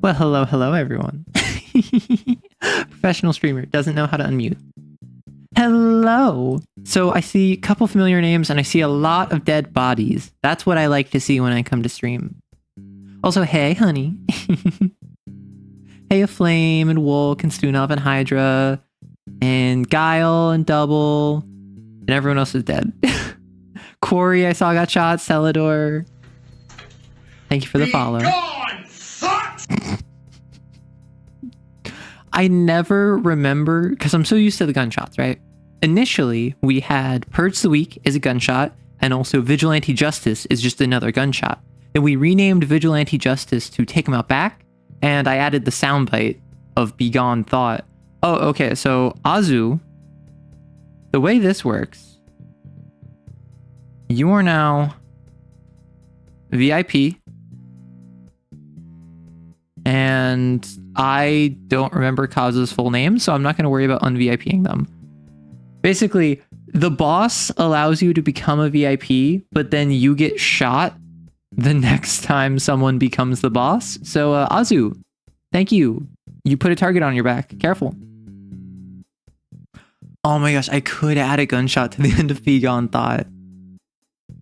Well, hello, everyone. Professional streamer doesn't know how to unmute. Hello. So I see a couple familiar names and I see a lot of dead bodies. That's what I like to see when I come to stream. Also, hey, honey. Hey, Aflame and Wolk and Stunov and Hydra and Guile and Double and everyone else is dead. Quarry, I saw got shot. Celador. Thank you for the follow. I never remember, because I'm so used to the gunshots, right? Initially, we had Purge the Week is a gunshot, and also Vigilante Justice is just another gunshot. Then we renamed Vigilante Justice to Take 'Em Out Back, and I added the soundbite of Be Gone Thought. Oh, okay, so Azu, the way this works, you are now VIP, and I don't remember Kaz's full name, so I'm not going to worry about un-VIPing them. Basically, the boss allows you to become a VIP, but then you get shot the next time someone becomes the boss. So, Azu, thank you. You put a target on your back. Careful. Oh my gosh, I could add a gunshot to the end of Be Gone Thought.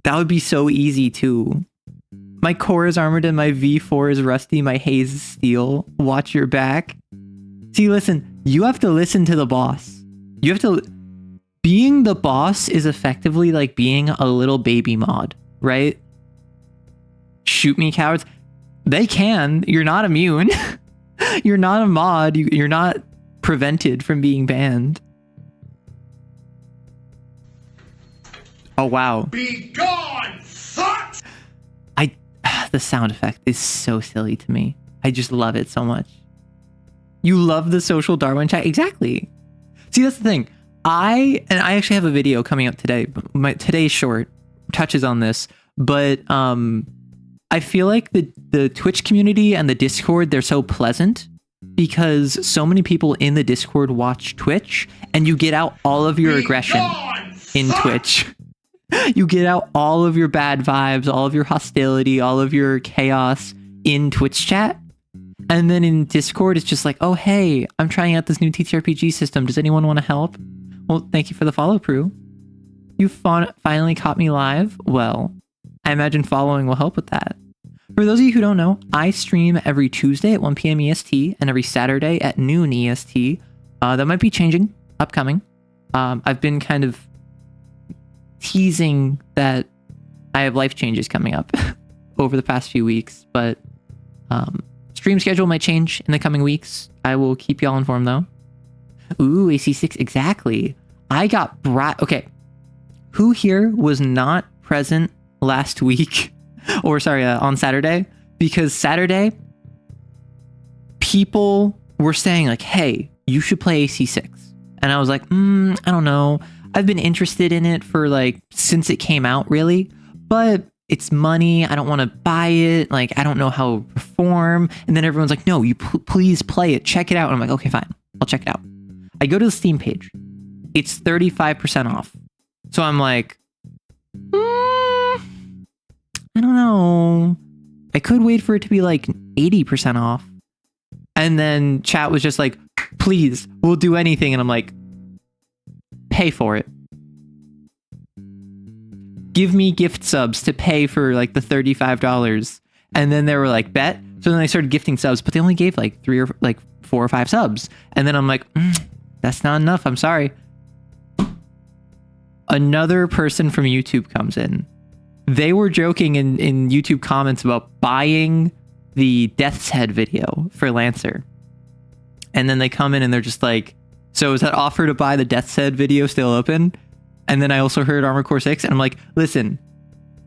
That would be so easy, too. My core is armored and my V4 is rusty. My haze is steel. Watch your back. See, listen, you have to listen to the boss. You have to... Being the boss is effectively like being a little baby mod, right? Shoot me, cowards. They can. You're not immune. You're not a mod. You're not prevented from being banned. Oh, wow. Be gone, sucks! The sound effect is so silly to me. I just love it so much. You love the social Darwin chat? Exactly. See, that's the thing. I actually have a video coming up today. Today's short touches on this, but I feel like the Twitch community and the Discord, they're so pleasant because so many people in the Discord watch Twitch, and you get out all of your aggression in Twitch. You get out all of your bad vibes, all of your hostility, all of your chaos in Twitch chat. And then in Discord, it's just like, oh, hey, I'm trying out this new TTRPG system. Does anyone want to help? Well, thank you for the follow, Prue. You finally caught me live? Well, I imagine following will help with that. For those of you who don't know, I stream every Tuesday at 1 p.m. EST and every Saturday at noon EST. That might be changing, upcoming. I've been kind of teasing that I have life changes coming up over the past few weeks, but stream schedule might change in the coming weeks. I will keep y'all informed though. Ooh, AC6, exactly. I got okay. Who here was not present last week or sorry, on Saturday? Because Saturday people were saying like, hey, you should play AC6. And I was like, I don't know. I've been interested in it for like since it came out, really, but it's money. I don't want to buy it. Like, I don't know how to perform. And then everyone's like, no, you please play it. Check it out. And I'm like, okay, fine. I'll check it out. I go to the Steam page. It's 35% off. So I'm like, I don't know. I could wait for it to be like 80% off. And then chat was just like, please, we'll do anything. And I'm like, pay for it. Give me gift subs to pay for like the $35. And then they were like, bet. So then they started gifting subs, but they only gave like 4 or 5 subs. And then I'm like, that's not enough. I'm sorry. Another person from YouTube comes in. They were joking in YouTube comments about buying the Death's Head video for Lancer. And then they come in and they're just like, so is that offer to buy the Death's Head video still open? And then I also heard Armored Core 6 and I'm like, listen,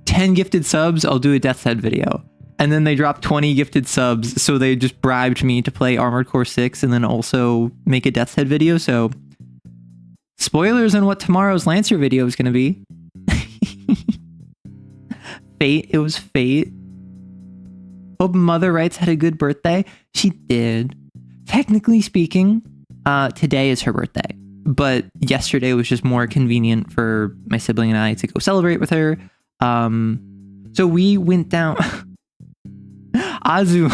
10 gifted subs, I'll do a Death's Head video. And then they dropped 20 gifted subs, so they just bribed me to play Armored Core 6 and then also make a Death's Head video. So spoilers on what tomorrow's Lancer video is going to be. Fate, it was fate. Hope Mother Rights had a good birthday. She did. Technically speaking, today is her birthday, but yesterday was just more convenient for my sibling and I to go celebrate with her. So we went down. Azu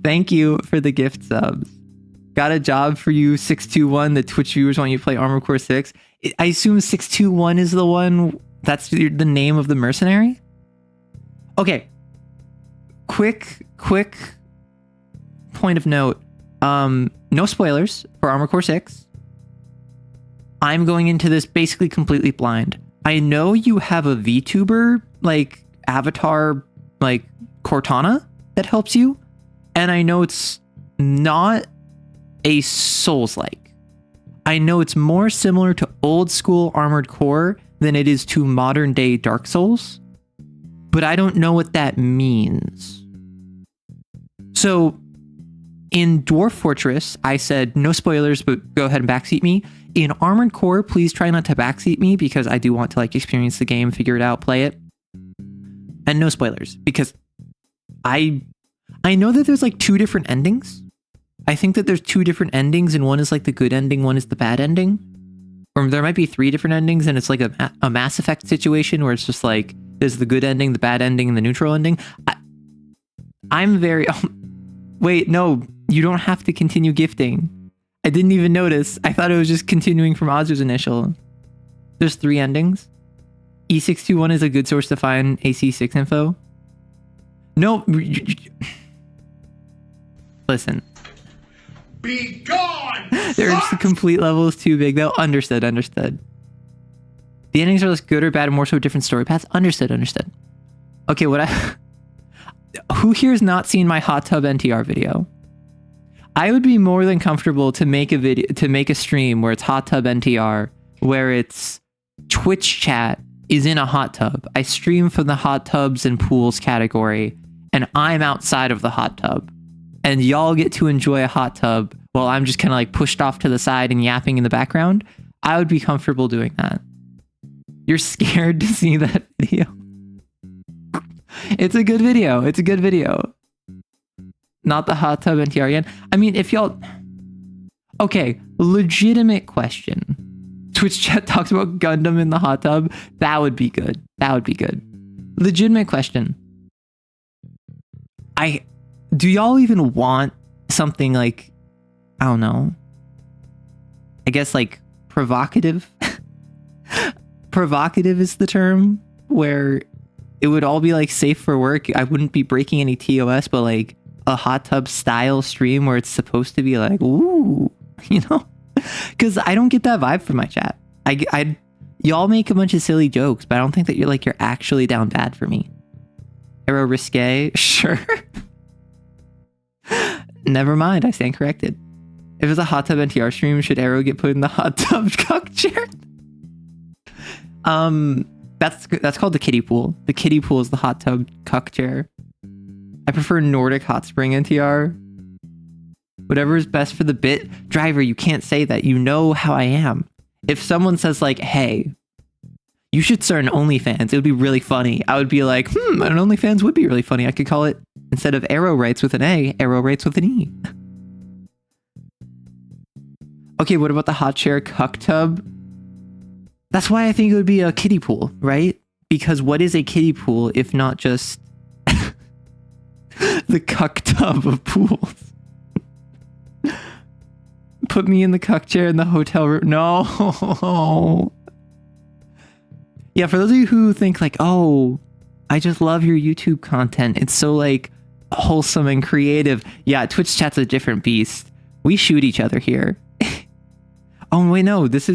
Thank you for the gift subs. Got a job for you, 621. The Twitch viewers want you to play Armored Core 6. I assume 621 is the one. That's the name of the mercenary? Okay. Quick point of note. No spoilers for Armored Core 6. I'm going into this basically completely blind. I know you have a VTuber, like, avatar, like, Cortana that helps you. And I know it's not a Souls-like. I know it's more similar to old school Armored Core than it is to modern day Dark Souls. But I don't know what that means. So in Dwarf Fortress, I said, no spoilers, but go ahead and backseat me. In Armored Core, please try not to backseat me because I do want to like experience the game, figure it out, play it. And no spoilers because I know that there's like 2 different endings. I think that there's 2 different endings and one is like the good ending, one is the bad ending. Or there might be 3 different endings and it's like a Mass Effect situation where it's just like there's the good ending, the bad ending, and the neutral ending. I'm very... wait, no, you don't have to continue gifting. I didn't even notice. I thought it was just continuing from Oz's initial. There's 3 endings. E621 is a good source to find AC6 info. No. Listen. Be gone! There's the complete level is too big though. Understood. The endings are less good or bad and more so different story paths. Understood. Okay, who here has not seen my hot tub NTR video? I would be more than comfortable to make a stream where it's hot tub NTR, where it's Twitch chat is in a hot tub. I stream from the hot tubs and pools category, and I'm outside of the hot tub. And y'all get to enjoy a hot tub while I'm just kind of like pushed off to the side and yapping in the background. I would be comfortable doing that. You're scared to see that video. It's a good video. Not the hot tub NTR again. I mean, if y'all... Okay, legitimate question. Twitch chat talks about Gundam in the hot tub. That would be good. Legitimate question. Do y'all even want something like... I don't know. I guess like provocative? Provocative is the term, where it would all be like safe for work. I wouldn't be breaking any TOS, but like a hot tub style stream where it's supposed to be like, ooh, you know? Because I don't get that vibe from my chat. Y'all make a bunch of silly jokes, but I don't think that you're actually down bad for me. Arrow risque, sure. Never mind, I stand corrected. If it's a hot tub NTR stream, should Arrow get put in the hot tub cuck chair? That's called the kiddie pool. The kiddie pool is the hot tub cuck chair. I prefer Nordic hot spring NTR. Whatever is best for the bit. Driver, you can't say that. You know how I am. If someone says like, hey, you should start an OnlyFans, it would be really funny. I would be like, an OnlyFans would be really funny. I could call it, instead of Arrow Rights with an A, Arrow Rights with an E. Okay, what about the hot chair cuck tub? That's why I think it would be a kiddie pool, right? Because what is a kiddie pool if not just the cuck tub of pools? Put me in the cuck chair in the hotel room. No. Yeah, for those of you who think like, oh, I just love your YouTube content. It's so like wholesome and creative. Yeah, Twitch chat's a different beast. We shoot each other here. Oh, wait, no, that's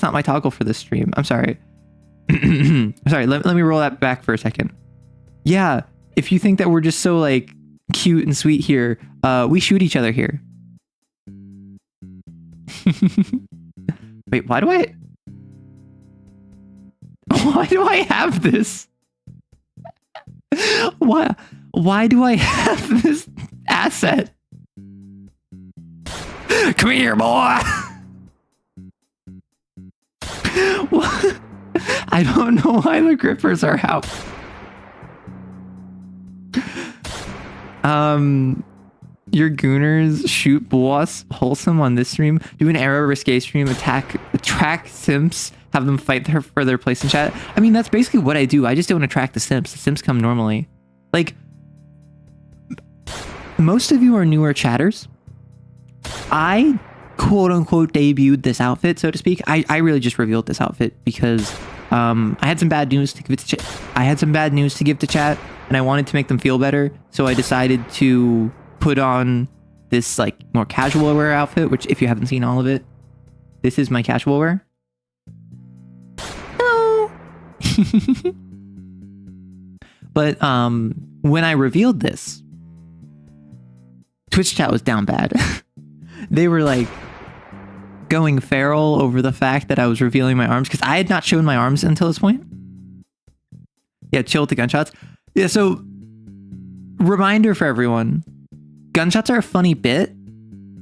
not my toggle for this stream. I'm sorry. Sorry, let me roll that back for a second. Yeah, if you think that we're just so like cute and sweet here, we shoot each other here. Wait, why do I have this? Why do I have this asset? Come here, boy. What? I don't know why the grippers are out. Your gooners shoot boss wholesome on this stream. Do an Arrow risque stream, attract simps, have them fight for their place in chat. I mean, that's basically what I do. I just don't attract the simps. The simps come normally. Like, most of you are newer chatters. I quote unquote debuted this outfit, so to speak. I really just revealed this outfit because I had some bad news to give to chat, and I wanted to make them feel better. So I decided to put on this like more casual wear outfit, which if you haven't seen all of it, this is my casual wear. Hello. But when I revealed this, Twitch chat was down bad. They were like going feral over the fact that I was revealing my arms because I had not shown my arms until this point. Yeah, chill with the gunshots. Yeah, so reminder for everyone, gunshots are a funny bit.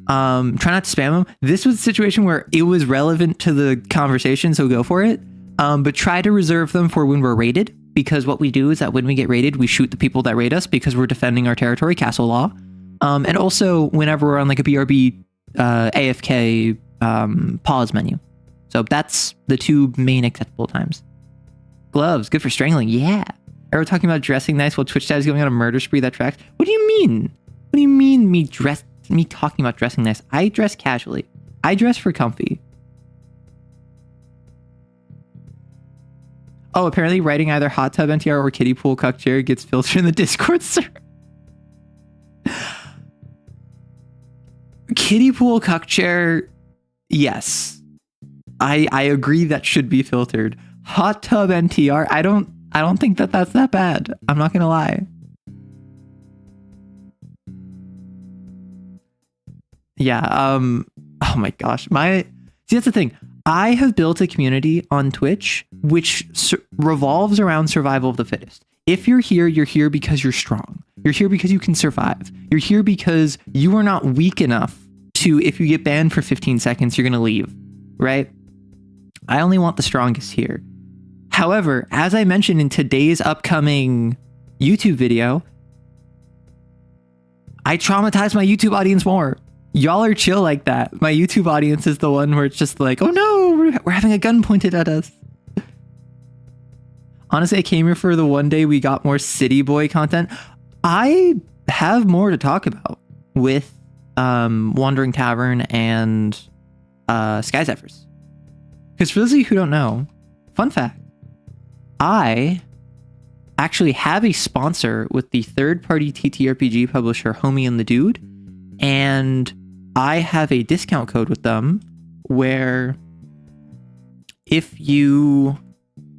Try not to spam them. This was a situation where it was relevant to the conversation, so go for it. But try to reserve them for when we're raided, because what we do is that when we get raided, we shoot the people that raid us because we're defending our territory, castle law. And also whenever we're on like a BRB AFK pause menu. So that's the two main acceptable times. Gloves, good for strangling. Yeah. Arrow talking about dressing nice while Twitch chat is going on a murder spree. That tracks. What do you mean? What do you mean me talking about dressing nice? I dress casually. I dress for comfy. Oh, apparently writing either hot tub NTR or kiddie pool cuck chair gets filtered in the Discord server. Kiddie pool cuck chair, yes. I agree that should be filtered. Hot tub NTR, I don't think that that's that bad. I'm not gonna lie. Yeah, oh my gosh. See, that's the thing. I have built a community on Twitch which revolves around survival of the fittest. If you're here because you're strong. You're here because you can survive. You're here because you are not weak enough to, if you get banned for 15 seconds, you're going to leave, right? I only want the strongest here. However, as I mentioned in today's upcoming YouTube video, I traumatize my YouTube audience more. Y'all are chill like that. My YouTube audience is the one where it's just like, oh no, we're having a gun pointed at us. Honestly, I came here for the one day we got more City Boy content. I have more to talk about with Wandering Tavern and Sky Zephyrs. Because for those of you who don't know, fun fact, I actually have a sponsor with the third-party TTRPG publisher Homie and the Dude, and I have a discount code with them where if you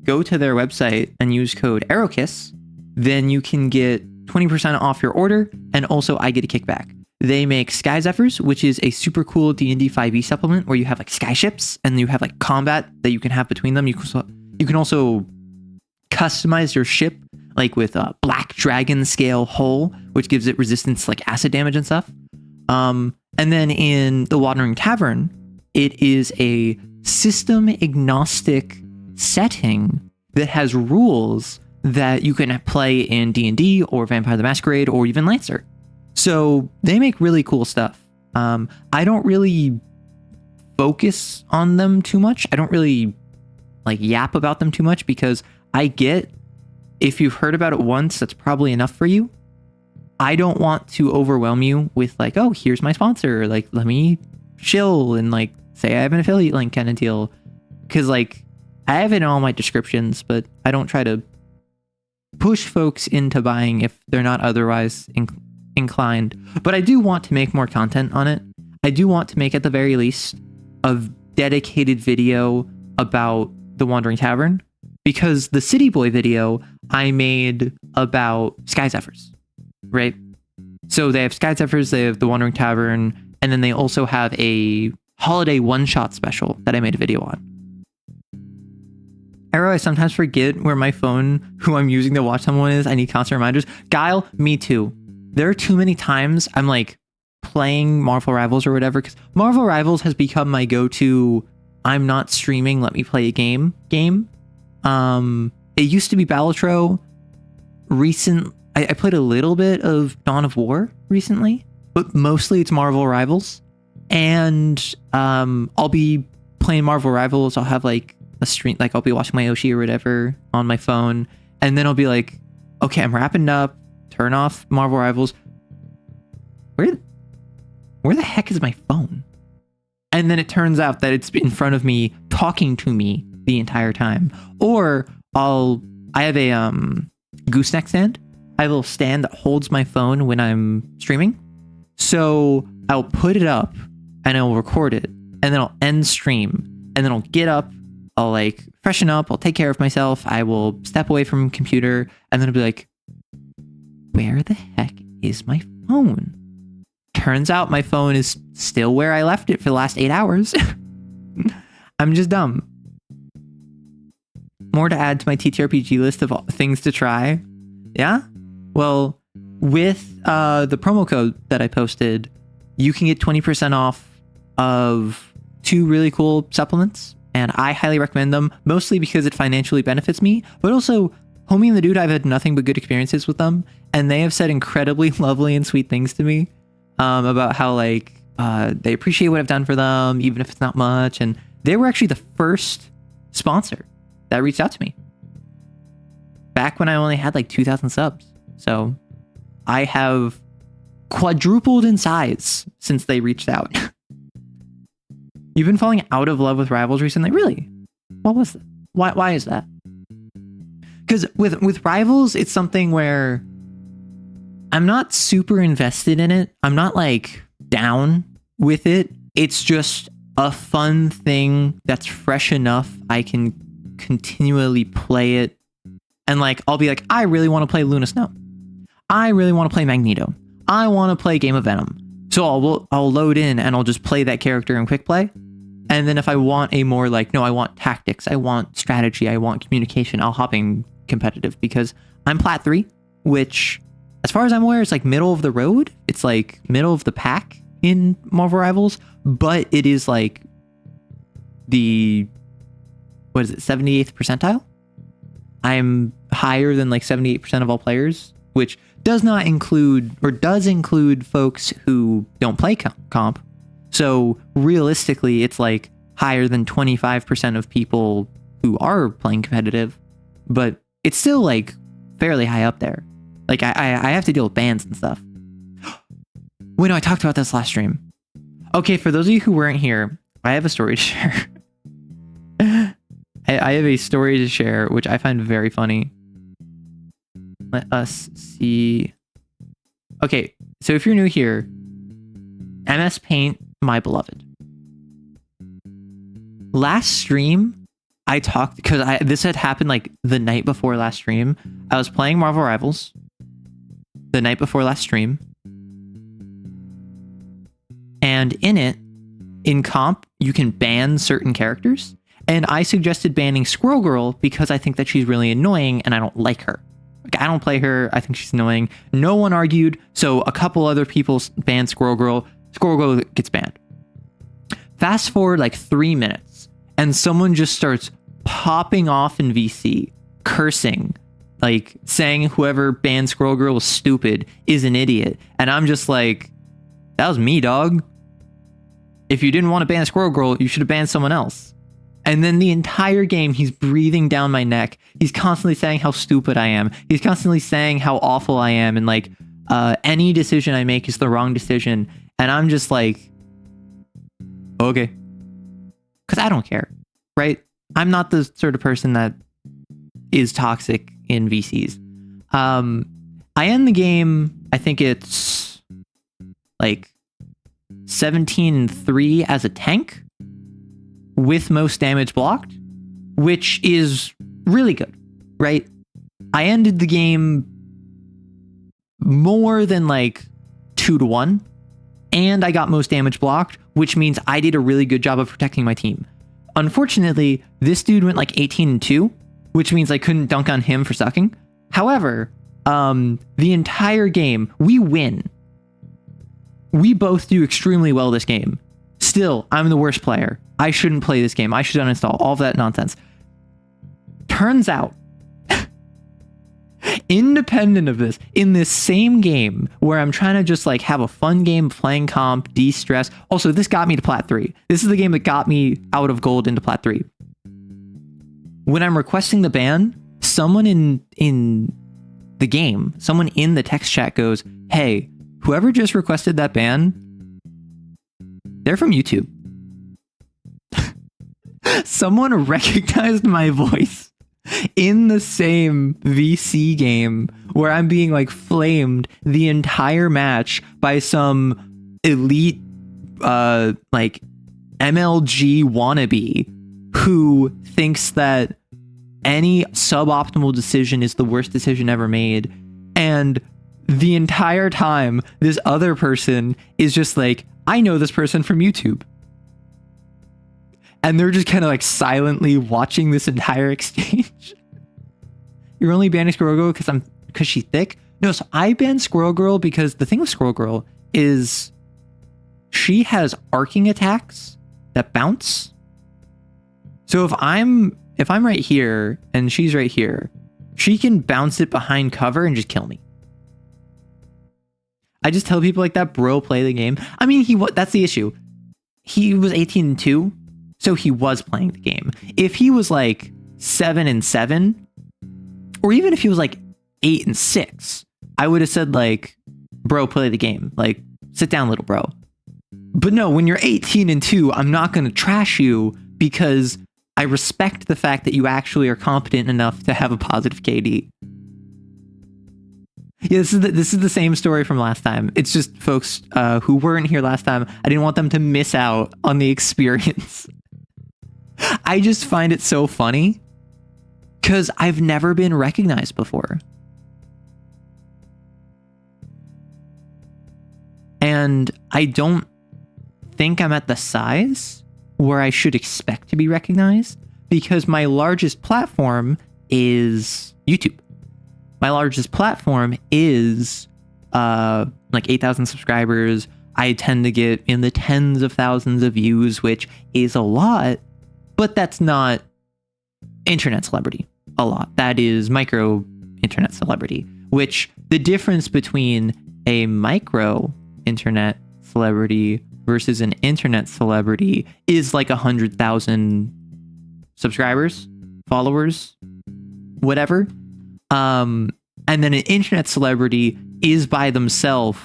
go to their website and use code ARROWKISS, then you can get 20% off your order, and also I get a kickback. They make Sky Zephyrs, which is a super cool D&D 5e supplement where you have like skyships and you have like combat that you can have between them. You can also customize your ship like with a black dragon scale hull, which gives it resistance to like acid damage and stuff. And then in the Wandering Tavern, it is a system agnostic setting that has rules that you can play in D&D or Vampire the Masquerade or even Lancer. So they make really cool stuff. I don't really focus on them too much. I don't really like yap about them too much because I get, if you've heard about it once, that's probably enough for you. I don't want to overwhelm you with like, oh, here's my sponsor. Like, let me chill and like say I have an affiliate link kind of deal. Cause like I have it in all my descriptions, but I don't try to push folks into buying if they're not otherwise inclined. But I do want to make more content on it. I do want to make at the very least a dedicated video about the Wandering Tavern, because the City Boy video I made about Sky Zephyrs, right? So they have Sky Zephyrs, they have the Wandering Tavern, and then they also have a holiday one-shot special that I made a video on. Arrow, I sometimes forget where my phone, who I'm using to watch someone is. I need constant reminders. Guile, me too. There are too many times I'm like playing Marvel Rivals or whatever, because Marvel Rivals has become my go-to, I'm not streaming, let me play a game. It used to be Battletro. I played a little bit of Dawn of War recently, but mostly it's Marvel Rivals. And I'll be playing Marvel Rivals. I'll have like a stream, like I'll be watching my Yoshi or whatever on my phone, and then I'll be like, okay, I'm wrapping up, turn off Marvel Rivals, where the heck is my phone? And then it turns out that it's in front of me talking to me the entire time. Or I have a gooseneck stand. I have a little stand that holds my phone when I'm streaming. So I'll put it up and I'll record it, and then I'll end stream, and then I'll get up, I'll like freshen up, I'll take care of myself, I will step away from computer, and then I'll be like, where the heck is my phone? Turns out my phone is still where I left it for the last 8 hours. I'm just dumb. More to add to my TTRPG list of things to try. Yeah? Well, with the promo code that I posted, you can get 20% off of 2 really cool supplements. And I highly recommend them, mostly because it financially benefits me, but also Homie and the Dude, I've had nothing but good experiences with them. And they have said incredibly lovely and sweet things to me about how like they appreciate what I've done for them, even if it's not much. And they were actually the first sponsor that reached out to me back when I only had like 2,000 subs. So I have quadrupled in size since they reached out. You've been falling out of love with Rivals recently? Really? What was that? Why is that? Because with Rivals, it's something where I'm not super invested in it. I'm not like down with it. It's just a fun thing that's fresh enough I can continually play it. And like, I'll be like, I really want to play Luna Snow. I really want to play Magneto. I want to play Game of Venom. So I'll load in and I'll just play that character in quick play. And then if I want a more like, no, I want tactics, I want strategy, I want communication, I'll hop in competitive, because I'm Plat 3, which as far as I'm aware, it's like middle of the road. It's like middle of the pack in Marvel Rivals, but it is like the, 78th percentile? I'm higher than like 78% of all players, which does not include, or does include, folks who don't play comp. So realistically, it's like higher than 25% of people who are playing competitive, but it's still like fairly high up there. Like I have to deal with bans and stuff. Wait, no, I talked about this last stream. Okay, for those of you who weren't here, I have a story to share. I have a story to share, which I find very funny. Let us see. Okay, so if you're new here, MS Paint, my beloved. Last stream, I talked, because this had happened like the night before last stream. I was playing Marvel Rivals the night before last stream. And in it, in comp, you can ban certain characters. And I suggested banning Squirrel Girl because I think that she's really annoying and I don't like her. Like, I don't play her. I think she's annoying. No one argued. So a couple other people banned Squirrel Girl. Squirrel Girl gets banned. Fast forward like 3 minutes and someone just starts popping off in VC, cursing, like saying whoever banned Squirrel Girl was stupid, is an idiot. And I'm just like, that was me, dog. If you didn't want to ban Squirrel Girl, you should have banned someone else. And then the entire game, he's breathing down my neck. He's constantly saying how stupid I am. He's constantly saying how awful I am. And like, any decision I make is the wrong decision. And I'm just like, okay. Because I don't care, right? I'm not the sort of person that is toxic in VCs. I end the game, I think it's like 17-3 as a tank with most damage blocked, which is really good, right? I ended the game more than like 2-1, and I got most damage blocked, which means I did a really good job of protecting my team. Unfortunately, this dude went like 18-2, which means I couldn't dunk on him for sucking. However, the entire game, we win. We both do extremely well this game. Still, I'm the worst player. I shouldn't play this game. I should uninstall all of that nonsense. Turns out, independent of this, in this same game where I'm trying to just like have a fun game playing comp, de-stress. Also, this got me to Plat 3. This is the game that got me out of gold into Plat 3. When I'm requesting the ban, someone in the game, someone in the text chat goes, hey, whoever just requested that ban, they're from YouTube. Someone recognized my voice in the same VC game where I'm being like flamed the entire match by some elite like MLG wannabe who thinks that any suboptimal decision is the worst decision ever made. And the entire time, this other person is just like, I know this person from YouTube. And they're just kind of like silently watching this entire exchange. You're only banning Squirrel Girl because she's thick? No, so I banned Squirrel Girl because the thing with Squirrel Girl is she has arcing attacks that bounce. So if I'm right here and she's right here, she can bounce it behind cover and just kill me. I just tell people like that, bro, play the game. I mean, that's the issue. He was 18-2, so he was playing the game. If he was like 7-7, or even if he was like 8-6, I would have said like, bro, play the game. Like, sit down, little bro. But no, when you're 18-2, I'm not going to trash you because I respect the fact that you actually are competent enough to have a positive KD. Yeah, this is the same story from last time. It's just folks who weren't here last time. I didn't want them to miss out on the experience. I just find it so funny because I've never been recognized before. And I don't think I'm at the size where I should expect to be recognized because my largest platform is YouTube. My largest platform is like 8,000 subscribers. I tend to get in the tens of thousands of views, which is a lot, but that's not internet celebrity. A lot. That is micro internet celebrity, which the difference between a micro internet celebrity versus an internet celebrity is like 100,000 subscribers, followers, whatever. And then an internet celebrity is by themselves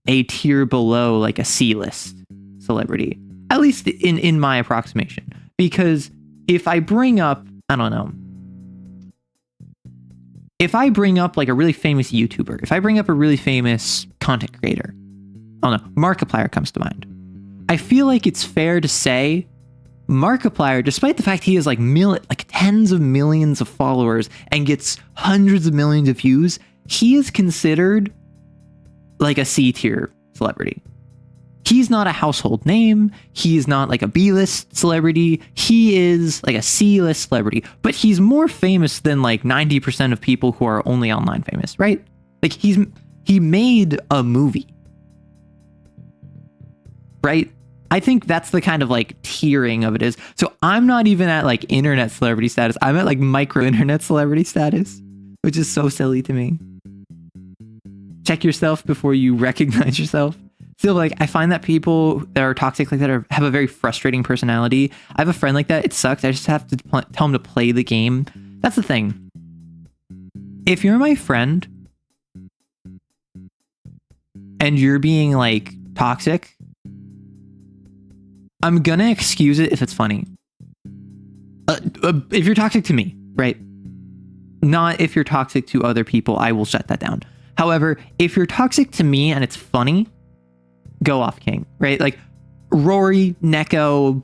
a tier below like a C-list celebrity, at least in my approximation. Because if I bring up, I don't know, if I bring up like a really famous YouTuber, if I bring up a really famous content creator, I don't know, Markiplier comes to mind. I feel like it's fair to say Markiplier, despite the fact he has like tens of millions of followers and gets hundreds of millions of views, he is considered like a C-tier celebrity. He's not a household name. He's not like a B-list celebrity. He is like a C-list celebrity, but he's more famous than like 90% of people who are only online famous, right? Like he made a movie, right? I think that's the kind of like tiering of it is. So I'm not even at like internet celebrity status. I'm at like micro internet celebrity status, which is so silly to me. Check yourself before you recognize yourself. Still, like, I find that people that are toxic like that have a very frustrating personality. I have a friend like that. It sucks. I just have to tell him to play the game. That's the thing. If you're my friend and you're being like toxic, I'm gonna excuse it if it's funny. If you're toxic to me, right? Not if you're toxic to other people, I will shut that down. However, if you're toxic to me and it's funny, go off, king, right? Like Rory, Neko,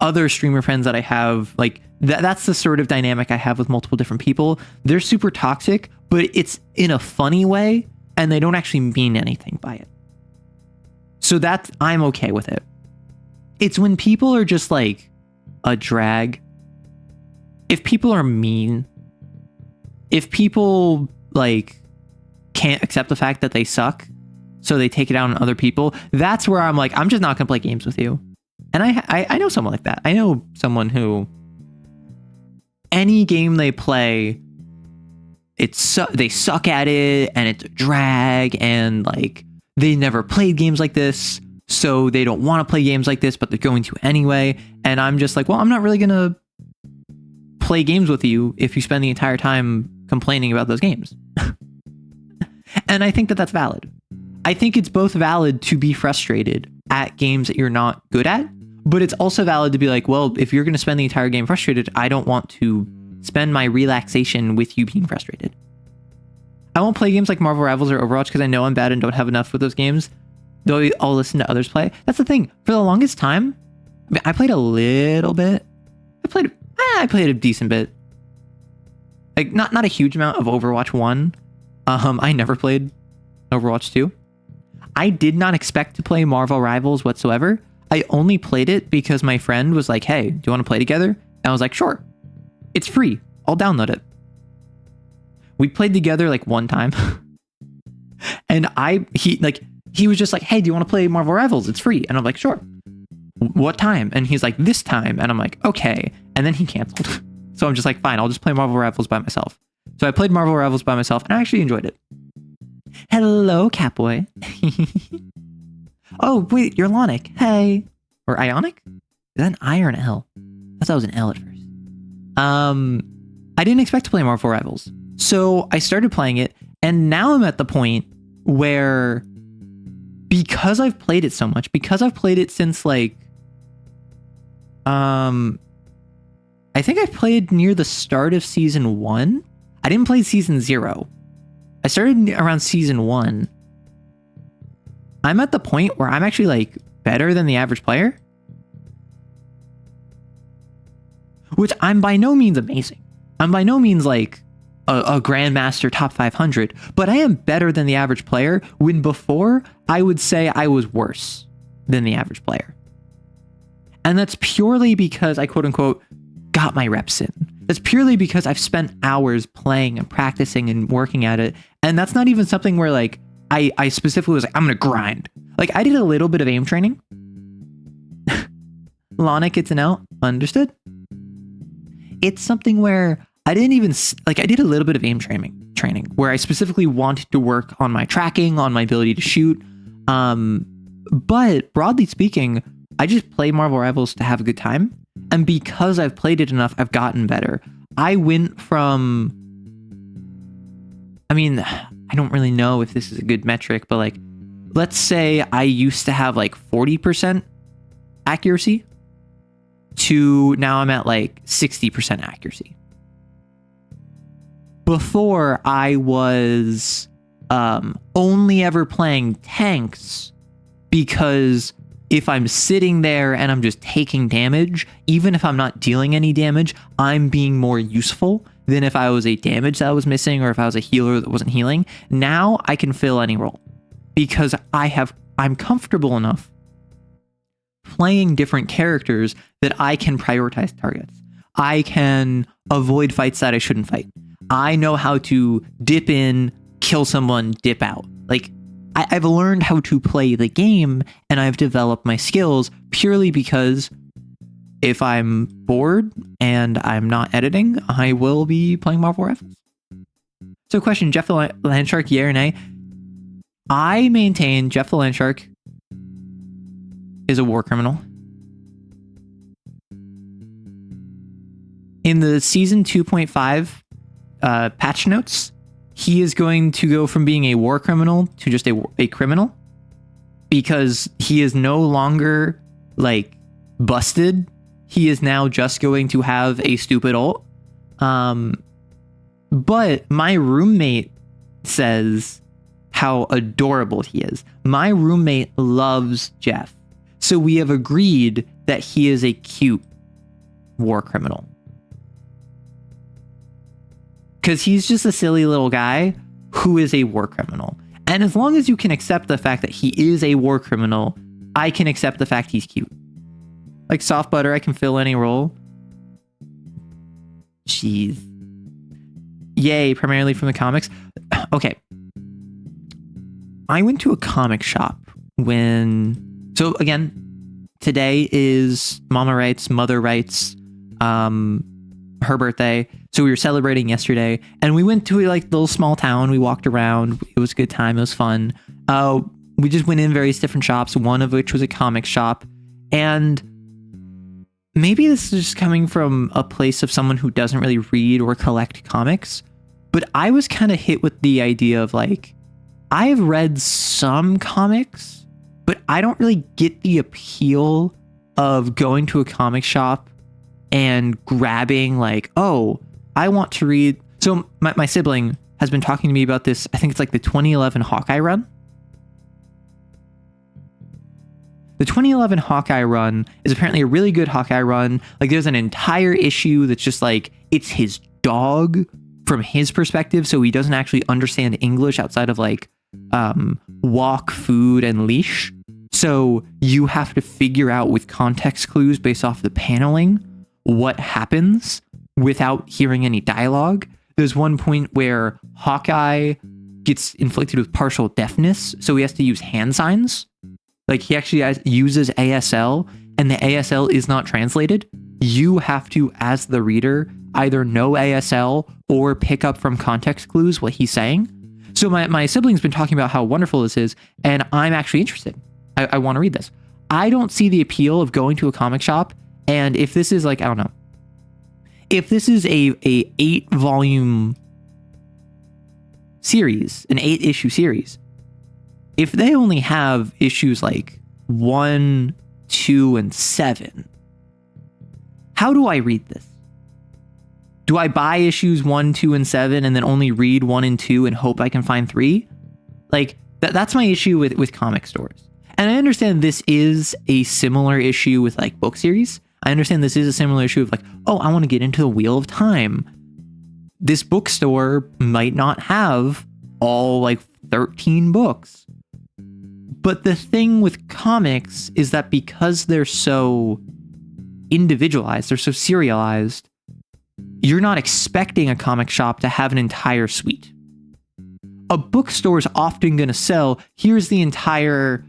other streamer friends that I have, like that's the sort of dynamic I have with multiple different people. They're super toxic, but it's in a funny way and they don't actually mean anything by it. So I'm okay with it. It's when people are just like a drag. If people are mean, if people like can't accept the fact that they suck, so they take it out on other people, that's where I'm like, I'm just not gonna play games with you. And I know someone like that. I know someone who any game they play, they suck at it and it's a drag and like they never played games like this, so they don't want to play games like this, but they're going to anyway. And I'm just like, well, I'm not really gonna play games with you if you spend the entire time complaining about those games. And I think that that's valid. I think it's both valid to be frustrated at games that you're not good at, but it's also valid to be like, well, if you're going to spend the entire game frustrated, I don't want to spend my relaxation with you being frustrated. I won't play games like Marvel Rivals or Overwatch because I know I'm bad and don't have enough with those games, though I'll listen to others play. That's the thing. For the longest time, I played a little bit. I played a decent bit. Like, not a huge amount of Overwatch 1. I never played Overwatch 2. I did not expect to play Marvel Rivals whatsoever. I only played it because my friend was like, hey, do you want to play together? And I was like, sure. It's free. I'll download it. We played together like one time. And he was just like, hey, do you want to play Marvel Rivals? It's free. And I'm like, sure. What time? And he's like, this time. And I'm like, okay. And then he canceled. So I'm just like, fine, I'll just play Marvel Rivals by myself. So I played Marvel Rivals by myself and I actually enjoyed it. Hello, Catboy. Oh, wait, you're Lonic. Hey. Or Ionic? Is that an I or an L? I thought that was an L at first. I didn't expect to play Marvel Rivals. So I started playing it, and now I'm at the point where, because I've played it so much, because I've played it since like, I think I played near the start of season 1. I didn't play season 0. I started around season 1. I'm at the point where I'm actually like better than the average player, which I'm by no means amazing. I'm by no means like a grandmaster top 500, but I am better than the average player, when before I would say I was worse than the average player. And that's purely because I quote unquote got my reps in. That's purely because I've spent hours playing and practicing and working at it. And that's not even something where like I specifically was like, I'm going to grind. Like, I did a little bit of aim training. Lonic, it's an L. Understood. It's something where I didn't even like, I did a little bit of aim training where I specifically wanted to work on my tracking, on my ability to shoot. But broadly speaking, I just play Marvel Rivals to have a good time. And because I've played it enough, I've gotten better. I went from, I mean, I don't really know if this is a good metric, but like, let's say I used to have like 40% accuracy to now I'm at like 60% accuracy. Before, I was only ever playing tanks because if I'm sitting there and I'm just taking damage, even if I'm not dealing any damage, I'm being more useful than if I was a damage that was missing or if I was a healer that wasn't healing. Now I can fill any role because I'm comfortable enough playing different characters that I can prioritize targets. I can avoid fights that I shouldn't fight. I know how to dip in, kill someone, dip out. Like, I've learned how to play the game, and I've developed my skills purely because if I'm bored and I'm not editing, I will be playing Marvel Rivals. So question, Jeff the Landshark, yeah or nay? I maintain Jeff the Landshark is a war criminal. In the season 2.5 patch notes, he is going to go from being a war criminal to just a criminal, because he is no longer like busted. He is now just going to have a stupid ult. But my roommate says how adorable he is. My roommate loves Jeff. So we have agreed that he is a cute war criminal. Because he's just a silly little guy who is a war criminal. And as long as you can accept the fact that he is a war criminal, I can accept the fact he's cute. Like soft butter, I can fill any role. Jeez. Yay, primarily from the comics. Okay. I went to a comic shop so again, today is Mama Writes, Mother Writes, her birthday. So we were celebrating yesterday, and we went to like little small town. We walked around. It was a good time. It was fun. We just went in various different shops, one of which was a comic shop. And maybe this is just coming from a place of someone who doesn't really read or collect comics, but I was kind of hit with the idea of like, I've read some comics, but I don't really get the appeal of going to a comic shop and grabbing like, oh, I want to read. So my sibling has been talking to me about this. I think it's like the 2011 Hawkeye run. The 2011 Hawkeye run is apparently a really good Hawkeye run. Like there's an entire issue that's just like, it's his dog from his perspective. So he doesn't actually understand English outside of like walk, food, and leash. So you have to figure out with context clues based off the paneling what happens without hearing any dialogue. There's one point where Hawkeye gets inflicted with partial deafness, so he has to use hand signs. Like he actually uses ASL, and the ASL is not translated. You have to, as the reader, either know ASL or pick up from context clues what he's saying. So my sibling's been talking about how wonderful this is, and I'm actually interested. I want to read this. I don't see the appeal of going to a comic shop, and if this is like, I don't know, if this is a 8-volume series, an 8-issue series, if they only have issues like 1, 2, and 7, how do I read this? Do I buy issues 1, 2, and 7 and then only read 1 and 2 and hope I can find 3? Like that's my issue with comic stores. And I understand this is a similar issue with like book series. I understand this is a similar issue of like, oh, I want to get into the Wheel of Time. This bookstore might not have all like 13 books. But the thing with comics is that because they're so individualized, they're so serialized, you're not expecting a comic shop to have an entire suite. A bookstore is often going to sell, here's the entire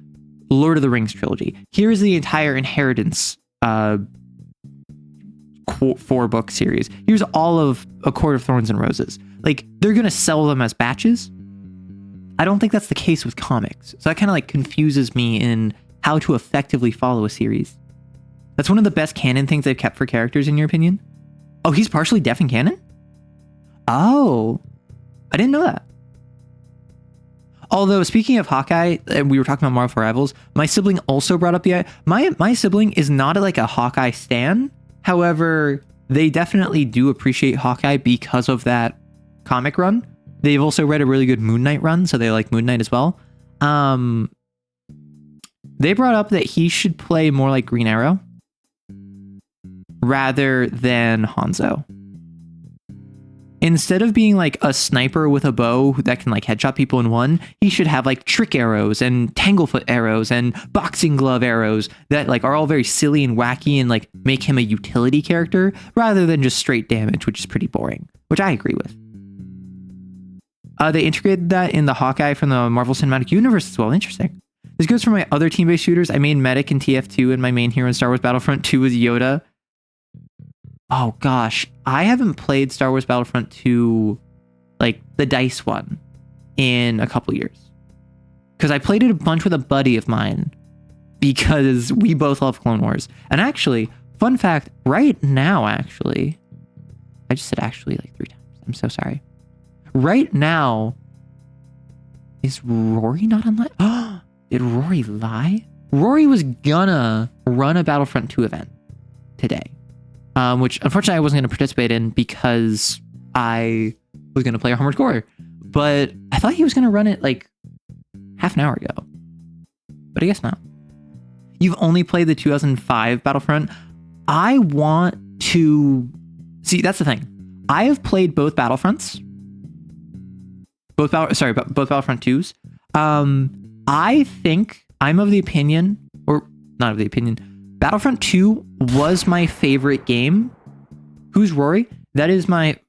Lord of the Rings trilogy. Here's the entire Inheritance 4-book series. Here's all of A Court of Thorns and Roses. Like, they're going to sell them as batches. I don't think that's the case with comics. So that kind of like confuses me in how to effectively follow a series. That's one of the best canon things they've kept for characters, in your opinion? Oh, he's partially deaf in canon? Oh, I didn't know that. Although, speaking of Hawkeye, and we were talking about Marvel Rivals, my sibling also brought up the... My sibling is not like a Hawkeye stan. However, they definitely do appreciate Hawkeye because of that comic run. They've also read a really good Moon Knight run, so they like Moon Knight as well. They brought up that he should play more like Green Arrow rather than Hanzo. Instead of being like a sniper with a bow that can like headshot people in one, he should have like trick arrows and tanglefoot arrows and boxing glove arrows that like are all very silly and wacky and like make him a utility character rather than just straight damage, which is pretty boring, which I agree with. They integrated that in the Hawkeye from the Marvel Cinematic Universe as well. Interesting. This goes for my other team-based shooters. I made Medic in TF2, and my main hero in Star Wars Battlefront 2 is Yoda. Oh gosh, I haven't played Star Wars Battlefront 2, like the DICE one, in a couple years. Because I played it a bunch with a buddy of mine because we both love Clone Wars. And actually, fun fact, right now, actually, I just said actually like 3 times. I'm so sorry. Right now, is Rory not online? Oh, did Rory lie? Rory was gonna run a Battlefront 2 event today. Which unfortunately I wasn't going to participate in because I was going to play Armored Core. But I thought he was going to run it like half an hour ago. But I guess not. You've only played the 2005 Battlefront. I want to... See, that's the thing. I have played both Battlefronts. Both Battlefront 2s. I think I'm of the opinion, or not of the opinion, Battlefront 2 was my favorite game. Who's Rory? That is my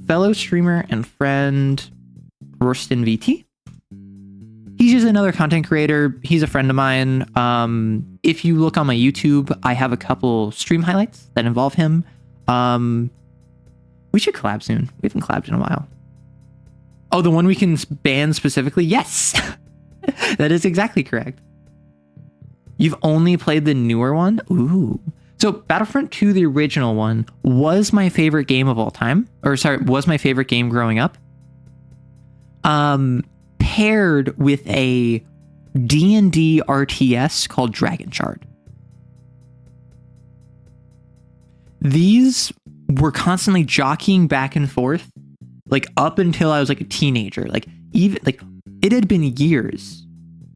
fellow streamer and friend, Rorston VT. He's just another content creator. He's a friend of mine. If you look on my YouTube, I have a couple stream highlights that involve him. We should collab soon. We haven't collabed in a while. Oh, the one we can ban specifically? Yes! That is exactly correct. You've only played the newer one? Ooh. So Battlefront 2, the original one, was my favorite game of all time. Or sorry, was my favorite game growing up. paired with a D&D RTS called Dragon Shard. These were constantly jockeying back and forth, like up until I was like a teenager. Like even like it had been years.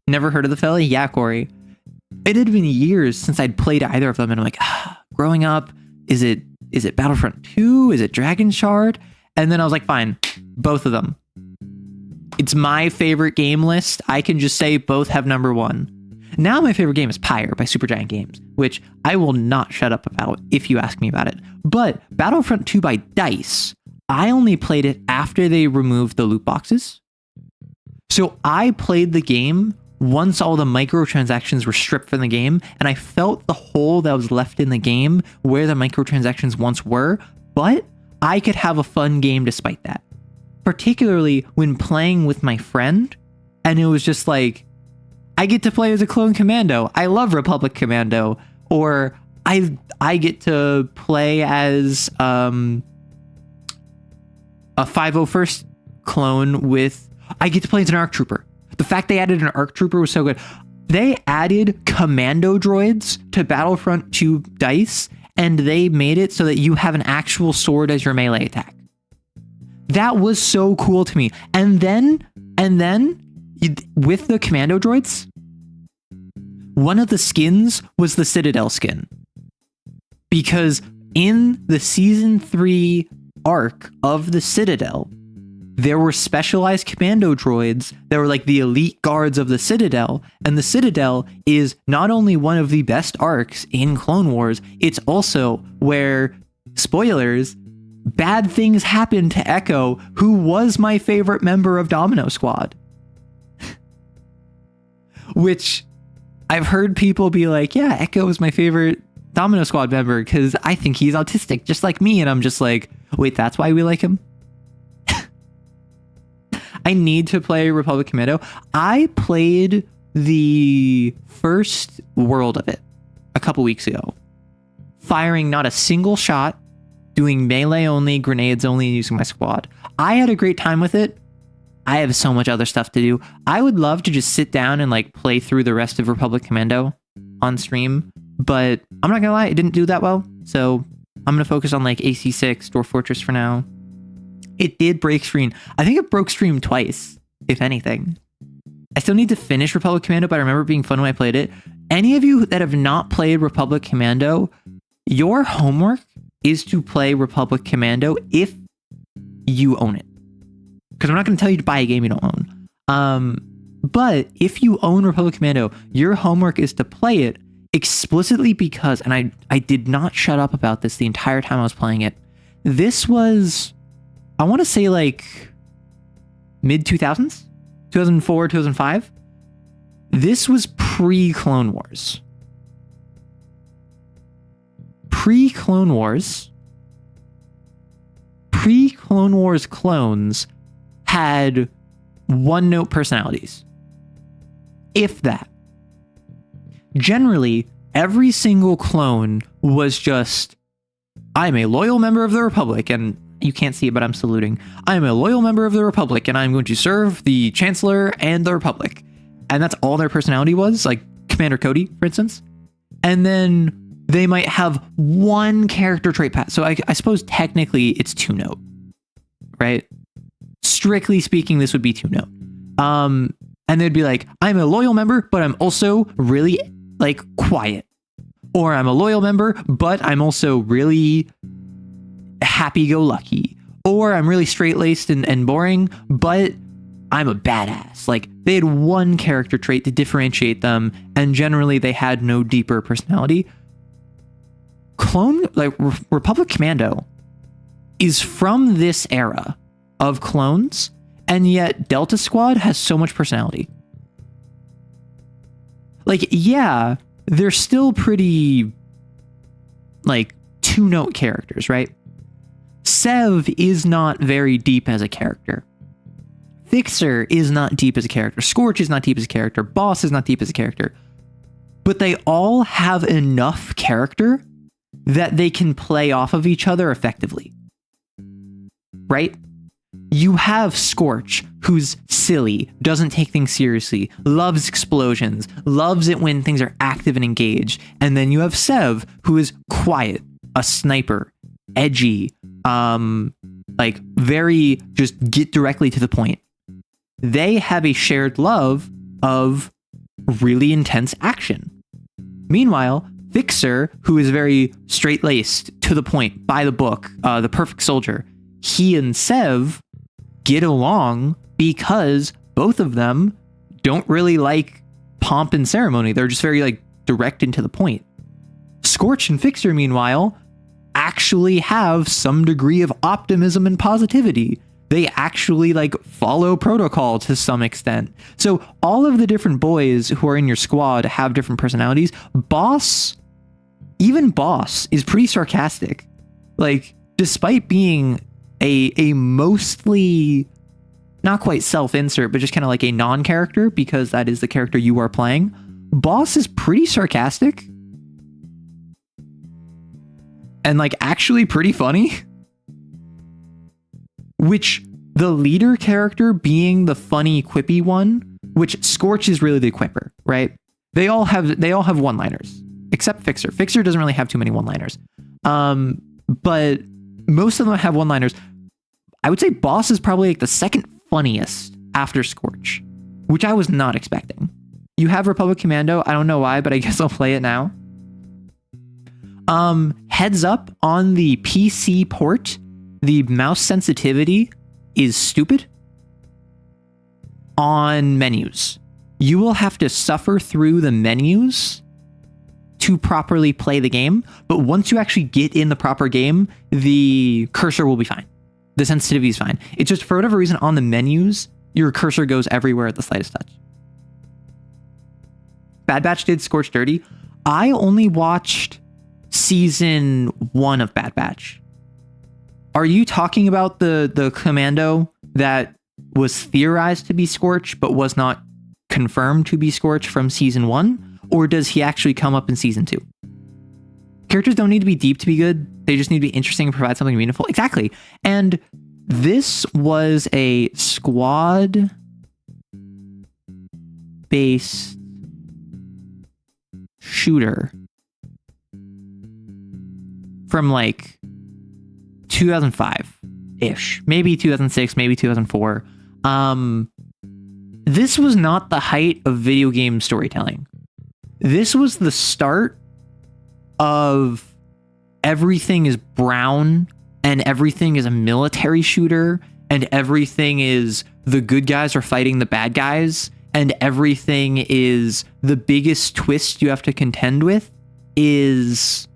Never heard of the fella? Yeah, Corey. It had been years since I'd played either of them, and I'm like, growing up, is it Battlefront 2? Is it Dragon Shard? And then I was like, fine, both of them. It's my favorite game list. I can just say both have number one. Now my favorite game is Pyre by Supergiant Games, which I will not shut up about if you ask me about it. But Battlefront 2 by DICE, I only played it after they removed the loot boxes. So I played the game once all the microtransactions were stripped from the game, and I felt the hole that was left in the game where the microtransactions once were, but I could have a fun game despite that. Particularly when playing with my friend, and it was just like, I get to play as a clone commando. I love Republic Commando. Or I get to play as a 501st clone with... I get to play as an ARC Trooper. The fact they added an ARC Trooper was so good. They added commando droids to Battlefront 2 DICE, and they made it so that you have an actual sword as your melee attack. That was so cool to me. And then with the commando droids, one of the skins was the Citadel skin. Because in the season 3 arc of the Citadel, there were specialized commando droids that were like the elite guards of the Citadel. And the Citadel is not only one of the best arcs in Clone Wars, it's also where, spoilers, bad things happened to Echo, who was my favorite member of Domino Squad. Which I've heard people be like, yeah, Echo is my favorite Domino Squad member because I think he's autistic just like me. And I'm just like, wait, that's why we like him? I need to play Republic Commando. I played the first world of it a couple weeks ago, firing not a single shot, doing melee only, grenades only, and using my squad. I had a great time with it. I have so much other stuff to do. I would love to just sit down and like play through the rest of Republic Commando on stream, but I'm not gonna lie, it didn't do that well. So I'm gonna focus on like AC6, Dwarf Fortress for now. It did break stream. I think it broke stream twice, if anything. I still need to finish Republic Commando, but I remember it being fun when I played it. Any of you that have not played Republic Commando, your homework is to play Republic Commando if you own it. Because I'm not going to tell you to buy a game you don't own. But if you own Republic Commando, your homework is to play it explicitly because, and I did not shut up about this the entire time I was playing it. This was, I want to say like mid-2000s? 2004, 2005? This was pre-Clone Wars. Pre-Clone Wars clones had one-note personalities. If that. Generally, every single clone was just, I'm a loyal member of the Republic, and you can't see it, but I'm saluting. I'm a loyal member of the Republic, and I'm going to serve the Chancellor and the Republic. And that's all their personality was, like Commander Cody, for instance. And then they might have one character trait path. So I suppose technically it's 2-note, right? Strictly speaking, this would be 2-note. And they'd be like, I'm a loyal member, but I'm also really like quiet. Or I'm a loyal member, but I'm also really happy-go-lucky. Or I'm really straight-laced and boring, but I'm a badass. Like, they had one character trait to differentiate them, and generally they had no deeper personality. Republic Commando is from this era of clones, and yet Delta Squad has so much personality. Like, yeah, they're still pretty, like, 2-note characters, right? Sev is not very deep as a character. Fixer is not deep as a character. Scorch is not deep as a character. Boss is not deep as a character. But they all have enough character that they can play off of each other effectively. Right? you have Scorch, who's silly, doesn't take things seriously, loves explosions, loves it when things are active and engaged. And then you have Sev, who is quiet, a sniper, edgy, like very just get directly to the point. They have a shared love of really intense action. Meanwhile, Fixer, who is very straight-laced, to the point, by the book, the perfect soldier, he and Sev get along because both of them don't really like pomp and ceremony. They're just very like direct and to the point. Scorch and Fixer, meanwhile, actually have some degree of optimism and positivity. They actually like follow protocol to some extent. So all of the different boys who are in your squad have different personalities. Even Boss is pretty sarcastic. Like, despite being a mostly not quite self-insert, but just kind of like a non-character, because that is the character you are playing, Boss is pretty sarcastic and like actually pretty funny. Which the leader character being the funny quippy one, which Scorch is really the quipper, right? They all have one-liners, except Fixer. Fixer doesn't really have too many one-liners. But most of them have one-liners. I would say Boss is probably like the second funniest after Scorch, which I was not expecting. You have Republic Commando. I don't know why, but I guess I'll play it now. Heads up on the PC port, the mouse sensitivity is stupid on menus. You will have to suffer through the menus to properly play the game, but once you actually get in the proper game, the cursor will be fine. The sensitivity is fine. It's just for whatever reason on the menus, your cursor goes everywhere at the slightest touch. Bad Batch did Scorch Dirty. I only watched season 1 of Bad Batch. Are you talking about the commando that was theorized to be Scorch, but was not confirmed to be Scorch from season 1? Or does he actually come up in season 2? Characters don't need to be deep to be good. They just need to be interesting and provide something meaningful. Exactly. And this was a squad-based shooter from like 2005-ish, maybe 2006, maybe 2004. This was not the height of video game storytelling. This was the start of everything is brown and everything is a military shooter and everything is the good guys are fighting the bad guys and everything is the biggest twist you have to contend with is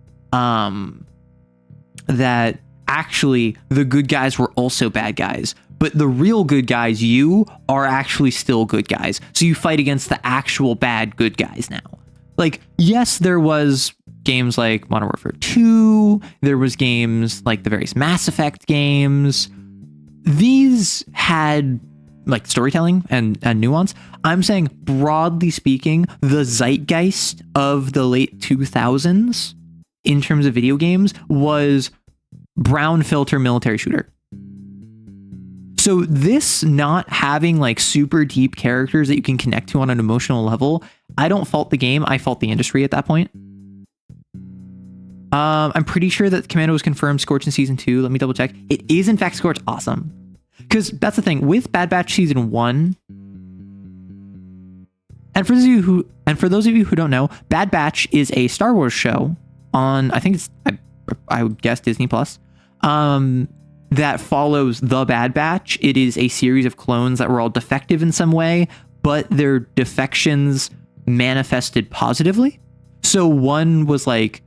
that actually the good guys were also bad guys, but the real good guys, you, are actually still good guys. So you fight against the actual bad good guys now. Like, yes, there was games like Modern Warfare 2, there was games like the various Mass Effect games. These had like storytelling and nuance. I'm saying, broadly speaking, the zeitgeist of the late 2000s in terms of video games was brown filter military shooter. So this not having like super deep characters that you can connect to on an emotional level, I don't fault the game. I fault the industry at that point. I'm pretty sure that Commando was confirmed Scorch in season 2. Let me double check. It is in fact Scorch. Awesome. Because that's the thing with Bad Batch season 1. And for those of you who don't know, Bad Batch is a Star Wars show on, I think it's, I would guess Disney Plus. That follows the Bad Batch. It is a series of clones that were all defective in some way, but their defections manifested positively. So one was like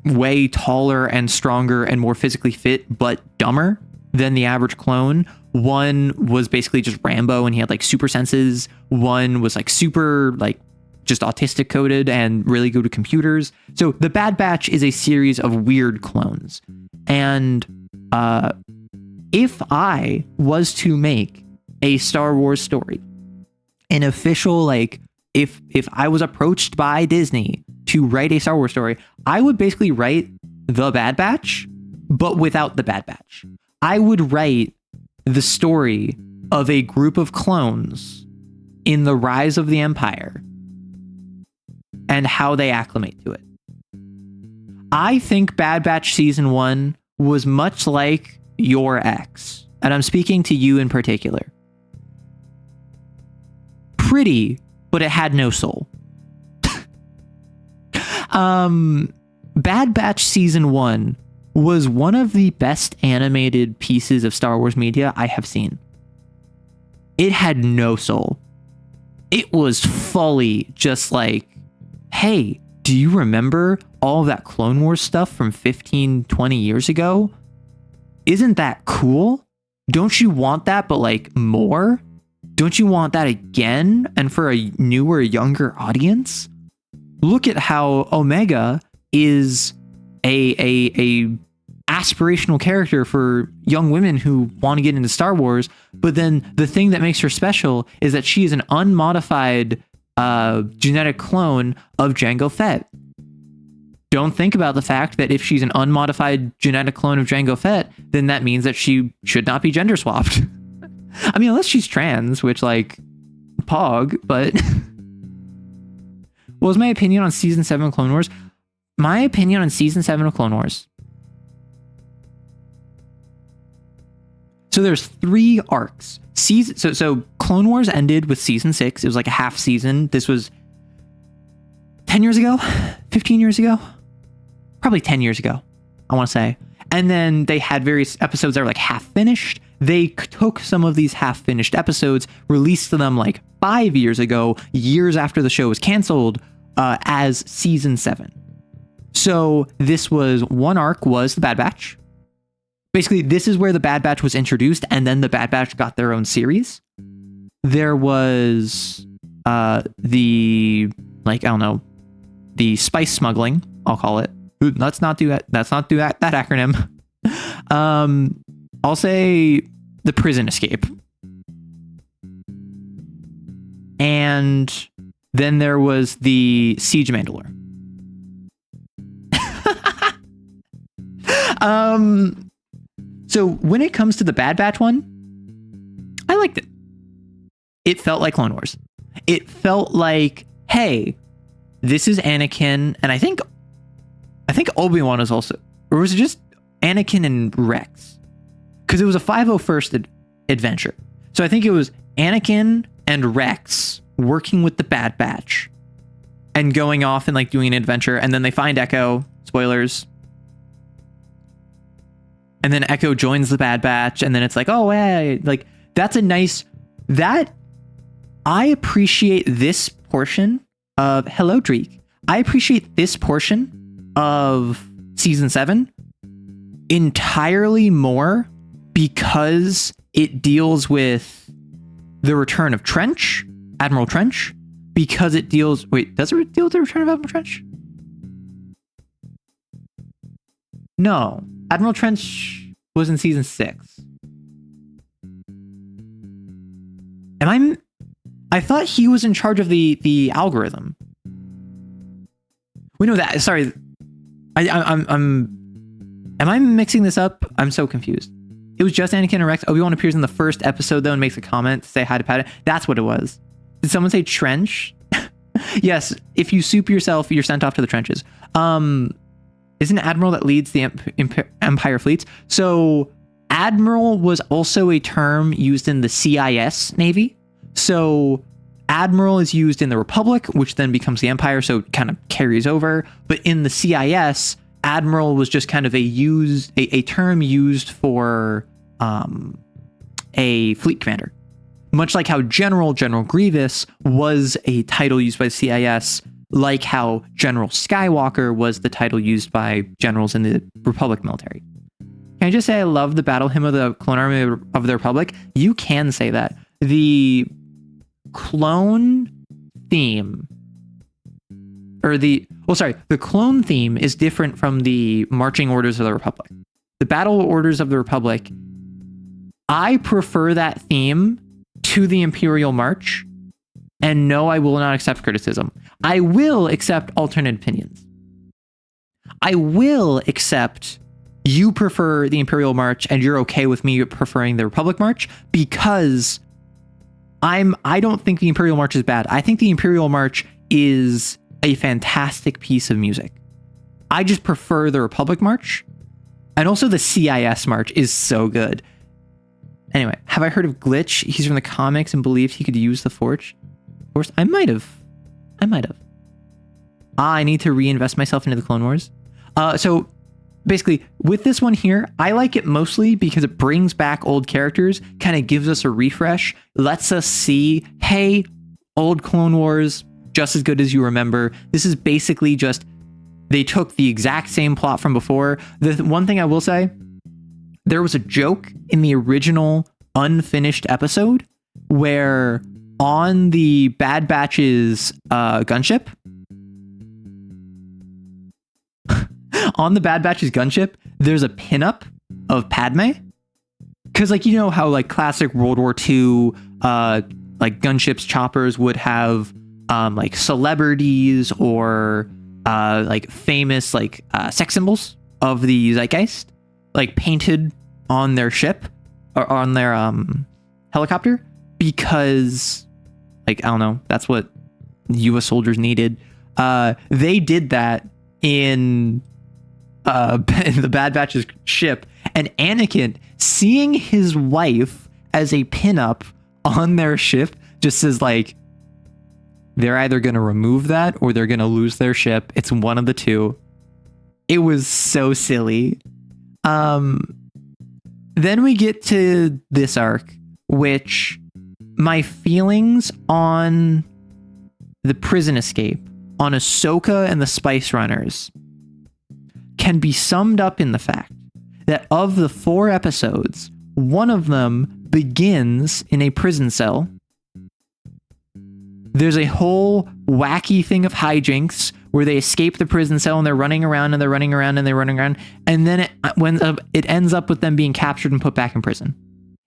way taller and stronger and more physically fit, but dumber than the average clone. One was basically just Rambo and he had like super senses. One was like super like just autistic coded and really good at computers. So the Bad Batch is a series of weird clones. And if I was to make a Star Wars story, an official, like if I was approached by Disney to write a Star Wars story, I would basically write the Bad Batch, but without the Bad Batch. I would write the story of a group of clones in the rise of the Empire and how they acclimate to it. I think Bad Batch Season 1 was much like your ex, and I'm speaking to you in particular. Pretty, but it had no soul. Bad Batch Season 1 was one of the best animated pieces of Star Wars media I have seen. It had no soul. It was fully just like, hey, do you remember all of that Clone Wars stuff from 15, 20 years ago? Isn't that cool? Don't you want that, but like more? Don't you want that again and for a newer, younger audience? Look at how Omega is a aspirational character for young women who want to get into Star Wars, but then the thing that makes her special is that she is an unmodified genetic clone of Jango Fett. Don't think about the fact that if she's an unmodified genetic clone of Jango Fett, then that means that she should not be gender swapped. I mean, unless she's trans, which like Pog, but what was my opinion on season 7 of Clone Wars? My opinion on season 7 of Clone Wars. So there's 3 arcs. So Clone Wars ended with season 6. It was like a half season. This was 10 years ago, 15 years ago, probably 10 years ago, I want to say. And then they had various episodes that were like half finished. They took some of these half finished episodes, released them like 5 years ago, years after the show was canceled, as season 7. So this was one arc was the Bad Batch. Basically, this is where the Bad Batch was introduced, and then the Bad Batch got their own series. There was the the spice smuggling, I'll call it. Ooh, let's not do that. Let's not do that acronym. I'll say the prison escape. And then there was the Siege of Mandalore. So when it comes to the Bad Batch one, I liked it. It felt like Clone Wars. It felt like, hey, this is Anakin, and I think Obi-Wan is also, or was it just Anakin and Rex? Because it was a 501st adventure. So I think it was Anakin and Rex working with the Bad Batch and going off and like doing an adventure, and then they find Echo, spoilers. And then Echo joins the Bad Batch, and then it's like, oh, hey, like that's a nice, that I appreciate this portion of, hello, Dreek. I appreciate this portion of season 7 entirely more because it deals with the return of Trench, Admiral Trench, because it deals, wait, does it deal with the return of Admiral Trench? No, Admiral Trench was in season 6. I thought he was in charge of the algorithm. We know that. Sorry, am I mixing this up? I'm so confused. It was just Anakin and Rex. Obi-Wan appears in the first episode though and makes a comment to say hi to Padme. That's what it was. Did someone say trench? Yes. If you soup yourself, you're sent off to the trenches. Is an admiral that leads the Empire fleets. So admiral was also a term used in the CIS Navy. So admiral is used in the Republic, which then becomes the Empire, so it kind of carries over. But in the CIS, admiral was just kind of a term used for a fleet commander. Much like how General Grievous was a title used by the CIS, like how General Skywalker was the title used by generals in the Republic military. Can I just say I love the battle hymn of the Clone Army of the Republic? You can say that. The clone theme, the clone theme is different from the marching orders of the Republic. The battle orders of the Republic, I prefer that theme to the Imperial March, and no, I will not accept criticism. I will accept alternate opinions. I will accept you prefer the Imperial March and you're okay with me preferring the Republic March, because I don't think the Imperial March is bad. I think the Imperial March is a fantastic piece of music. I just prefer the Republic March. And also the CIS March is so good. Anyway, have I heard of Glitch? He's from the comics and believed he could use the Forge. Of course, I might have. I need to reinvest myself into the Clone Wars. So basically, with this one here, I like it mostly because it brings back old characters, kind of gives us a refresh, lets us see, hey, old Clone Wars, just as good as you remember. This is basically just, they took the exact same plot from before. The one thing I will say, there was a joke in the original unfinished episode where on the Bad Batch's gunship, there's a pinup of Padme. Because, like, you know how, like, classic World War II, like, gunships, choppers would have, like, celebrities or, like, famous, like, sex symbols of the zeitgeist, like, painted on their ship or on their helicopter, because, like, I don't know, that's what U.S. soldiers needed. They did that in the Bad Batch's ship, and Anakin, seeing his wife as a pinup on their ship, just says, like, they're either going to remove that or they're going to lose their ship. It's one of the two. It was so silly. Then we get to this arc, which my feelings on the prison escape, on Ahsoka and the Spice Runners, can be summed up in the fact that of the 4 episodes, one of them begins in a prison cell. There's a whole wacky thing of hijinks where they escape the prison cell and they're running around and they're running around and they're running around. And then it ends up with them being captured and put back in prison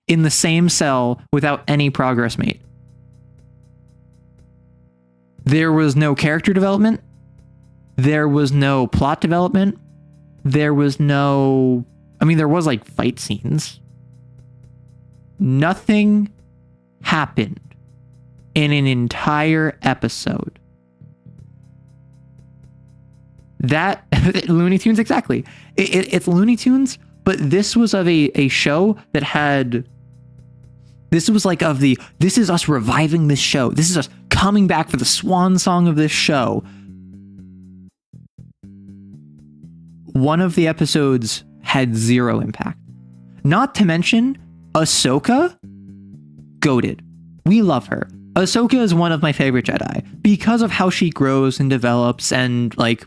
in the same cell without any progress made. There was no character development. There was no plot development. There was no, I mean, there was like fight scenes. Nothing happened in an entire episode. That Looney Tunes, exactly. It's Looney Tunes, but this was of a show that had, this was like of the, this is us reviving this show. This is us coming back for the swan song of this show. One of the episodes had 0 impact. Not to mention, Ahsoka, goated. We love her. Ahsoka is one of my favorite Jedi because of how she grows and develops and like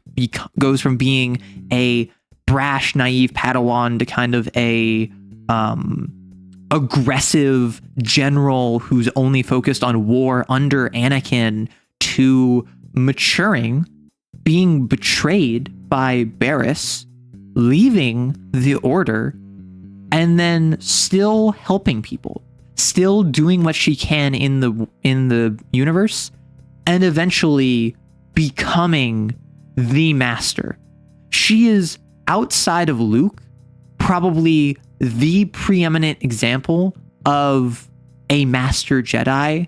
goes from being a brash, naive Padawan to kind of a aggressive general who's only focused on war under Anakin, to maturing, being betrayed by Barriss, leaving the Order, and then still helping people, still doing what she can in the universe, and eventually becoming the master. She is, outside of Luke, probably the preeminent example of a master Jedi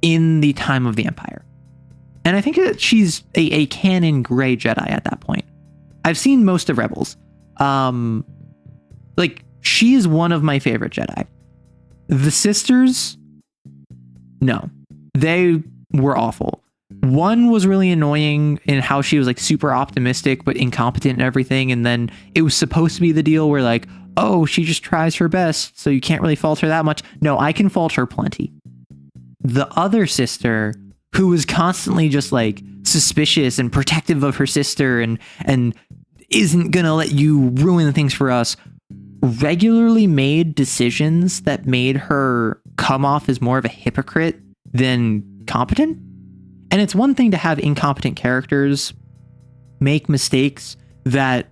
in the time of the Empire. And I think that she's a canon gray Jedi at that point. I've seen most of Rebels. Like, she is one of my favorite Jedi. The sisters, no, they were awful. One was really annoying in how she was like super optimistic but incompetent and everything, and then it was supposed to be the deal where like, oh, she just tries her best, so you can't really fault her that much. No, I can fault her plenty. The other sister, who was constantly just like suspicious and protective of her sister and isn't gonna let you ruin things for us, regularly made decisions that made her come off as more of a hypocrite than competent. And it's one thing to have incompetent characters make mistakes that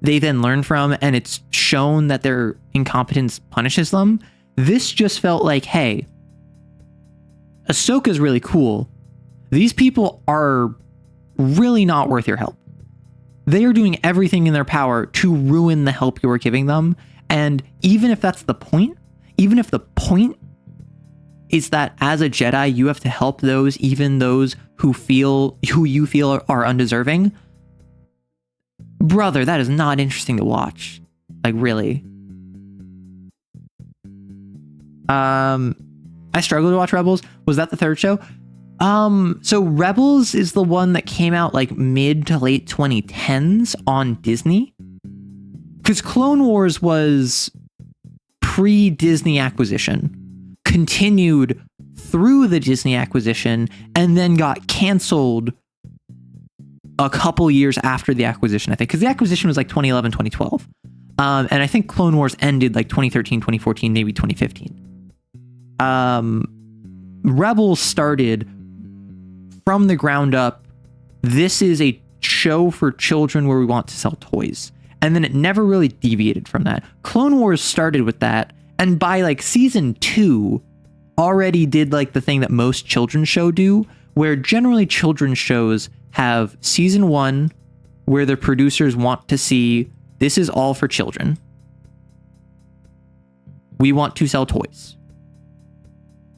they then learn from, and it's shown that their incompetence punishes them. This just felt like, hey, Ahsoka's really cool. These people are really not worth your help. They are doing everything in their power to ruin the help you're giving them. And even if that's the point, even if the point is that as a Jedi, you have to help those, even those who you feel are undeserving, brother, that is not interesting to watch. Like, really. I struggled to watch Rebels. Was that the third show? So Rebels is the one that came out like mid to late 2010s on Disney. Because Clone Wars was pre-Disney acquisition, continued through the Disney acquisition, and then got canceled a couple years after the acquisition, I think, because the acquisition was like 2011, 2012. And I think Clone Wars ended like 2013, 2014, maybe 2015. Rebels started from the ground up. This is a show for children where we want to sell toys. And then it never really deviated from that. Clone Wars started with that. And by like season 2, already did like the thing that most children's shows do, where generally children's shows have season 1, where the producers want to see this is all for children. We want to sell toys.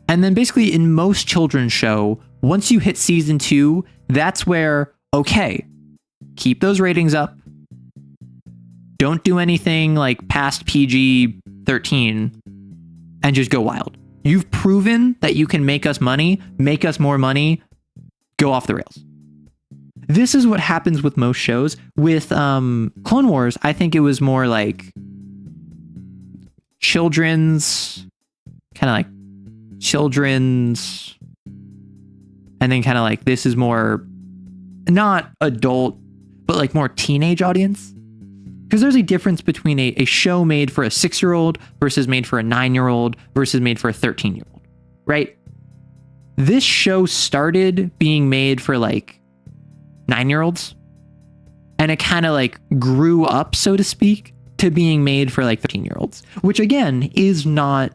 And then basically in most children's show, once you hit season 2, that's where, okay, keep those ratings up. Don't do anything like past PG-13 and just go wild. You've proven that you can make us money, make us more money, go off the rails. This is what happens with most shows. With Clone Wars, I think it was more like children's, and then kind of like this is more not adult, but like more teenage audience. Because there's a difference between a show made for a 6-year-old versus made for a 9-year-old versus made for a 13-year-old, right? This show started being made for like 9-year-olds, and it kind of like grew up, so to speak, to being made for like 13-year-olds, which again is not,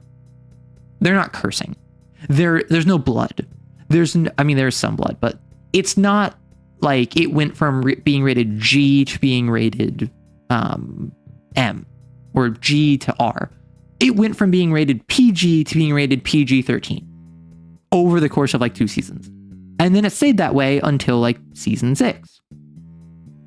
they're not cursing. There's no blood. There's some blood, but it's not like it went from being rated G to being rated M or G to R. It went from being rated PG to being rated PG-13 over the course of like 2 seasons. And then it stayed that way until like season 6,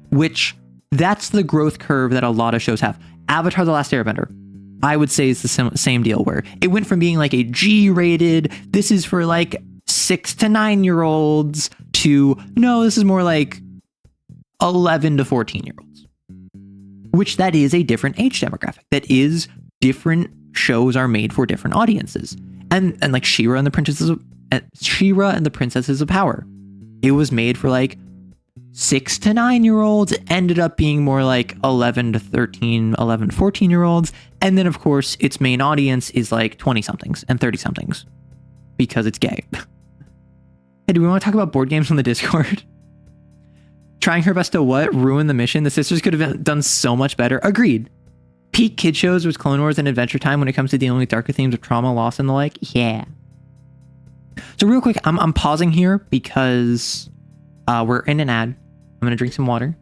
which that's the growth curve that a lot of shows have. Avatar: The Last Airbender, I would say, is the same deal, where it went from being like a G rated, this is for like 6 to 9-year-olds, to no, this is more like 11 to 14-year-olds. Which that is a different age demographic. That is different shows are made for different audiences. And like She-Ra and the Princesses of Power. It was made for like 6 to 9-year-olds. It ended up being more like 11 to 14-year-olds. And then of course its main audience is like 20-somethings and 30-somethings because it's gay. Hey, do we want to talk about board games on the Discord? Trying her best to what? Ruin the mission? The sisters could have done so much better. Agreed. Peak kid shows was Clone Wars and Adventure Time when it comes to dealing with darker themes of trauma, loss, and the like. Yeah. So real quick, I'm pausing here because we're in an ad. I'm going to drink some water.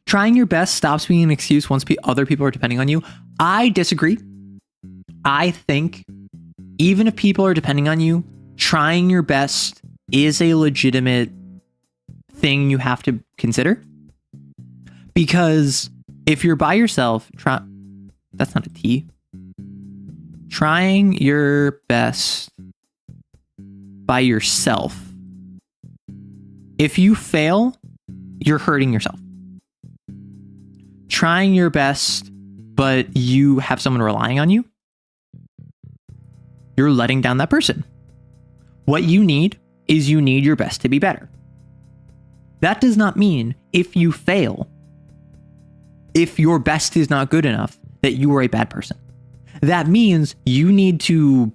Trying your best stops being an excuse once other people are depending on you. I disagree. I think even if people are depending on you, trying your best is a legitimate thing you have to consider. Because if you're by yourself, that's not a T. Trying your best by yourself, if you fail, you're hurting yourself. Trying your best, but you have someone relying on you, you're letting down that person. What you need is you need your best to be better. That does not mean if you fail, if your best is not good enough, that you are a bad person. That means you need to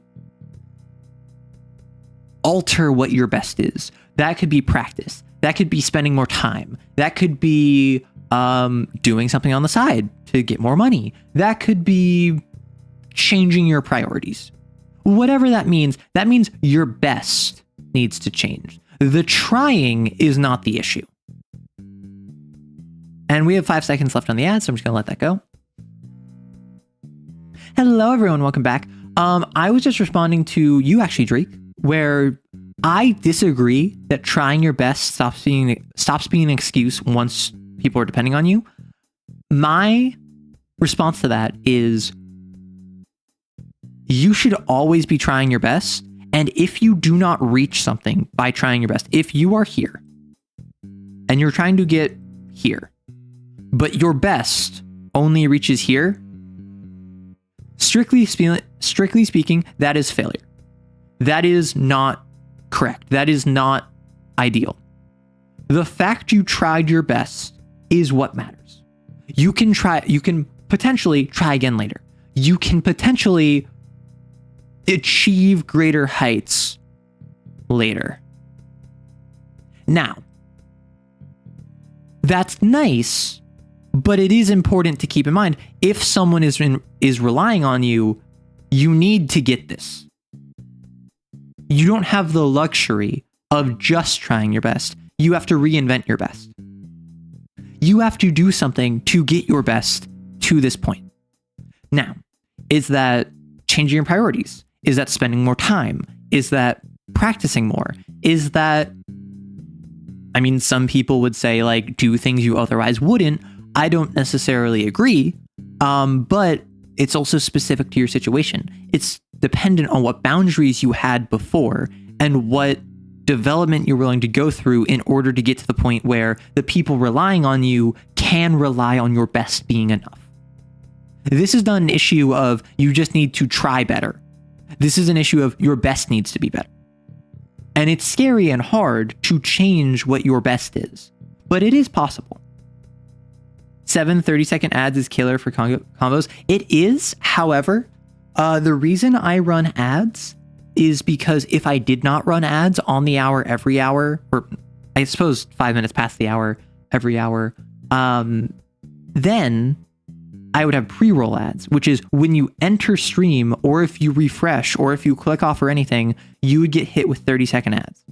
alter what your best is. That could be practice. That could be spending more time. That could be doing something on the side to get more money. That could be changing your priorities. Whatever that means your best needs to change. The trying is not the issue. And we have 5 seconds left on the ad, so I'm just going to let that go. Hello, everyone. Welcome back. I was just responding to you, actually, Drake, where I disagree that trying your best stops being an excuse once people are depending on you. My response to that is you should always be trying your best. And if you do not reach something by trying your best, if you are here and you're trying to get here, but your best only reaches here, strictly speaking, that is failure. That is not correct. That is not ideal. The fact you tried your best is what matters. You can potentially try again later. You can potentially achieve greater heights later. Now, that's nice, but it is important to keep in mind if someone is relying on you, you need to get this. You don't have the luxury of just trying your best. You have to reinvent your best. You have to do something to get your best to this point. Now, is that changing your priorities? Is that spending more time? Is that practicing more? Is that, I mean, some people would say like do things you otherwise wouldn't. I don't necessarily agree, but it's also specific to your situation. It's dependent on what boundaries you had before and what development you're willing to go through in order to get to the point where the people relying on you can rely on your best being enough. This is not an issue of you just need to try better. This is an issue of your best needs to be better. And it's scary and hard to change what your best is, but it is possible. 7 30-second ads is killer for combos. It is, however, the reason I run ads is because if I did not run ads on the hour every hour, or I suppose 5 minutes past the hour every hour, then I would have pre-roll ads, which is when you enter stream or if you refresh or if you click off or anything, you would get hit with 30-second ads.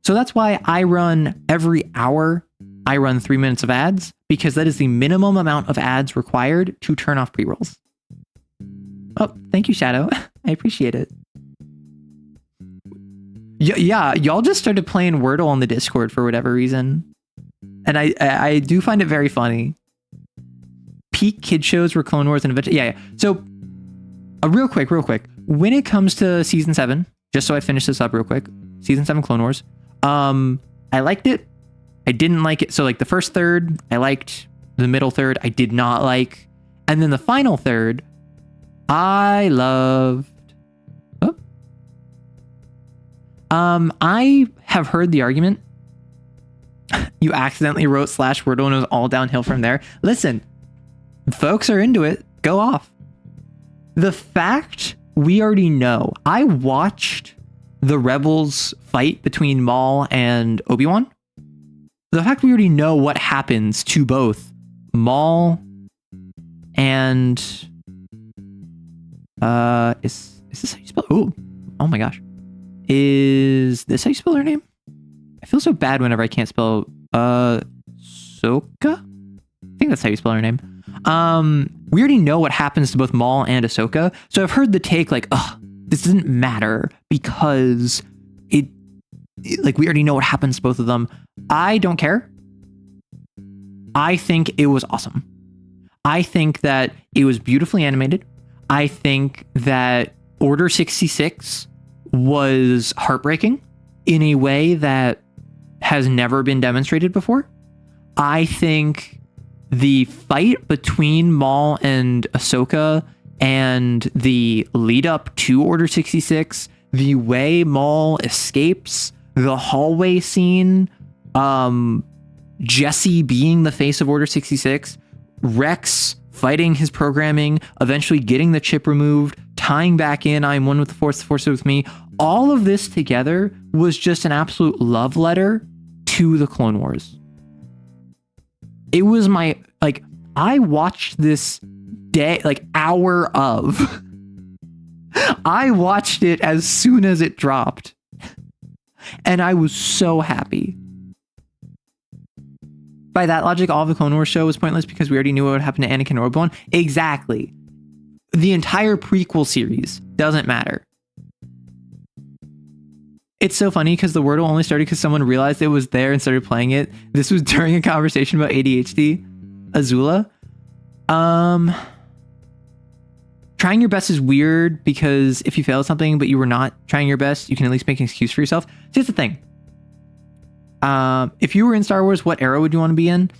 So that's why I run every hour, I run 3 minutes of ads, because that is the minimum amount of ads required to turn off pre-rolls. Oh, thank you, Shadow. I appreciate it. Yeah, y'all just started playing Wordle on the Discord for whatever reason. And I do find it very funny. Peak kid shows were Clone Wars and Adventure. Yeah. So, real quick. When it comes to season 7, just so I finish this up real quick, season 7 Clone Wars, I liked it. I didn't like it. So, like the first third, I liked. The middle third, I did not like, and then the final third, I loved. Oh. I have heard the argument. You accidentally wrote /Wordle and it was all downhill from there. Listen. Folks are into it. Go off. The fact we already know. I watched the Rebels fight between Maul and Obi-Wan. The fact we already know what happens to both Maul and is this how you spell? Oh my gosh. Is this how you spell her name? I feel so bad whenever I can't spell Soka? I think that's how you spell her name. We already know what happens to both Maul and Ahsoka, so I've heard the take like, this doesn't matter because it like we already know what happens to both of them. I don't care. I think it was awesome. I think that it was beautifully animated. I think that Order 66 was heartbreaking in a way that has never been demonstrated before. I think the fight between Maul and Ahsoka and the lead up to Order 66, the way Maul escapes, the hallway scene, Jesse being the face of Order 66, Rex fighting his programming, eventually getting the chip removed, tying back in, I am one with the Force is with me. All of this together was just an absolute love letter to the Clone Wars. It was I watched this day, hour of. I watched it as soon as it dropped. And I was so happy. By that logic, all of the Clone Wars show was pointless because we already knew what would happen to Anakin or Obi-Wan. Exactly. The entire prequel series doesn't matter. It's so funny because the Wordle only started because someone realized it was there and started playing it. This was during a conversation about ADHD. Azula. Trying your best is weird because if you fail at something but you were not trying your best, you can at least make an excuse for yourself. So here's the thing. If you were in Star Wars, what era would you want to be in?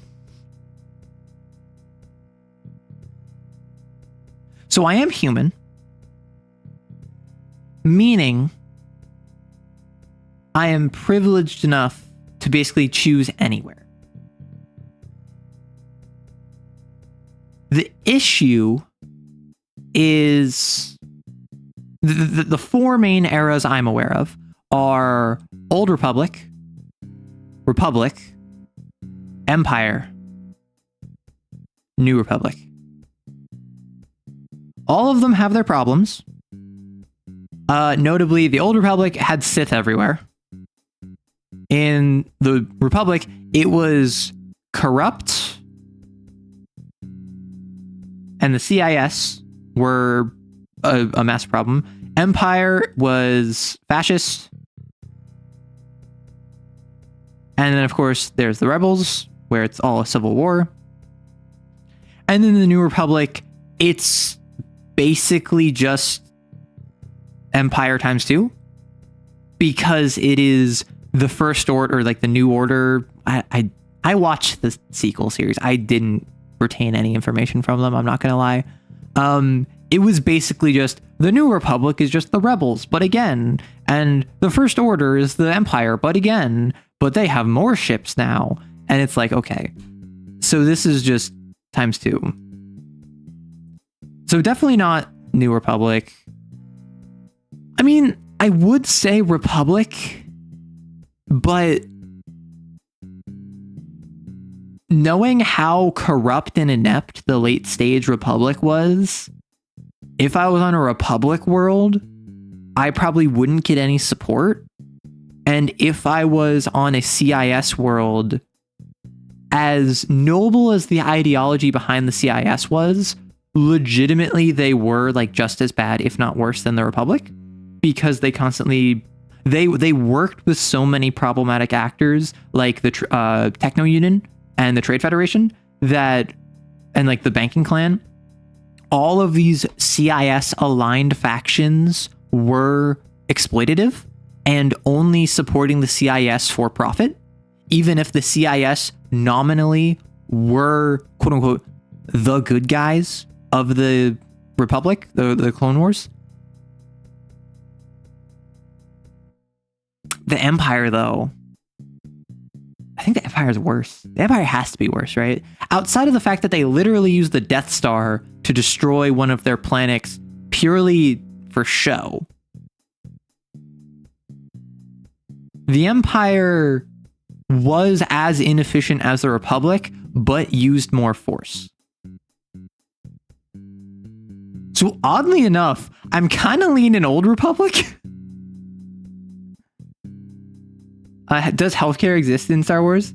So I am human, meaning I am privileged enough to basically choose anywhere. The issue is the four main eras I'm aware of are Old Republic, Republic, Empire, New Republic. All of them have their problems. Notably, the Old Republic had Sith everywhere. In the Republic, it was corrupt, and the CIS were a massive problem. Empire was fascist. And then, of course, there's the Rebels, where it's all a civil war. And then the New Republic, it's basically just Empire times 2. Because it is the First Order, like the New Order. I watched the sequel series. I didn't retain any information from them, I'm not going to lie. It was basically just the New Republic is just the Rebels, but again, and the First Order is the Empire, but again, but they have more ships now. And it's like, okay, so this is just times 2. So definitely not New Republic. I mean, I would say Republic, but knowing how corrupt and inept the late stage Republic was, if I was on a Republic world, I probably wouldn't get any support. And if I was on a CIS world, as noble as the ideology behind the CIS was, legitimately they were like just as bad, if not worse, than the Republic, because they constantly they worked with so many problematic actors like the Techno Union and the Trade Federation that, and like the Banking Clan. All of these CIS aligned factions were exploitative and only supporting the CIS for profit, even if the CIS nominally were quote unquote the good guys of the Republic, the Clone Wars. The Empire, though, I think the Empire is worse. The Empire has to be worse, right? Outside of the fact that they literally used the Death Star to destroy one of their planets purely for show. The Empire was as inefficient as the Republic, but used more force. So oddly enough, I'm kind of leaning Old Republic. Does healthcare exist in Star Wars?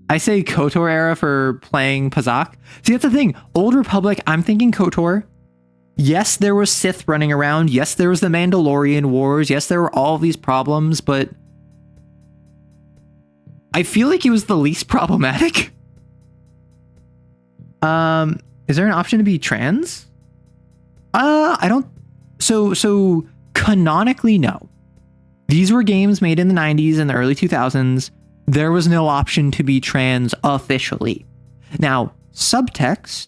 I say KOTOR era for playing Pazak. See, that's the thing. Old Republic, I'm thinking KOTOR. Yes, there was Sith running around. Yes, there was the Mandalorian Wars. Yes, there were all these problems, but I feel like it was the least problematic. Is there an option to be trans? I don't. So canonically, no. These were games made in the 90s and the early 2000s. There was no option to be trans officially. Now, subtext,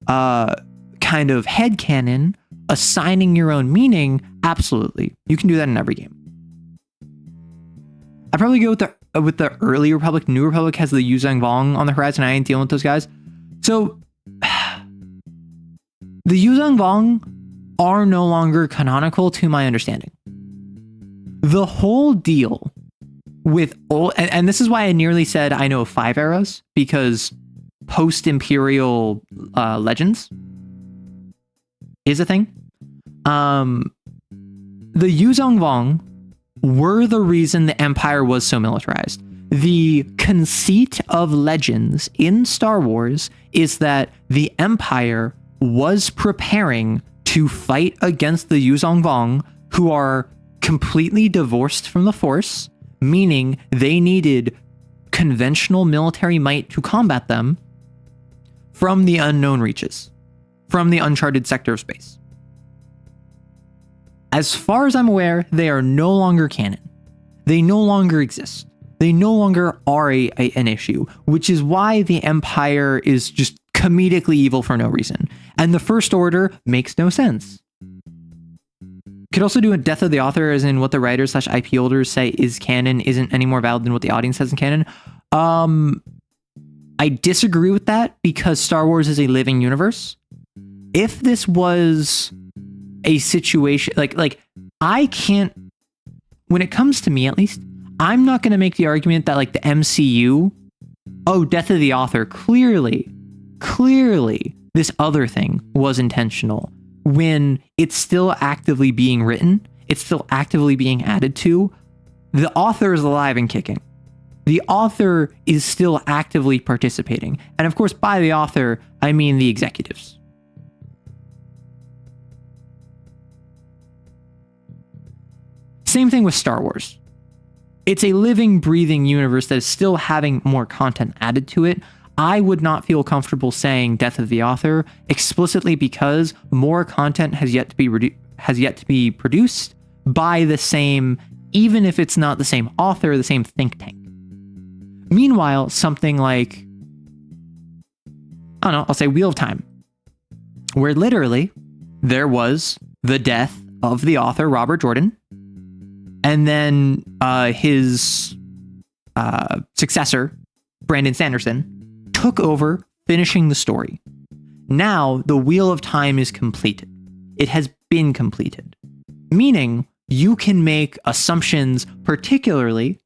kind of headcanon, assigning your own meaning, absolutely. You can do that in every game. I'd probably go with the early Republic. New Republic has the Yuzhang Vong on the horizon. I ain't dealing with those guys. So, the Yuzhang Vong are no longer canonical to my understanding. The whole deal with old, and this is why I nearly said I know 5 eras, because post-imperial legends is a thing. The Yuzhang Vong were the reason the Empire was so militarized. The conceit of Legends in Star Wars is that the Empire was preparing to fight against the Yuzong Vong, who are completely divorced from the Force, meaning they needed conventional military might to combat them from the unknown reaches, from the uncharted sector of space. As far as I'm aware, they are no longer canon. They no longer exist. They no longer are an issue, which is why the Empire is just comedically evil for no reason. And the First Order makes no sense. Could also do a death of the author, as in what the writers / IP holders say is canon isn't any more valid than what the audience says in canon. I disagree with that because Star Wars is a living universe. If this was a situation like I can't, when it comes to me at least, I'm not going to make the argument that like the MCU, death of the author, clearly this other thing was intentional, when it's still actively being written, it's still actively being added to. The author is alive and kicking. The author is still actively participating. And of course, by the author, I mean the executives. Same thing with Star Wars. It's a living, breathing universe that is still having more content added to it. I would not feel comfortable saying death of the author explicitly because more content has yet to be produced by the same, even if it's not the same author, the same think tank. Meanwhile, something like, I don't know, I'll say Wheel of Time, where literally there was the death of the author, Robert Jordan, and then his successor, Brandon Sanderson, took over, finishing the story. Now, the Wheel of Time is completed. It has been completed. Meaning, you can make assumptions, particularly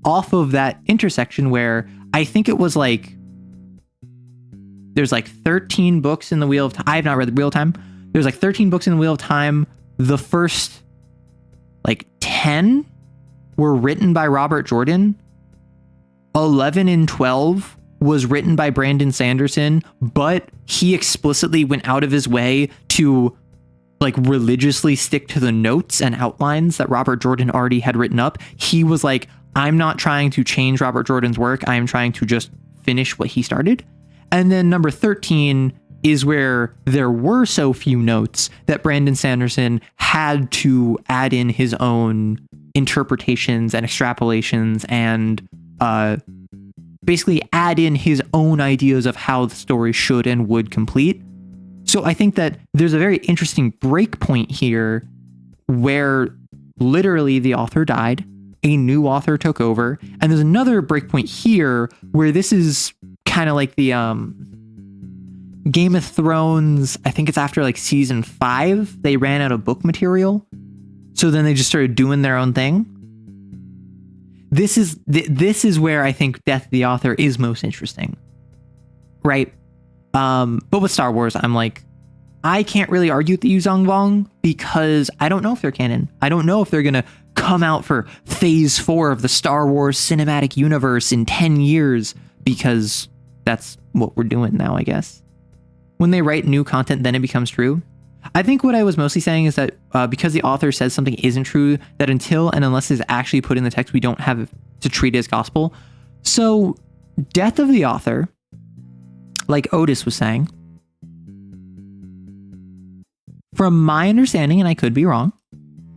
off of that intersection where I think it was like, there's like 13 books in the Wheel of Time. I have not read the Wheel of Time. There's like 13 books in the Wheel of Time. The first like 10 were written by Robert Jordan. 11 and 12 was written by Brandon Sanderson, but he explicitly went out of his way to like religiously stick to the notes and outlines that Robert Jordan already had written up. He was like, I'm not trying to change Robert Jordan's work. I am trying to just finish what he started. And then number 13 is where there were so few notes that Brandon Sanderson had to add in his own interpretations and extrapolations and basically add in his own ideas of how the story should and would complete. So I think that there's a very interesting break point here where literally the author died, a new author took over, and there's another breakpoint here where this is kind of like the Game of Thrones. I think it's after like season 5, they ran out of book material, so then they just started doing their own thing. This is where I think death of the author is most interesting, right? But with Star Wars, I'm like, I can't really argue with the Yuzong Vong because I don't know if they're canon. I don't know if they're gonna come out for phase 4 of the Star Wars cinematic universe in 10 years, because that's what we're doing now, I guess. When they write new content, then it becomes true. I think what I was mostly saying is that because the author says something isn't true, that until and unless it's actually put in the text, we don't have to treat it as gospel. So death of the author, like Otis was saying, from my understanding, and I could be wrong,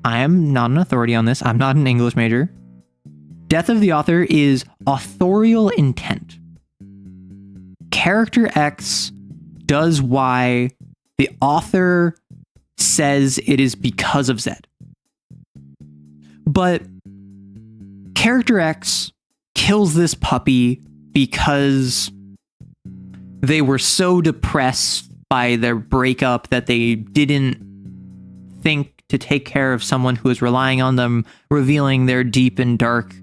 I am not an authority on this, I'm not an English major, death of the author is authorial intent. Character X does Y, the author says it is because of Z. But Character X kills this puppy because they were so depressed by their breakup that they didn't think to take care of someone who was relying on them, revealing their deep and dark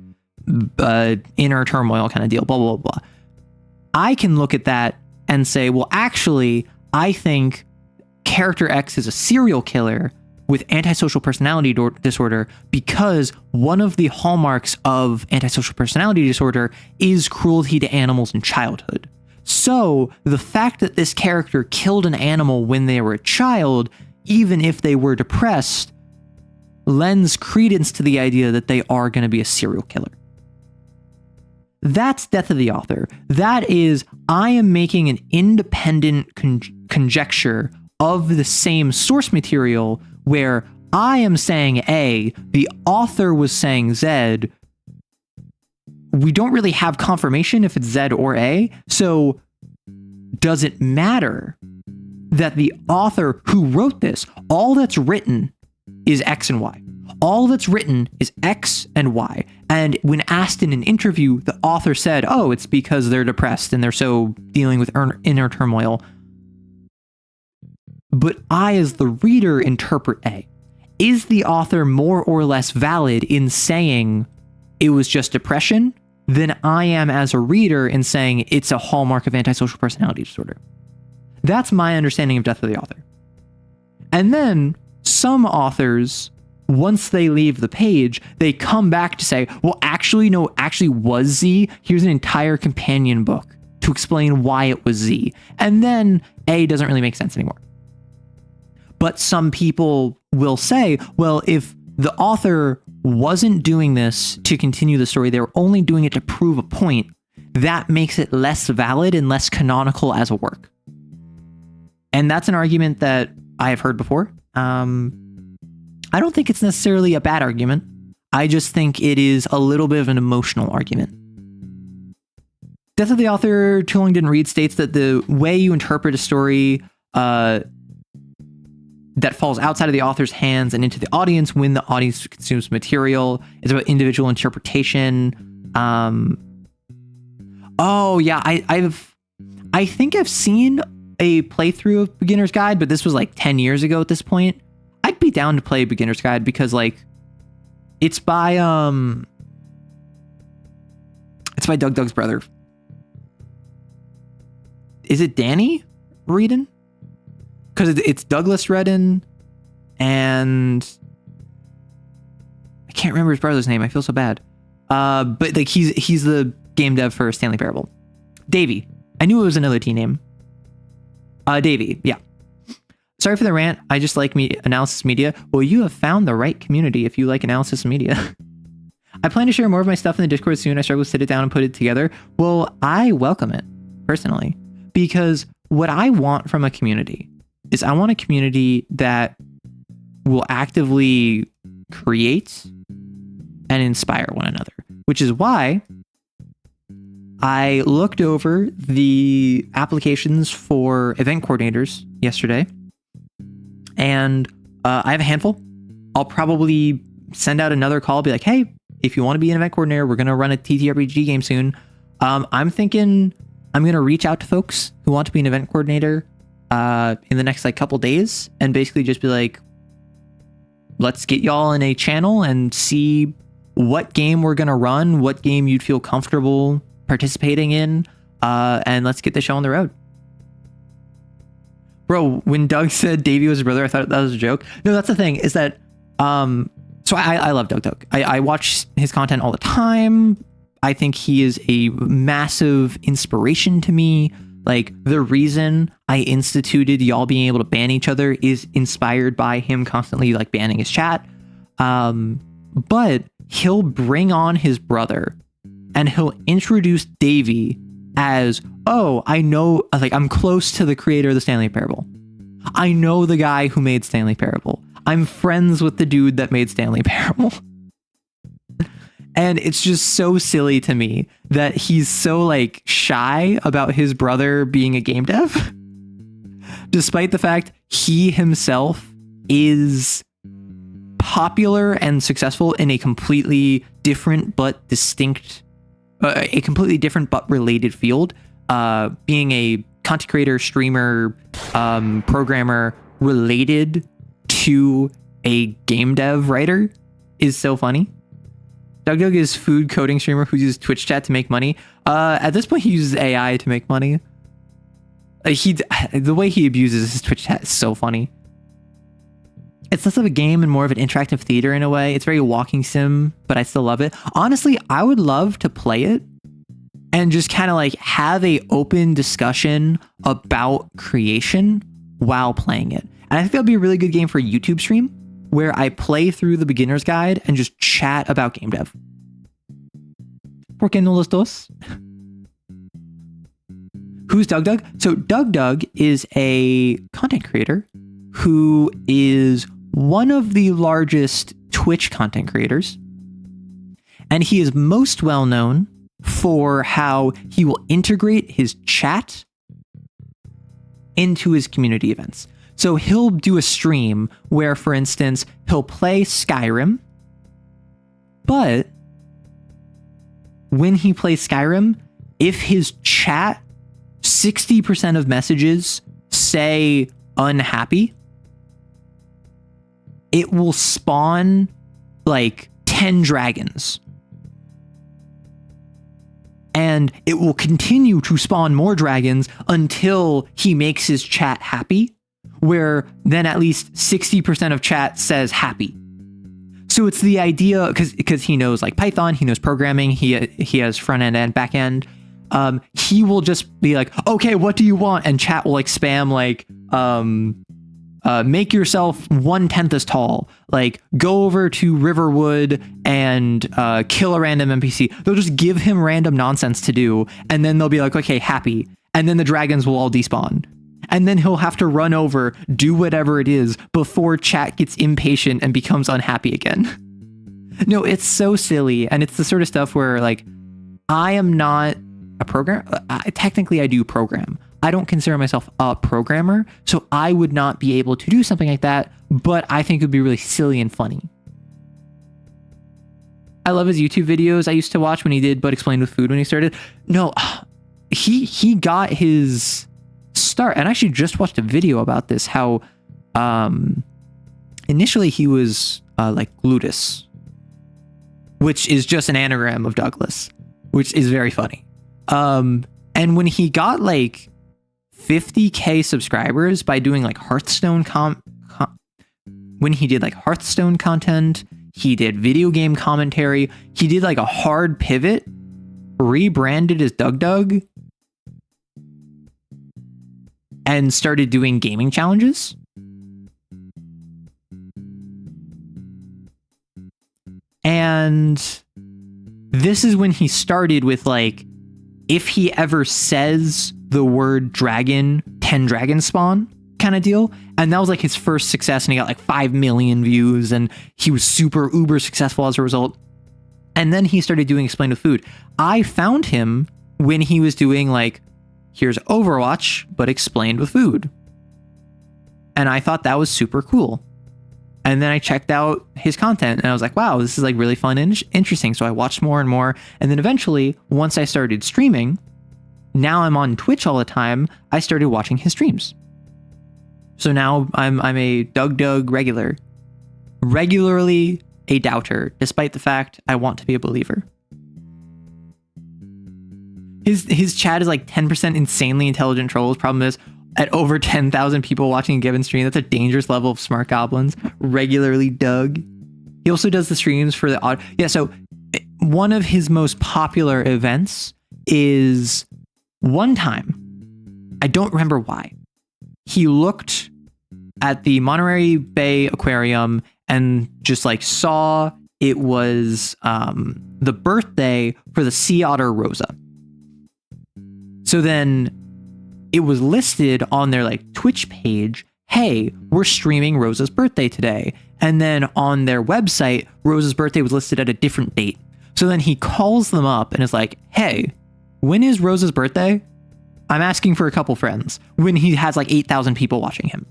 inner turmoil kind of deal, blah, blah, blah. I can look at that and say, well, actually, I think Character X is a serial killer with antisocial personality disorder because one of the hallmarks of antisocial personality disorder is cruelty to animals in childhood. So the fact that this character killed an animal when they were a child, even if they were depressed, lends credence to the idea that they are going to be a serial killer. That's Death of the Author. That is, I am making an independent conjecture of the same source material where I am saying A, the author was saying Z. We don't really have confirmation if it's Z or A, so does it matter that the author who wrote this, all that's written is X and Y? All that's written is X and Y. And when asked in an interview, the author said, oh, it's because they're depressed and they're so dealing with inner turmoil. But I, as the reader, interpret A. Is the author more or less valid in saying it was just depression than I am as a reader in saying it's a hallmark of antisocial personality disorder? That's my understanding of Death of the Author. And then some authors, once they leave the page, they come back to say, well, actually, no, actually was Z. Here's an entire companion book to explain why it was Z. And then A doesn't really make sense anymore. But some people will say, well, if the author wasn't doing this to continue the story, they were only doing it to prove a point, that makes it less valid and less canonical as a work. And that's an argument that I have heard before. I don't think it's necessarily a bad argument. I just think it is a little bit of an emotional argument. Death of the Author, Too Long Didn't Read states that the way you interpret a story that falls outside of the author's hands and into the audience when the audience consumes material is about individual interpretation. Oh yeah, I think I've seen a playthrough of Beginner's Guide, but this was like 10 years ago at this point. I'd be down to play Beginner's Guide because like it's by Doug's brother. Is it Danny Reedon? Because it's Douglas Redden and I can't remember his brother's name. I feel so bad. But like he's the game dev for Stanley Parable. Davey. I knew it was another T name. Davey. Yeah. Sorry for the rant. I just like analysis media. Well, you have found the right community if you like analysis media. I plan to share more of my stuff in the Discord soon. I struggle to sit it down and put it together. Well, I welcome it personally because what I want from a community is I want a community that will actively create and inspire one another, which is why I looked over the applications for event coordinators yesterday, and I have a handful. I'll probably send out another call, be like, hey, if you want to be an event coordinator, we're going to run a TTRPG game soon. I'm thinking I'm going to reach out to folks who want to be an event coordinator in the next like couple days and basically just be like, let's get y'all in a channel and see what game we're going to run, what game you'd feel comfortable participating in, and let's get the show on the road. Bro, when Doug said Davey was his brother, I thought that was a joke. No, that's the thing, is that so I love Doug. I watch his content all the time. I think he is a massive inspiration to me. Like, the reason I instituted y'all being able to ban each other is inspired by him constantly like banning his chat. But he'll bring on his brother and he'll introduce Davey as, oh, I know, like, I'm close to the creator of the Stanley Parable. I know the guy who made Stanley Parable. I'm friends with the dude that made Stanley Parable. And it's just so silly to me that he's so like shy about his brother being a game dev, despite the fact he himself is popular and successful in a completely different but distinct, a completely different but related field. Being a content creator, streamer, programmer related to a game dev writer is so funny. Doug is food coding streamer who uses Twitch chat to make money. At this point, he uses AI to make money. The way he abuses his Twitch chat is so funny. It's less of a game and more of an interactive theater in a way. It's very walking sim, but I still love it. Honestly, I would love to play it and just kind of like have a open discussion about creation while playing it. And I think that would be a really good game for a YouTube stream where I play through the beginner's guide and just chat about game dev. ¿Por qué no los dos? Who's Doug Doug? So Doug Doug is a content creator who is one of the largest Twitch content creators. And he is most well known for how he will integrate his chat into his community events. So he'll do a stream where, for instance, he'll play Skyrim, but when he plays Skyrim, if his chat, 60% of messages say unhappy, it will spawn like 10 dragons. And it will continue to spawn more dragons until he makes his chat happy, where then at least 60% of chat says happy. So it's the idea, because he knows like Python, he knows programming, he has front end and back end. He will just be like, okay, what do you want? And chat will like spam like, make yourself 1/10 as tall, like go over to Riverwood and kill a random NPC. They'll just give him random nonsense to do, and then they'll be like, okay, happy. And then the dragons will all despawn. And then he'll have to run over, do whatever it is before chat gets impatient and becomes unhappy again. No, it's so silly. And it's the sort of stuff where like, I am not a programmer. Technically I do program. I don't consider myself a programmer, so I would not be able to do something like that, but I think it would be really silly and funny. I love his YouTube videos. I used to watch when he did But Explained with Food when he started. No, he got his start, and I actually just watched a video about this, how initially he was like Glutus, which is just an anagram of Douglas, which is very funny. And when he got like 50k subscribers by doing like Hearthstone when he did like Hearthstone content, he did video game commentary, he did like a hard pivot, rebranded as Doug Doug, and started doing gaming challenges. And this is when he started with like, if he ever says the word dragon, 10 dragons spawn kind of deal. And that was like his first success, and he got like 5 million views, and he was super uber successful as a result. And then he started doing Explained with Food. I found him when he was doing like, here's Overwatch, but explained with food. And I thought that was super cool. And then I checked out his content and I was like, wow, this is like really fun and interesting. So I watched more and more. And then eventually, once I started streaming, now I'm on Twitch all the time, I started watching his streams. So now I'm a Doug Doug regular. Regularly a doubter, despite the fact I want to be a believer. His chat is like 10% insanely intelligent trolls. Problem is, at over 10,000 people watching a given stream, that's a dangerous level of smart goblins. Regularly Doug. He also does the streams for the odd. Yeah, so one of his most popular events is one time, I don't remember why, he looked at the Monterey Bay Aquarium and just like saw it was the birthday for the sea otter Rosa. So then it was listed on their like Twitch page, hey, we're streaming Rosa's birthday today. And then on their website, Rosa's birthday was listed at a different date. So then he calls them up and is like, hey, when is Rosa's birthday? I'm asking for a couple friends, when he has like 8,000 people watching him.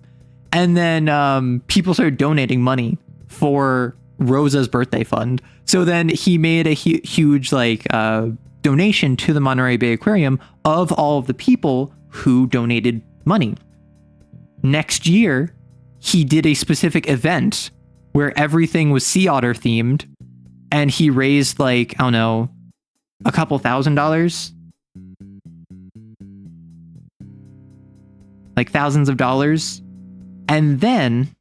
And then people started donating money for Rosa's birthday fund. So then he made a huge like donation to the Monterey Bay Aquarium of all of the people who donated money. Next year, he did a specific event where everything was sea otter themed, and he raised like, I don't know, a couple $1,000, like thousands of dollars. And then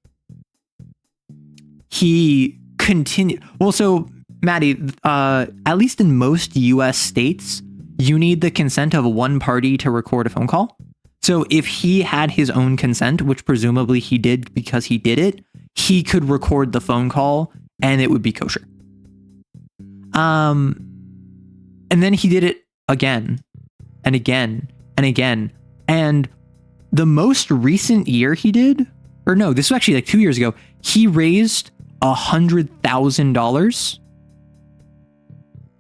he continued. Well, so Maddie, at least in most US states, you need the consent of one party to record a phone call. So if he had his own consent, which presumably he did because he did it, he could record the phone call and it would be kosher. And then he did it again and again and again. And the most recent year he did, or no, this was actually like 2 years ago, he raised $100,000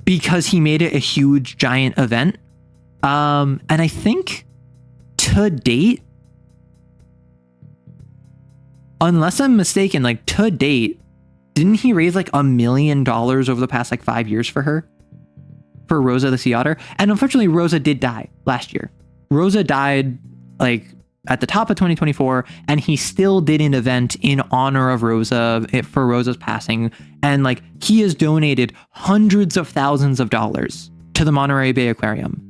because he made it a huge, giant event. And I think to date, unless I'm mistaken, like to date, didn't he raise like $1 million over the past like 5 years for her? For Rosa the Sea Otter? And unfortunately, Rosa did die last year. Rosa died like at the top of 2024, and he still did an event in honor of Rosa for Rosa's passing. And like he has donated hundreds of thousands of dollars to the Monterey Bay Aquarium.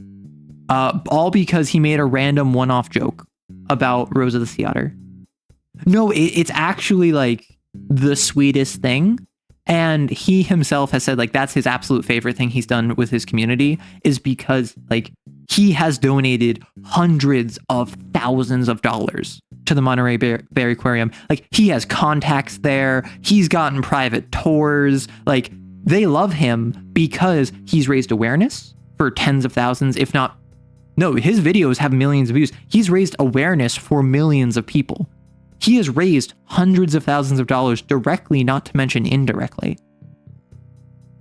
All because he made a random one-off joke about Rosa the Sea Otter. No, it's actually like the sweetest thing. And he himself has said like that's his absolute favorite thing he's done with his community, is because like he has donated hundreds of thousands of dollars to the Monterey Bay Aquarium. Like he has contacts there. He's gotten private tours. Like they love him because he's raised awareness for tens of thousands, if not. No, his videos have millions of views. He's raised awareness for millions of people. He has raised hundreds of thousands of dollars directly, not to mention indirectly.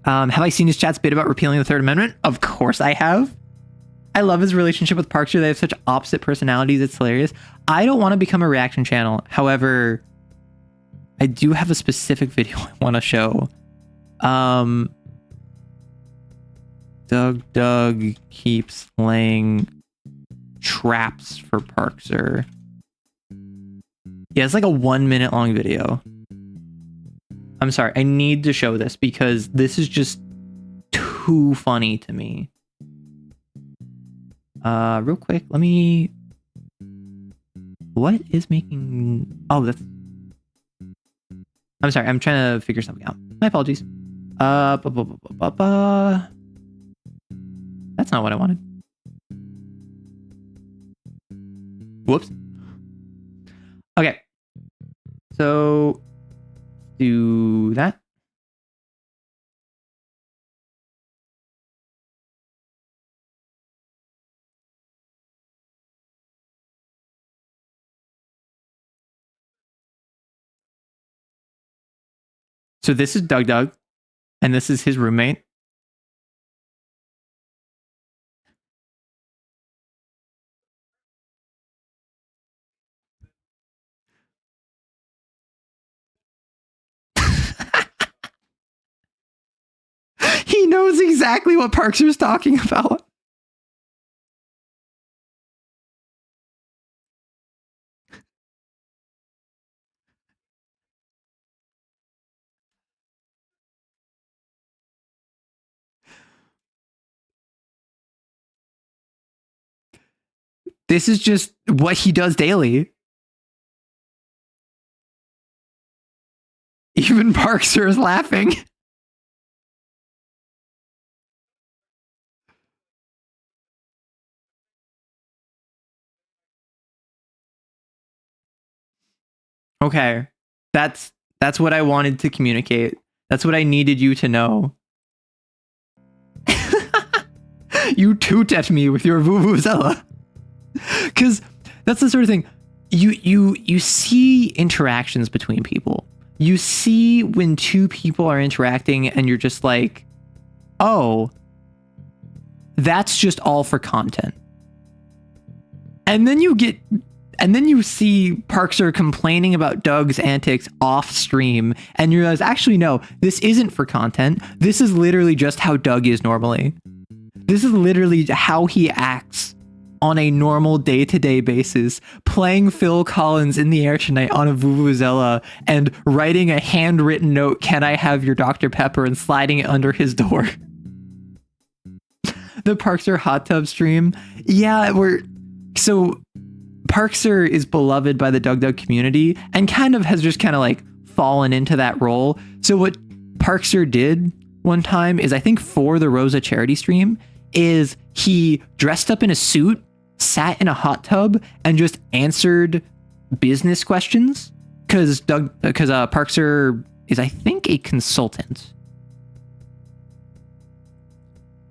Have I seen his chat's bit about repealing the Third Amendment? Of course I have. I love his relationship with Parkster. They have such opposite personalities. It's hilarious. I don't want to become a reaction channel. However, I do have a specific video I want to show. Doug keeps laying traps for Parkster. Yeah, it's like a 1 minute long video. I'm sorry, I need to show this because this is just too funny to me. Real quick, let me... What is making... Oh, that's... I'm sorry, I'm trying to figure something out. My apologies. That's not what I wanted. Whoops. Okay. So, do that. So this is Doug, and this is his roommate. He knows exactly what Parkster's talking about. This is just what he does daily. Even Parkster is laughing. Okay. That's what I wanted to communicate. That's what I needed you to know. You toot at me with your vuvuzela. Because that's the sort of thing. You see interactions between people. You see when two people are interacting and you're just like, oh, that's just all for content. And then you see Parkster complaining about Doug's antics off stream and you realize, actually, no, this isn't for content. This is literally just how Doug is normally. This is literally how he acts on a normal day-to-day basis, playing Phil Collins in the Air Tonight on a vuvuzela and writing a handwritten note, "Can I have your Dr. Pepper?" and sliding it under his door. The Parkster hot tub stream. Yeah, so Parkster is beloved by the Doug community and kind of has just like fallen into that role. So what Parkster did one time is, I think for the Rosa charity stream, is he dressed up in a suit, sat in a hot tub, and just answered business questions. Because Parkster is, I think, a consultant.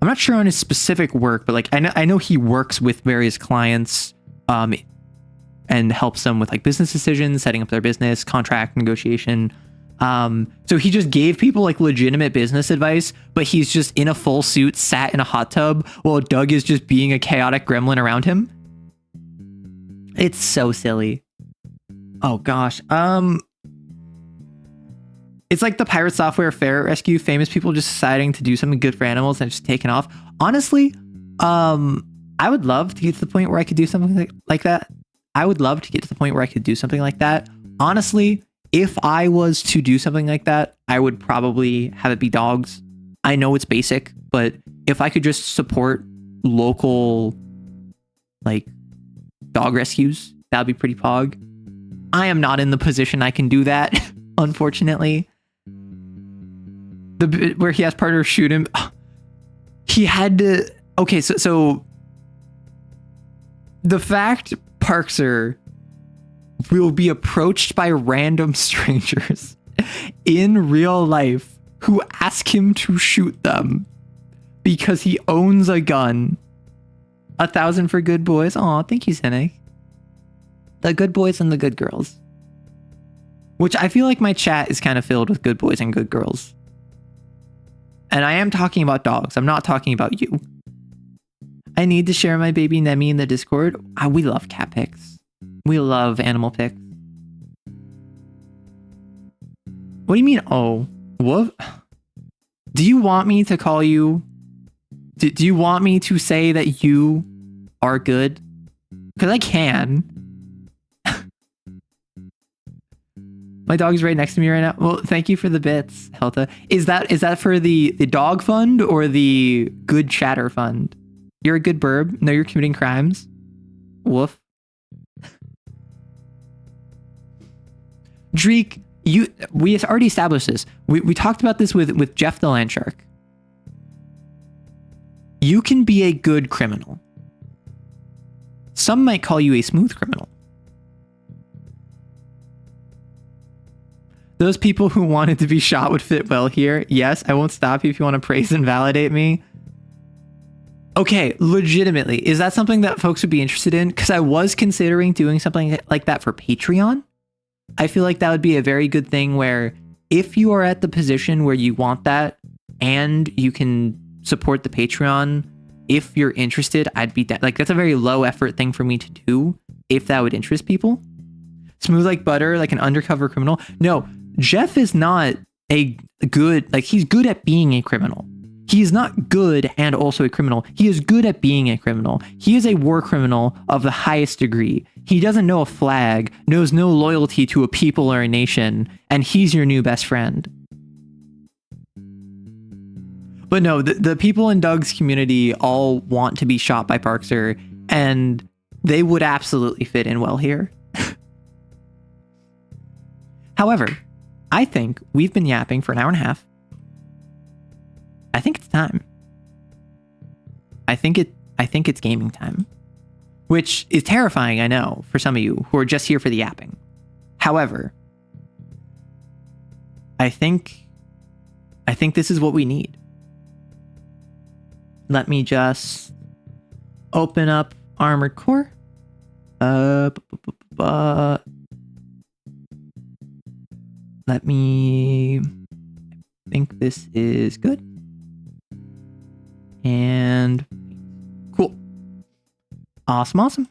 I'm not sure on his specific work, but like I know he works with various clients, and helps them with like business decisions, setting up their business, contract negotiation. So he just gave people like legitimate business advice, but he's just in a full suit, sat in a hot tub, while Doug is just being a chaotic gremlin around him. It's so silly. Oh gosh. It's like the pirate software ferret rescue, famous people just deciding to do something good for animals and just taking off. Honestly, I would love to get to the point where I could do something like that. I would love to get to the point where I could do something like that. Honestly, if I was to do something like that, I would probably have it be dogs. I know it's basic, but if I could just support local, like, dog rescues, that would be pretty pog. I am not in the position I can do that, unfortunately. The bit where he has partner shoot him, he had to. Okay, so the fact Parkser will be approached by random strangers in real life who ask him to shoot them because he owns a gun. 1,000 for good boys. Aw, thank you, Cynic. The good boys and the good girls. Which I feel like my chat is kind of filled with good boys and good girls. And I am talking about dogs. I'm not talking about you. I need to share my baby Nemi in the Discord. We love cat pics. We love animal pics. What do you mean, oh? What? Do you want me to call you? Do you want me to say that you are good? Because I can. My dog is right next to me right now. Well, thank you for the bits, Helta. Is that for the dog fund or the good chatter fund? You're a good burb. No, you're committing crimes. Woof. Dreek, we already established this. We talked about this with Jeff the Land Shark. You can be a good criminal. Some might call you a smooth criminal. Those people who wanted to be shot would fit well here. Yes, I won't stop you if you want to praise and validate me. Okay, legitimately, is that something that folks would be interested in? Because I was considering doing something like that for Patreon. I feel like that would be a very good thing where if you are at the position where you want that and you can support the Patreon, if you're interested, I'd be like, that's a very low effort thing for me to do if that would interest people. Smooth like butter, like an undercover criminal. No, Jeff is not a good, like he's good at being a criminal. He is not good and also a criminal. He is good at being a criminal. He is a war criminal of the highest degree. He doesn't know a flag, knows no loyalty to a people or a nation, and he's your new best friend. But no, the people in Doug's community all want to be shot by Parkser, and they would absolutely fit in well here. However, I think we've been yapping for an hour and a half. I think it's time. I think it's gaming time, which is terrifying, I know, for some of you who are just here for the yapping. However, I think this is what we need. Let me just open up Armored Core. Let me think this is good. And cool. Awesome.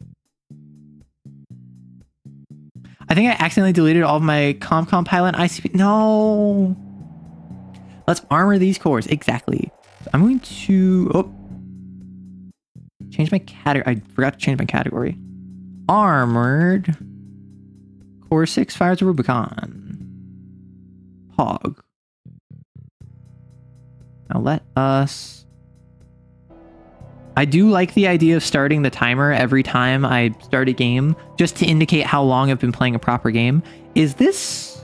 I think I accidentally deleted all of my compilot ICP. No. Let's armor these cores. Exactly. So I'm going to change my category. I forgot to change my category. Armored Core 6 Fires of Rubicon. Pog. Now let us... I do like the idea of starting the timer every time I start a game, just to indicate how long I've been playing a proper game. Is this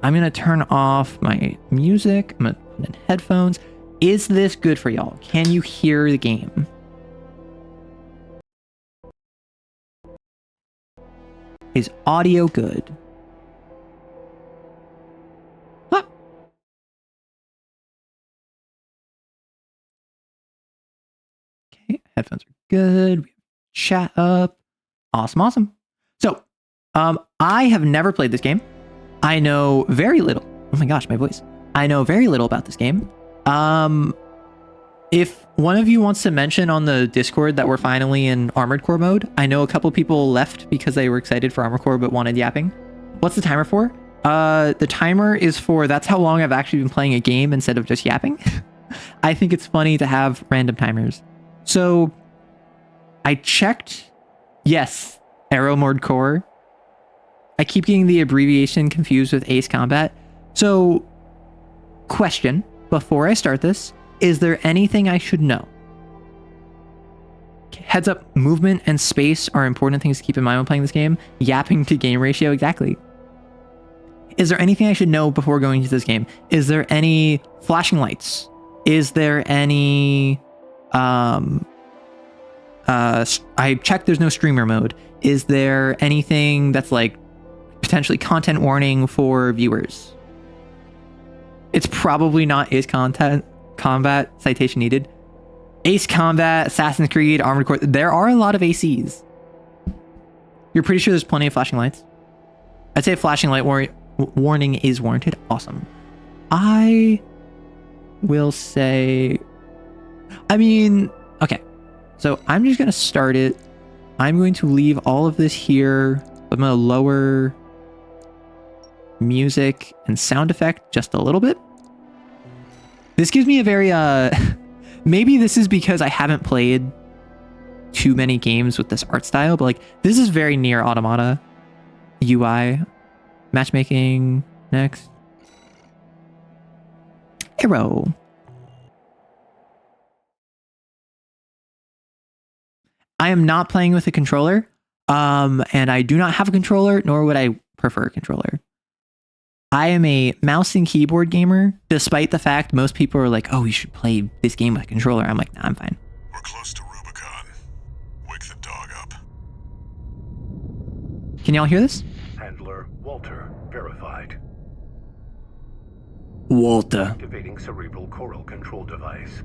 I'm going to turn off my music. I'm going to put in headphones. Is this good for y'all? Can you hear the game? Is audio good? Huh. Okay, headphones are good. We have chat up. Awesome. So, I have never played this game. I know very little. Oh my gosh, my voice. I know very little about this game. If one of you wants to mention on the Discord that we're finally in Armored Core mode, I know a couple people left because they were excited for Armored Core but wanted yapping. What's the timer for? The timer is for that's how long I've actually been playing a game instead of just yapping. I think it's funny to have random timers. So I checked. Yes, Armored Core. I keep getting the abbreviation confused with Ace Combat. So, question, before I start this, is there anything I should know? Heads up, movement and space are important things to keep in mind when playing this game. Yapping to game ratio, exactly. Is there anything I should know before going into this game? Is there any flashing lights? Is there any... I checked there's no streamer mode. Is there anything that's like potentially content warning for viewers? It's probably not Ace Combat, citation needed. Ace Combat, Assassin's Creed, Armored Core. There are a lot of ACs. You're pretty sure there's plenty of flashing lights? I'd say flashing light warning is warranted. Awesome. I will say... I mean... Okay. So I'm just going to start it. I'm going to leave all of this here. I'm going to lower music and sound effect just a little bit. This gives me a very... maybe this is because I haven't played too many games with this art style, but like this is very near Automata UI. Matchmaking. Next. Arrow. I am not playing with a controller, and I do not have a controller, nor would I prefer a controller. I am a mouse and keyboard gamer, despite the fact most people are like, oh, you should play this game with a controller. I'm like, nah, I'm fine. We're close to Rubicon. Wake the dog up. Can y'all hear this? Handler Walter verified. Walter. Activating cerebral coral control device.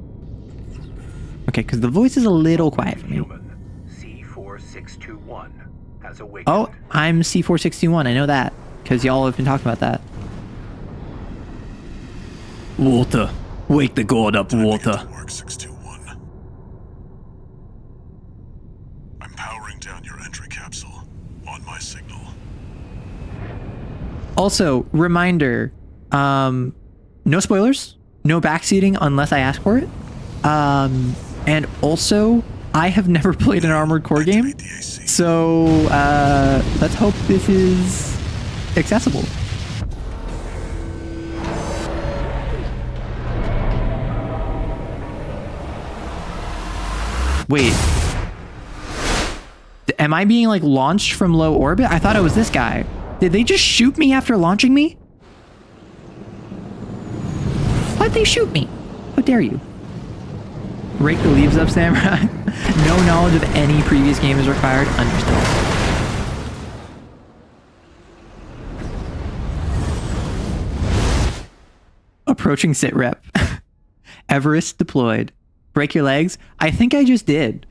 Okay, because the voice is a little quiet for me. Human C4621 has awakened. Oh, I'm C4621. I know that, because y'all have been talking about that. Walter. Wake the god up, Walter. Work 621. I'm powering down your entry capsule on my signal. Also, reminder, no spoilers, no backseating unless I ask for it. And also, I have never played an Armored Core game, so let's hope this is accessible. Wait. Am I being like launched from low orbit? I thought it was this guy. Did they just shoot me after launching me? Why'd they shoot me? How dare you? Rake the leaves up, Samurai. No knowledge of any previous game is required. Understood. Approaching sit rep. Everest deployed. Break your legs? I think I just did.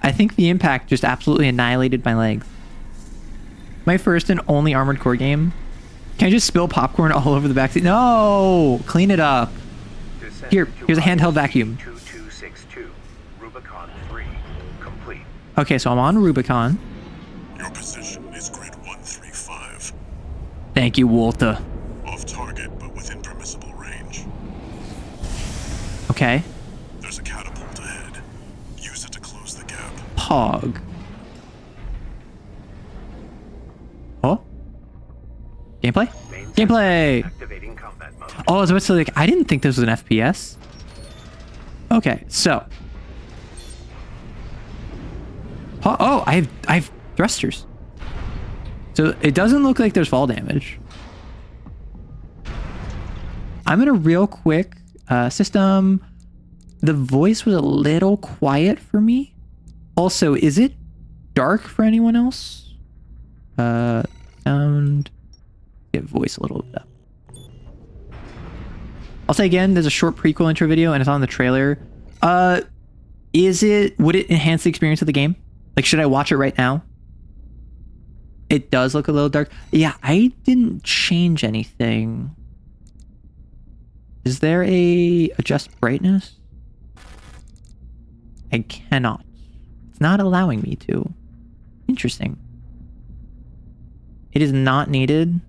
I think the impact just absolutely annihilated my legs. My first and only Armored Core game. Can I just spill popcorn all over the backseat? No! Clean it up. Here's a handheld vacuum. 2262, Rubicon 3, complete. Okay, so I'm on Rubicon. Your position is grid 135. Thank you, Walter. Off target, but within permissible range. Okay. There's a catapult ahead. Use it to close the gap. Pog. Oh? Gameplay? Gameplay! Activating combat mode. Oh, I was about to say, like, I didn't think this was an FPS. Okay, so. Oh, I have thrusters. So it doesn't look like there's fall damage. I'm gonna real quick system. The voice was a little quiet for me. Also, is it dark for anyone else? Sound. Get voice a little bit up. I'll say again, there's a short prequel intro video and it's on the trailer. Would it enhance the experience of the game? Like, should I watch it right now? It does look a little dark. Yeah, I didn't change anything. Is there a adjust brightness? I cannot. It's not allowing me to. Interesting. It is not needed.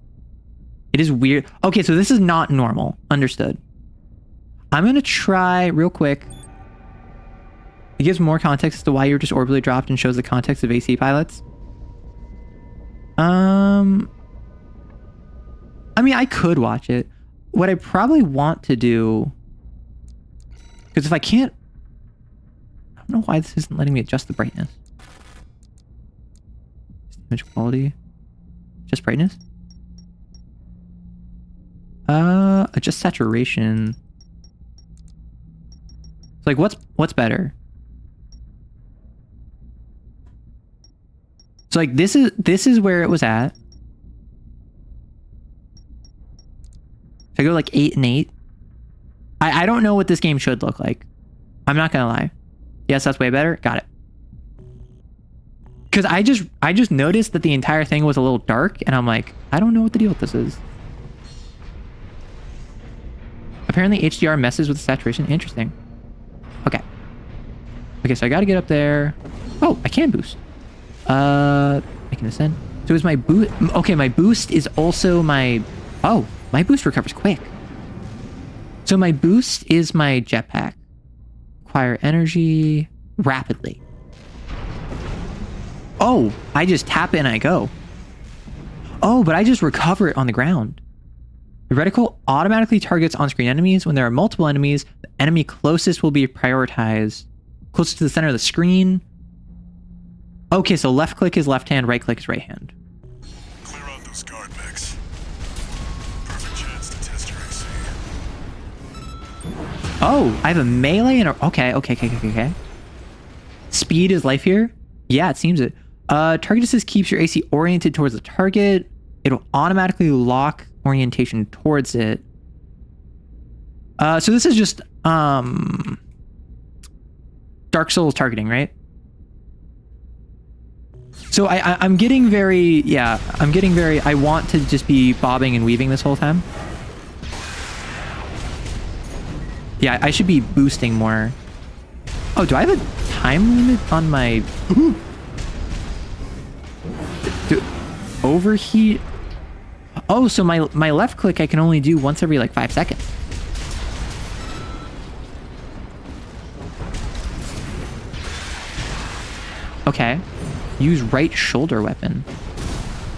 It is weird. Okay, so this is not normal. Understood. I'm going to try real quick. It gives more context as to why you were just orbitally dropped and shows the context of AC pilots. I mean, I could watch it. What I probably want to do, because if I can't, I don't know why this isn't letting me adjust the brightness. Image quality, just brightness. Adjust saturation. It's like, what's better? So like this is where it was at. If I go like 8 and 8, I don't know what this game should look like. I'm not gonna lie. Yes, that's way better. Got it. Because I just noticed that the entire thing was a little dark, and I'm like, I don't know what the deal with this is. Apparently HDR messes with the saturation. Interesting. Okay. Okay, so I gotta get up there. Oh, I can boost. Making this in. So is my boost... Okay, my boost is also my... Oh, my boost recovers quick. So my boost is my jetpack. Acquire energy rapidly. Oh, I just tap it and I go. Oh, but I just recover it on the ground. The reticle automatically targets on-screen enemies. When there are multiple enemies, the enemy closest will be prioritized. Closest to the center of the screen. Okay, so left click is left hand, right click is right hand. Clear out those guard mechs. Perfect chance to test your AC. Oh, I have a melee and a... Okay. Speed is life here? Yeah, it seems it. Target assist keeps your AC oriented towards the target. It'll automatically lock orientation towards it. So this is just Dark Souls targeting, right? So I'm getting very, I want to just be bobbing and weaving this whole time. Yeah, I should be boosting more. Oh, do I have a time limit on my... Overheat? Oh, so my left click I can only do once every like 5 seconds. Okay. Use right shoulder weapon.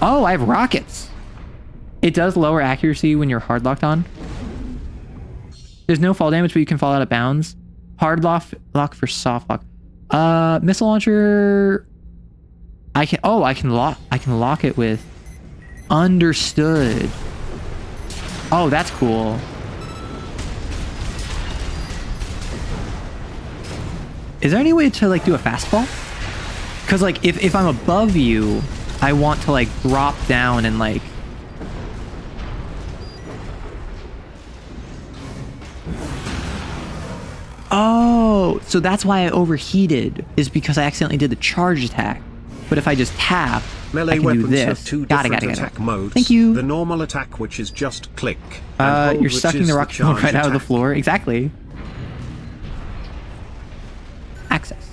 Oh, I have rockets. It does lower accuracy when you're hard locked on. There's no fall damage, but you can fall out of bounds. Hard lock for soft lock. Missile launcher. I can lock it with. Understood. Oh, that's cool. Is there any way to like do a fastball? Because like if I'm above you, I want to like drop down and like... Oh, so that's why I overheated, is because I accidentally did the charge attack. But if I just tap, melee I can weapons do this. have two Got different it. attack modes. Thank you. The normal attack, which is just click. And hold, You're which sucking is the rocket charge right out of the attack. floor. Exactly. Access.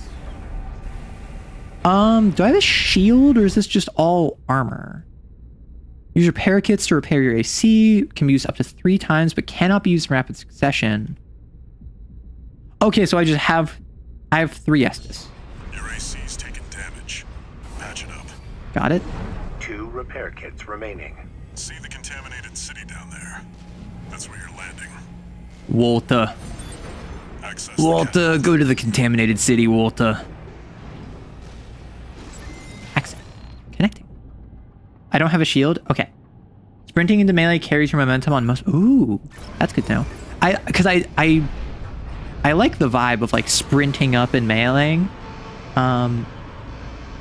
Do I have a shield or is this just all armor? Use repair kits to repair your AC. Can be used up to 3 times, but cannot be used in rapid succession. Okay, so I have 3 Estus. Your AC's taking damage. Patch it up. Got it. 2 repair kits remaining. See the contaminated city down there? That's where you're landing. Walter. Access the Walter, go to the contaminated city, Walter. Access. Connecting. I don't have a shield? Okay. Sprinting into melee carries your momentum on most. Ooh, that's good to know. Because I like the vibe of like sprinting up and meleeing.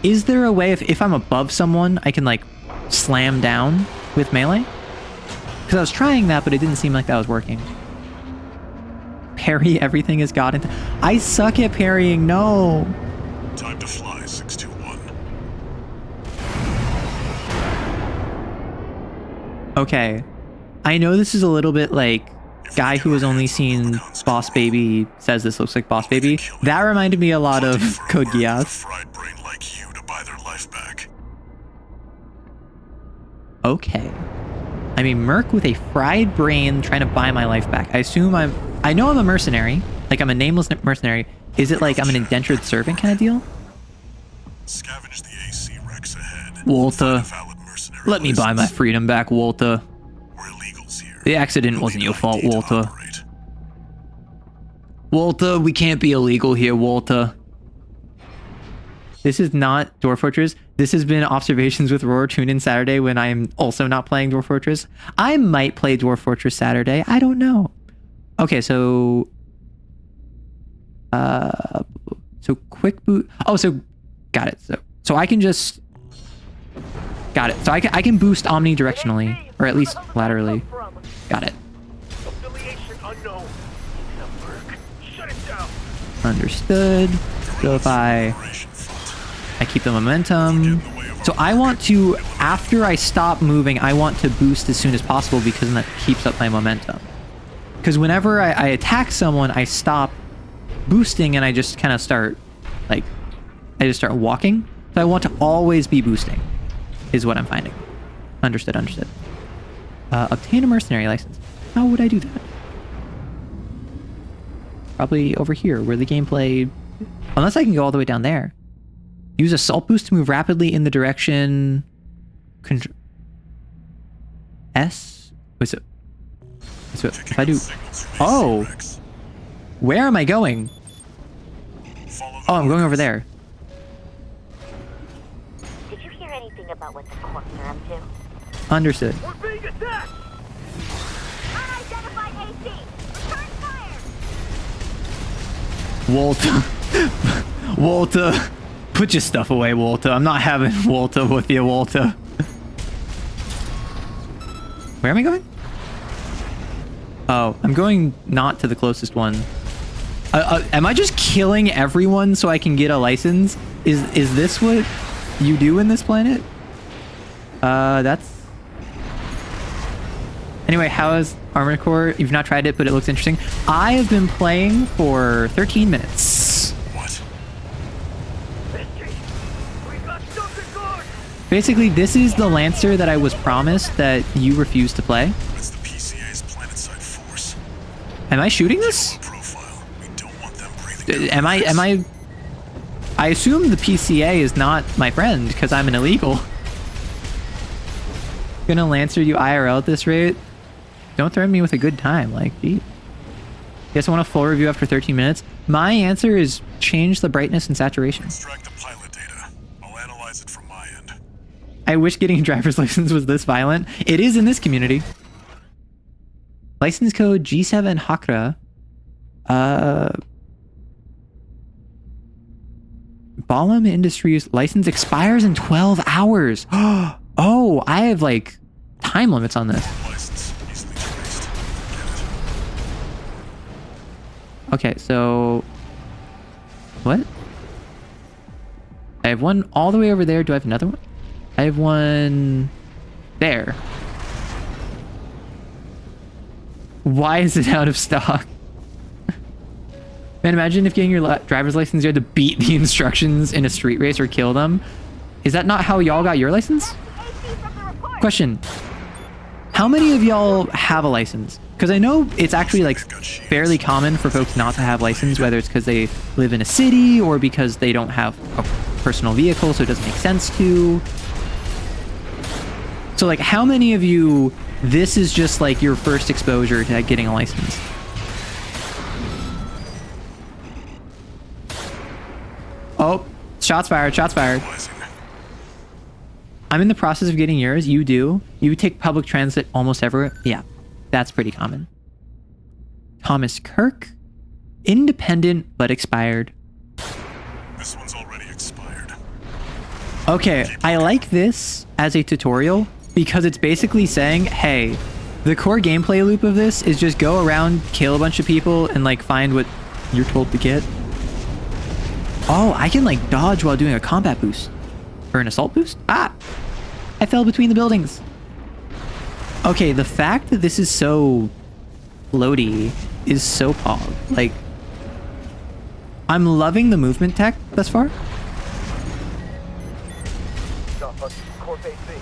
Is there a way if I'm above someone, I can like slam down with melee? Because I was trying that, but it didn't seem like that was working. Parry everything is God. I suck at parrying. No. Time to fly, 621. Okay. I know this is a little bit like guy who has only seen Boss Baby says this looks like Boss Baby. That reminded me a lot of Code Geass. Fried brain like you to buy their life back. Okay. I'm a merc with a fried brain trying to buy my life back. I assume I know I'm a mercenary. Like I'm a nameless mercenary. Is it like I'm an indentured servant kind of deal? Scavenge the AC Rex ahead. Walter, Find a valid mercenary let me buy my license. freedom back, Walter. We're illegals here. The accident You'll wasn't need your an fault, ID to Walter. operate. Walter, we can't be illegal here, Walter. This is not Dwarf Fortress. This has been Observations with Roar. Tune in Saturday when I'm also not playing Dwarf Fortress. I might play Dwarf Fortress Saturday. I don't know. Okay, so... So quick boot... Oh, so... Got it. So I can just... Got it. So I can boost omnidirectionally. Or at least laterally. Got it. Affiliation unknown. Shut it down. Understood. So if I keep the momentum. So I want to, after I stop moving, I want to boost as soon as possible because then that keeps up my momentum. Because whenever I attack someone, I stop boosting and I just kind of start, like, I just start walking. So I want to always be boosting, is what I'm finding. Understood, understood. Obtain a mercenary license. How would I do that? Probably over here, where the gameplay... Unless I can go all the way down there. Use assault boost to move rapidly in the direction... S? What's it? So if I do... Oh! Where am I going? Oh, I'm going over there. Did you hear anything about what the corps are up to? Understood. We're being attacked. Unidentified AC! Return fire! Walter. Walter. Put your stuff away, Walter. I'm not having Walter with you, Walter. Where am I going? Oh, I'm going not to the closest one. Am I just killing everyone so I can get a license? Is this what you do in this planet? That's... Anyway, how is Armored Core? You've not tried it, but it looks interesting. I have been playing for 13 minutes. What? We got something good. Basically, this is the Lancer that I was promised that you refused to play. It's the PCA's planetside force. Am I shooting this? Profile. We don't want them breathing. Am I... I assume the PCA is not my friend because I'm an illegal. Gonna Lancer you IRL at this rate? Don't threaten me with a good time, like, gee. Guess I want a full review after 13 minutes? My answer is change the brightness and saturation. Extract the pilot data. I'll analyze it from my end. I wish getting a driver's license was this violent. It is in this community. License code G7 Hakra. Balam Industries license expires in 12 hours. Oh, I have like time limits on this. License easily traced. Get it. Okay, so what? I have one all the way over there. Do I have another one? I have one there. Why is it out of stock? Man, imagine if getting your driver's license, you had to beat the instructions in a street race or kill them. Is that not how y'all got your license? Question. How many of y'all have a license? Because I know it's actually like fairly common for folks not to have license, whether it's because they live in a city or because they don't have a personal vehicle, so it doesn't make sense to. So like, how many of you, this is just like your first exposure to getting a license? Oh, shots fired, shots fired. I'm in the process of getting yours. You do. You take public transit almost everywhere. Yeah, that's pretty common. Thomas Kirk. Independent, but expired. This one's already expired. Okay, I like this as a tutorial because it's basically saying, hey, the core gameplay loop of this is just go around, kill a bunch of people, and like find what you're told to get. Oh, I can like dodge while doing a combat boost. Or an assault boost? Ah! I fell between the buildings. Okay, the fact that this is so floaty is so pog. Like, I'm loving the movement tech thus far. Stop us. Core base B.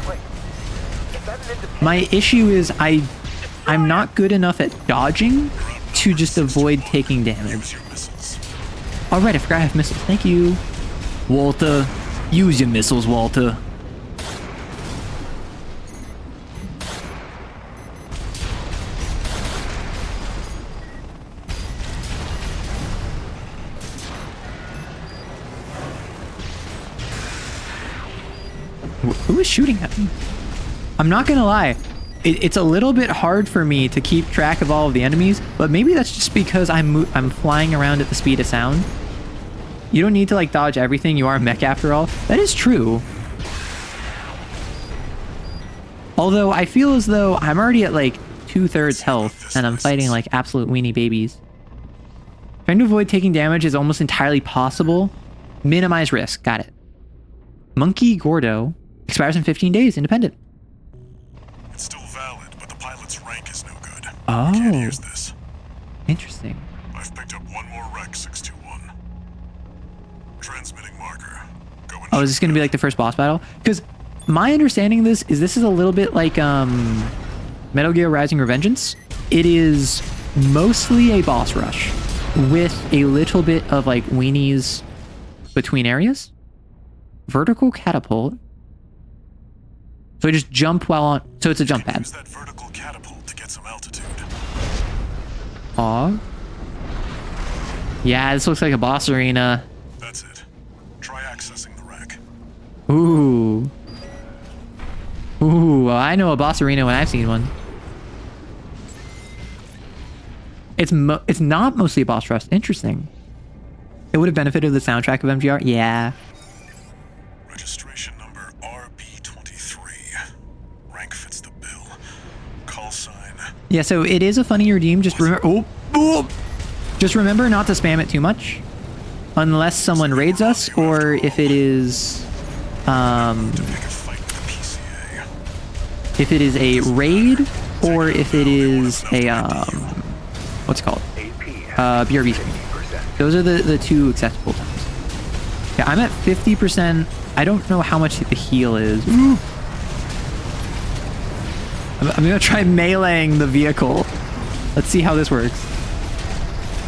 Wait. Is that an independent? My issue is I'm not good enough at dodging to just avoid taking damage. Use your missiles. All right, I forgot I have missiles. Thank you, Walter. Use your missiles, Walter. Who is shooting at me? I'm not gonna lie. It's a little bit hard for me to keep track of all of the enemies, but maybe that's just because I'm flying around at the speed of sound. You don't need to like dodge everything. You are a mech after all. That is true. Although I feel as though I'm already at like 2/3 health and I'm fighting like absolute weenie babies. Trying to avoid taking damage is almost entirely possible. Minimize risk. Got it. Monkey Gordo expires in 15 days. Independent. It's still valid, but the pilot's rank is no good. Oh. Can't use this. Interesting. I've picked up one more wreck, 621. Transmitting marker. Go and Oh, is this going to be like the first boss battle? Because my understanding of this is a little bit like Metal Gear Rising Revengeance. It is mostly a boss rush with a little bit of like weenies between areas. Vertical catapult. So I just jump while on. So it's a jump pad. Use that vertical catapult to get some altitude. Aw. Yeah, this looks like a boss arena. That's it. Try accessing the wreck. Ooh. Ooh, I know a boss arena when I've seen one. It's not mostly a boss rush. Interesting. It would have benefited the soundtrack of MGR. Yeah. Registration number RB23. Rank fits the bill. Call sign. Yeah, so it is a funny redeem. Just remember. Just remember not to spam it too much, unless someone raids us, or if it is, Pick a fight with the PCA. if it is a raid, or if it is a what's it called? BRB screen. Those are the two acceptable times. Yeah, I'm at 50%. I don't know how much the heal is. Ooh. I'm gonna try meleeing the vehicle. Let's see how this works.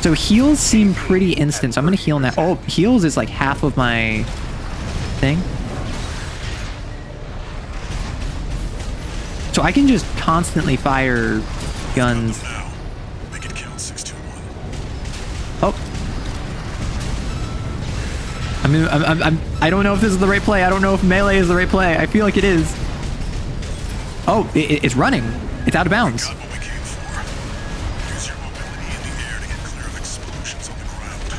So heals seem pretty instant, so I'm gonna heal now. Oh, heals is like half of my thing. So I can just constantly fire guns. Now, make it count, 621. Oh. I don't know if this is the right play. I don't know if melee is the right play. I feel like it is. Oh, it's running. It's out of bounds. Got what we came for. Use your mobility in the air to get clear of explosions on the ground.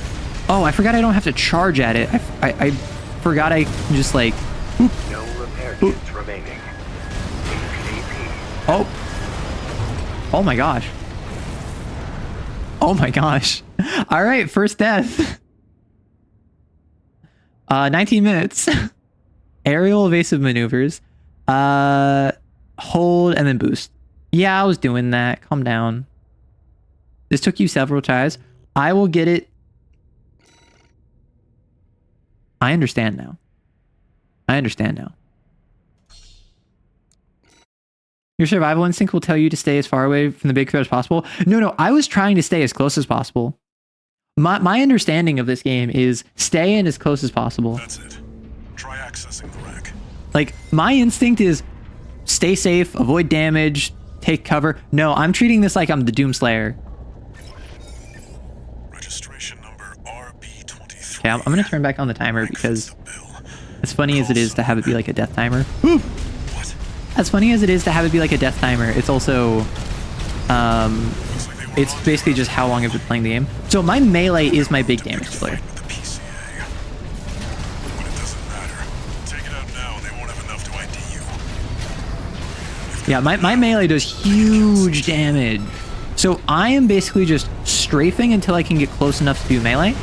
Oh, I forgot I don't have to charge at it. I forgot I can just like... Oop. No repair kits remaining. Oh. Oh my gosh. Oh my gosh. All right, first death. 19 minutes. Aerial evasive maneuvers. Hold and then boost. Yeah, I was doing that. Calm down. This took you several tries. I will get it. I understand now. I understand now. Your survival instinct will tell you to stay as far away from the big threat as possible. No, I was trying to stay as close as possible. My understanding of this game is stay in as close as possible. That's it. Try accessing the wreck. Like, my instinct is stay safe, avoid damage, take cover. No, I'm treating this like I'm the Doomslayer. Registration number RB23. Okay, I'm gonna turn back on the timer because As funny as it is to have it be like a death timer. What? As funny as it is to have it be like a death timer, it's also it's basically just how long I've been playing the game. So my melee is my big damage player. With the PCA. But it doesn't matter. Take it out now and they won't have enough to ID you. Yeah, my melee does huge damage. So I am basically just strafing until I can get close enough to do melee.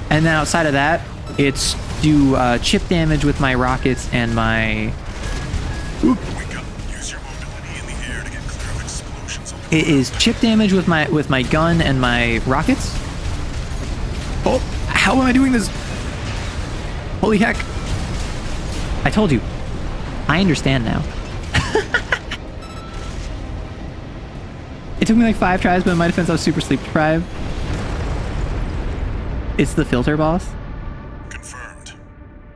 And then outside of that, it's do chip damage with my rockets and my... Wake up. Use your mobility in the air to get clear of explosions on the It is chip damage with my gun and my rockets. Oh, how am I doing this? Holy heck. I told you. I understand now. It took me like 5 tries, but in my defense I was super sleep deprived. It's the filter boss. Confirmed.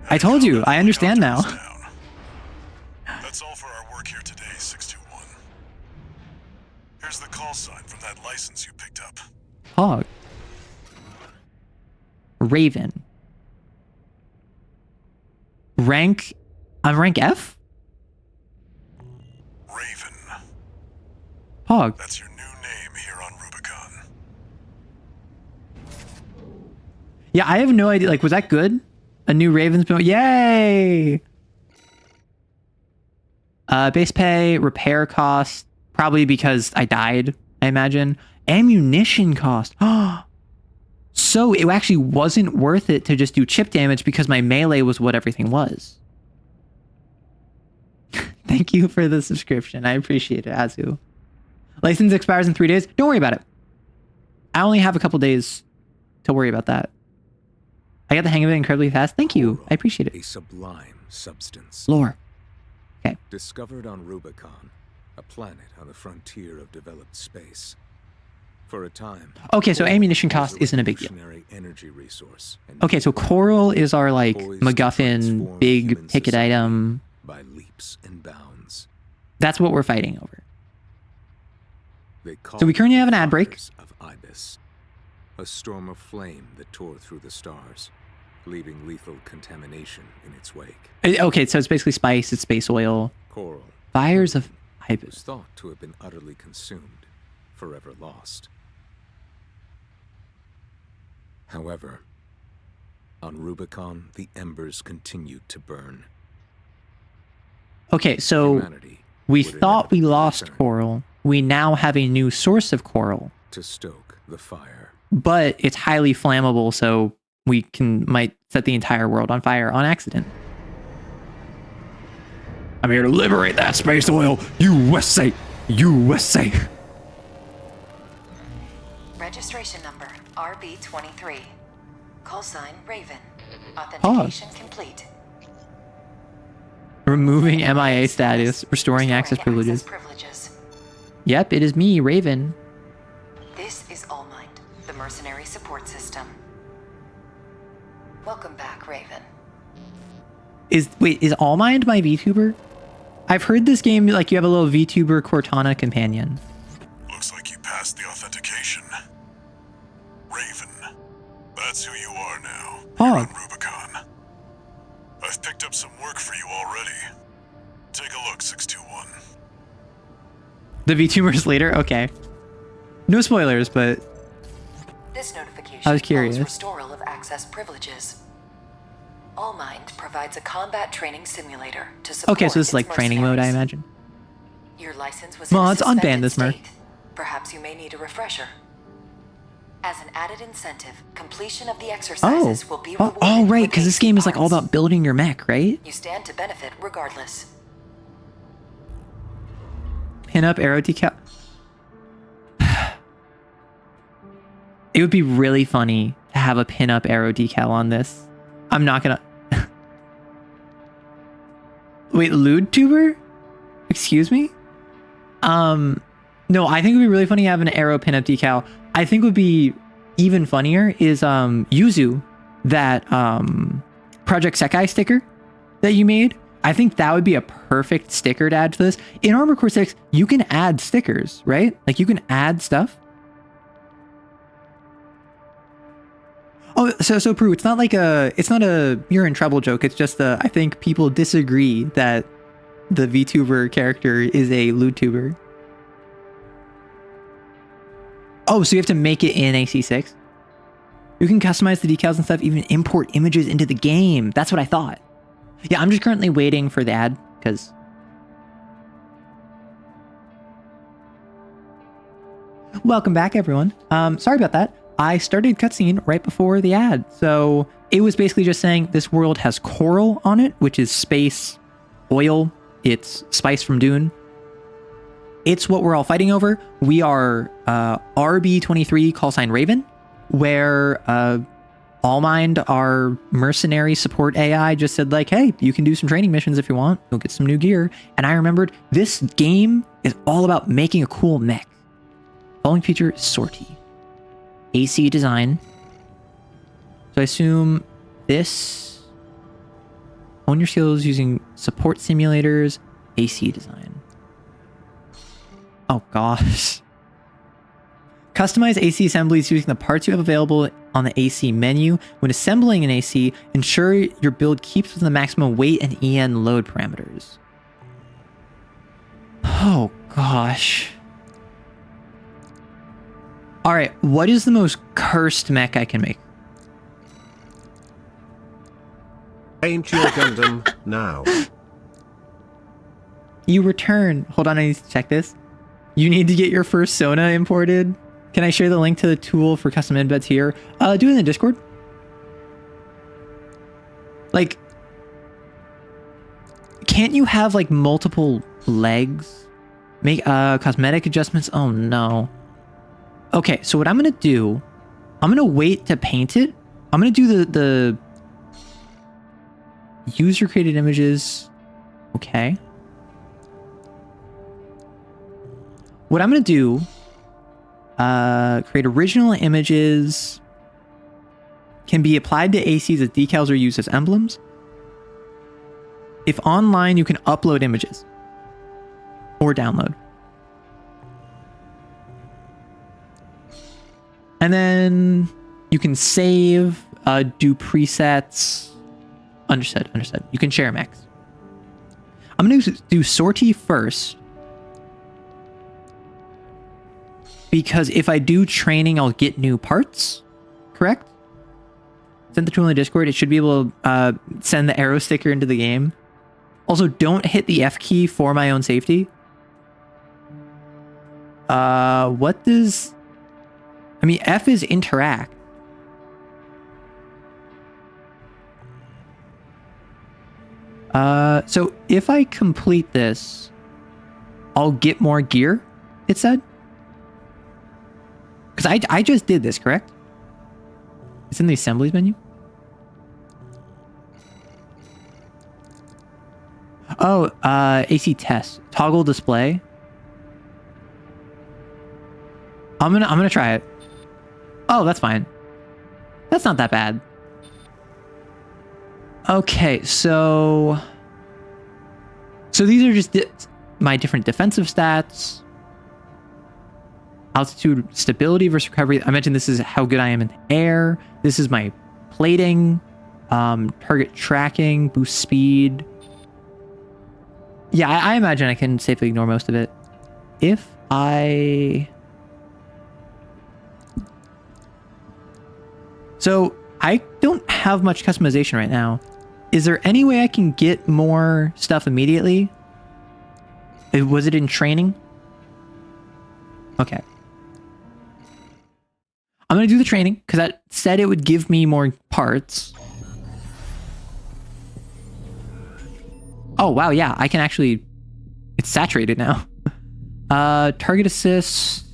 I told you. I understand now. That's all for our work here today, 621. Here's the call sign from that license you picked up. Hog. Raven. Rank... I'm rank F? Raven. Hog. That's your new name here on Rubicon. Yeah, I have no idea. Like, was that good? A new Raven's been... Yay! Base pay, repair cost. Probably because I died, I imagine. Ammunition cost. So it actually wasn't worth it to just do chip damage because my melee was what everything was. Thank you for the subscription. I appreciate it, Azu. License expires in 3 days. Don't worry about it. I only have a couple days to worry about that. I got the hang of it incredibly fast. Thank you. I appreciate A it. sublime substance. Lore. Okay. Discovered on Rubicon, a planet on the frontier of developed space. For a time. Okay, so coral ammunition was cost a isn't a big deal. revolutionary energy resource. And Okay, so coral is our like poised to MacGuffin transform big human ticket society item. by leaps and bounds. That's what we're fighting over. They So we currently have an ad break. fires of Ibis, a storm of flame that tore through the stars, leaving lethal contamination in its wake. Okay, so it's basically spice, it's space oil. Coral Fires of was Ibis. thought to have been utterly consumed, forever lost. However, on Rubicon, the embers continued to burn. Okay, so Humanity we would thought we inevitably lost return coral. We now have a new source of coral, to stoke the fire. but it's highly flammable, so we might set the entire world on fire on accident. I'm here to liberate that space oil, USA, USA. Registration number RB23. Call sign Raven. Authentication complete. Removing MIA status, restoring access privileges. Yep, it is me, Raven. This is Allmind, the mercenary support system. Welcome back, Raven. Is Allmind my VTuber? I've heard this game like you have a little VTuber Cortana companion. Looks like you passed the authentication. Raven. That's who you are now. Oh. You're on Rubicon. I've picked up some work for you already. Take a look, 621. The VTubers later? Okay. No spoilers, but This notification I was curious. involves restoral of access privileges. Allmind provides a combat training simulator to support okay, so this is its like training mode, I mercenaries. imagine. Your license was Well, in a let's unban suspended this, Merc. state. Perhaps you may need a refresher. As an added incentive, completion of the exercises will be rewarded. Oh, right, with because this AC game is like all points. about building your mech, right? You stand to benefit regardless. Pin up arrow decal. It would be really funny to have a pin up arrow decal on this. I'm not gonna. Wait, lewd tuber? Excuse me? No, I think it would be really funny to have an arrow pin up decal. I think would be even funnier is Yuzu, that Project Sekai sticker that you made. I think that would be a perfect sticker to add to this. In Armored Core 6, you can add stickers, right? Like you can add stuff. Oh, so Prue, it's not a you're in trouble joke. It's just I think people disagree that the VTuber character is a LootTuber. Oh, so you have to make it in AC6? You can customize the decals and stuff, even import images into the game. That's what I thought. Yeah, I'm just currently waiting for the ad, because... Welcome back, everyone. Sorry about that. I started cutscene right before the ad. So it was basically just saying this world has coral on it, which is space, oil. It's spice from Dune. It's what we're all fighting over. We are RB23 callsign Raven, where Allmind, our mercenary support AI, just said like, hey, you can do some training missions if you want. You'll get some new gear. And I remembered this game is all about making a cool mech. Following feature is Sortie. AC design. So I assume this... Hone your skills using support simulators. AC design. Oh gosh. Customize AC assemblies using the parts you have available on the AC menu. When assembling an AC, ensure your build keeps within the maximum weight and EN load parameters. Oh gosh. Alright, what is the most cursed mech I can make? Ain't your Gundam now? You return. Hold on, I need to check this. You need to get your first Sona imported. Can I share the link to the tool for custom embeds here? Do it in the Discord. Like, can't you have like multiple legs? Make cosmetic adjustments? Oh no. Okay, so what I'm gonna do, I'm gonna wait to paint it. I'm gonna do the user created images. Okay. What I'm gonna do, create original images, can be applied to ACs as decals or used as emblems. If online, you can upload images or download. And then you can save, do presets. Understood. You can share mechs. I'm going to do Sortie first. Because if I do training, I'll get new parts. Correct? Send the tool in the Discord. It should be able to send the arrow sticker into the game. Also, don't hit the F key for my own safety. What does... I mean, F is interact. So if I complete this, I'll get more gear, it said. Because I just did this, correct? It's in the assemblies menu. Oh, AC test. Toggle display. I'm gonna try it. Oh, that's fine. That's not that bad. Okay, so these are just my different defensive stats. Altitude, stability versus recovery. I mentioned this is how good I am in the air. This is my plating, target tracking, boost speed. Yeah, I imagine I can safely ignore most of it. If I... So I don't have much customization right now. Is there any way I can get more stuff immediately? Was it in training? Okay. I'm going to do the training because that said it would give me more parts. Oh, wow. Yeah, I can actually... It's saturated now. Target assist.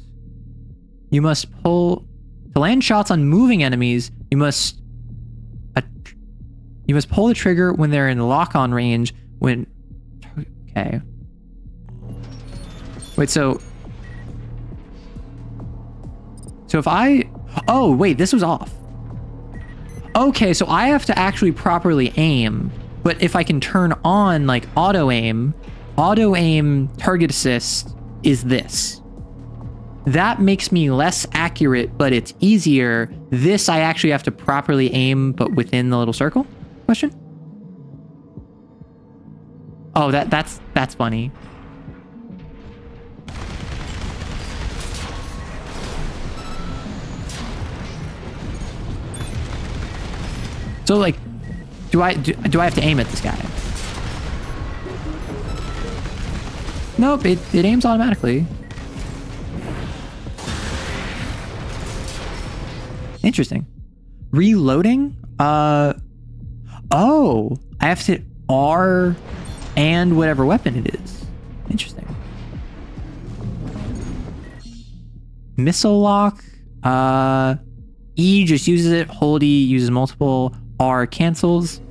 You must pull... To land shots on moving enemies, you must pull the trigger when they're in lock-on range. When... Okay. Wait, so if I... Oh, wait, this was off. Okay, so I have to actually properly aim. But if I can turn on, like, auto aim target assist is this. that makes me less accurate, but it's easier. This I actually have to properly aim, but within the little circle? Question? Oh, that's funny. So like, do I have to aim at this guy? Nope, it aims automatically. Interesting. Reloading? Oh, I have to hit R and whatever weapon it is. Interesting. Missile lock. E just uses it. Hold E uses multiple. R cancels.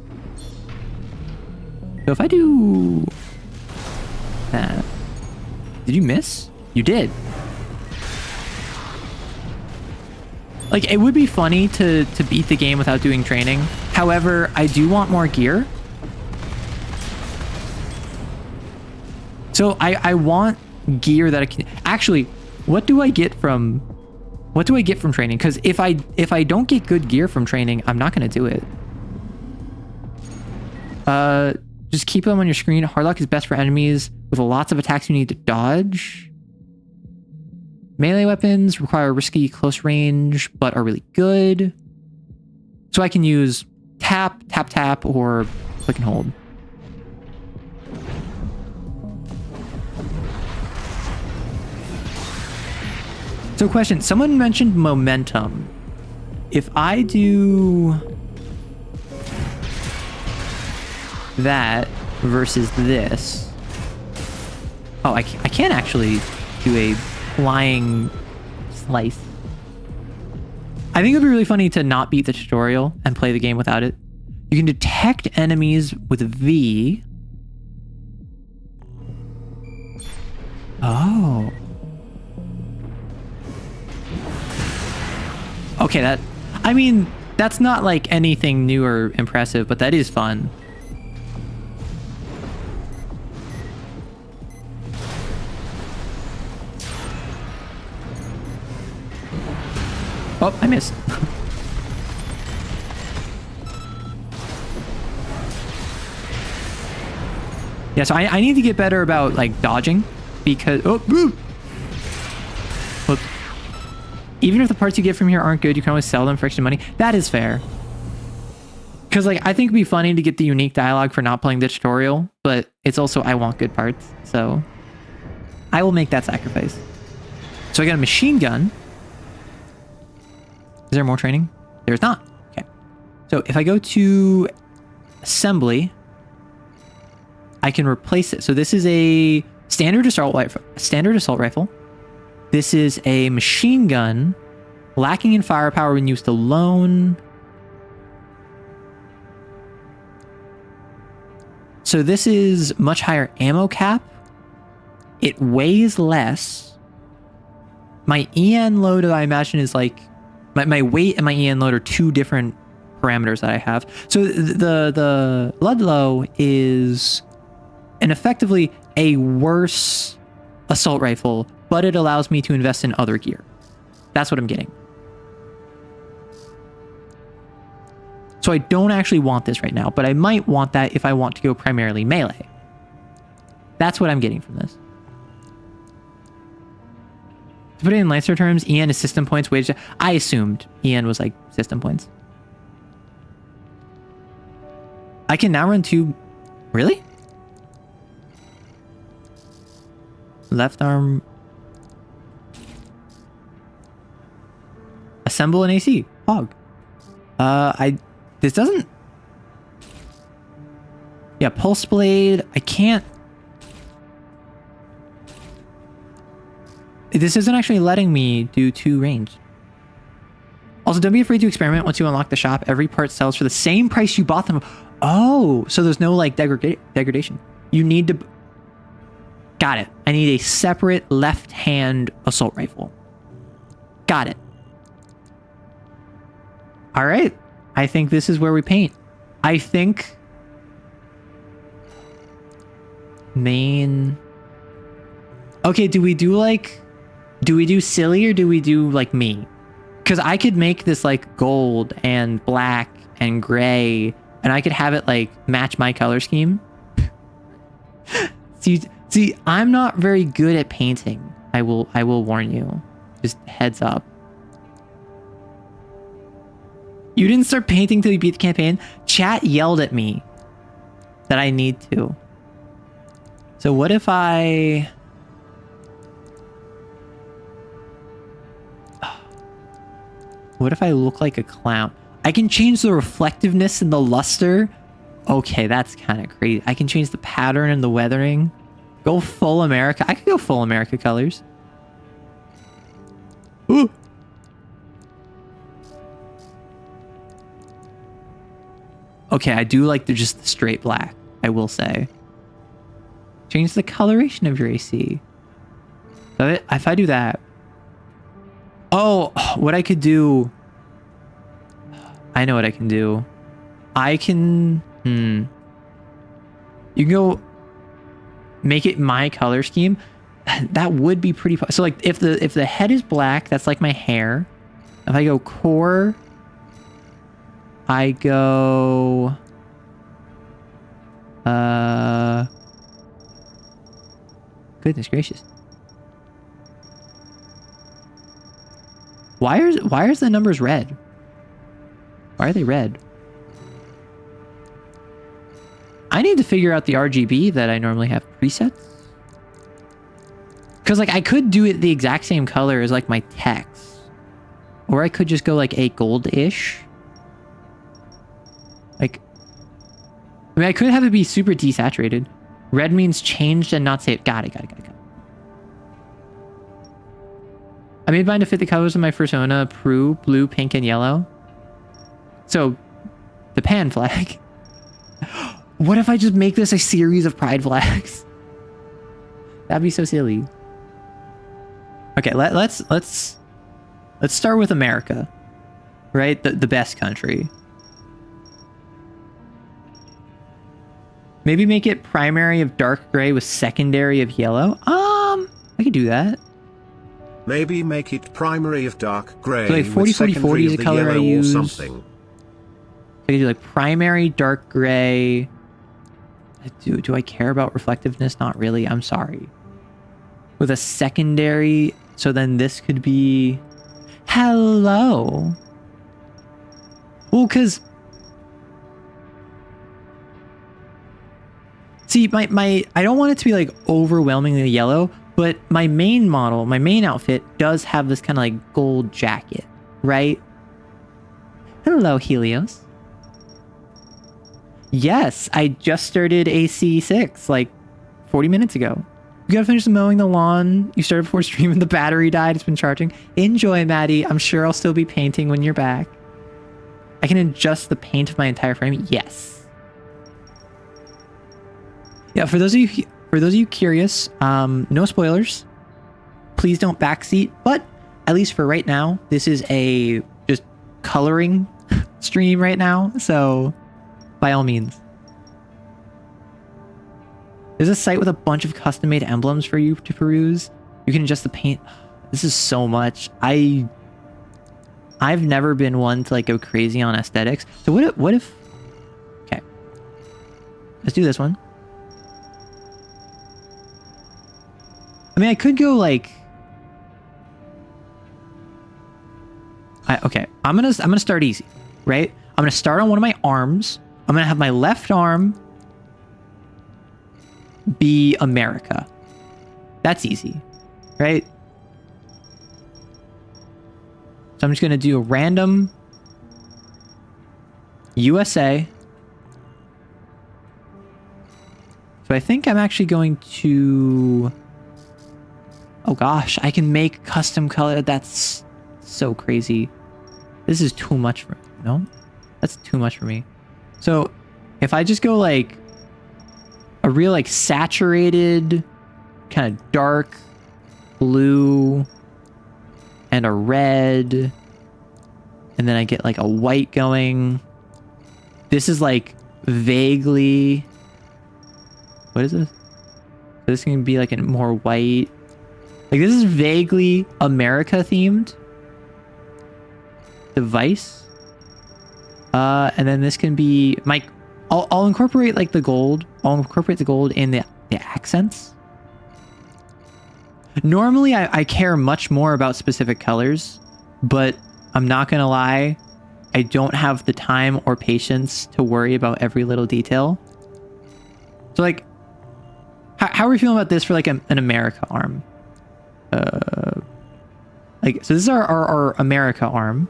So if I do that, did you miss? You did. Like, it would be funny to beat the game without doing training. However, I do want more gear. So I want gear that I can actually. What do I get from training? Because if I don't get good gear from training, I'm not gonna do it. Just keep them on your screen. Hard lock is best for enemies with lots of attacks you need to dodge. Melee weapons require risky close range, but are really good. So I can use tap, tap, tap, or click and hold. So question, someone mentioned momentum. If I do that versus this. Oh, I can't actually do a flying slice. I think it would be really funny to not beat the tutorial and play the game without it. You can detect enemies with V. Oh. Okay, I mean, that's not like anything new or impressive, but that is fun. Oh, I missed. Yeah, so I need to get better about like dodging because Whoops. Even if the parts you get from here aren't good, you can always sell them for extra money. That is fair. Because like I think it'd be funny to get the unique dialogue for not playing the tutorial, but it's also I want good parts, so I will make that sacrifice. So I got a machine gun. Is there more training? There's not. Okay. So if I go to assembly, I can replace it. So this is a standard assault rifle. This is a machine gun, lacking in firepower when used alone. So this is much higher ammo cap. It weighs less. My EN load, I imagine, is like my weight and my EN load are two different parameters that I have. So the Ludlow is effectively a worse assault rifle, but it allows me to invest in other gear. That's what I'm getting. So I don't actually want this right now, but I might want that if I want to go primarily melee. That's what I'm getting from this. To put it in Lancer terms, EN is system points. I assumed EN was like system points. I can now run two. Really? Left arm. Assemble an AC. Hog. This doesn't. Yeah, pulse blade. I can't. This isn't actually letting me do two range. Also, don't be afraid to experiment once you unlock the shop. Every part sells for the same price you bought them. Oh, so there's no like degradation. You need to. Got it. I need a separate left-hand assault rifle. Got it. All right. I think this is where we paint. I think main. Okay, do we do like Do we do silly or do we do like me? Because I could make this like gold and black and gray, and I could have it like match my color scheme. See, I'm not very good at painting. I will warn you. Just heads up. You didn't start painting till you beat the campaign? Chat yelled at me that I need to. So what if I... What if I look like a clown? I can change the reflectiveness and the luster. Okay, that's kind of crazy. I can change the pattern and the weathering. Go full America. I could go full America colors. Ooh. Okay, I do like just the straight black, I will say. Change the coloration of your AC. So if I do that... Oh, what I could do... I know what I can do. I can... You can go... Make it my color scheme. That would be pretty... So like, if the head is black, that's like my hair. If I go core... I go... Goodness gracious. Why is the numbers red? Why are they red? I need to figure out the RGB that I normally have presets. Because like I could do it the exact same color as like my text. Or I could just go like a gold-ish. Like, I mean, I could have it be super desaturated. Red means changed and not saved. Got it. I made mine to fit the colors of my persona: Prue, blue, pink, and yellow. So, the pan flag. What if I just make this a series of pride flags? That'd be so silly. Okay, let's start with America, right? The best country. Maybe make it primary of dark gray with secondary of yellow. I could do that. Maybe make it primary of dark grey. So like 40, with 40, 40 is secondary the of color I yellow or use. something. I could do like primary dark gray. Do I care about reflectiveness? Not really. I'm sorry. With a secondary, so then this could be hello. Well, because see, my I don't want it to be like overwhelmingly yellow, but my main model, my main outfit does have this kind of like gold jacket, right? Hello, Helios. Yes, I just started AC6 like 40 minutes ago. You gotta finish mowing the lawn. You started before stream and the battery died. It's been charging. Enjoy, Maddie. I'm sure I'll still be painting when you're back. I can adjust the paint of my entire frame. Yes. Yeah, for those of you curious, no spoilers. Please don't backseat. But at least for right now, this is a just coloring stream right now. So by all means. There's a site with a bunch of custom-made emblems for you to peruse. You can adjust the paint. This is so much. I've never been one to like go crazy on aesthetics. So what if okay. Let's do this one. I mean, I could go like okay. I'm gonna start easy, right? I'm gonna start on one of my arms. I'm gonna have my left arm be America. That's easy, right? So I'm just gonna do a random USA. So I think I'm actually going to... Oh gosh, I can make custom color. That's so crazy. This is too much for me. No? That's too much for me. So if I just go like a real like saturated kind of dark blue and a red, and then I get like a white going. This is like vaguely, what is this? So this can be like a more white. Like this is vaguely America themed. Device. And then this can be my, I'll incorporate like the gold. I'll incorporate the gold in the accents. Normally I care much more about specific colors, but I'm not gonna lie, I don't have the time or patience to worry about every little detail. So like, how are we feeling about this for like an America arm? Like, so this is our America arm.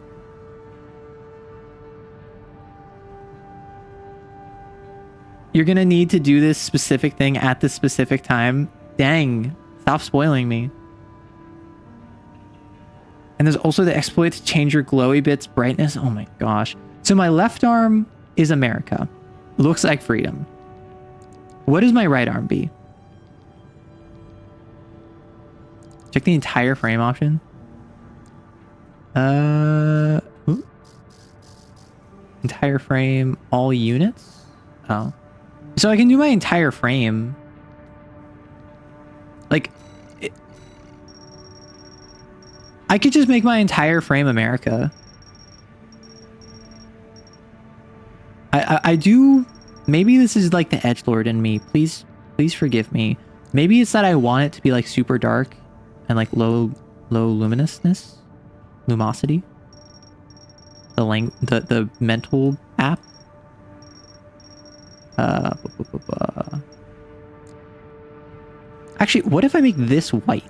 You're gonna need to do this specific thing at this specific time. Dang, stop spoiling me. And there's also the exploit to change your glowy bits brightness. Oh my gosh. So my left arm is America. Looks like freedom. What does my right arm be? Check the entire frame option. Ooh. Entire frame, all units? Oh. So I can do my entire frame. Like, I could just make my entire frame America. I do, maybe this is like the edgelord in me. Please forgive me. Maybe it's that I want it to be like super dark and like low luminousness, lumosity. The mental app. Actually, what if I make this white?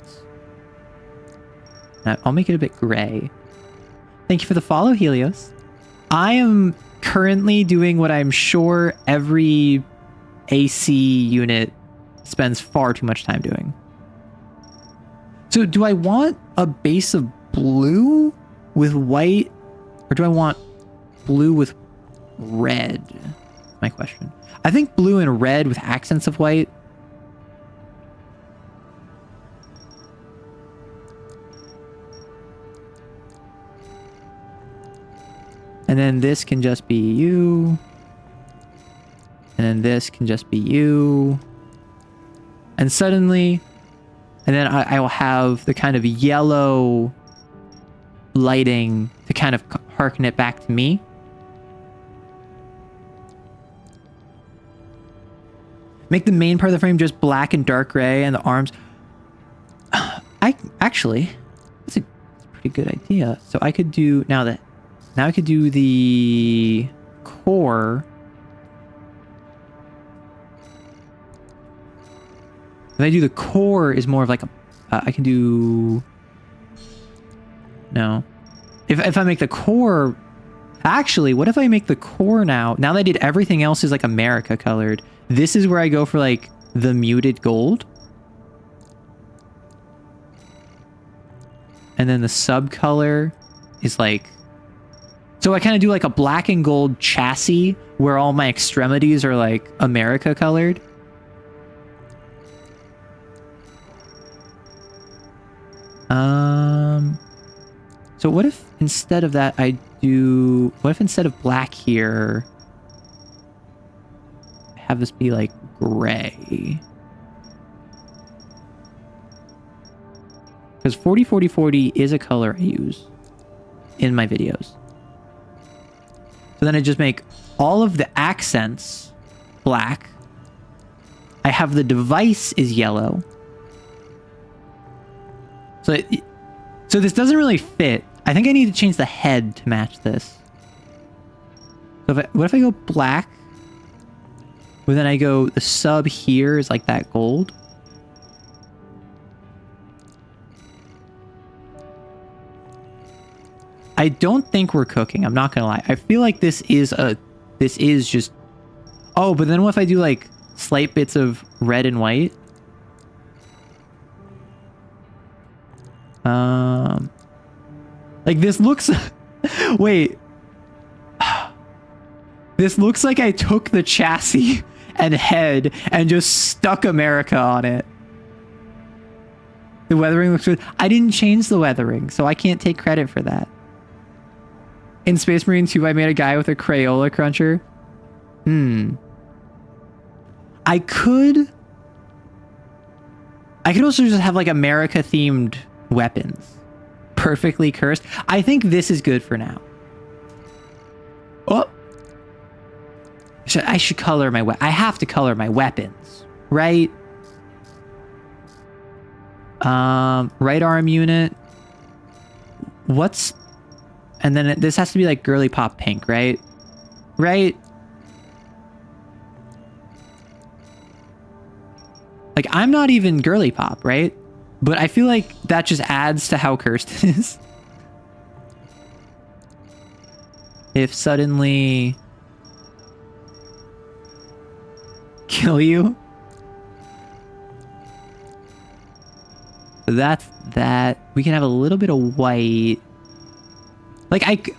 I'll make it a bit gray. Thank you for the follow, Helios. I am currently doing what I'm sure every AC unit spends far too much time doing. So do I want a base of blue with white, or do I want blue with red? My question. I think blue and red with accents of white. And then this can just be you. And then this can just be you. And suddenly, and then I will have the kind of yellow lighting to kind of harken it back to me. Make the main part of the frame just black and dark gray and the arms. Actually, that's a pretty good idea. So I could do, now I could do the core. If I do the core is more of like a, I can do, no. If I make the core, actually, what if I make the core now that I did everything else is like America colored. This is where I go for like the muted gold. And then the sub color is like, so I kind of do like a black and gold chassis where all my extremities are like America colored. So what if instead of that what if instead of black here, I have this be like gray? Because 40-40-40 is a color I use in my videos. So then I just make all of the accents black. I have the device is yellow. So this doesn't really fit. I think I need to change the head to match this. So what if I go black? Well, then I go, the sub here is like that gold. I don't think we're cooking. I'm not gonna lie. I feel like this is just, oh, but then what if I do like slight bits of red and white? Like this looks, wait, this looks like I took the chassis and head and just stuck America on it. The weathering looks good. I didn't change the weathering, so I can't take credit for that. In Space Marine 2, I made a guy with a Crayola cruncher. I could also just have like America themed weapons. Perfectly cursed. I think this is good for now. Oh. I should color my I have to color my weapons, right? Right arm unit. What's... And then this has to be like girly pop pink, right? Right? Like, I'm not even girly pop, right? But I feel like that just adds to how cursed it is. If suddenly... kill you? That's that. We can have a little bit of white. Like,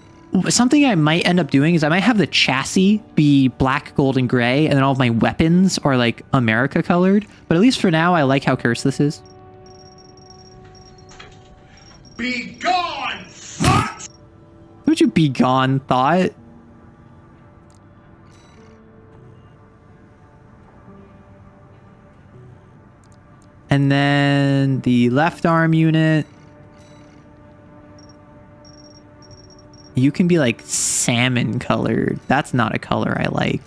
something I might end up doing is I might have the chassis be black, gold, and gray, and then all of my weapons are like America colored. But at least for now, I like how cursed this is. Be gone, thought! Would you be gone, thought? And then the left arm unit. You can be like salmon colored. That's not a color I like.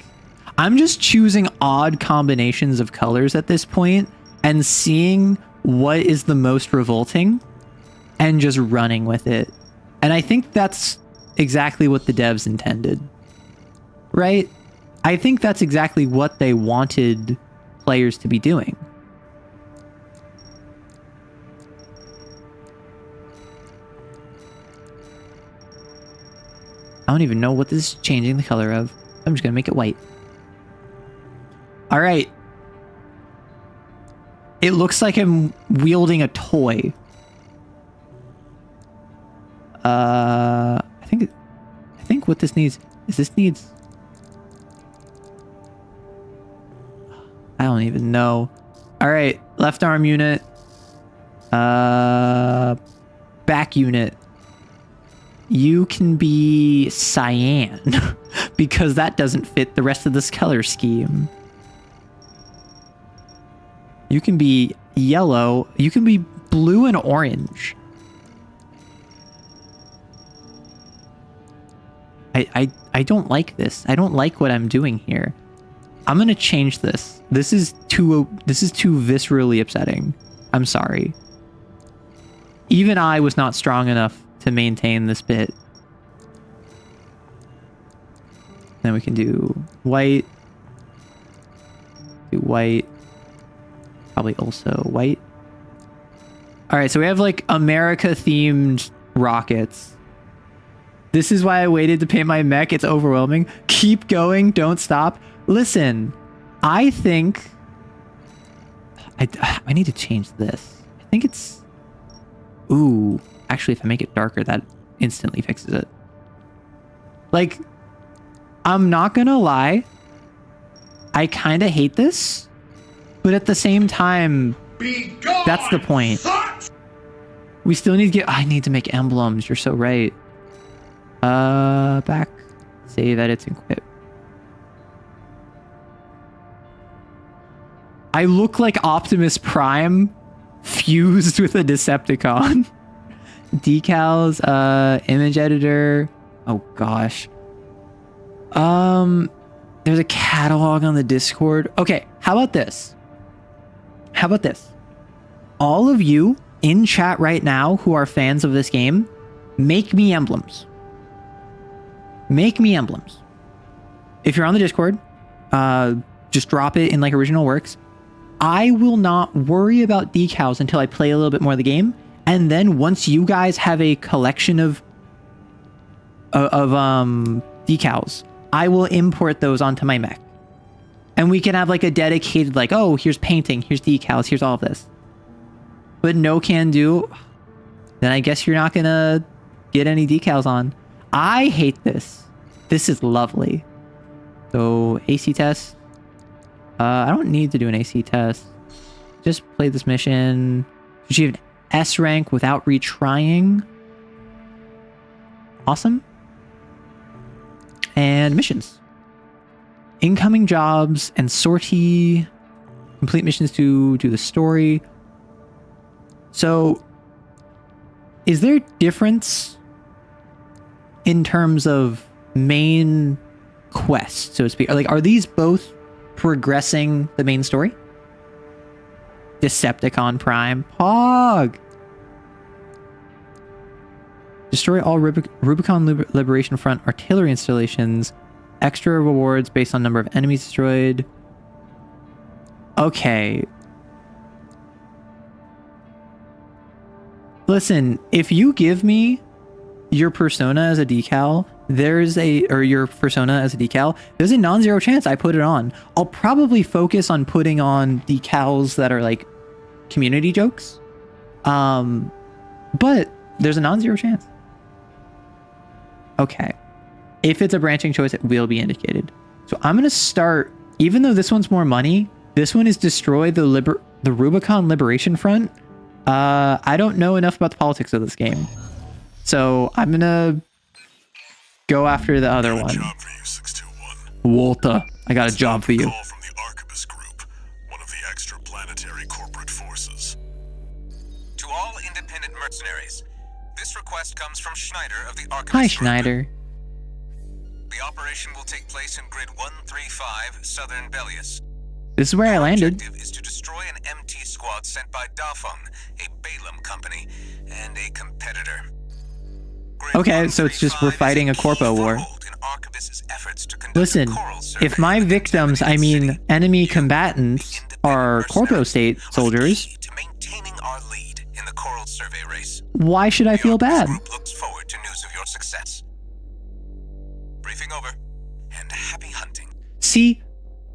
I'm just choosing odd combinations of colors at this point and seeing what is the most revolting and just running with it. And I think that's exactly what the devs intended, right? I think that's exactly what they wanted players to be doing. I don't even know what this is changing the color of. I'm just going to make it white. All right. It looks like I'm wielding a toy. I think what this needs is this needs... I don't even know. All right. Left arm unit. Back unit. You can be cyan because that doesn't fit the rest of this color scheme. You can be yellow. You can be blue and orange. I don't like this. I don't like what I'm doing here. I'm gonna change this. This is too viscerally upsetting. I'm sorry. Even I was not strong enough to maintain this bit. Then we can do white. Do white. Probably also white. All right, so we have like America themed rockets. This is why I waited to paint my mech. It's overwhelming. Keep going. Don't stop. Listen, I think I need to change this. I think it's... Ooh. Actually, if I make it darker, that instantly fixes it. Like, I'm not gonna lie. I kind of hate this. But at the same time, that's the point. We still need to get... I need to make emblems. You're so right. Back. Save, edits, and quit. I look like Optimus Prime fused with a Decepticon. Decals, image editor. Oh gosh. There's a catalog on the Discord. Okay, how about this? How about this? All of you in chat right now who are fans of this game, make me emblems. Make me emblems. If you're on the Discord, just drop it in like original works. I will not worry about decals until I play a little bit more of the game. And then once you guys have a collection of decals, I will import those onto my mech. And we can have like a dedicated, like, oh, here's painting, here's decals, here's all of this. But no can do, then I guess you're not gonna get any decals on. I hate this. This is lovely. So AC test. I don't need to do an AC test. Just play this mission. Achieve an S rank without retrying. Awesome. And missions. Incoming jobs and sortie. Complete missions to do the story. So, is there a difference in terms of main quests, so to speak? Like, are these both progressing the main story? Decepticon Prime. Pog! Destroy all Rubicon Liberation Front artillery installations. Extra rewards based on number of enemies destroyed. Okay. Listen, if you give me your persona as a decal, or your persona as a decal, there's a non-zero chance I put it on. I'll probably focus on putting on decals that are like community jokes. But there's a non-zero chance. Okay. If it's a branching choice, it will be indicated. So I'm going to start, even though this one's more money, this one is destroy the Rubicon Liberation Front. I don't know enough about the politics of this game. So I'm going to go after the other one. Job for you, 621. Walter, I got a job for you. Call from the Arquebus Group, one of the extraplanetary corporate forces. To all independent mercenaries, this request comes from Schneider of the Arquebus Hi, Group. Schneider. The operation will take place in Grid 135, Southern Belius. This is where I landed. Objective is to destroy an MT squad sent by Dafeng, a Balaam company, and a competitor. Grid Okay, so it's just we're 135 fighting a is corpo war. foothold in Arquebus's efforts to conduct Listen, a coral survey if my of the victims, I contaminated mean city, enemy you, combatants, the independent are Corpo mercenaries, State are soldiers, key to maintaining our lead in the coral survey race. why should I The feel Arquebus bad? Group looks forward to news of your success. Briefing over, and happy hunting. See,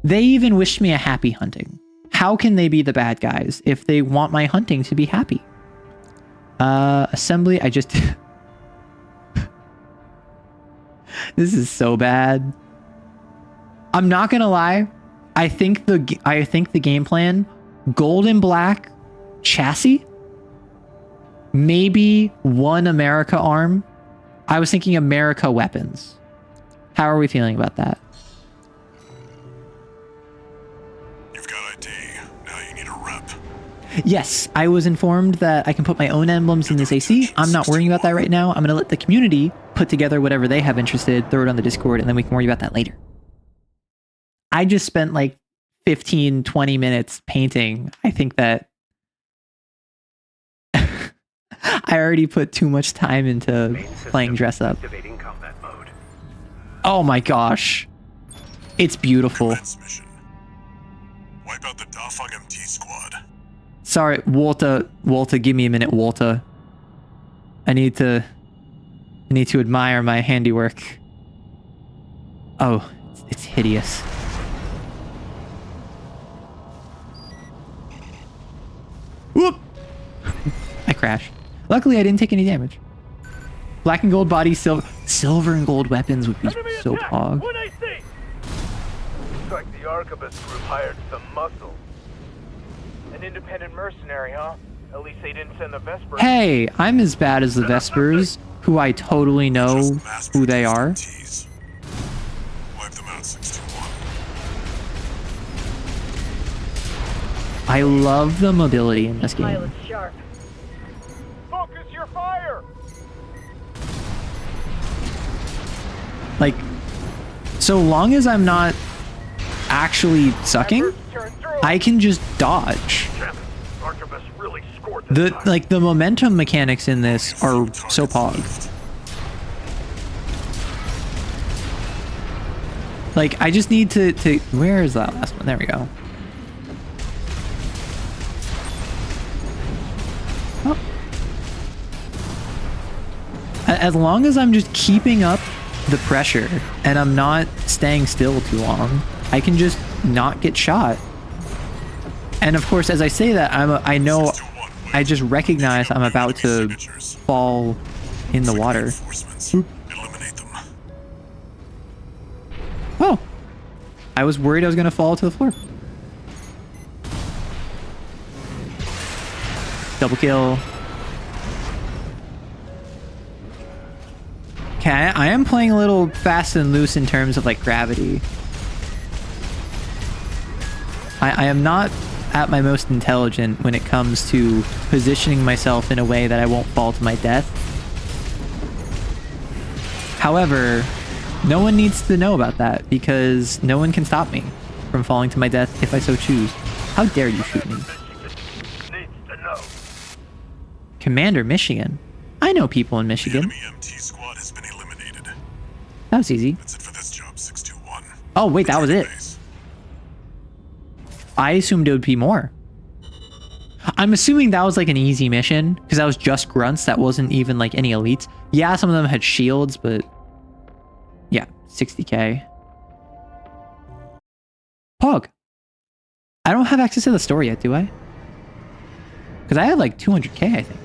they even wished me a happy hunting. How can they be the bad guys if they want my hunting to be happy? Assembly, I just... This is so bad. I'm not gonna lie. I think the game plan, gold and black chassis, maybe one America arm. I was thinking America weapons. How are we feeling about that? You've got ID. Now you need a rep. Yes, I was informed that I can put my own emblems in this AC. I'm not worrying about that right now. I'm going to let the community put together whatever they have interested, throw it on the Discord, and then we can worry about that later. I just spent like 15, 20 minutes painting. I think that I already put too much time into playing dress up. Activating combat mode. Oh my gosh. It's beautiful. Commence mission. Wipe out the Dafeng MT squad. Sorry, Walter, give me a minute, Walter. I need to admire my handiwork. Oh, it's hideous. Whoop! I crashed. Luckily, I didn't take any damage. Black and gold body, silver and gold weapons would be so pog. Looks like the Arquebus Group hired some muscle. An independent mercenary, huh? At least they didn't send the Vespers. Hey, I'm as bad as the Vespers, who I totally know Just mass who they produced are. MTs. Wipe them out, 621. I love the mobility in this game. Sharp. Focus your fire! Like, so long as I'm not actually sucking, Turn through. I can just dodge. Damn it. Arquebus really scored this time. Like the momentum mechanics in this are so pog. Like I just need to where is that last one? There we go. Oh. As long as I'm just keeping up the pressure and I'm not staying still too long, I can just not get shot. And of course, as I say that, I know, I just recognize I'm about to fall in the water. Eliminate them. Oh, I was worried I was going to fall to the floor. Double kill. Okay, I am playing a little fast and loose in terms of like gravity. I am not at my most intelligent when it comes to positioning myself in a way that I won't fall to my death. However, no one needs to know about that because no one can stop me from falling to my death if I so choose. How dare you shoot me? Commander Michigan. I know people in Michigan. Enemy MT squad has been eliminated. That was easy. That's it for this job, 621. Oh, wait, that was it. Base. I assumed it would be more. I'm assuming that was like an easy mission because that was just grunts. That wasn't even like any elites. Yeah, some of them had shields, but yeah, 60k. Pog. I don't have access to the store yet, do I? Because I have like 200k, I think,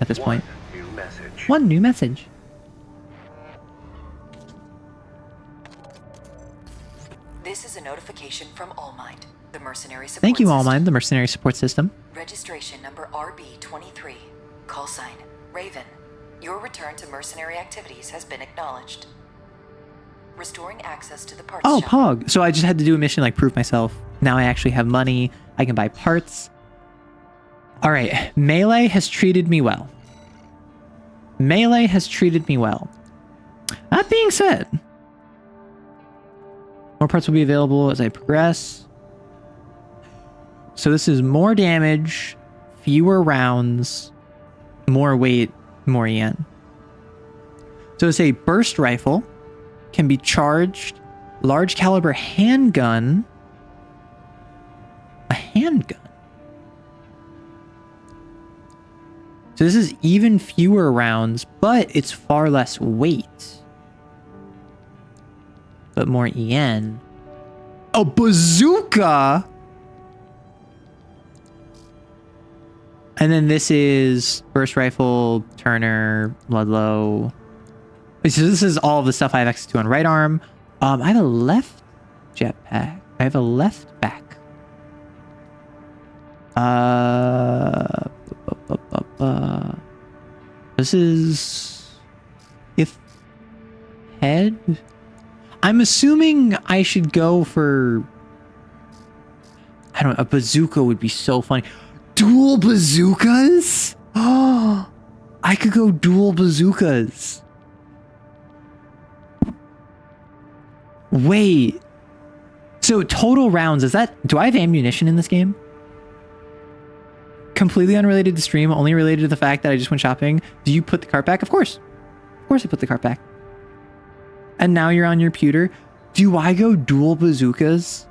at this point. One new message. This is a notification from Allmind, the mercenary support Thank you, system. Allmind, the mercenary support system. Registration number RB23. Call sign Raven. Your return to mercenary activities has been acknowledged. Restoring access to the parts Oh, shop. Pog. So I just had to do a mission like prove myself. Now I actually have money. I can buy parts. All right. Melee has treated me well. Melee has treated me well. That being said, more parts will be available as I progress. So this is more damage, fewer rounds, more weight, more yen. So it's a burst rifle, can be charged, large caliber handgun, a handgun. So this is even fewer rounds, but it's far less weight. But more yen. A bazooka! And then this is burst rifle, Turner, Ludlow. So this is all of the stuff I have access to on right arm. I have a left jetpack. I have a left back. This is if head. I'm assuming I should go for, I don't know, a bazooka would be so funny. Dual bazookas? Oh, I could go dual bazookas. Wait. So total rounds, is that, do I have ammunition in this game? Completely unrelated to stream, only related to the fact that I just went shopping. Do you put the cart back? Of course. Of course I put the cart back. And now you're on your pewter. Do I go dual bazookas?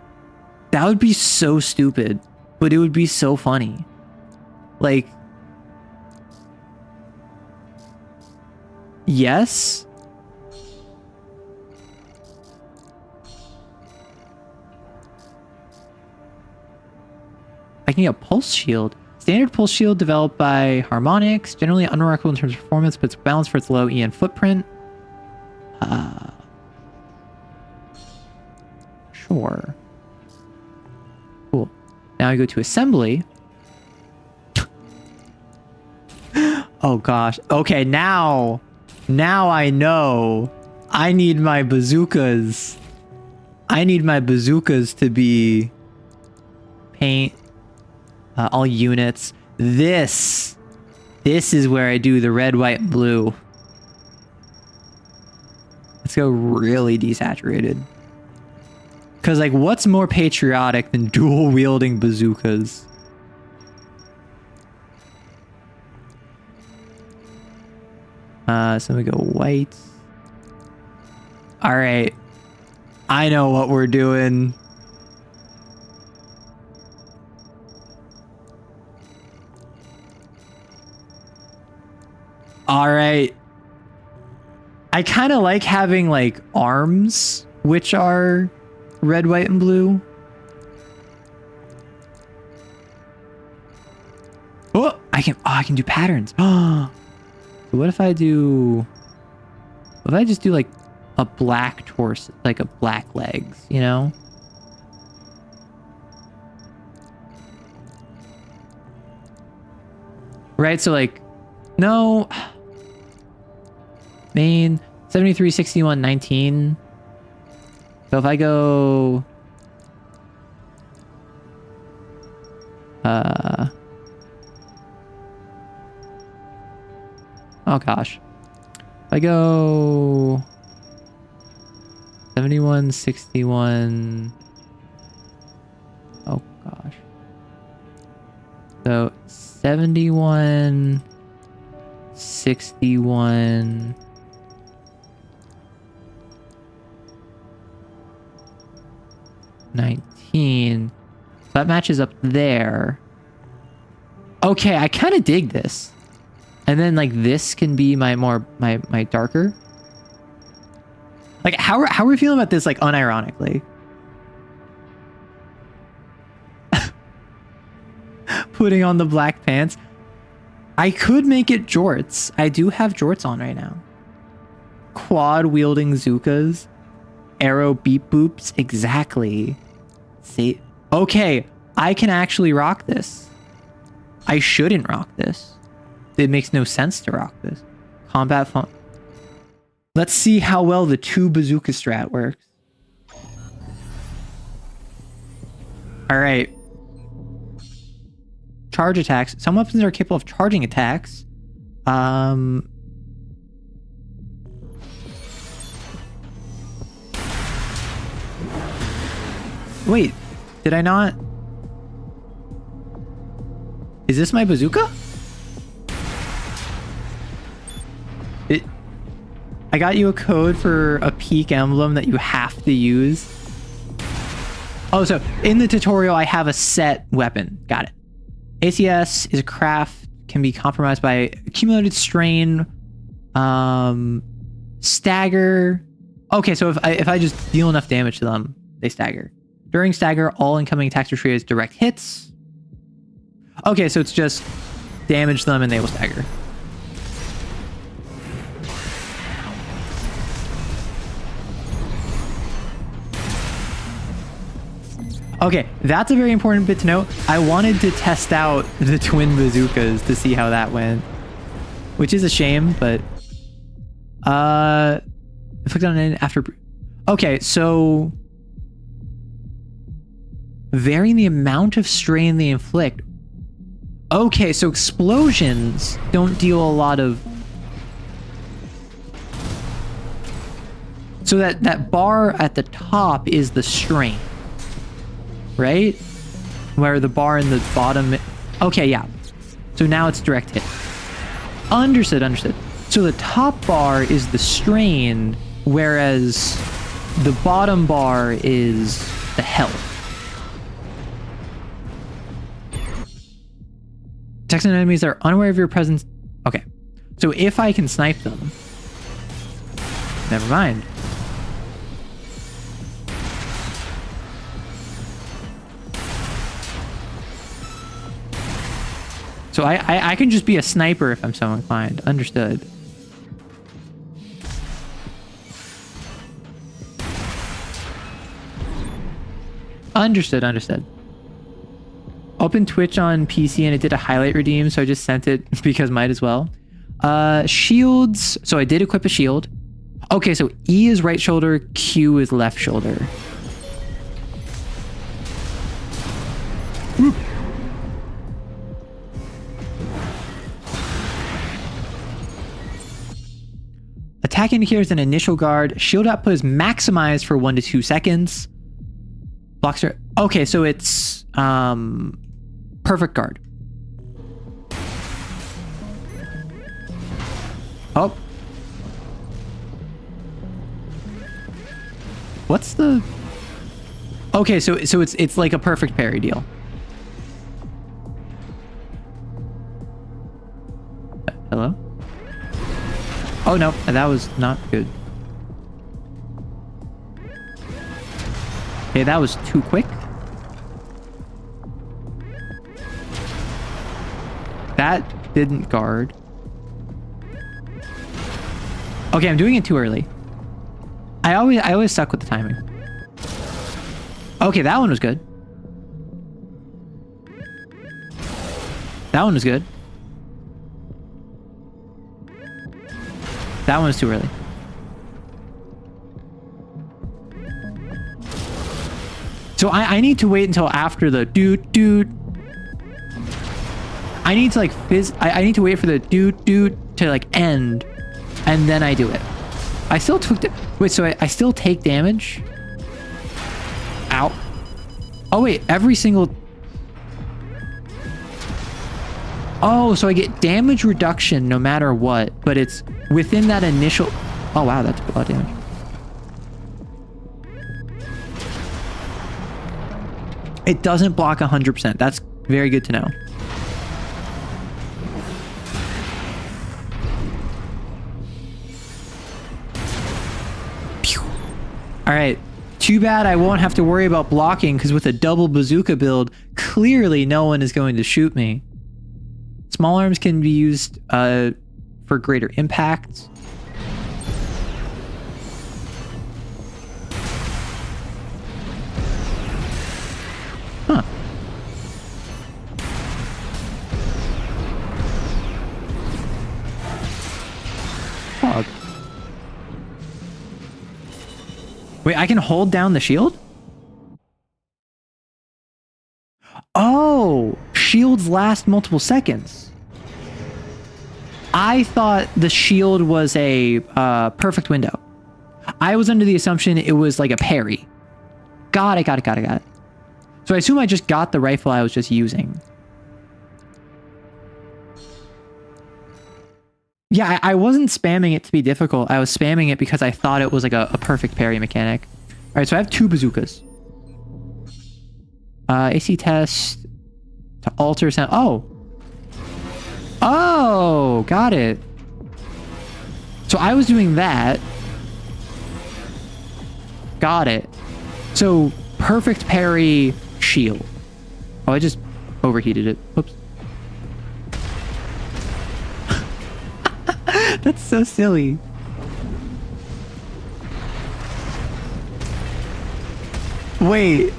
That would be so stupid, but it would be so funny. Like, yes. I can get a pulse shield. Standard pulse shield developed by Harmonix. Generally unremarkable in terms of performance, but it's balanced for its low EN footprint. Sure. Cool. Now I go to assembly. Oh gosh. Okay, now I know. I need my bazookas. I need my bazookas to be paint all units. This is where I do the red, white, and blue. Let's go really desaturated. Because, like, what's more patriotic than dual wielding bazookas? So we go white. All right. I know what we're doing. All right. I kind of like having like arms, which are red, white, and blue. Oh, I can do patterns. Oh. So what if I just do like a black torso, like a black legs, you know? Right, so like, no. Main 73, 61, 19. So if I go Oh gosh. If I go 71, 61. Oh gosh. So 71, 61. $19. So that matches up there. Okay, I kind of dig this. And then like this can be my my darker. Like how are we feeling about this like unironically? Putting on the black pants. I could make it jorts. I do have jorts on right now. Quad wielding Zukas. Arrow beep boops. Exactly. See? Okay, I can actually rock this. I shouldn't rock this. It makes no sense to rock this. Combat fun. Let's see how well the 2 bazooka strat works. All right. Charge attacks. Some weapons are capable of charging attacks. Wait, did I not? Is this my bazooka? I got you a code for a peak emblem that you have to use. Oh, so in the tutorial, I have a set weapon. Got it. ACS is a craft, can be compromised by accumulated strain, stagger. Okay, so if I just deal enough damage to them, they stagger. During stagger, all incoming attacks are treated as direct hits. Okay, so it's just damage them and they will stagger. Okay, that's a very important bit to note. I wanted to test out the twin bazookas to see how that went, which is a shame, but inflict on an after. Okay, so varying the amount of strain they inflict. Okay, so explosions don't deal a lot of. So that bar at the top is the strain. Right? Where the bar in the bottom... Okay, yeah. So now it's direct hit. Understood, understood. So the top bar is the strain, whereas the bottom bar is the health. Texan enemies are unaware of your presence. Okay. So if I can snipe them... Never mind. So I can just be a sniper if I'm so inclined. Understood. Understood, understood. Open Twitch on PC and it did a highlight redeem, so I just sent it because might as well. Shields. So I did equip a shield. Okay, so E is right shoulder, Q is left shoulder. Whoop. Attack indicator is an initial guard. Shield output is maximized for 1 to 2 seconds. Blocks are... Okay, so it's perfect guard. Oh. What's the... Okay, so it's like a perfect parry deal. Hello? Oh no, that was not good. Okay, that was too quick. That didn't guard. Okay, I'm doing it too early. I always suck with the timing. Okay, that one was good. That one was good. That one was too early. So I need to wait until after the doot. I need to like I need to wait for the doot to like end, and then I do it. I still took the wait, so I still take damage. Ow. Oh wait, every single. Oh, so I get damage reduction no matter what, but it's within that initial. Oh wow, that's a lot of damage. It doesn't block 100%. That's very good to know. All right, too bad I won't have to worry about blocking because with a double bazooka build, clearly no one is going to shoot me. Small arms can be used for greater impact. Huh. Fuck. Wait, I can hold down the shield? Oh, shields last multiple seconds. I thought the shield was a perfect window. I was under the assumption it was like a parry. Got it. So I assume I just got the rifle I was just using. Yeah, I wasn't spamming it to be difficult. I was spamming it because I thought it was like a perfect parry mechanic. All right, so I have 2 bazookas. AC test to alter sound. Oh, got it. So I was doing that. Got it. So perfect parry shield. Oh, I just overheated it. Whoops. That's so silly. Wait.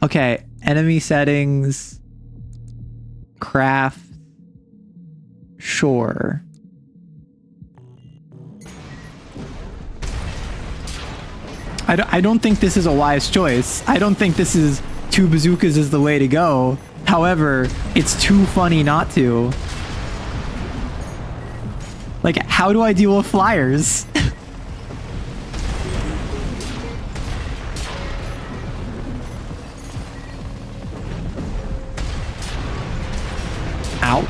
Okay, enemy settings, craft, sure. I don't think this is a wise choice. I don't think this is 2 bazookas is the way to go. However, it's too funny not to. Like, how do I deal with flyers? Ow.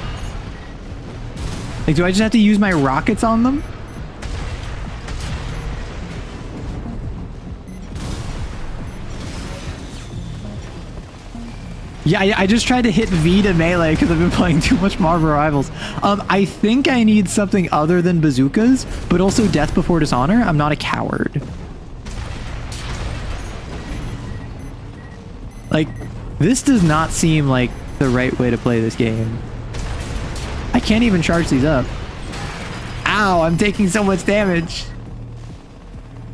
Like, do I just have to use my rockets on them? Yeah, I just tried to hit V to melee because I've been playing too much Marvel Rivals. I think I need something other than bazookas, but also Death Before Dishonor. I'm not a coward. Like, this does not seem like the right way to play this game. I can't even charge these up. Ow, I'm taking so much damage.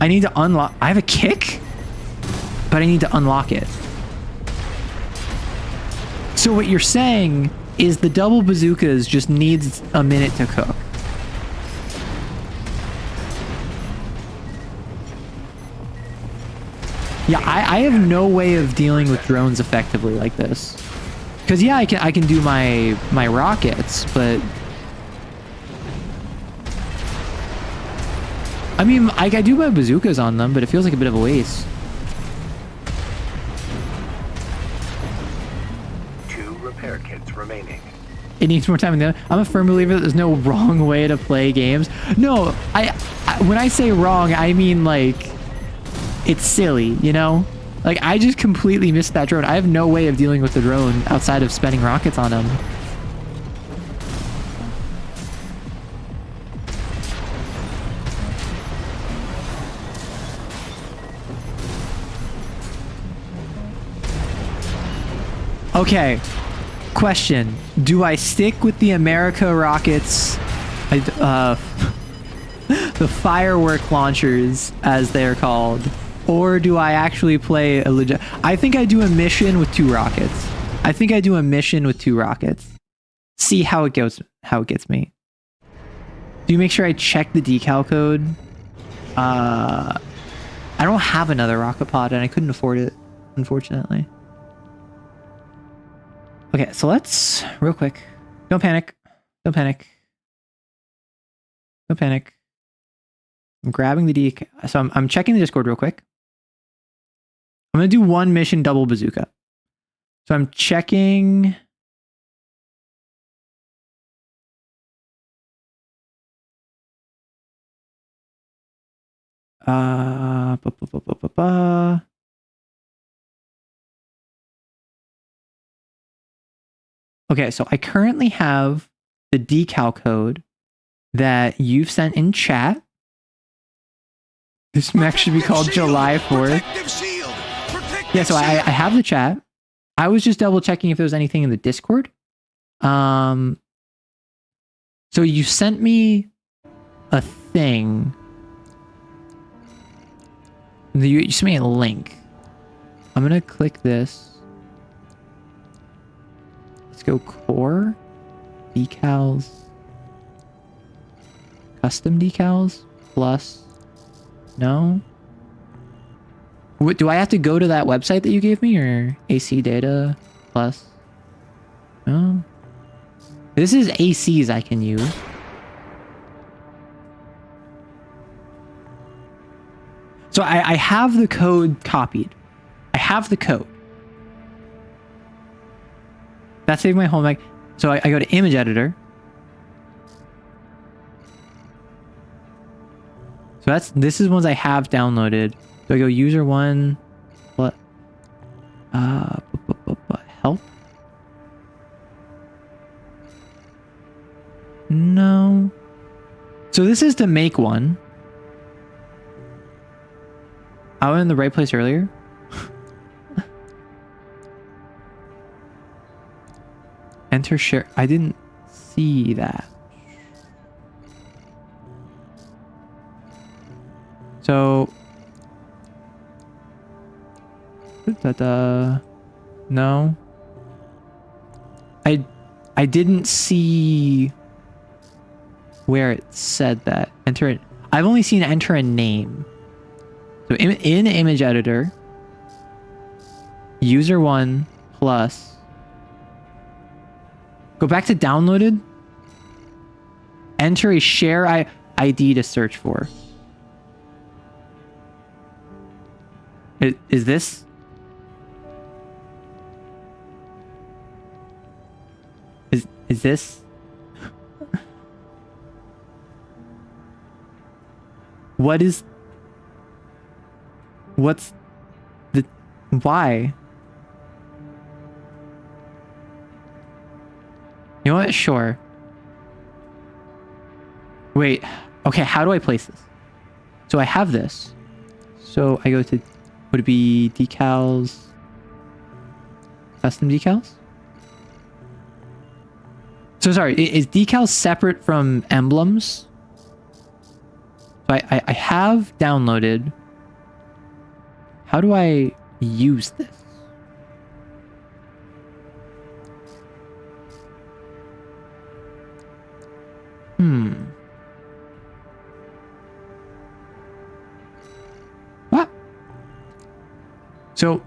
I need to unlock. I have a kick, but I need to unlock it. So what you're saying is the double bazookas just needs a minute to cook. Yeah, I have no way of dealing with drones effectively like this. Because yeah, I can do my rockets, but I mean, I do my bazookas on them, but it feels like a bit of a waste. Kits remaining. It needs more time than that. I'm a firm believer that there's no wrong way to play games. No, I when I say wrong, I mean like it's silly, you know? Like I just completely missed that drone. I have no way of dealing with the drone outside of spending rockets on him. Okay. Question, do I stick with the America rockets, the firework launchers as they're called, or do I actually play a legit? I think I do a mission with 2 rockets. See how it goes, how it gets me. Do you make sure I check the decal code? I don't have another rocket pod and I couldn't afford it, unfortunately. Okay, so let's real quick. Don't panic. Don't panic. Don't panic. I'm grabbing the decal. So I'm checking the Discord real quick. I'm gonna do one mission double bazooka. So I'm checking. Ba, ba, ba, ba, ba, ba. Okay, so I currently have the decal code that you've sent in chat. This mech should be called July 4th. Yeah, so I have the chat. I was just double checking if there was anything in the Discord. So you sent me a thing. You sent me a link. I'm gonna click this. Let's go core, decals, custom decals, plus, no. What, do I have to go to that website that you gave me, or AC data plus? No. This is ACs I can use. So I have the code copied. I have the code. That saved my whole mech. So I go to image editor. So this is ones I have downloaded. So I go user one, what? Help? No. So this is to make one. I went in the right place earlier. Enter share. I didn't see that. So no. I didn't see where it said that. Enter it. I've only seen enter a name. So in image editor, user one plus, go back to downloaded, enter a share ID to search for. Is this? Is this? What's the, why? You know what? Sure. Wait, okay, how do I place this? So I have this. So I go to, would it be decals, custom decals? So sorry, is decals separate from emblems? So I have downloaded. How do I use this? What? So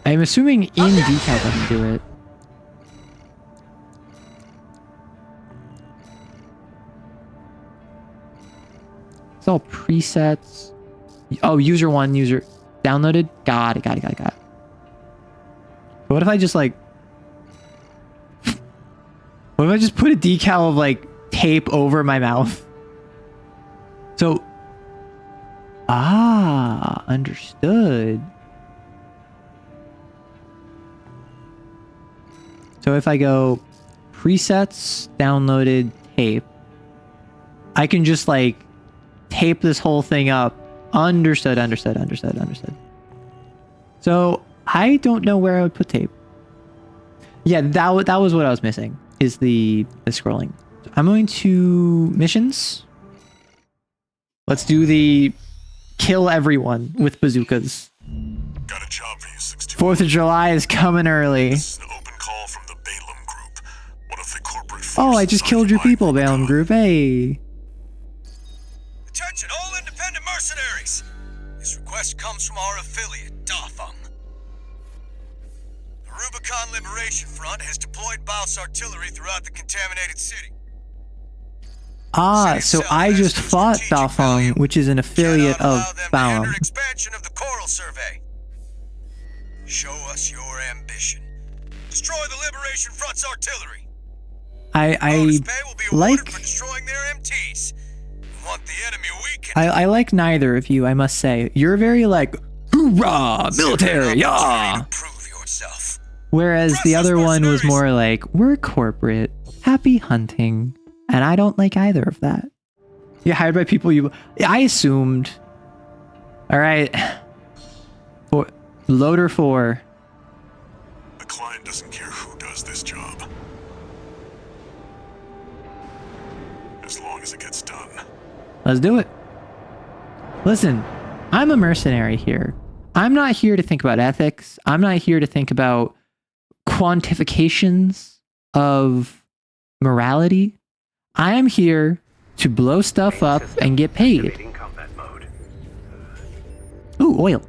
I'm assuming in decals I can do it. It's all presets. Oh, user one, user downloaded. Got it. But what if I just like, what if I just put a decal of like tape over my mouth? So, understood. So if I go presets, downloaded, tape, I can just like tape this whole thing up. Understood. So I don't know where I would put tape. Yeah, that was what I was missing, is the scrolling. So I'm going to missions. Let's do the kill everyone with bazookas. Got a job for you, 621. 4th of July is coming early. This is an open call from the Balaam Group, one of the corporate Oh, I just killed your people, Balaam Group. Hey. Attention all independent mercenaries! This request comes from our affiliate, Dafeng. The Rubicon Liberation Front has deployed Baus artillery throughout the contaminated city. Ah, so I just fought Balfong, which is an affiliate of Balam. Expansion of the Coral Survey. Show us your ambition. Destroy the Liberation Front's artillery. I Bonus pay will be awarded like for destroying their MTs. We want the enemy weakened. I like neither of you, I must say. You're very like, hoorah, military, yeah. Prove yourself. Whereas the other one was more like, we're corporate, happy hunting. And I don't like either of that. You hired by people you... I assumed. All right. Loader 4. The client doesn't care who does this job. As long as it gets done. Let's do it. Listen, I'm a mercenary here. I'm not here to think about ethics. I'm not here to think about quantifications of morality. I am here to blow stuff up and get paid. Ooh, oil.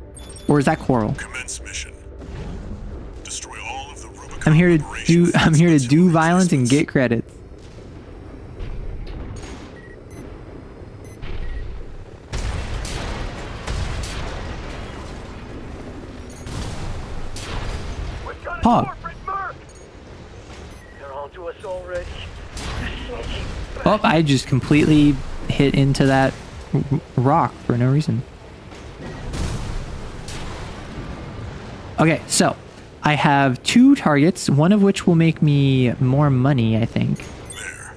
Or is that coral? Commence mission. Destroy all of the Rubicon I'm here to do violence and get credits. Pog. They're on to us already. Oh, I just completely hit into that rock for no reason. Okay, so I have 2 targets, one of which will make me more money, I think. There.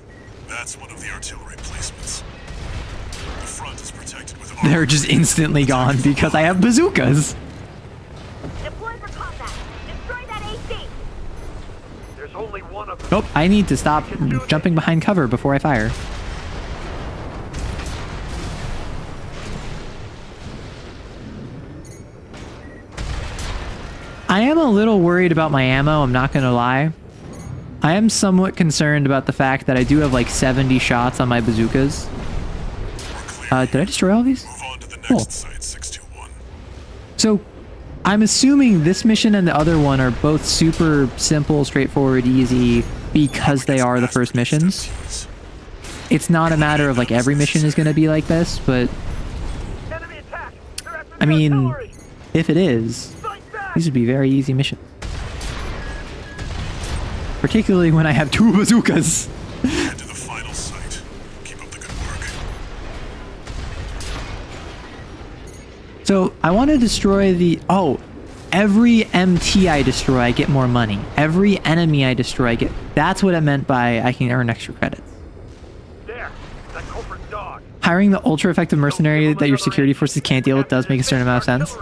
That's one of the artillery placements. The front is protected with They're just instantly gone because I have bazookas. Deploy for combat. Destroy that AC. There's only one of them. Oh, I need to stop jumping behind cover before I fire. I am a little worried about my ammo, I'm not gonna lie. I am somewhat concerned about the fact that I do have like 70 shots on my bazookas. Did I destroy all these? Move on to the next Cool. site, 621. So, I'm assuming this mission and the other one are both super simple, straightforward, easy, because they are the first missions. It's not a matter of like every mission is going to be like this, but Enemy attack. They're after I the mean, artillery. if it is, Fight back. these would be very easy missions. Particularly when I have 2 bazookas. Head to the final site. Keep up the good work. So I want to destroy the... Oh, every MT I destroy, I get more money. Every enemy I destroy, I get... That's what I meant by I can earn extra credits. There. That culprit dog. Hiring the ultra-effective mercenary that your security forces can't deal with does make a certain amount of sense.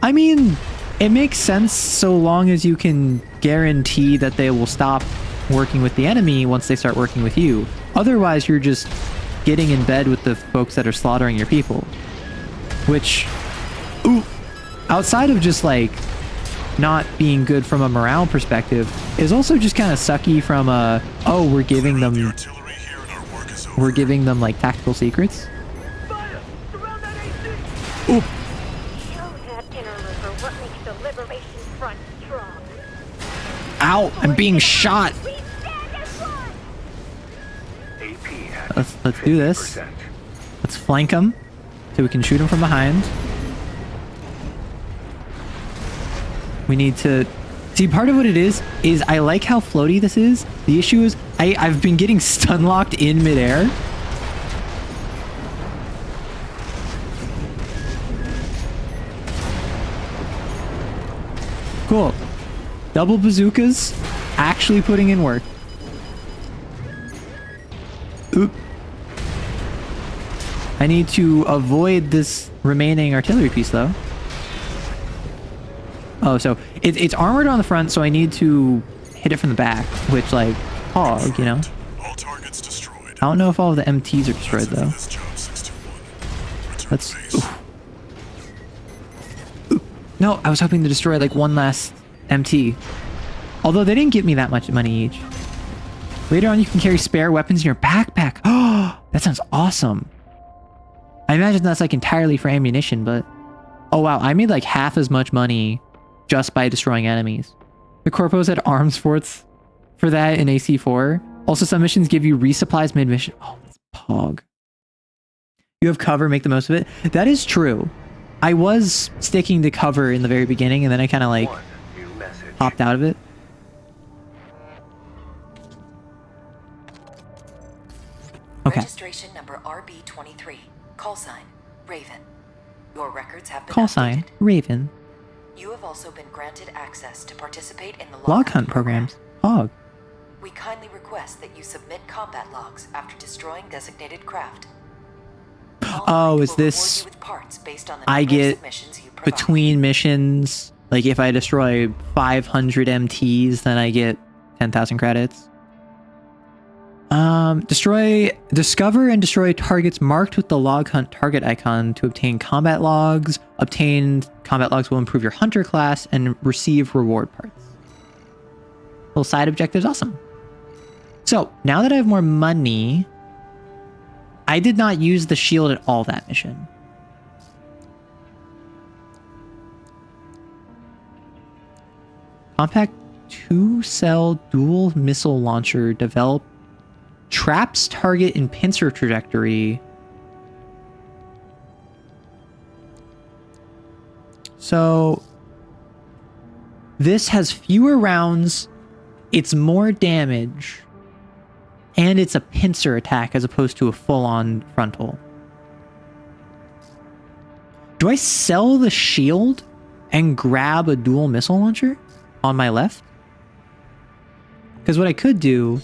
I mean, it makes sense so long as you can guarantee that they will stop working with the enemy once they start working with you. Otherwise, you're just getting in bed with the folks that are slaughtering your people. Which, ooh, outside of just like not being good from a morale perspective, is also just kind of sucky from a, oh, we're giving them like tactical secrets. Fire. Surround that AC. Ooh. Show that inner liver what makes the Liberation Front strong. Ow, I'm being shot. We stand as one. Let's do this. Let's flank them so we can shoot them from behind. We need to see, part of what it is I like how floaty this is. The issue is I've been getting stun locked in midair. Cool. Double bazookas actually putting in work. Oop. I need to avoid this remaining artillery piece though. Oh, so it's armored on the front, so I need to hit it from the back, which like hog, you know. All targets destroyed. I don't know if all of the MTs are destroyed though. This job, 621. Return Let's. to base. Ooh. No, I was hoping to destroy like one last MT. Although they didn't give me that much money each. Later on, you can carry spare weapons in your backpack. Oh, that sounds awesome. I imagine that's like entirely for ammunition, but oh wow, I made like half as much money just by destroying enemies. The corpos had arms forts for that in AC4. Also, some missions give you resupplies mid-mission. Oh, it's pog. You have cover, make the most of it. That is true. I was sticking to cover in the very beginning, and then I kind of like hopped out of it. Okay. Registration number RB23. Call sign, Raven. Your records have been Call sign, updated. Raven. You have also been granted access to participate in the Log hunt programs. Hog. We kindly request that you submit combat logs after destroying designated craft. Oh, is this... I get between missions, like if I destroy 500 MTs, then I get 10,000 credits. Discover and destroy targets marked with the log hunt target icon to obtain combat logs. Obtained combat logs will improve your hunter class and receive reward parts. Little side objectives, awesome. So now that I have more money, I did not use the shield at all that mission. Compact 2-cell dual missile launcher developed. Traps target in pincer trajectory. So this has fewer rounds, it's more damage, and it's a pincer attack as opposed to a full-on frontal. Do I sell the shield and grab a dual missile launcher on my left? Because what I could do...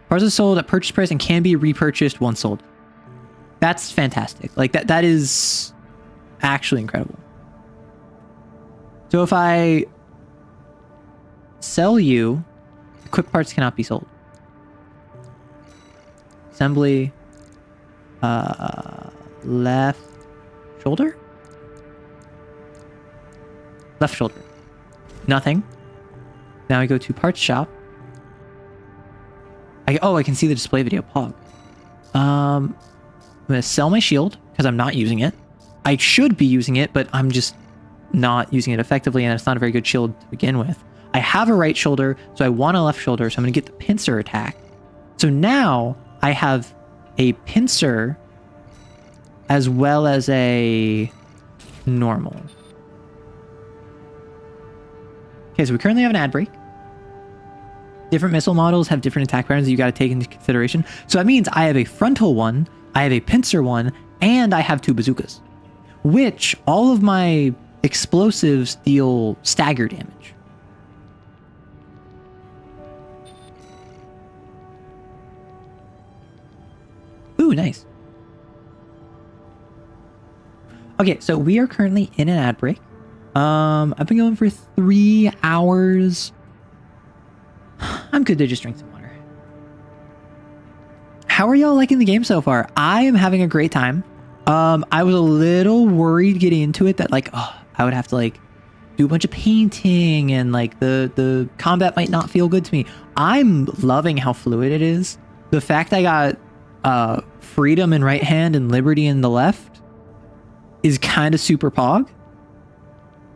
Parts are sold at purchase price and can be repurchased once sold. That's fantastic. Like that is actually incredible. So if I sell you, equipped parts cannot be sold. Assembly. Left shoulder? Left shoulder. Nothing. Now I go to parts shop. I can see the display video. Pog. I'm going to sell my shield because I'm not using it. I should be using it, but I'm just not using it effectively, and it's not a very good shield to begin with. I have a right shoulder, so I want a left shoulder, so I'm going to get the pincer attack. So now I have a pincer as well as a normal. Okay, so we currently have an ad break. Different missile models have different attack patterns that you got to take into consideration. So that means I have a frontal one, I have a pincer one, and I have 2 bazookas, which all of my explosives deal stagger damage. Ooh, nice. Okay, so we are currently in an ad break. I've been going for 3 hours. I'm good to just drink some water. How are y'all liking the game so far? I am having a great time. I was a little worried getting into it that like, I would have to like do a bunch of painting and like the combat might not feel good to me. I'm loving how fluid it is. The fact I got freedom in right hand and liberty in the left is kind of super pog.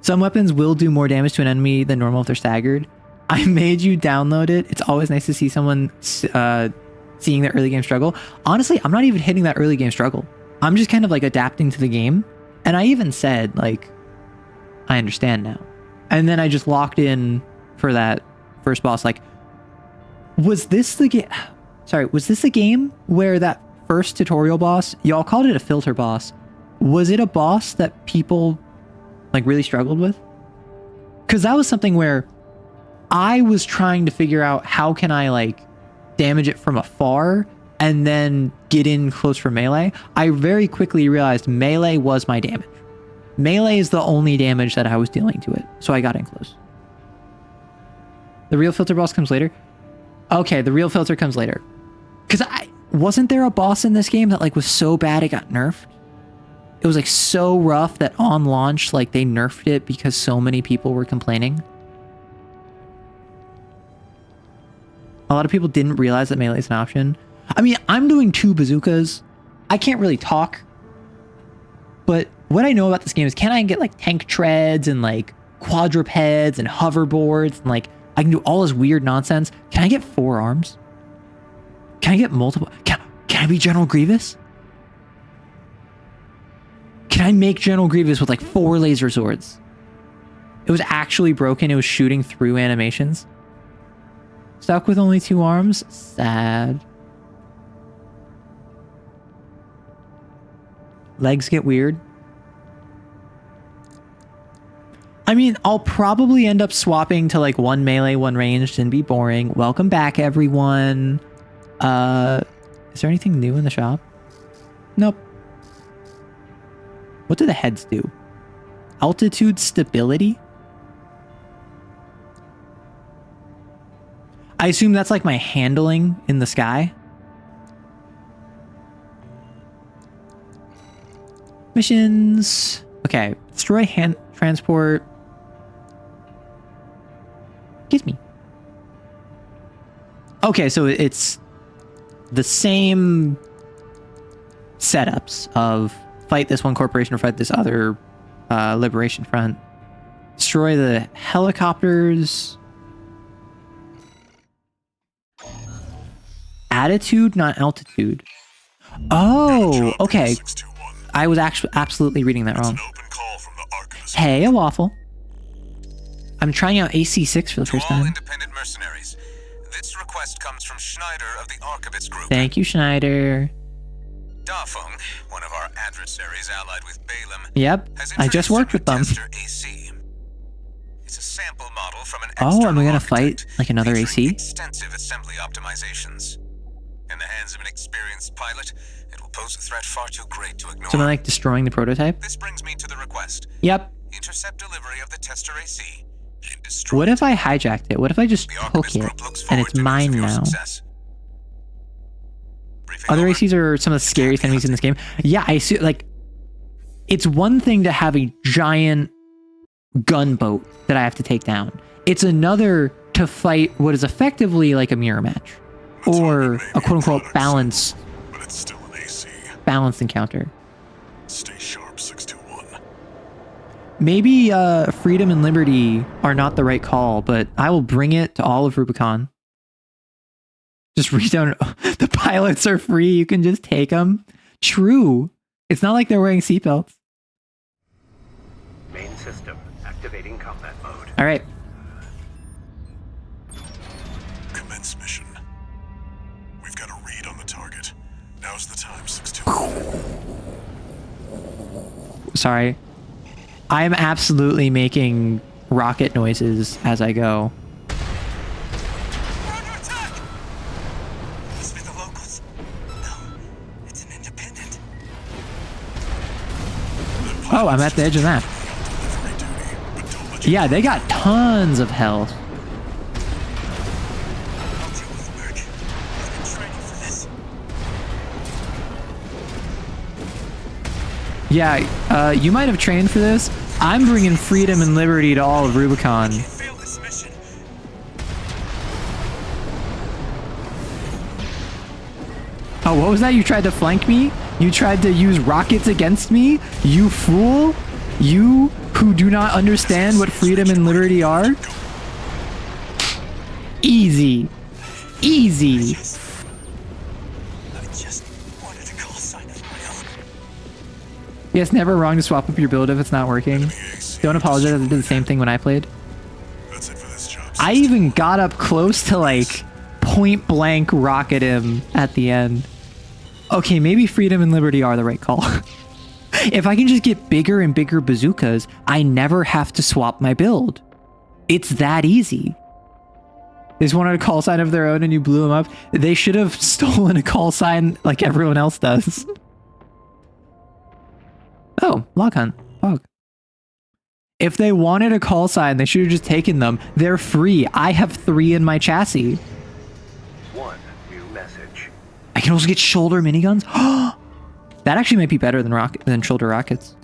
Some weapons will do more damage to an enemy than normal if they're staggered. I made you download it. It's always nice to see someone seeing the early game struggle. Honestly, I'm not even hitting that early game struggle. I'm just kind of like adapting to the game. And I even said like, I understand now. And then I just locked in for that first boss. Like, was this the game? Sorry, was this the game where that first tutorial boss, y'all called it a filter boss. Was it a boss that people like really struggled with? Because that was something where I was trying to figure out how can I like damage it from afar and then get in close for melee. I very quickly realized melee was my damage. Melee is the only damage that I was dealing to it. So I got in close. The real filter boss comes later. Okay, the real filter comes later. Because wasn't there a boss in this game that like was so bad it got nerfed? It was like so rough that on launch like they nerfed it because so many people were complaining. A lot of people didn't realize that melee is an option. I mean, I'm doing 2 bazookas. I can't really talk. But what I know about this game is can I get like tank treads and like quadrupeds and hoverboards, and like I can do all this weird nonsense. Can I get 4 arms? Can I get multiple? Can I be General Grievous? Can I make General Grievous with like 4 laser swords? It was actually broken. It was shooting through animations. Stuck with only 2 arms? Sad. Legs get weird. I mean, I'll probably end up swapping to like 1 melee, 1 ranged and be boring. Welcome back, everyone. Is there anything new in the shop? Nope. What do the heads do? Altitude stability? I assume that's like my handling in the sky. Missions. Okay. Destroy hand transport. Kiss me. Okay, so it's the same setups of fight this one corporation or fight this other liberation front. Destroy the helicopters. Attitude, not altitude. Oh, okay. I was actually absolutely reading that wrong. Hey, a waffle. I'm trying out AC6 for the first time. Independent mercenaries. This request comes from Schneider of the Archivist Group. Thank you, Schneider. Dafeng, one of our adversaries allied with Balaam. Yep, I just worked with them. AC. It's a sample model from an Oh, am I gonna fight like another AC? Extensive assembly optimizations. In the hands of an experienced pilot, it will pose a threat far too great to ignore. So am I like destroying the prototype? This brings me to the request. Yep. Intercept delivery of the tester AC and destroy. What if I hijacked it? What if I just took it and it's mine now? Other ACs are some of the scariest enemies in this game. Yeah, I see. Like, it's one thing to have a giant gunboat that I have to take down. It's another to fight what is effectively like a mirror match or a quote-unquote balanced encounter. Stay sharp, 621. Maybe freedom and liberty are not the right call, but I will bring it to all of Rubicon. Just read down. The pilots are free. You can just take them. True. It's not like they're wearing seatbelts. Main system activating combat mode. All right. Commence mission. We've got a read on the target. Now's the time, 621. Sorry. I'm absolutely making rocket noises as I go. We're under attack! Must be the locals. No, it's an independent. Oh, I'm at the edge of that. Yeah, they got tons of health. I'll deal with the work. I've been training for this. Yeah, you might have trained for this. I'm bringing freedom and liberty to all of Rubicon. Fail this mission. Oh, what was that? You tried to flank me? You tried to use rockets against me? You fool? You who do not understand what freedom and liberty are? Easy. Easy. I just wanted a call sign of my own. Yes, never wrong to swap up your build if it's not working. Don't apologize, I did the same thing when I played. That's it for this job. I even got up close to like point blank rocket him at the end. Okay, maybe freedom and liberty are the right call. If I can just get bigger and bigger bazookas, I never have to swap my build. It's that easy. They just wanted a call sign of their own and you blew them up. They should have stolen a call sign like everyone else does. Oh, log hunt. Log. If they wanted a call sign, they should have just taken them. They're free. I have 3 in my chassis. One new message. I can also get shoulder miniguns. That actually might be better than shoulder rockets.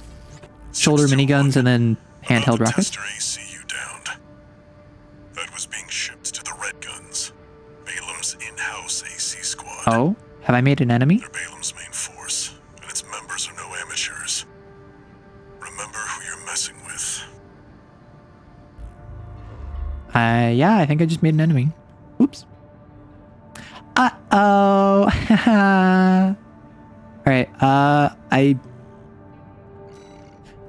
Shoulder miniguns and then handheld rockets. Tester AC you downed. That was being shipped to the Red Guns, Balaam's in-house AC squad. Oh, have I made an enemy? They're Balaam's main force, and its members are no amateurs. Remember who you're messing with. Yeah, I think I just made an enemy. Oops. Uh-oh. Alright,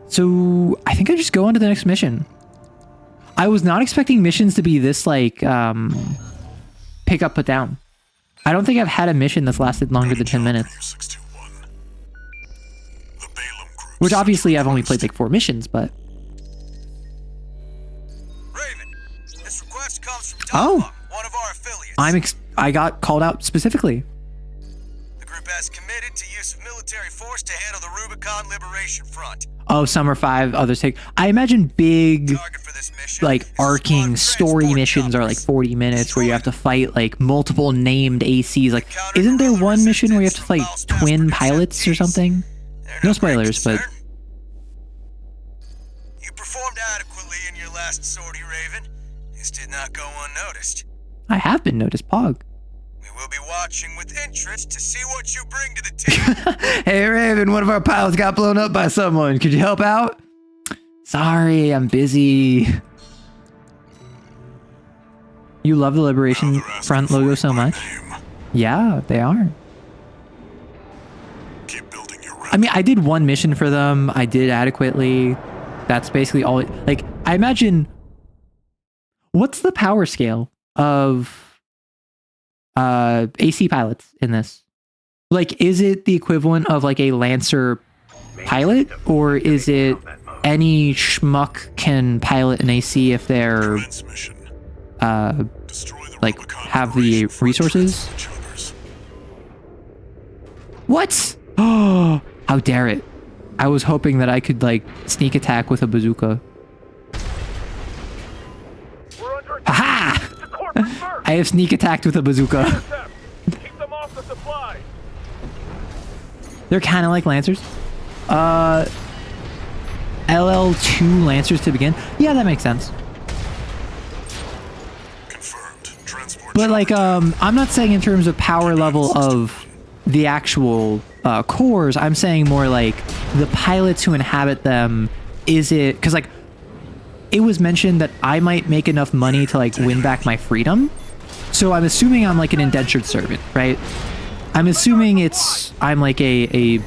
So, I think I just go on to the next mission. I was not expecting missions to be this, like, pick up, put down. I don't think I've had a mission that's lasted longer than 10 minutes. Which obviously I've only played like 4 missions, but... Raven, this request comes from Oh! one of our affiliates. I got called out specifically. The group has committed to use of military force to handle the Rubicon Liberation Front. Oh, some are 5, others take... I imagine big, like, arcing story missions are like 40 minutes where you have to fight, like, multiple named ACs. Like, isn't there one mission where you have to fight twin pilots or something? No spoilers, but... You performed adequately in your last sortie, Raven. This did not go unnoticed. I have been noticed, Pog. We will be watching with interest to see what you bring to the team. Hey, Raven, one of our pilots got blown up by someone. Could you help out? Sorry, I'm busy. You love the Liberation Front logo so much? Yeah, they are. I mean, I did 1 mission for them. I did adequately. That's basically all. Like, I imagine... What's the power scale of AC pilots in this? Like, is it the equivalent of like a Lancer pilot, or is it any schmuck can pilot an AC if they're like have the resources? What? Oh, how dare it! I was hoping that I could like sneak attack with a bazooka. Aha! I have sneak attacked with a bazooka. They're kind of like Lancers. LL2 Lancers to begin. Yeah, that makes sense. But like, I'm not saying in terms of power level of the actual cores. I'm saying more like the pilots who inhabit them. Is it because like it was mentioned that I might make enough money to like win back my freedom? So I'm assuming I'm like an indentured servant, right? I'm assuming I'm like a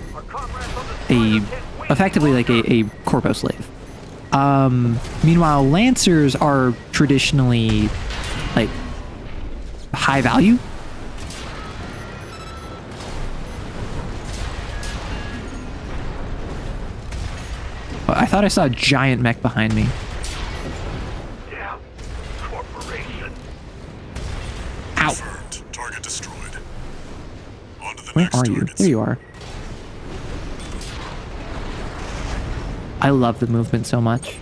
effectively like a corpo slave. Meanwhile, Lancers are traditionally like high value. I thought I saw a giant mech behind me. Yeah, corporation. Ow. Target destroyed. On to the Where next are you? targets. There you are. I love the movement so much.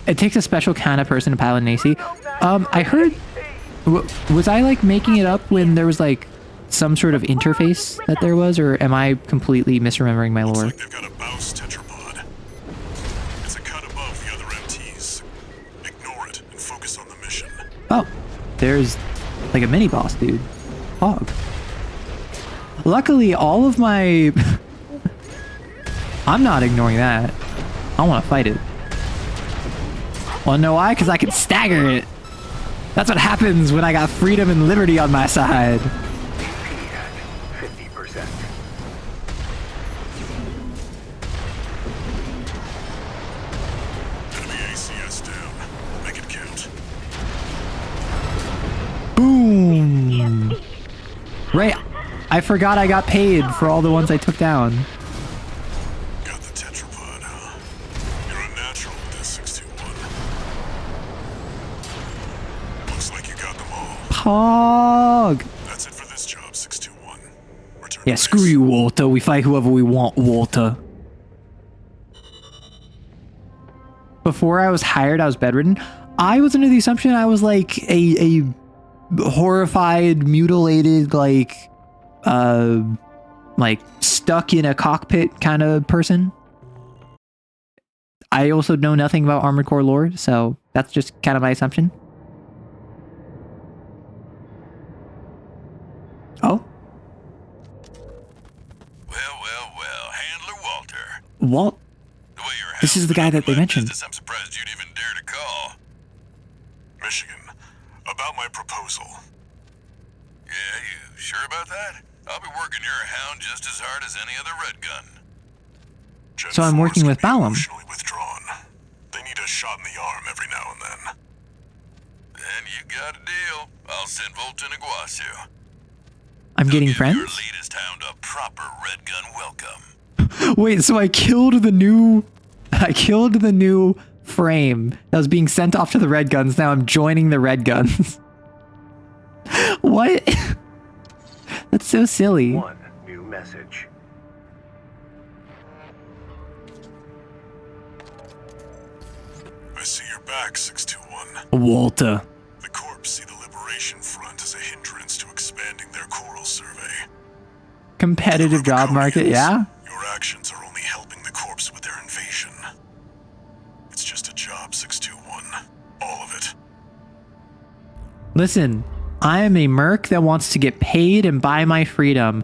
It takes a special kind of person to pilot an AC. I heard... Was I like making it up when there was like some sort of interface that there was, or am I completely misremembering my lore? They've got a Baus tetrapod. It's a cut above the other MTs. Ignore it and focus on the mission. Oh, there's like a mini boss, dude. Hog. Luckily, all of my... I'm not ignoring that. I want to fight it. Wanna know why? Because I can stagger it. That's what happens when I got freedom and liberty on my side. 50%. Enemy ACS down. Make it count. Boom. Right. I forgot I got paid for all the ones I took down. Got the tetrapod, huh? You're a natural with this 621. Looks like you got them all. Pog. That's it for this job, 621. Return Yeah, to screw base. you, Walter. We fight whoever we want, Walter. Before I was hired, I was bedridden. I was under the assumption I was like a horrified, mutilated, like stuck in a cockpit kind of person. I also know nothing about Armored Core lore, so that's just kind of my assumption. Oh? Well, Handler Walter. Walt? The way you're This is the guy that they handling my mentioned. business, I'm surprised you'd even dare to call. Michigan. About my proposal. Yeah, you sure about that? I'll be working your hound just as hard as any other red gun. Gen So I'm 4's working gonna with be Balam. emotionally withdrawn. They need a shot in the arm every now and then. Then you got a deal. I'll send Volt and Iguasu. I'm getting Give your friends? latest hound a proper red gun welcome. Wait, so I killed the new frame that was being sent off to the red guns. Now I'm joining the red guns. What? That's so silly. One new message. I see you're back, 621. Walter. The Corps see the Liberation Front as a hindrance to expanding their coral survey. Competitive job market, yeah? Your actions are only helping the Corps with their invasion. It's just a job, 621. All of it. Listen, I am a merc that wants to get paid and buy my freedom.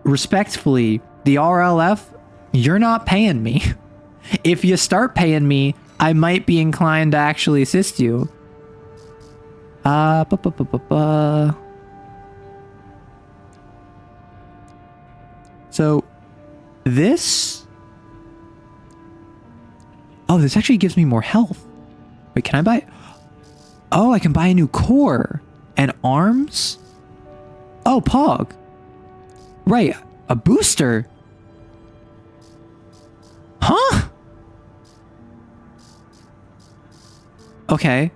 Respectfully, the RLF, you're not paying me. If you start paying me, I might be inclined to actually assist you. So, this... Oh, this actually gives me more health. Wait, can I buy... Oh, I can buy a new core. And arms? Oh, Pog. Right, a booster. Huh? Okay.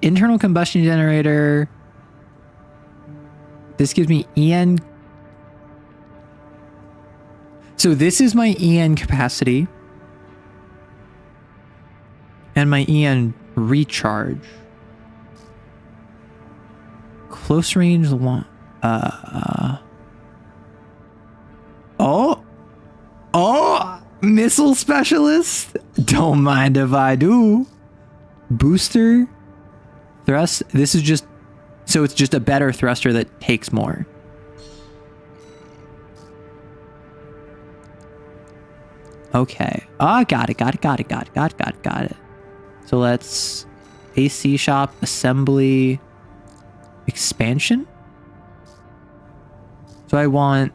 Internal combustion generator. This gives me EN. So this is my EN capacity. And my EN recharge. Close range long. Oh, missile specialist. Don't mind if I do. Booster. Thrust. This is just, so it's just a better thruster that takes more. Okay. Ah, got it. So let's AC shop, assembly, expansion. So I want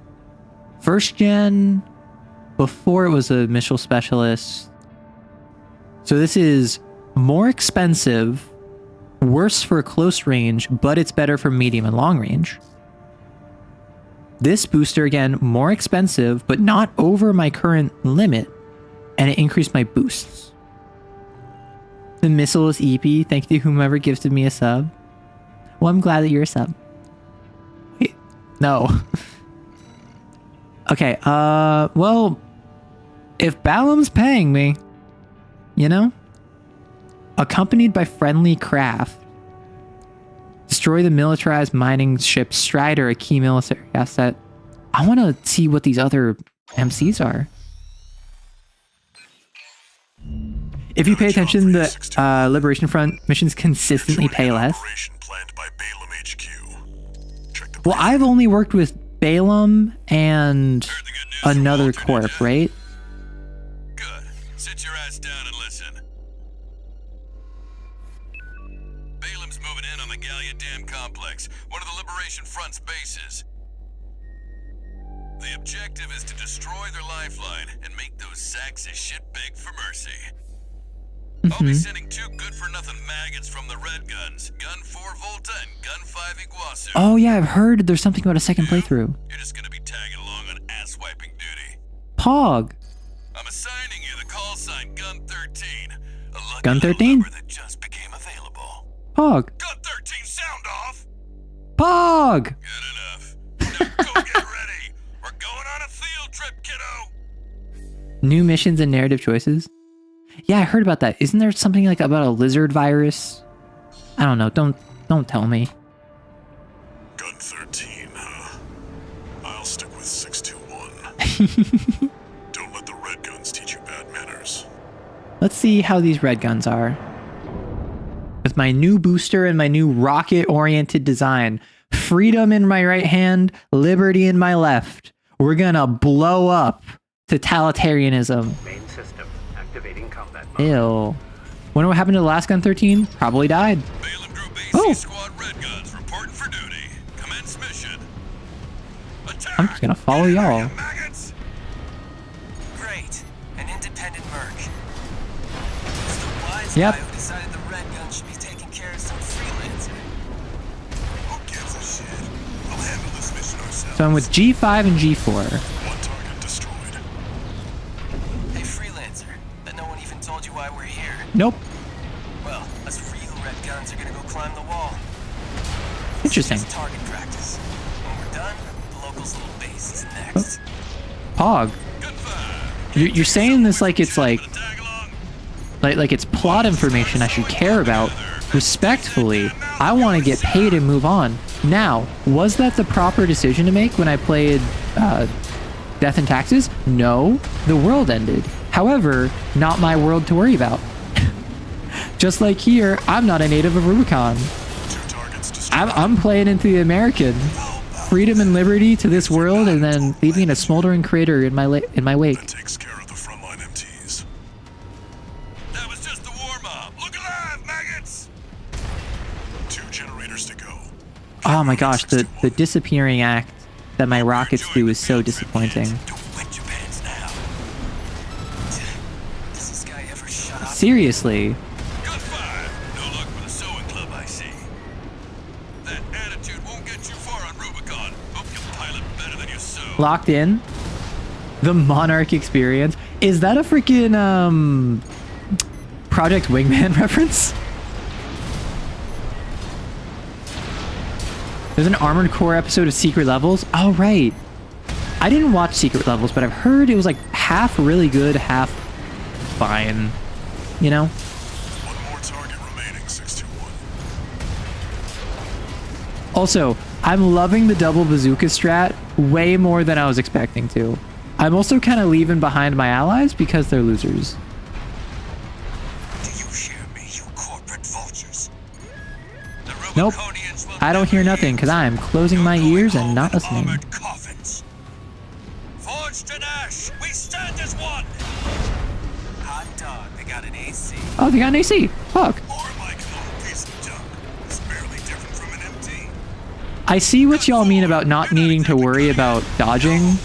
first gen before it was a missile specialist. So this is more expensive, worse for close range, but it's better for medium and long range. This booster, again, more expensive, but not over my current limit, and it increased my boosts. The missile is EP. Thank you to whomever gifted me a sub. Well, I'm glad that you're a sub. Wait, no. Okay, well, if Balam's paying me, you know? Accompanied by friendly craft. Destroy the militarized mining ship Strider, a key military asset. I want to see what these other MCs are. If you pay attention, the Liberation Front missions consistently pay less. Well, I've only worked with Balaam and another corp, right? Good. Sit your ass down and listen. Balaam's moving in on the Gallia Dam complex, one of the Liberation Front's bases. The objective is to destroy their lifeline and make those sacks of shit beg for mercy. I'll be sending 2 good-for-nothing maggots from the Red Guns, Gun 4 Volta and Gun 5 Iguasu. Oh yeah, I've heard there's something about a second playthrough. You're just gonna be tagging along on ass-wiping duty. Pog. I'm assigning you the call sign Gun 13, a lucky Gun little 13? number that just became available. Pog. Gun 13, sound off! Pog. Good enough. Now go get ready. We're going on a field trip, kiddo. New missions and narrative choices. Yeah, I heard about that. Isn't there something like about a lizard virus? I don't know. Don't tell me. Gun 13, huh? I'll stick with 621. Don't let the Red Guns teach you bad manners. Let's see how these red guns are. With my new booster and my new rocket-oriented design. Freedom in my right hand, liberty in my left. We're gonna blow up totalitarianism. Main system activating combat mode. Ew. Wonder what happened to the last gun 13? Probably died. Balaam Group AC Oh. Squad Red Guns reporting for duty. Commence mission. Attack! I'm just gonna follow y'all. Maggots! Great. An independent merc. Who's the wise Yep. guy who decided the red gun should be taking care of some freelancer? Who gives a shit? We'll handle this mission ourselves. So I'm with G5 and G4. One target destroyed. Hey, freelancer. Bet no one even told you why we're here. Nope. Well, us real red guns are gonna go climb the wall. Interesting. It's target practice. When we're done, the locals' little base is next. Pog. You're saying this like it's like it's plot information I should care about. Respectfully, I want to get paid and move on. Now, was that the proper decision to make when I played Death and Taxes? No, the world ended. However, not my world to worry about. Just like here, I'm not a native of Rubicon. I'm playing into the American freedom and liberty to this world, and then leaving a smoldering crater in my wake. Takes care of the frontline MTs. That was just the warm-up. Look alive, maggots! 2 generators to go. Oh my gosh, the disappearing act that my rockets do is so disappointing. Wet your pants now. Does this guy ever shut up? Seriously. Good five. No luck with the sewing club, I see. That attitude won't get you far on Rubicon. Hope you pilot better than you sew. Locked in. The Monarch experience. Is that a freaking Project Wingman reference? There's an Armored Core episode of Secret Levels. Oh, right. I didn't watch Secret Levels, but I've heard it was like half really good, half fine. You know? One more target remaining, 621. Also, I'm loving the double bazooka strat way more than I was expecting to. I'm also kind of leaving behind my allies because they're losers. Do you hear me, you corporate vultures? Nope. I don't hear nothing because I am closing my ears and not listening. Coffins. Forged in ash, we stand as one. Hot dog, they got an AC. Oh, they got an AC. Fuck. Or like an old piece of junk. It's barely different from an MT. I see what y'all mean about not needing to worry about dodging,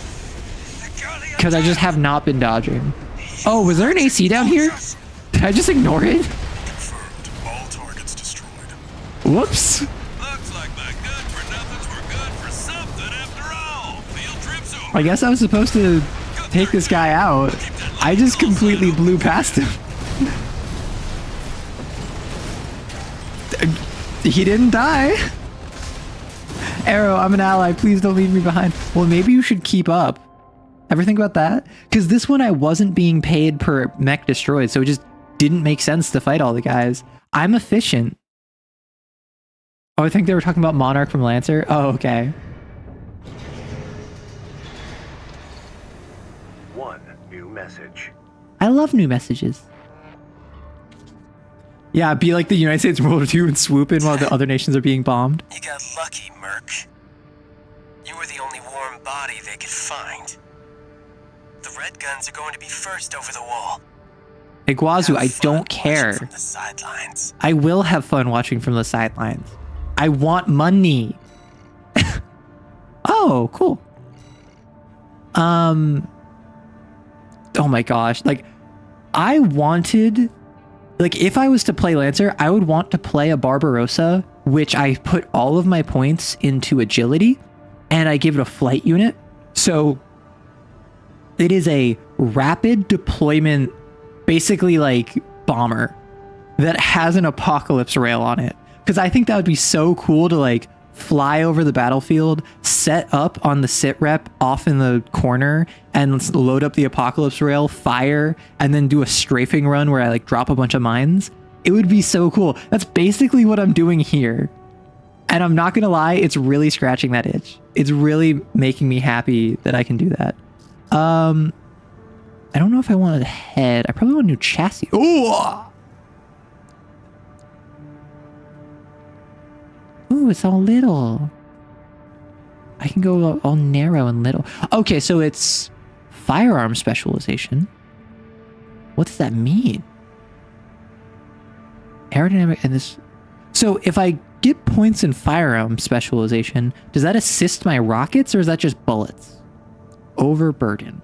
because I just have not been dodging. Oh, was there an AC down here? Did I just ignore it? Confirmed. All targets destroyed. Whoops. Looks like my good for nothings were good for something after all. Field trips over. I guess I was supposed to take this guy out. I just completely blew past him. He didn't die. Arrow, I'm an ally. Please don't leave me behind. Well, maybe you should keep up. Ever think about that? Because this one I wasn't being paid per mech destroyed, so it just didn't make sense to fight all the guys. I'm efficient. Oh, I think they were talking about Monarch from Lancer. Oh, okay. One new message. I love new messages. Yeah, be like the United States World War II and swoop in while the other nations are being bombed. You got lucky, Merc. You were the only warm body they could find. The red guns are going to be first over the wall. Iguazu, I don't care. From the sidelines. I will have fun watching from the sidelines. I want money. Oh, cool. Oh my gosh. Like, I wanted... Like, if I was to play Lancer, I would want to play a Barbarossa, which I put all of my points into agility, and I give it a flight unit. So, it is a rapid deployment, basically like bomber, that has an apocalypse rail on it. Because I think that would be so cool to like fly over the battlefield, set up on the sit rep off in the corner, and load up the apocalypse rail, fire, and then do a strafing run where I like drop a bunch of mines. It would be so cool. That's basically what I'm doing here. And I'm not gonna lie, it's really scratching that itch. It's really making me happy that I can do that. I don't know if I want a head. I probably want a new chassis. Ooh! Ooh, it's all little. I can go all narrow and little. Okay, so it's firearm specialization. What does that mean? aerodynamic and this. So if I get points in firearm specialization, does that assist my rockets or is that just bullets? Overburdened.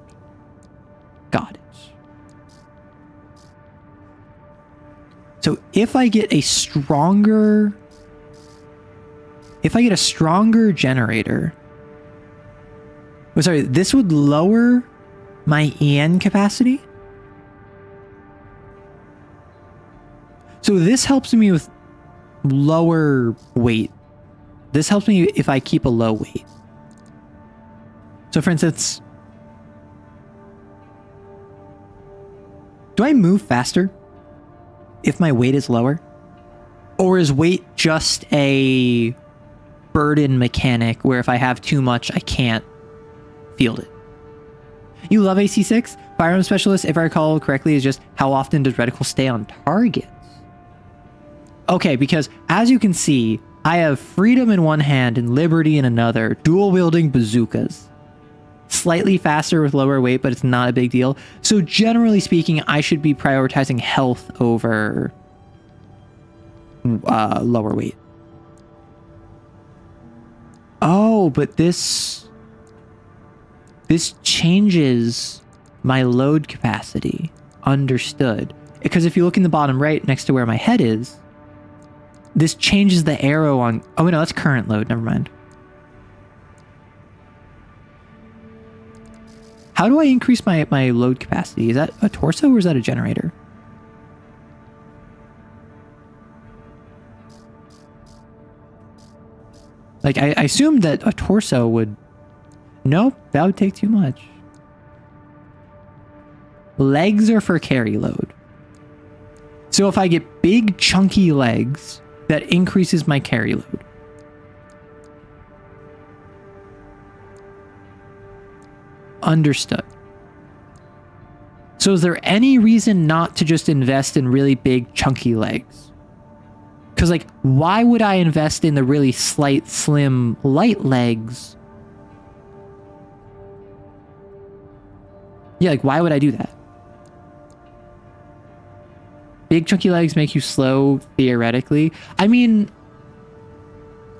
Got it. So if I get a stronger generator. Oh, sorry, this would lower my EN capacity. So this helps me with lower weight. This helps me if I keep a low weight. So for instance, do I move faster if my weight is lower? Or is weight just a burden mechanic where if I have too much, I can't field it? You love AC6? Firearm specialist, if I recall correctly, is just how often does reticle stay on targets? Okay, because as you can see, I have freedom in one hand and liberty in another, dual wielding bazookas. Slightly faster with lower weight, but it's not a big deal. So generally speaking, I should be prioritizing health over lower weight. Oh, but this changes my load capacity. Understood. Because if you look in the bottom right next to where my head is, this changes the arrow on... Oh, no, that's current load. Never mind. How do I increase my load capacity? Is that a torso or is that a generator? Like, I assumed that a torso would... Nope, that would take too much. Legs are for carry load. So if I get big, chunky legs, that increases my carry load. Understood. So is there any reason not to just invest in really big, chunky legs? Because, like, why would I invest in the really slight, slim, light legs? Yeah, like, why would I do that? Big chunky legs make you slow, theoretically. I mean,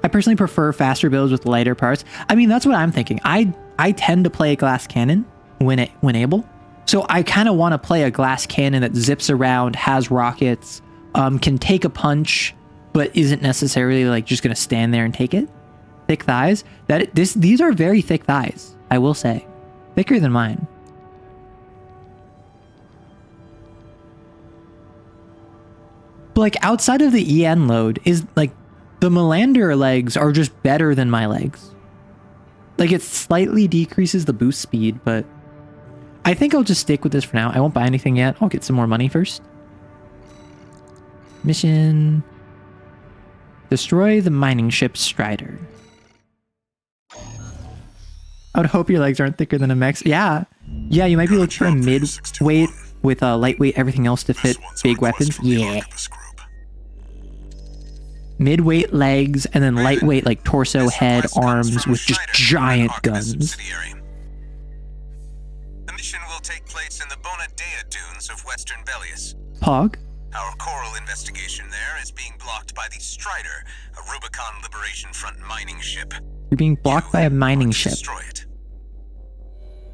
I personally prefer faster builds with lighter parts. I mean, that's what I'm thinking. I tend to play a glass cannon when able. So I kind of want to play a glass cannon that zips around, has rockets, can take a punch, but isn't necessarily like just going to stand there and take it. Thick thighs. These are very thick thighs, I will say. Thicker than mine. But like outside of the EN load is like the Melander legs are just better than my legs. Like it slightly decreases the boost speed, but I think I'll just stick with this for now. I won't buy anything yet. I'll get some more money first. Mission. Destroy the mining ship Strider. I would hope your legs aren't thicker than a mech. Yeah. Yeah, you might be looking for a mid-weight with a lightweight everything else to fit big weapons. Yeah. Mid-weight legs and then lightweight like torso, head, arms with just giant guns. The mission will take place in the Bonadea dunes of Western Belius. Pog. Our coral investigation there is being blocked by the Strider, a Rubicon Liberation Front mining ship. You're being blocked by a mining ship. Destroy it.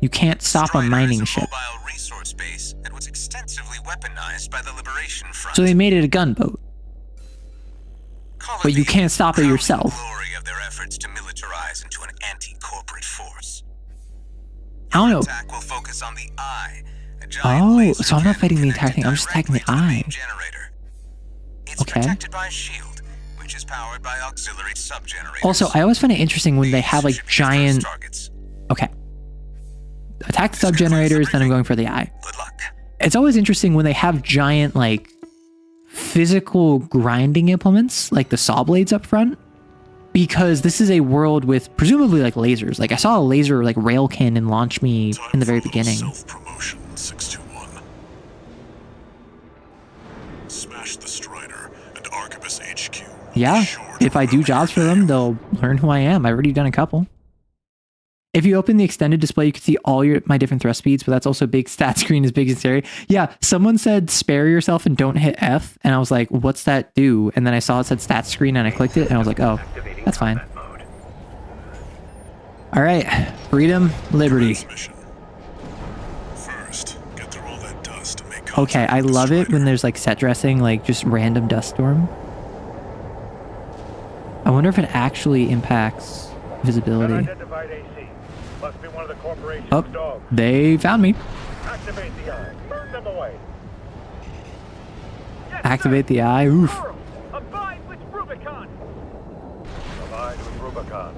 You can't stop a mining ship. Mobile resource base that was extensively weaponized by the Liberation Front. So they made it a gunboat. But you can't stop it yourself. Glory of their efforts to militarize into an anti-corporate force. I don't know. Attack will focus on the eye. Oh, so I'm not fighting the entire thing. I'm just attacking the eye. It's protected by a shield, which is powered by auxiliary sub-generators. Also, I always find it interesting when they have like giant... Okay. Attack the sub-generators, then I'm going for the eye. Good luck. It's always interesting when they have giant like physical grinding implements, like the saw blades up front, because this is a world with presumably like lasers. Like I saw a laser like rail cannon launch me in the very beginning. Self-promotion 621. Smash the Strider and Arquebus HQ. Yeah, if I do jobs for them, they'll learn who I am. I've already done a couple. If you open the extended display, you can see all my different thrust speeds, but that's also big stat screen is big and scary. Yeah, someone said spare yourself and don't hit F, and I was like, what's that do? And then I saw it said stat screen and I clicked it and I was like, oh, that's fine. All right, freedom, liberty. First, get through all that dust to make Okay, I love it when there's like set dressing, like just random dust storm. I wonder if it actually impacts visibility. Unidentified AC. Must be one of the corporation's Oh, dogs. they found me. Activate the eye. Burn them away. Activate the eye. Oof. Abide with Rubicon. Abide with Rubicon.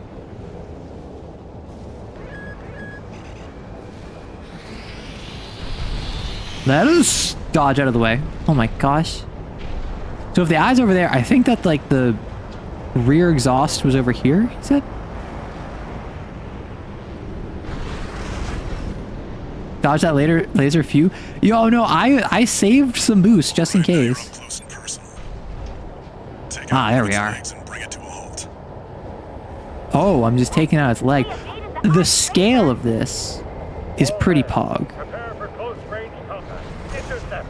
Let us dodge out of the way. Oh my gosh. So if the eye's over there, I think that like the rear exhaust was over here, he said? Dodge that laser few. Yo, no, I saved some boost just in case. Ah, there we are. Oh, I'm just taking out its leg. The scale of this is pretty pog. Prepare for close range combat. Intercept.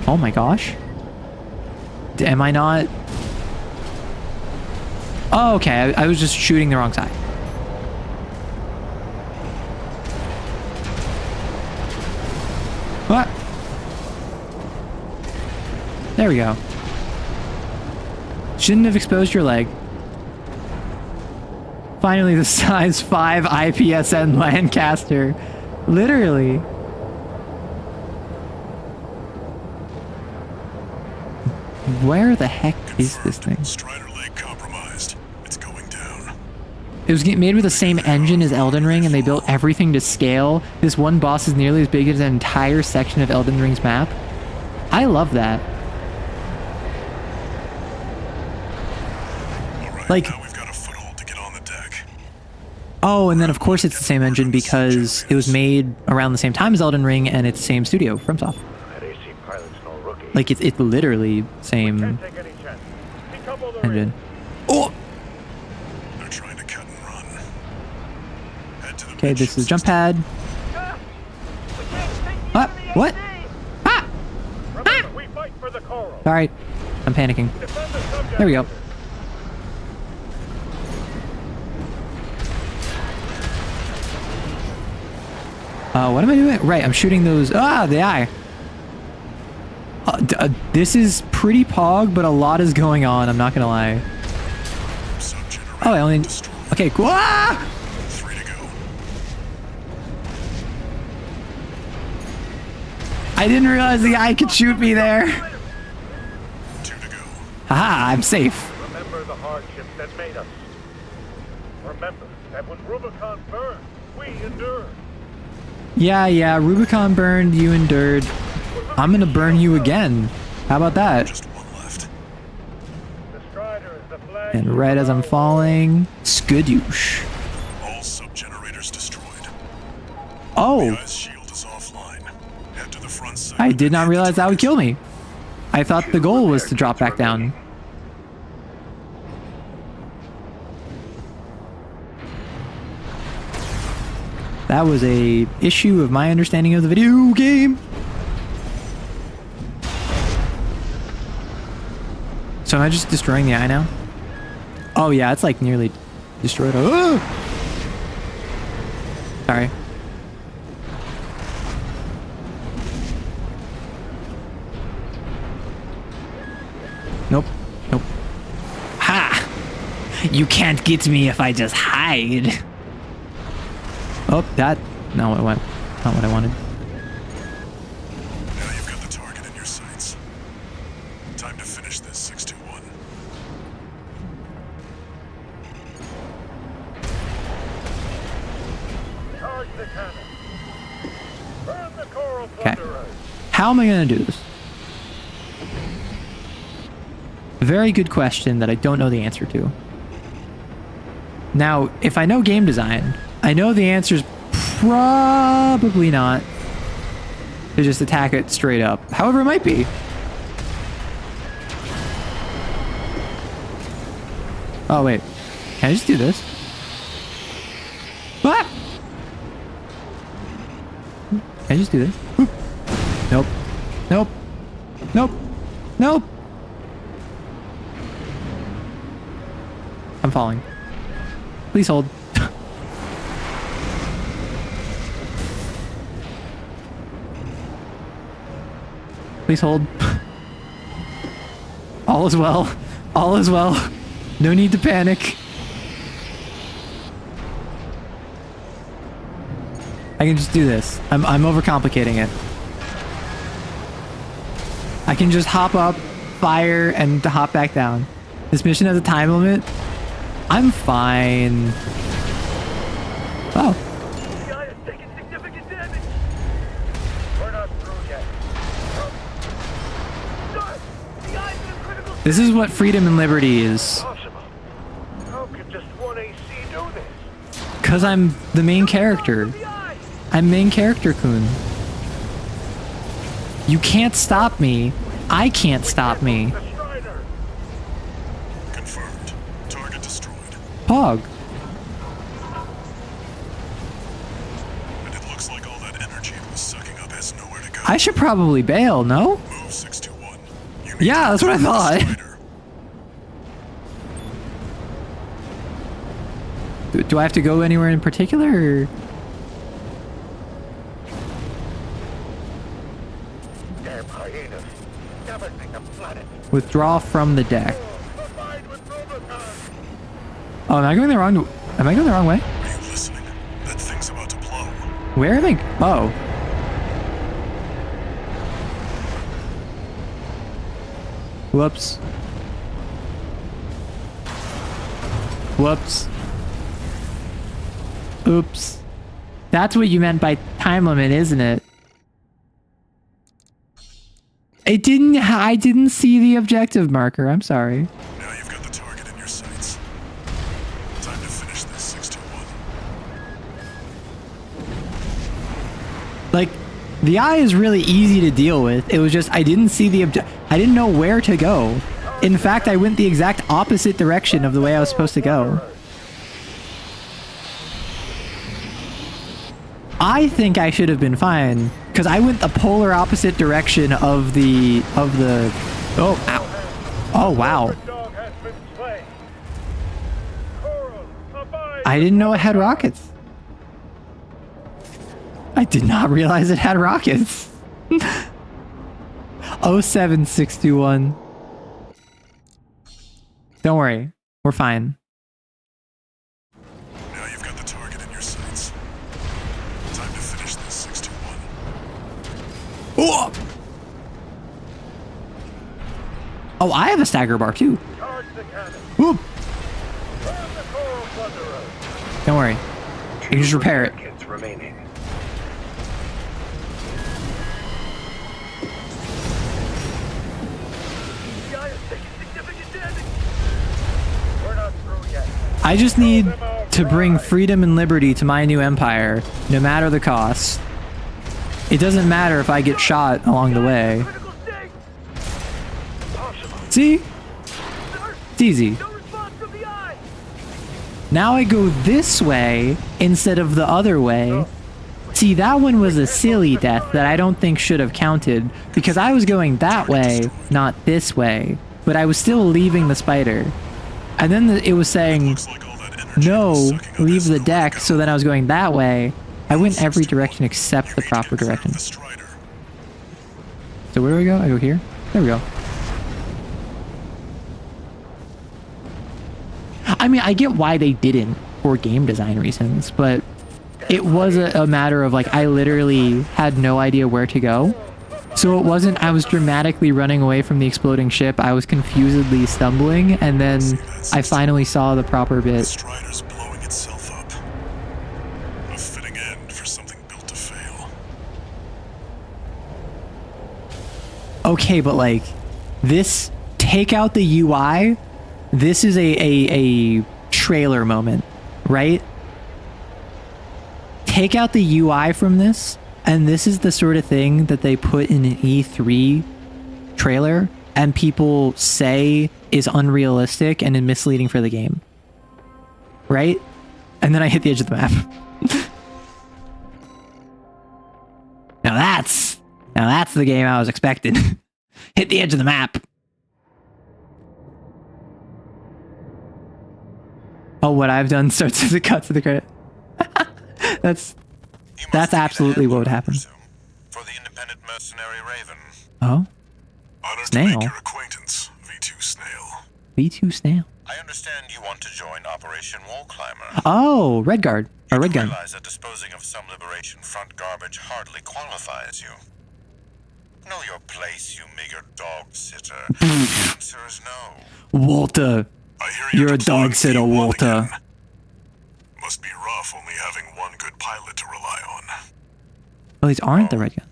Oh my gosh. Am I not? Oh, okay. I was just shooting the wrong side. What? There we go. Shouldn't have exposed your leg. Finally, the size 5 IPSN Lancaster. Literally. Where the heck is this thing? Strider leg compromised. It's going down. It was made with the same engine as Elden Ring, and they built everything to scale. This one boss is nearly as big as an entire section of Elden Ring's map. I love that. Like, now we've got a foothold to get on the deck. Oh, and then of course it's the same engine because it was made around the same time as Elden Ring, and it's the same studio, FromSoft. That AC pilot's no rookie. Like it's literally same Can't take any chances. Decouple the engine. ring. Oh. They're trying to cut and run. Head to the Okay, this is the jump pad. What? What? Ah! Remember, we fight for the coral. Sorry, I'm panicking. Defend the subject. There we go. What am I doing? Right, I'm shooting those. Ah, the eye. This is pretty pog, but a lot is going on. I'm not gonna lie. Oh, I only. Okay, cool. Ah! 3 to go. I didn't realize the eye could shoot me there. 2 to go. Haha, I'm safe. Remember the hardships that made us. Remember that when Rubicon burned, we endured. Yeah, Rubicon burned, you endured. I'm gonna burn you again. How about that? Just one left. The Strider is the flag. And right as I'm falling, skadoosh. All sub-generators destroyed. Oh, The eye's shield is offline. Head to the front side. I did not realize that would kill me. I thought the goal was to drop back down. That was a issue of my understanding of the video game. So am I just destroying the eye now? Oh yeah, it's like nearly destroyed. Oh! Sorry. Nope. Nope. Ha! You can't get me if I just hide. Oh, that. No, it went. Not what I wanted. Now you've got the target in your sights. Time to finish this, 621. Charge the cannon. Burn the coral Okay. plunderers. How am I going to do this? Very good question that I don't know the answer to. Now, if I know game design, I know the answer is probably not to just attack it straight up. However, it might be. Oh, wait. Can I just do this? What? Can I just do this? Nope. Nope. Nope. Nope. I'm falling. Please hold. Please hold. All is well. All is well. No need to panic. I can just do this. I'm overcomplicating it. I can just hop up, fire, and hop back down. This mission has a time limit. I'm fine. Oh. The eye is taking significant damage. We're not through yet. Sir, the eye's in a critical state. This is what freedom and liberty is. Possible. How could just one AC do this? Cause I'm the main character. I'm main character, Kun. You can't stop me. I can't stop me. Confirmed. Target destroyed. Pog. And it looks like all that energy it was sucking up has nowhere to go. I should probably bail, no? Move 621. Yeah, that's what I thought. Do I have to go anywhere in particular? Or? Damn hyenas. Devastating the planet. Withdraw from the deck. Oh, am I going the wrong? Am I going the wrong way? Are you listening? That thing's about to blow. Where am I? Oh. Whoops. Whoops. Oops. That's what you meant by time limit, isn't it? It didn't. I didn't see the objective marker. I'm sorry. Now you've got the target in your sights. Time to finish this 621. Like, the eye is really easy to deal with. It was just I didn't see the object. I didn't know where to go. In fact, I went the exact opposite direction of the way I was supposed to go. I think I should have been fine because I went the polar opposite direction of the oh ow. Oh wow. I didn't know it had rockets. I did not realize it had rockets. 07621. Don't worry. We're fine. Now you've got the target in your sights. Time to finish this 621. Oh! Oh, I have a stagger bar too. Whoop. Don't worry. You can just repair it. Remaining. I just need to bring freedom and liberty to my new empire, no matter the cost. It doesn't matter if I get shot along the way. See? It's easy. Now I go this way instead of the other way. See, that one was a silly death that I don't think should have counted because I was going that way, not this way. But I was still leaving the spider. And then it was saying, no, leave the deck. So then I was going that way. I went every direction except the proper direction. So where do I go? I go here? There we go. I mean, I get why they didn't for game design reasons, but it was a matter of like, I literally had no idea where to go. So it wasn't, I was dramatically running away from the exploding ship. I was confusedly stumbling, and then I finally saw the proper bit. Strider's blowing itself up. A fitting end for something built to fail. Okay, but like, this, take out the UI, this is a trailer moment, right? Take out the UI from this, and this is the sort of thing that they put in an E3 trailer and people say is unrealistic and misleading for the game. Right? And then I hit the edge of the map. Now that's the game I was expecting. Hit the edge of the map. Oh, what I've done starts as a cut to the credit. That's absolutely what would happen. For the independent mercenary Raven. Oh? Honored Snail. to make your acquaintance, V2 Snail. V2 Snail. I understand you want to join Operation Wall Climber. Oh, Red Guard. Or Red Gun. Realize that disposing of some Liberation Front garbage hardly qualifies you. Know your place, you meager dog sitter. The answer is no. Walter. You're a dog sitter, Walter. Must be rough only having one good pilot to rely on. Oh, these aren't the Red Gun.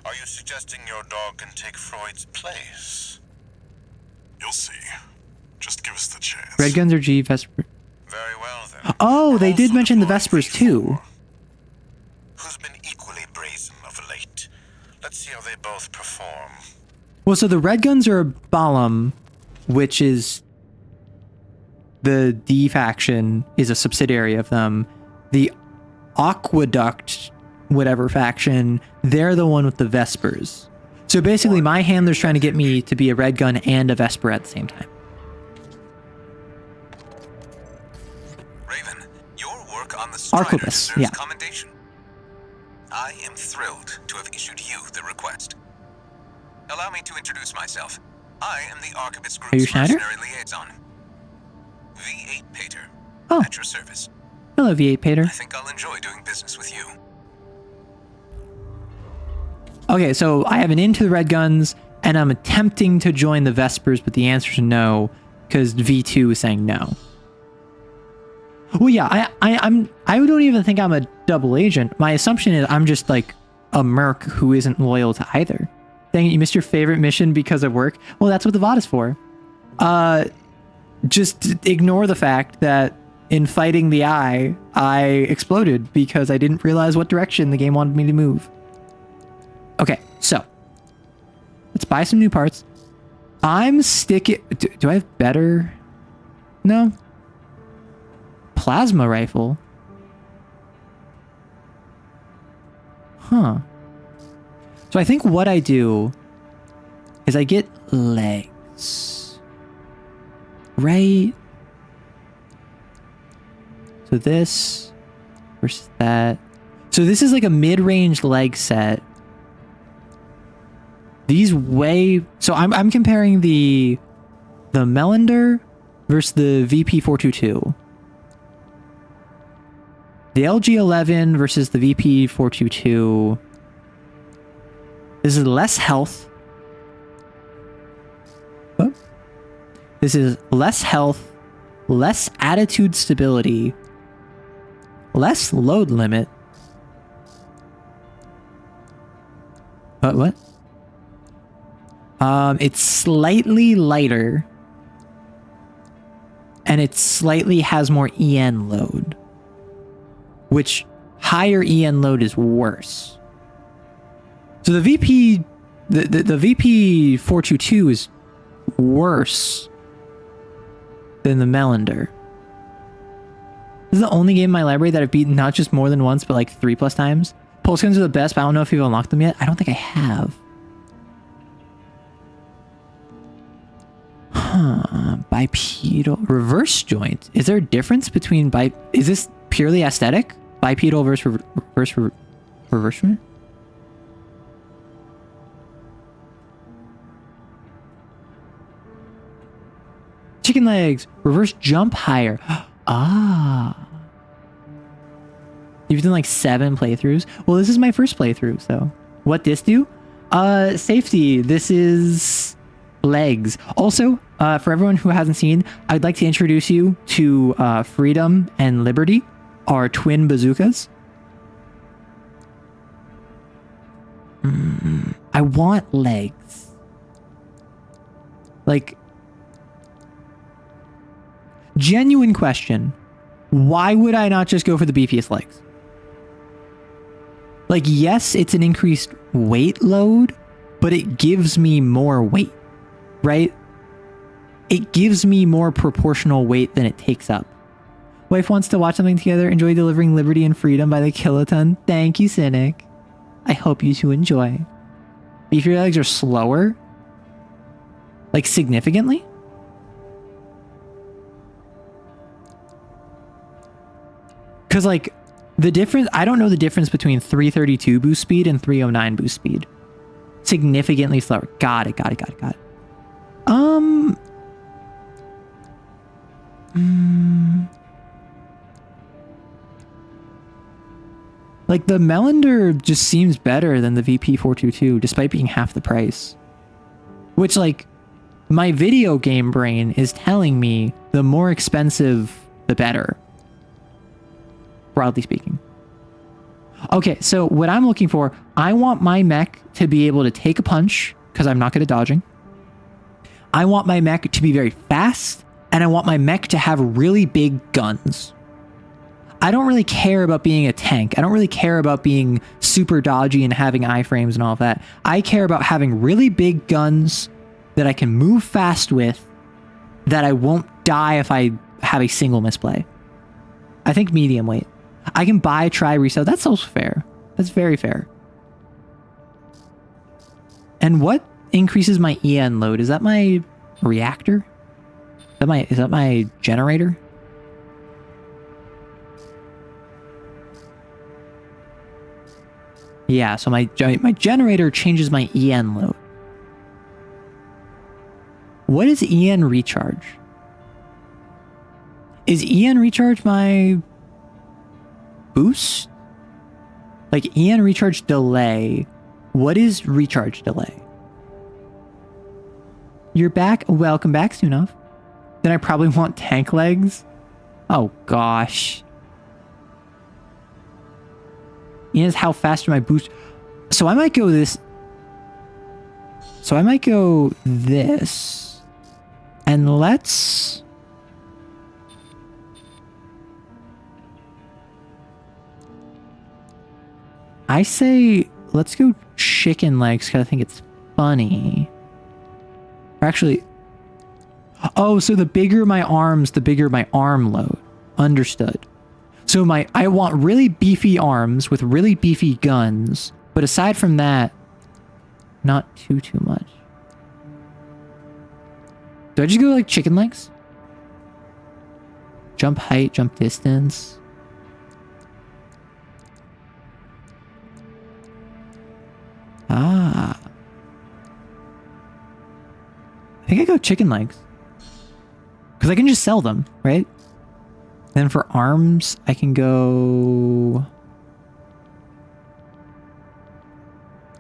Are you suggesting your dog can take Freud's place? You'll see. Just give us the chance. Red Guns or G Vesper? Very well then. Oh, they did mention the Vespers too. Who's been equally brazen of late? Let's see how they both perform. Well, so the Red Guns are Balam, which is the D faction, is a subsidiary of them. The Aqueduct, whatever faction, they're the one with the Vespers. So basically, my handler's trying to get me to be a Red Gun and a Vesper at the same time. Raven, your work on the Strider Arquebus, deserves yeah. commendation. I am thrilled to have issued you the request. Allow me to introduce myself. I am the Arquebus Are you Group's Schneider? mercenary liaison. V8 Pater, Oh. at your service. Hello, V8 Pater. I think I'll enjoy doing business with you. Okay, so I have an into the Red Guns, and I'm attempting to join the Vespers, but the answer is no, because V2 is saying no. Well, yeah, I don't even think I'm a double agent. My assumption is I'm just like a merc who isn't loyal to either. Dang it, you missed your favorite mission because of work? Well, that's what the VOD is for. Just ignore the fact that in fighting the Eye, I exploded because I didn't realize what direction the game wanted me to move. Okay, so let's buy some new parts. I'm sticking... Do I have better? No. Plasma rifle? Huh. So I think what I do is I get legs. Right? So this versus that. So this is like a mid-range leg set. These weigh... So I'm comparing the Melander versus the VP422. The LG11 versus the VP422. This is less health. What? This is less health, less attitude stability, less load limit. What? It's slightly lighter, and it slightly has more EN load, which higher EN load is worse. So the VP, the VP422 is worse than the Melander. This is the only game in my library that I've beaten not just more than once, but like 3+ times. Pulse guns are the best, but I don't know if you've unlocked them yet. I don't think I have. Huh. Bipedal. Reverse joint. Is there a difference between is this purely aesthetic? Bipedal versus reverse joint? Chicken legs. Reverse jump higher. Ah. You've done like 7 playthroughs? Well, this is my first playthrough, so. What this do? Safety. This is legs. Also, for everyone who hasn't seen, I'd like to introduce you to Freedom and Liberty, our twin bazookas. I want legs. Like, genuine question. Why would I not just go for the beefiest legs? Like, yes, it's an increased weight load, but it gives me more weight. right? It gives me more proportional weight than it takes up. Wife wants to watch something together. Enjoy delivering liberty and freedom by the kiloton. Thank you, Cynic. I hope you two enjoy. Beefier legs are slower? Like significantly? Because like the difference, I don't know the difference between 332 boost speed and 309 boost speed. Significantly slower. Got it. Like the Melander just seems better than the VP422 despite being half the price. Which like my video game brain is telling me the more expensive the better. Broadly speaking. Okay, so what I'm looking for, I want my mech to be able to take a punch because I'm not good at dodging. I want my mech to be very fast, and I want my mech to have really big guns. I don't really care about being a tank. I don't really care about being super dodgy and having iframes and all of that. I care about having really big guns that I can move fast with, that I won't die if I have a single misplay. I think medium weight. I can buy, try, resell. That's also fair. That's very fair. And what increases my EN load? Is that my reactor? Is that my generator? Yeah, so my generator changes my EN load. What is EN recharge? Is EN recharge my boost? Like EN recharge delay. What is recharge delay? You're back. Welcome back, Sunov. Then I probably want tank legs. Oh gosh. EN is how fast my boost. So I might go this. So I might go this. And let's. I say, let's go chicken legs because I think it's funny. Or actually, oh, so the bigger my arms, the bigger my arm load. Understood. So I want really beefy arms with really beefy guns, but aside from that, not too much. Do I just go like chicken legs? Jump height, jump distance. Ah. I think I go chicken legs. Because I can just sell them, right? Then for arms, I can go...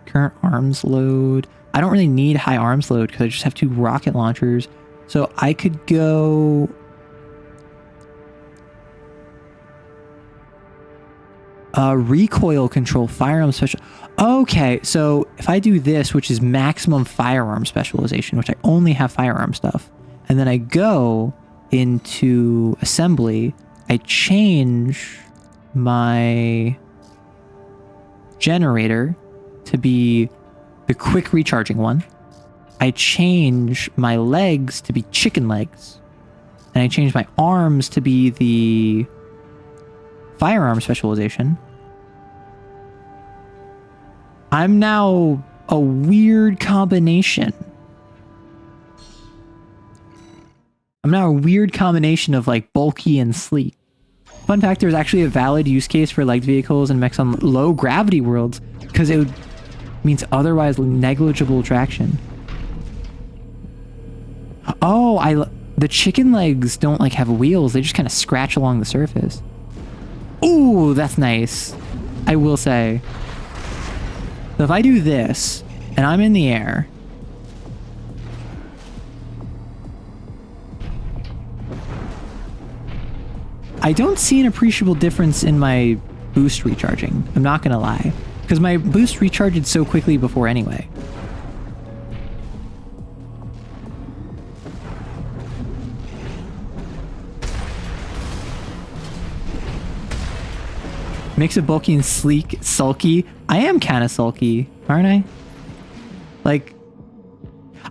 Current arms load. I don't really need high arms load because I just have 2 rocket launchers. So I could go... recoil control, firearm special. Okay, so if I do this, which is maximum firearm specialization, which I only have firearm stuff, and then I go into assembly, I change my generator to be the quick recharging one. I change my legs to be chicken legs, and I change my arms to be the firearm specialization. I'm now a weird combination. I'm now a weird combination of like bulky and sleek. Fun fact, there's actually a valid use case for legged vehicles and mechs on low gravity worlds because it means otherwise negligible traction. Oh, the chicken legs don't like have wheels. They just kind of scratch along the surface. Ooh, that's nice. I will say. So if I do this, and I'm in the air, I don't see an appreciable difference in my boost recharging. I'm not gonna lie. Because my boost recharged so quickly before anyway. Mix of bulky and sleek, sulky. I am kind of sulky, aren't I? Like,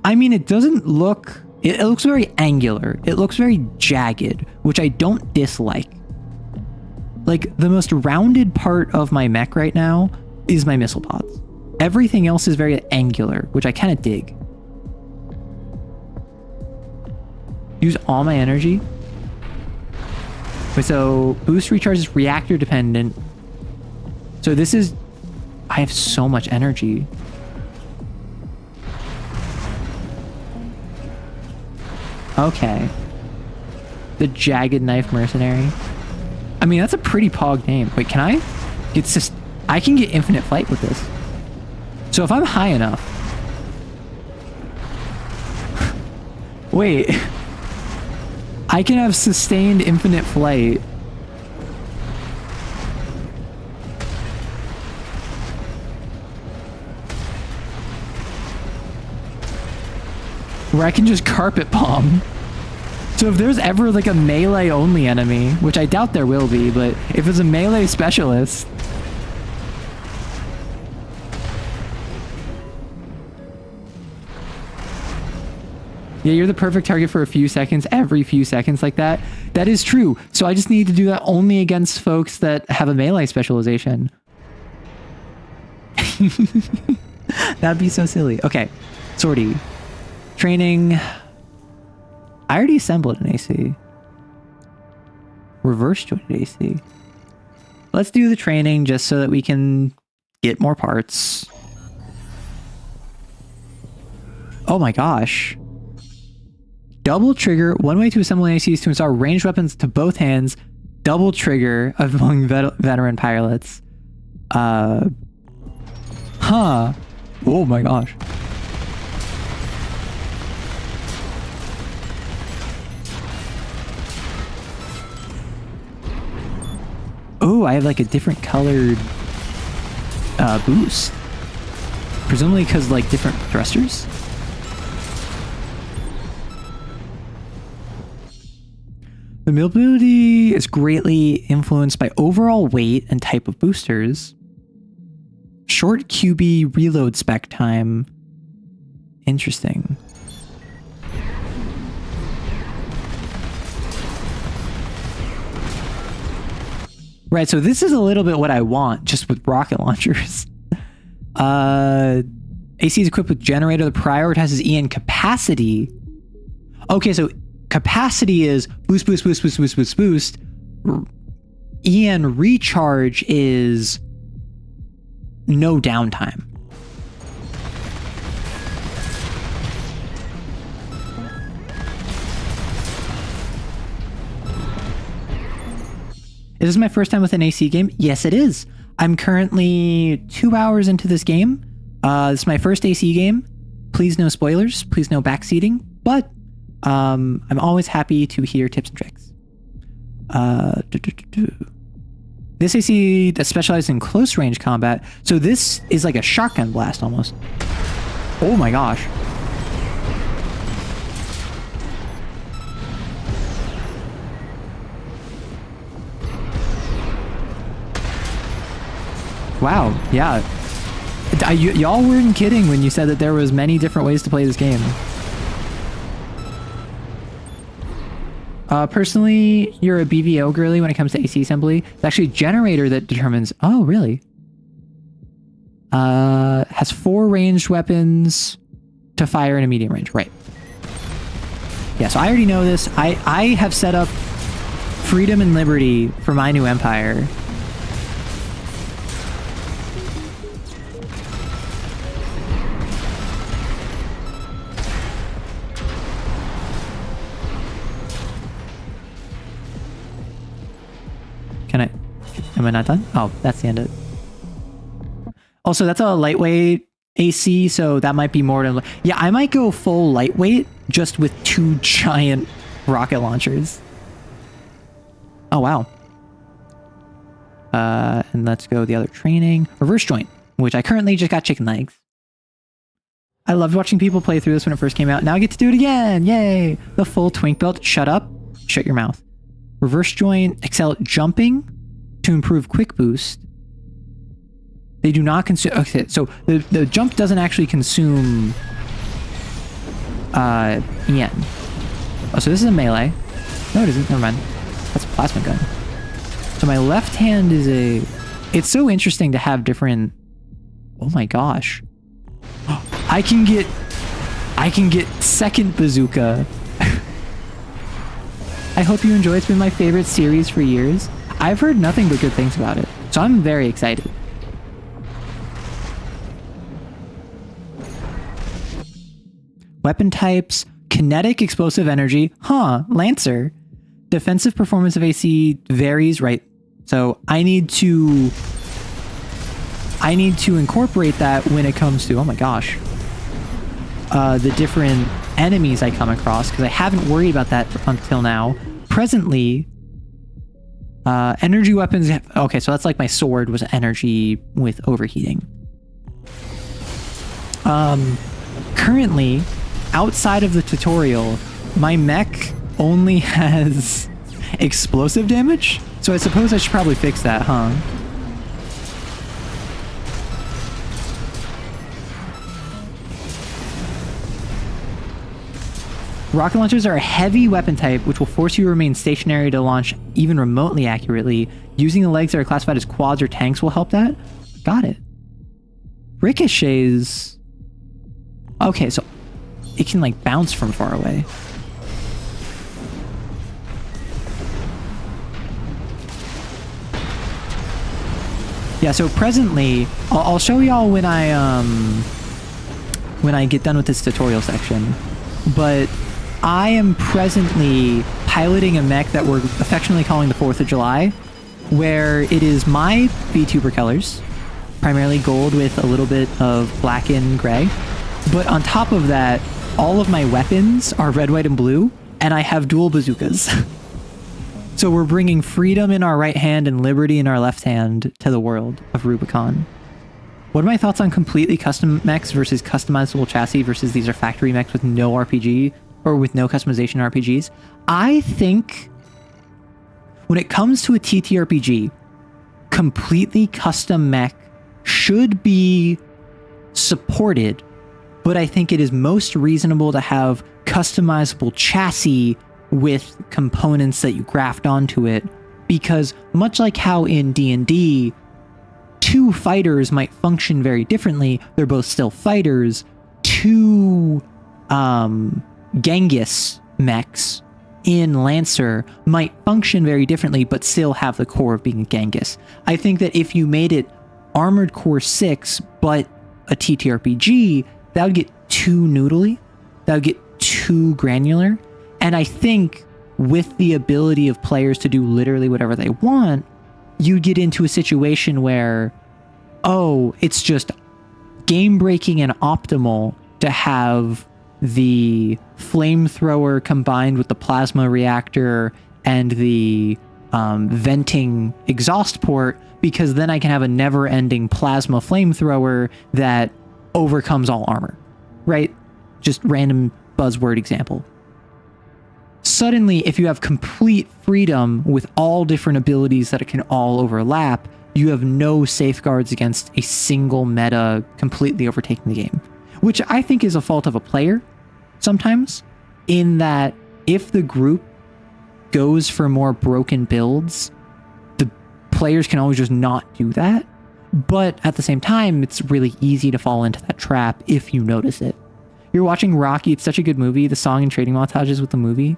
I mean, it doesn't look... It looks very angular. It looks very jagged, which I don't dislike. Like, the most rounded part of my mech right now is my missile pods. Everything else is very angular, which I kind of dig. Use all my energy. Wait, so boost recharge is reactor dependent. So this is... I have so much energy. Okay. The Jagged Knife Mercenary. I mean, that's a pretty pog name. Wait, can I get I can get infinite flight with this. So if I'm high enough... Wait. I can have sustained infinite flight. Where I can just carpet bomb. So if there's ever like a melee only enemy, which I doubt there will be, but if it's a melee specialist... Yeah, you're the perfect target for a few seconds, every few seconds like that. That is true. So I just need to do that only against folks that have a melee specialization. That'd be so silly. Okay, sortie. Training. I already assembled an AC. Reverse jointed AC. Let's do the training just so that we can get more parts. Oh my gosh. Double trigger. One way to assemble an AC is to install ranged weapons to both hands. Double trigger among veteran pilots. Huh. Oh my gosh. Oh, I have like a different colored boost. Presumably because like different thrusters. The mobility is greatly influenced by overall weight and type of boosters. Short QB reload spec time. Interesting. Right, so this is a little bit what I want, just with rocket launchers. AC is equipped with generator that prioritizes EN capacity. Okay, so capacity is boost, boost, boost, boost, boost, boost, boost. EN recharge is no downtime. Is this my first time with an AC game? Yes, it is. I'm currently 2 hours into this game. This is my first AC game. Please no spoilers. Please no backseating. But I'm always happy to hear tips and tricks. This AC that specializes in close range combat. So this is like a shotgun blast almost. Oh my gosh. Wow, yeah. Y'all weren't kidding when you said that there was many different ways to play this game. Personally, you're a BVO girly when it comes to AC assembly. It's actually a generator that determines... Oh, really? Has 4 ranged weapons to fire in a medium range. Right. Yeah, so I already know this. I have set up freedom and liberty for my new empire. Am I not done? Oh, that's the end of it. Also, that's a lightweight AC, so that might be more than... Yeah, I might go full lightweight just with 2 giant rocket launchers. Oh, wow. And let's go the other training. Reverse joint, which I currently just got chicken legs. I loved watching people play through this when it first came out. Now I get to do it again. Yay. The full twink belt. Shut up. Shut your mouth. Reverse joint. Excel at jumping to improve quick boost. They do not consume... Okay, so the jump doesn't actually consume EN. Oh, so this is a melee. No, it isn't. Never mind. That's a plasma gun. So my left hand is a... It's so interesting to have different... Oh my gosh. I can get second bazooka. I hope you enjoy. It's been my favorite series for years. I've heard nothing but good things about it. So I'm very excited. Weapon types, kinetic explosive energy. Huh, Lancer. Defensive performance of AC varies, right? So I need to incorporate that when it comes to, oh my gosh, the different enemies I come across, because I haven't worried about that until now. Presently, energy weapons, okay, so that's like my sword was energy with overheating. Currently, outside of the tutorial, my mech only has explosive damage, so I suppose I should probably fix that, huh? Rocket launchers are a heavy weapon type, which will force you to remain stationary to launch even remotely accurately. Using the legs that are classified as quads or tanks will help that. Got it. Ricochets... Okay, so it can like bounce from far away. Yeah, so presently, I'll show y'all when I get done with this tutorial section, but I am presently piloting a mech that we're affectionately calling the 4th of July, where it is my VTuber colors, primarily gold with a little bit of black and gray, but on top of that, all of my weapons are red, white, and blue, and I have dual bazookas. So we're bringing freedom in our right hand and liberty in our left hand to the world of Rubicon. What are my thoughts on completely custom mechs versus customizable chassis versus these are factory mechs with no RPG or with no customization RPGs? I think when it comes to a TTRPG, completely custom mech should be supported, but I think it is most reasonable to have customizable chassis with components that you graft onto it, because much like how in D&D, two fighters might function very differently, they're both still fighters, two Genghis mechs in Lancer might function very differently, but still have the core of being a Genghis. I think that if you made it Armored Core 6, but a TTRPG, that would get too noodly, that would get too granular. And I think with the ability of players to do literally whatever they want, you get into a situation where, oh, it's just game-breaking and optimal to have the flamethrower combined with the plasma reactor and the venting exhaust port, because then I can have a never-ending plasma flamethrower that overcomes all armor, right? Just random buzzword example. Suddenly, if you have complete freedom with all different abilities that it can all overlap, you have no safeguards against a single meta completely overtaking the game. Which I think is a fault of a player sometimes, in that if the group goes for more broken builds, the players can always just not do that. But at the same time, it's really easy to fall into that trap if you notice it. You're watching Rocky, it's such a good movie, the song and trading montages with the movie.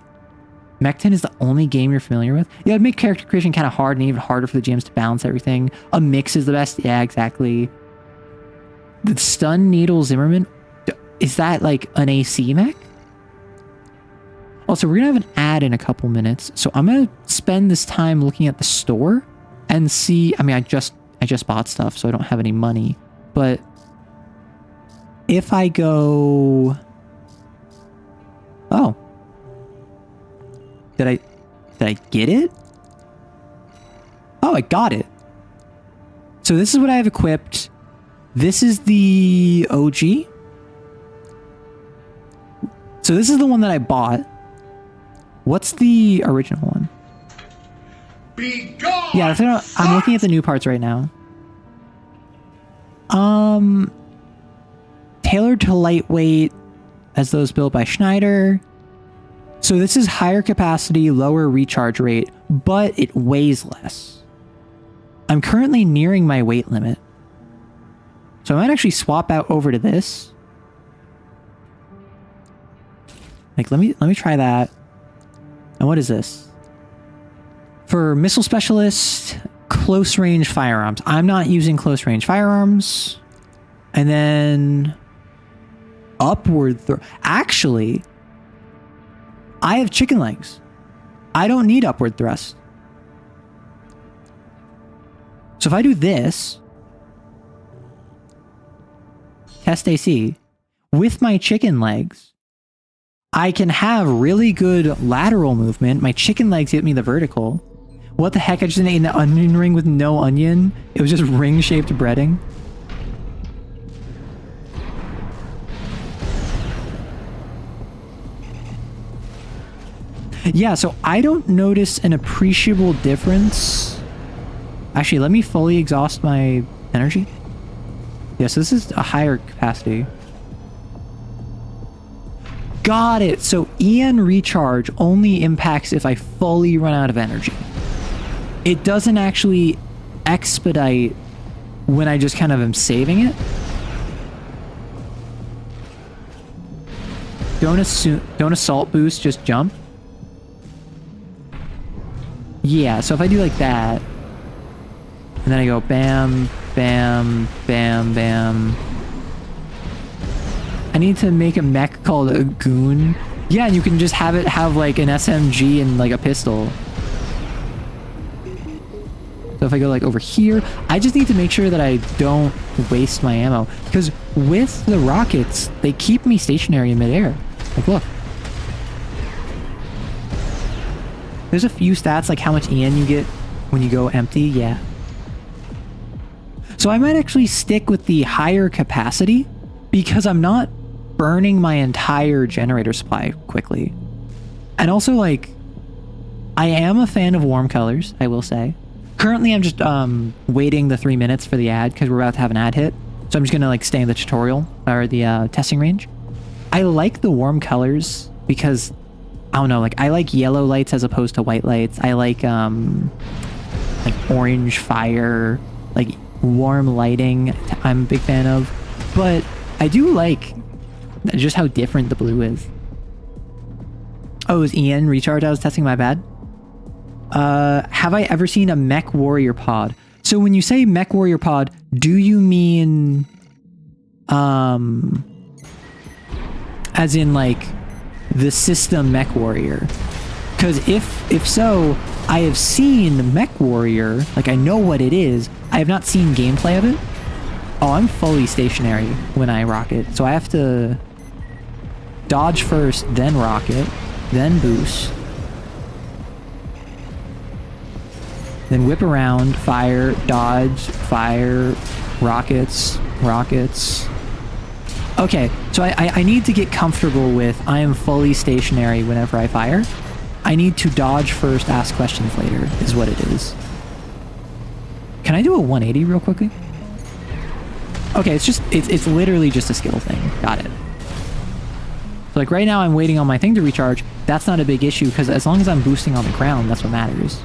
Mech 10 is the only game you're familiar with? Yeah, it'd make character creation kind of hard and even harder for the GMs to balance everything. A mix is the best? Yeah, exactly. The Stun Needle Zimmerman? Is that like an AC mech? Also, we're gonna have an ad in a couple minutes, so I'm gonna spend this time looking at the store and see. I mean, I just bought stuff, so I don't have any money. But if I go, oh, did I get it? Oh, I got it. So this is what I have equipped. This is the OG. So this is the one that I bought. What's the original one? Be gone, yeah, I'm looking at the new parts right now. Tailored to lightweight. as those built by Schneider. So this is higher capacity, lower recharge rate, but it weighs less. I'm currently nearing my weight limit. So I might actually swap out over to this. Like, let me try that. And what is this? For missile specialist, close range firearms. I'm not using close range firearms. And then upward throw. Actually, I have chicken legs. I don't need upward thrust. So if I do this, test AC, with my chicken legs, I can have really good lateral movement. My chicken legs get me the vertical. What the heck? I just ate an onion ring with no onion. It was just ring-shaped breading. Yeah, so I don't notice an appreciable difference. Actually, let me fully exhaust my energy. Yes, this is a higher capacity. Got it. So EN recharge only impacts if I fully run out of energy. It doesn't actually expedite when I just kind of am saving it. Don't assault boost, just jump. Yeah, so if I do like that, and then I go bam, bam, bam, bam. I need to make a mech called a goon. Yeah, and you can just have it have like an SMG and like a pistol. So if I go like over here, I just need to make sure that I don't waste my ammo. Because with the rockets, they keep me stationary in midair. Like, look. There's a few stats, like how much EN you get when you go empty, yeah. So I might actually stick with the higher capacity because I'm not burning my entire generator supply quickly. And also, like, I am a fan of warm colors, I will say. Currently, I'm just waiting the 3 minutes for the ad because we're about to have an ad hit. So I'm just gonna like stay in the tutorial or the testing range. I like the warm colors because I don't know, like I like yellow lights as opposed to white lights. I like orange fire, like warm lighting. I'm a big fan of, but I do like just how different the blue is. Oh, it was EN recharge I was testing, my bad. Have I ever seen a mech warrior pod? So when you say mech warrior pod, do you mean as in like the system mech warrior? Because if so, I have seen mech warrior, like I know what it is. I have not seen gameplay of it. Oh, I'm fully stationary when I rocket, so I have to dodge first, then rocket, then boost, then whip around, fire, dodge, fire, rockets. Okay, so I need to get comfortable with I am fully stationary whenever I fire. I need to dodge first, ask questions later, is what it is. Can I do a 180 real quickly? Okay, it's literally just a skill thing. Got it. So like right now I'm waiting on my thing to recharge. That's not a big issue because as long as I'm boosting on the ground, that's what matters.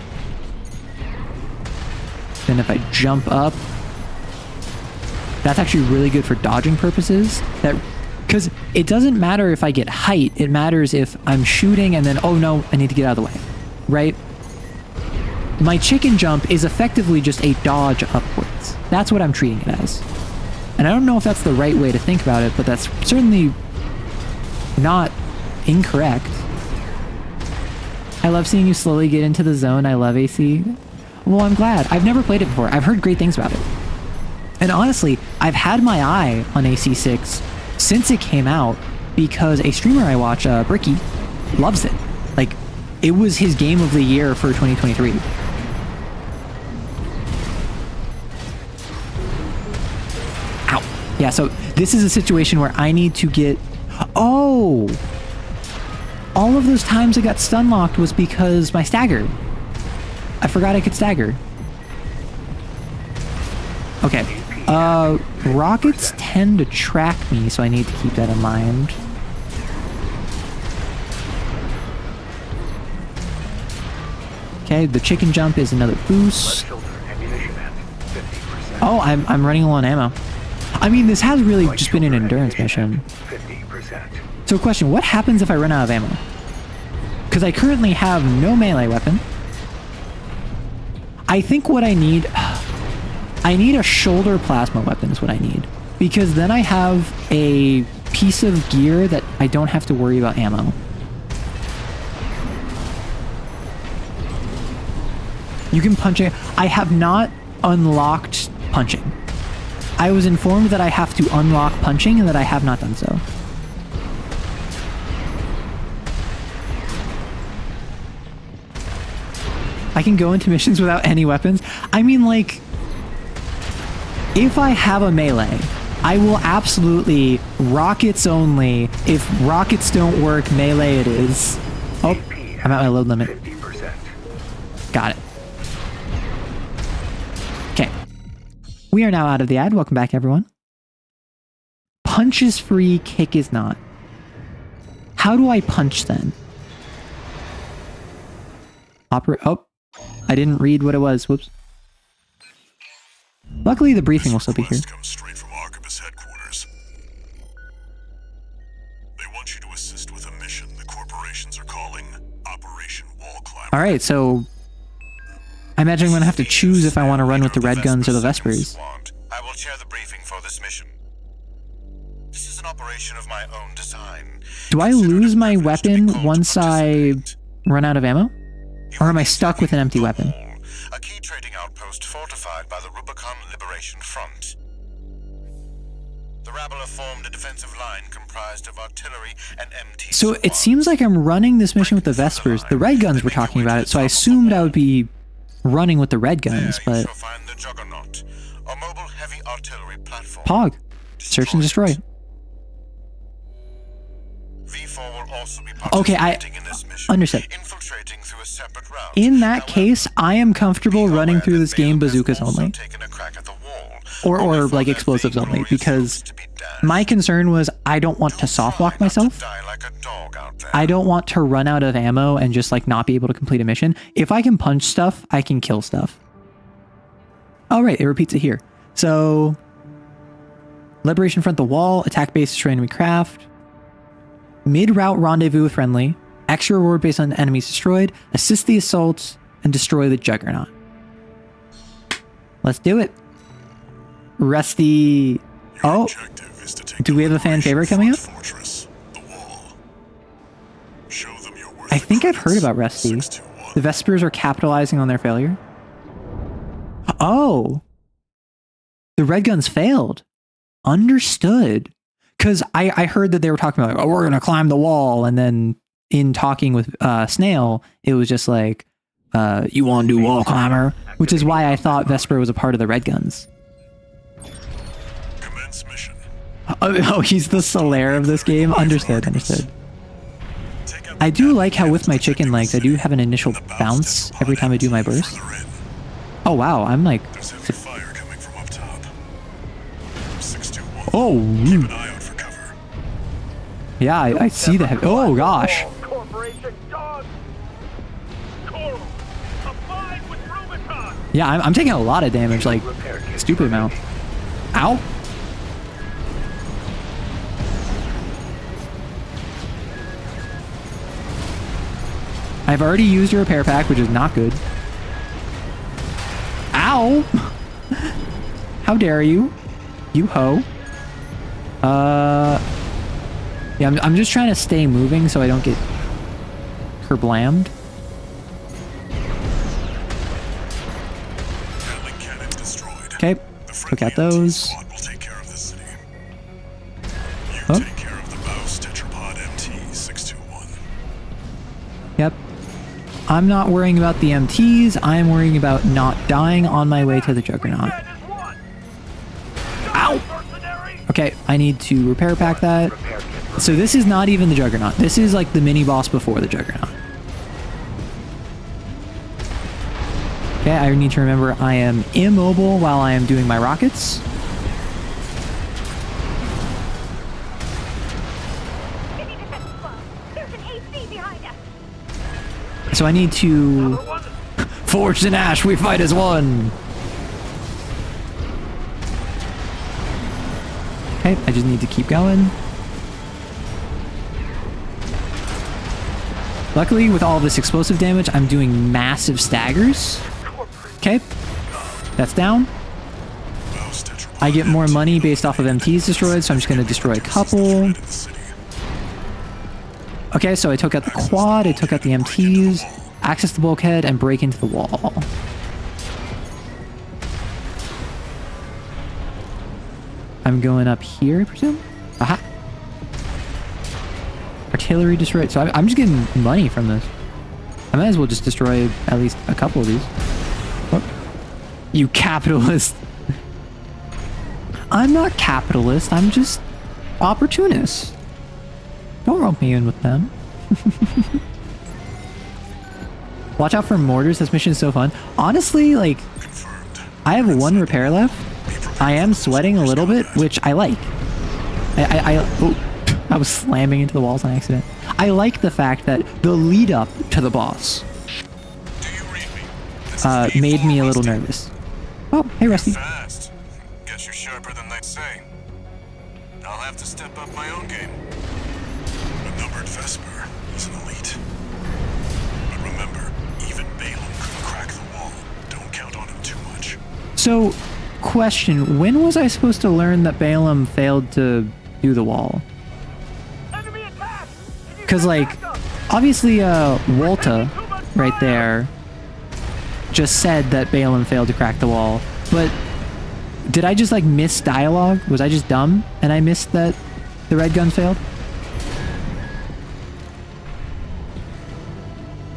Then if I jump up, that's actually really good for dodging purposes. Because it doesn't matter if I get height, it matters if I'm shooting and then, oh no, I need to get out of the way, right? My chicken jump is effectively just a dodge upwards. That's what I'm treating it as. And I don't know if that's the right way to think about it, but that's certainly not incorrect. I love seeing you slowly get into the zone. I love AC. Well, I'm glad. I've never played it before. I've heard great things about it. And honestly, I've had my eye on AC6 since it came out because a streamer I watch, Bricky, loves it. Like, it was his game of the year for 2023. Ow. Yeah, so this is a situation where I need to get... Oh! All of those times I got stun locked was because my stagger. I forgot I could stagger. Okay. Rockets tend to track me, so I need to keep that in mind. Okay, the chicken jump is another boost. Oh, I'm running low on ammo. I mean, this has really just been an endurance mission. So question, what happens if I run out of ammo? Because I currently have no melee weapon. I think what I need a shoulder plasma weapon is what I need. Because then I have a piece of gear that I don't have to worry about ammo. You can punch it. I have not unlocked punching. I was informed that I have to unlock punching and that I have not done so. I can go into missions without any weapons. I mean, like, if I have a melee, I will absolutely rockets only. If rockets don't work, melee it is. Oh, I'm at my load limit. Got it. Okay. We are now out of the ad. Welcome back, everyone. Punch is free, kick is not. How do I punch then? Oh, I didn't read what it was. Whoops. Luckily, the briefing will still be here. Comes straight from Arquebus headquarters. They want you to assist with a mission the corporations are calling Operation Wall Climber. All right, so I imagine I'm going to have to choose if I want to run with the red guns or the Vespers. I will chair the briefing for this mission. This is an operation of my own design. Do I lose my weapon once I run out of ammo? Or am I stuck with an empty weapon? A key trading outpost fortified by the Rubicon Liberation Front. The rabble have formed a defensive line comprised of artillery and MT. So it seems like I'm running this mission with the Vespers. The red guns were talking about it, so I assumed I would be running with the red guns, but... Find the Juggernaut, a mobile heavy artillery platform. Pog. Search and destroy. V4 will also be okay, I understood. In that case, I am comfortable running through this game bazookas only. Or like explosives only, because my concern was I don't want to soft lock myself. I don't want to run out of ammo and just like not be able to complete a mission. If I can punch stuff, I can kill stuff. Oh right, it repeats it here. So Liberation Front the wall, attack base, destroy enemy craft. Mid-route rendezvous with friendly, extra reward based on enemies destroyed, assist the assaults, and destroy the Juggernaut. Let's do it. Rusty. Oh, do we have a fan favorite coming up? I think I've heard about Rusty. The Vespers are capitalizing on their failure. Oh, the red guns failed. Understood. Because I heard that they were talking about, like, oh, we're going to climb the wall. And then in talking with Snail, it was just like, you want to do wall climber? Which is why I thought Vesper was a part of the red guns. Commence mission. Oh, he's the Solaire of this game? Understood. I do like how with my chicken legs, I do have an initial bounce every time I do my burst. Oh, wow. I'm like... Oh, yeah, I see that. Oh, gosh. Yeah, I'm taking a lot of damage, like, stupid amount. Ow. I've already used your repair pack, which is not good. Ow! How dare you? You hoe. Yeah, I'm just trying to stay moving so I don't get kerblammed. Okay, look at those. Oh. Yep. I'm not worrying about the MTs. I'm worrying about not dying on my way to the Juggernaut. Ow! Okay, I need to repair pack that. So this is not even the Juggernaut. This is like the mini boss before the Juggernaut. Okay, I need to remember I am immobile while I am doing my rockets. So I need to Forged in ash, we fight as one. Okay, I just need to keep going. Luckily, with all this explosive damage, I'm doing massive staggers. Okay, that's down. I get more money based off of MTs destroyed, so I'm just going to destroy a couple. Okay, so I took out the quad, I took out the MTs, access the bulkhead, and break into the wall. I'm going up here, I presume? Aha! Artillery destroyed. So I'm just getting money from this. I might as well just destroy at least a couple of these. Oh. You capitalist! I'm not capitalist, I'm just opportunist. Don't rope me in with them. Watch out for mortars, this mission is so fun. Honestly, like, I have one repair left. I am sweating a little bit, which I like. I was slamming into the walls on accident. I like the fact that the lead up to the boss made me a little nervous. Oh, hey Rusty. Fast. Guess you're sharper than they say. I'll have to step up my own game. A numbered Vesper is an elite. But remember, even Balaam couldn't crack the wall. Don't count on him too much. So, question, when was I supposed to learn that Balaam failed to do the wall? Because, like, obviously, Walta, right there, just said that Balaam failed to crack the wall. But did I just, like, miss dialogue? Was I just dumb and I missed that the red gun failed?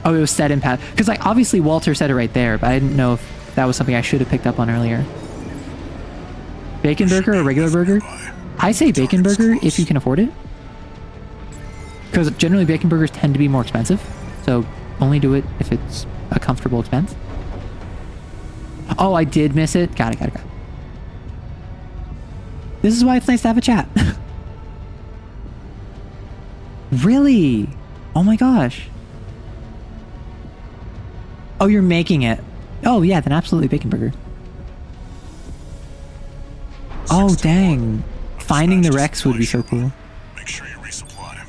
Oh, it was said in path. Because, like, obviously Walter said it right there, but I didn't know if that was something I should have picked up on earlier. Bacon burger or regular burger? I say bacon burger if you can afford it. Because generally bacon burgers tend to be more expensive. So only do it if it's a comfortable expense. Oh, I did miss it. Got it. This is why it's nice to have a chat. Really? Oh my gosh. Oh, you're making it. Oh yeah, then absolutely bacon burger. Oh dang. Finding the Rex would be so cool. Make sure you resupply.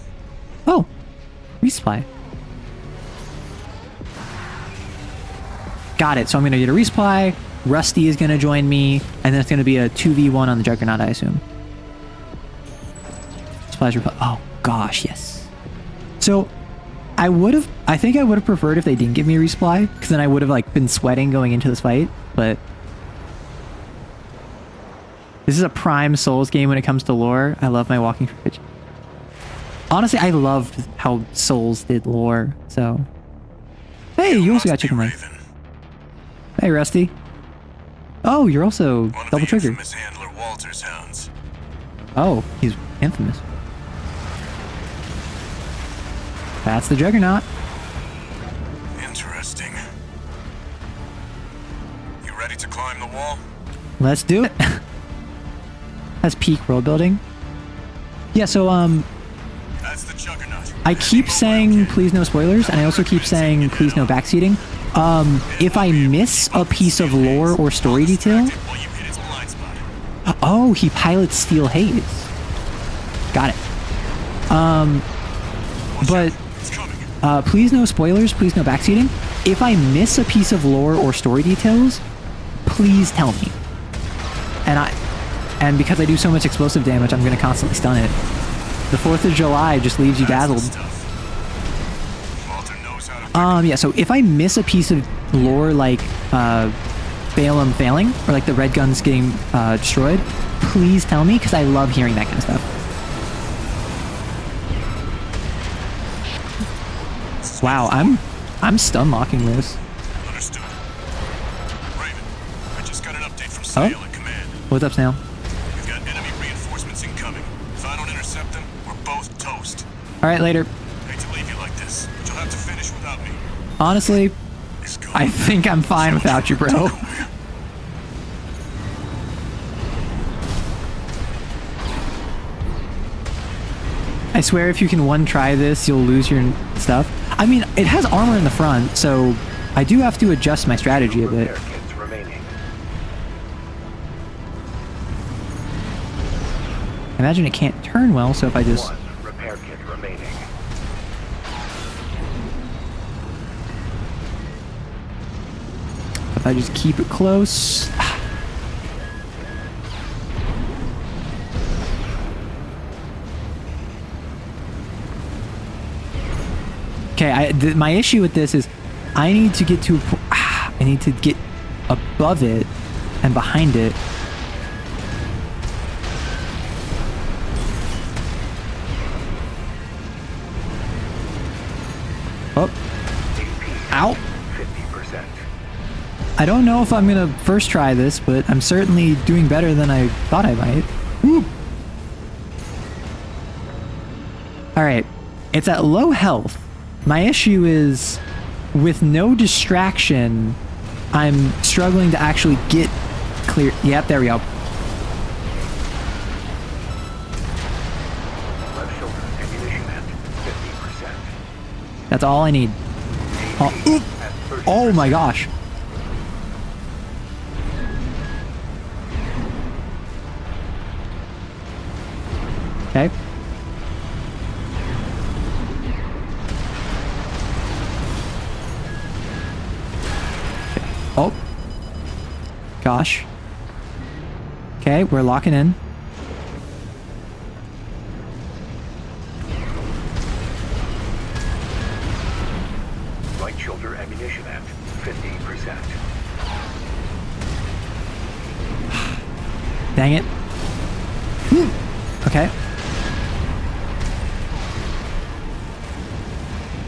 Oh, resupply. Got it. So I'm going to get a resupply. Rusty is going to join me. And then it's going to be a 2v1 on the Juggernaut, I assume. Supplies reply. Oh, gosh, yes. So I think I would have preferred if they didn't give me a resupply. Because then I would have like been sweating going into this fight. But this is a prime Souls game when it comes to lore. I love my walking fridge. Honestly, I loved how Souls did lore. So, hey, you also got chicken legs. Hey, Rusty. Oh, you're also double triggered. Handler Walter's hounds. Oh, he's infamous. That's the Juggernaut. Interesting. You ready to climb the wall? Let's do it. That's peak world building. Yeah, so That's the Juggernaut. I keep saying please no spoilers, and I also keep saying please no backseating. If I miss a piece of lore or story detail... Oh, he pilots Steel Haze. Got it. But please no spoilers, please no backseating. If I miss a piece of lore or story details, please tell me. And because I do so much explosive damage, I'm going to constantly stun it. The 4th of July just leaves you dazzled. Yeah, so if I miss a piece of lore like Balaam failing, or like the red guns getting destroyed, please tell me, because I love hearing that kind of stuff. Wow, I'm stun locking this. Understood. Raven, I just got an update from Snail at command. What's up, Snail? We've got enemy reinforcements incoming. If I don't intercept them, we're both toast. Alright, later. Hate to leave you like this, but you'll have to finish without me. Honestly, I think I'm fine without you, bro. I swear if you can one try this, you'll lose your stuff. I mean, it has armor in the front, so I do have to adjust my strategy a bit. Repair kits remaining. I imagine it can't turn well, so if I just... One repair kit remaining. If I just keep it close... Okay, my issue with this is I need to get to I need to get above it and behind it. Oh. Ow. 50%. I don't know if I'm gonna first try this, but I'm certainly doing better than I thought I might. Woo. All right, it's at low health. My issue is, with no distraction, I'm struggling to actually get clear. Yep, there we go. Left shoulder ammunition at 50%. That's all I need. Oh my gosh. Okay. Oh. Gosh. Okay, we're locking in. Right shoulder ammunition at 50%. Dang it. Okay.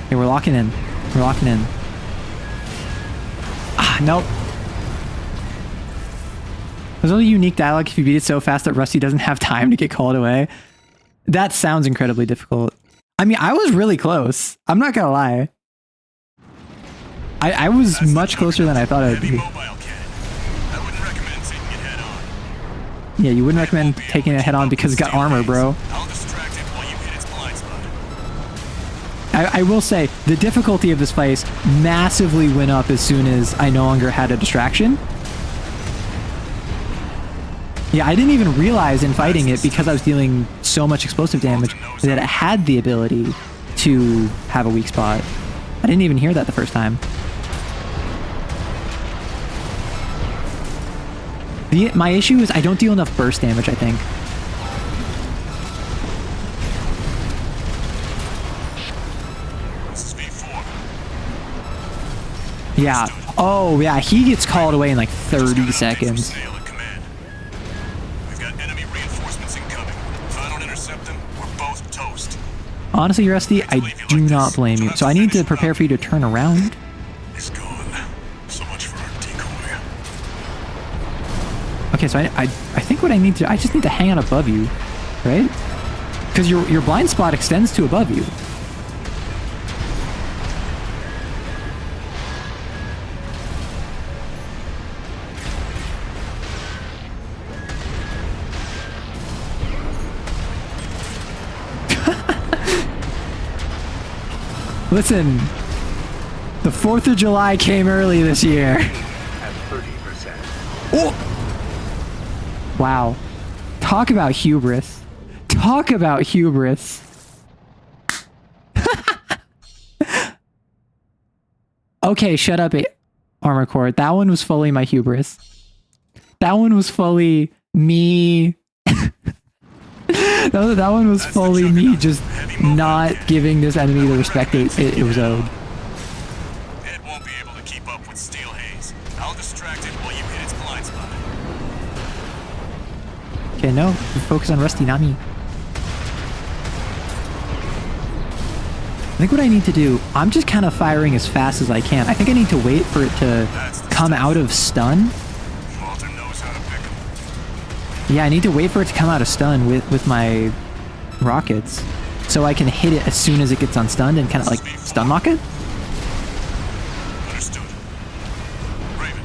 Okay, we're locking in. We're locking in. Nope. There's only unique dialogue if you beat it so fast that Rusty doesn't have time to get called away. That sounds incredibly difficult. I mean, I was really close. I'm not gonna lie. I was much closer than I thought I would be. Yeah, you wouldn't recommend taking it head on because it's got armor, bro. I will say, the difficulty of this fight massively went up as soon as I no longer had a distraction. Yeah, I didn't even realize in fighting it, because I was dealing so much explosive damage, that it had the ability to have a weak spot. I didn't even hear that the first time. My issue is I don't deal enough burst damage, I think. Yeah. Oh, yeah. He gets called away in like 30 seconds. Honestly, Rusty, I do not blame you. So I need to prepare for you to turn around. He's gone. So much for our decoy. Okay, so I think what I need to... I just need to hang out above you, right? Because your blind spot extends to above you. Listen, the 4th of July came early this year. At 30%. Oh! Wow. Talk about hubris. Talk about hubris. Okay, shut up, Armor Core. That one was fully my hubris. That one was fully me. That one was fully me just not giving this enemy the respect it was owed. It won't be able to keep up with Steel Haze. I'll distract it while you hit its blind spot. Okay, no. Focus on Rusty, not me. I think what I need to do, I'm just kind of firing as fast as I can. I think I need to wait for it to come out of stun. Yeah, I need to wait for it to come out of stun with my rockets, so I can hit it as soon as it gets unstunned and kind of like stun lock it. Understood. Raven,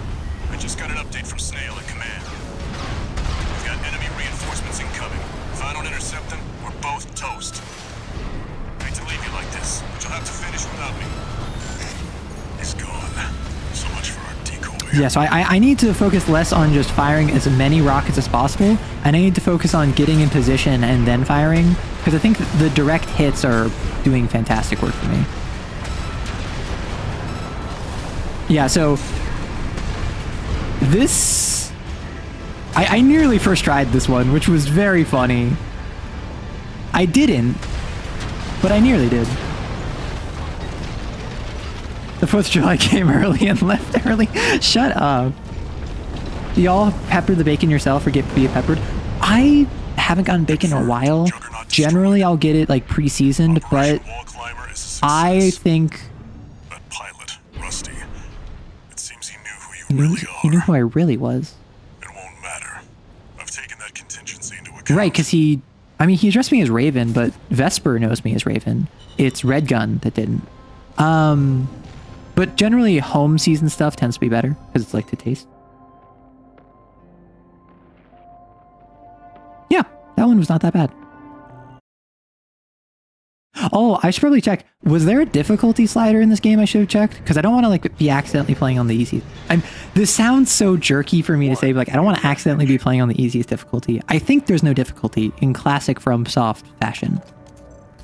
I just got an update from Snail at command. We've got enemy reinforcements incoming. If I don't intercept them, we're both toast. I hate to leave you like this, but you'll have to finish without me. He's gone. Yeah, so I need to focus less on just firing as many rockets as possible, and I need to focus on getting in position and then firing, because I think the direct hits are doing fantastic work for me. Yeah, so this... I nearly first tried this one, which was very funny. I didn't, but I nearly did. The 4th of July came early and left early. Shut up. Do y'all pepper the bacon yourself or be peppered? I haven't gotten bacon in a while. Generally, I'll get it like pre-seasoned, but I think... That pilot, Rusty, it seems he knew who you really are. He knew who I really was. It won't matter. I've taken that contingency into account. Right, because he addressed me as Raven, but Vesper knows me as Raven. It's Red Gun that didn't. But generally, home season stuff tends to be better because it's like to taste. Yeah, that one was not that bad. Oh, I should probably check. Was there a difficulty slider in this game I should have checked? Because I don't want to like be accidentally playing on the easy. This sounds so jerky for me to say, but like I don't want to accidentally be playing on the easiest difficulty. I think there's no difficulty in classic FromSoft fashion.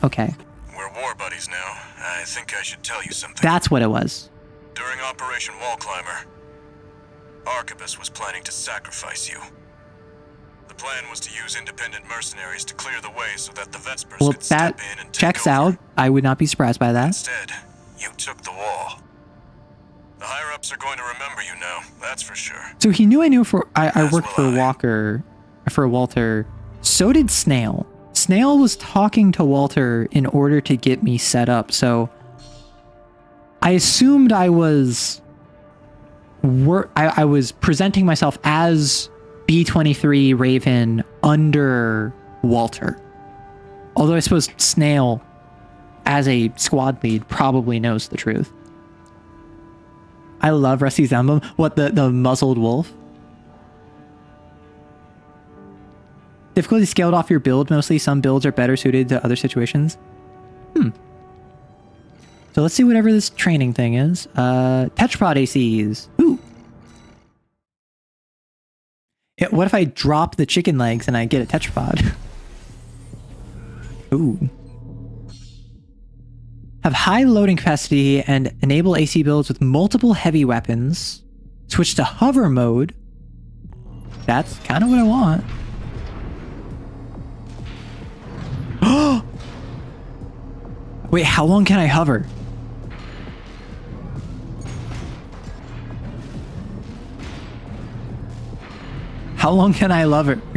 Okay. We're war buddies now. I think I should tell you something. That's what it was. During Operation Wall Climber, Arquebus was planning to sacrifice you. The plan was to use independent mercenaries to clear the way so that the Vespers could step in and take checks over. out. I would not be surprised by that. Instead, you took the wall. The higher-ups are going to remember you now, that's for sure. So he knew I worked for Walter. So did Snail. Snail was talking to Walter in order to get me set up, so I assumed I was presenting myself as B-23 Raven under Walter. Although I suppose Snail, as a squad lead, probably knows the truth. I love Rusty's emblem. What, the muzzled wolf? Difficulty scaled off your build mostly. Some builds are better suited to other situations. So let's see whatever this training thing is. Tetrapod ACs. Ooh. What if I drop the chicken legs and I get a tetrapod? Ooh. Have high loading capacity and enable AC builds with multiple heavy weapons. Switch to hover mode. That's kind of what I want. Wait, how long can I hover? How long can I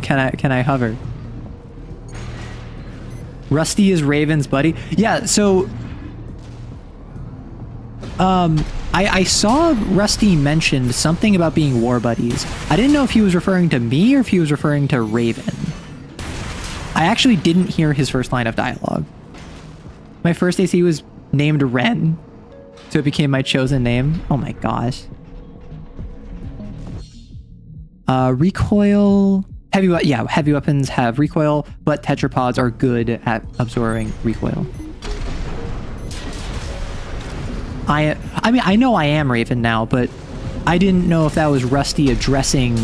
Can I hover? Rusty is Raven's buddy. Yeah, so I saw Rusty mentioned something about being war buddies. I didn't know if he was referring to me or if he was referring to Raven. I actually didn't hear his first line of dialogue. My first AC was named Ren, so it became my chosen name. Oh my gosh. Recoil. Heavy weapons have recoil, but tetrapods are good at absorbing recoil. I mean, I know I am Raven now, but I didn't know if that was Rusty addressing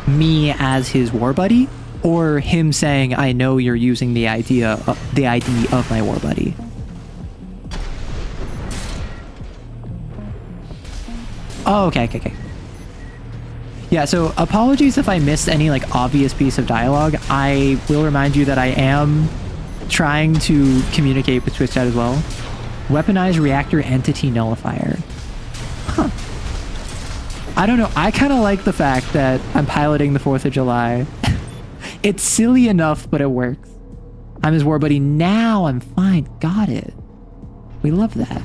me as his war buddy, or him saying, I know you're using the ID of my war buddy. Oh, okay. Yeah, so apologies if I missed any like obvious piece of dialogue. I will remind you that I am trying to communicate with Twitch chat as well. Weaponized reactor entity nullifier. Huh. I don't know. I kind of like the fact that I'm piloting the 4th of July. It's silly enough, but it works. I'm his war buddy now. I'm fine. Got it. We love that.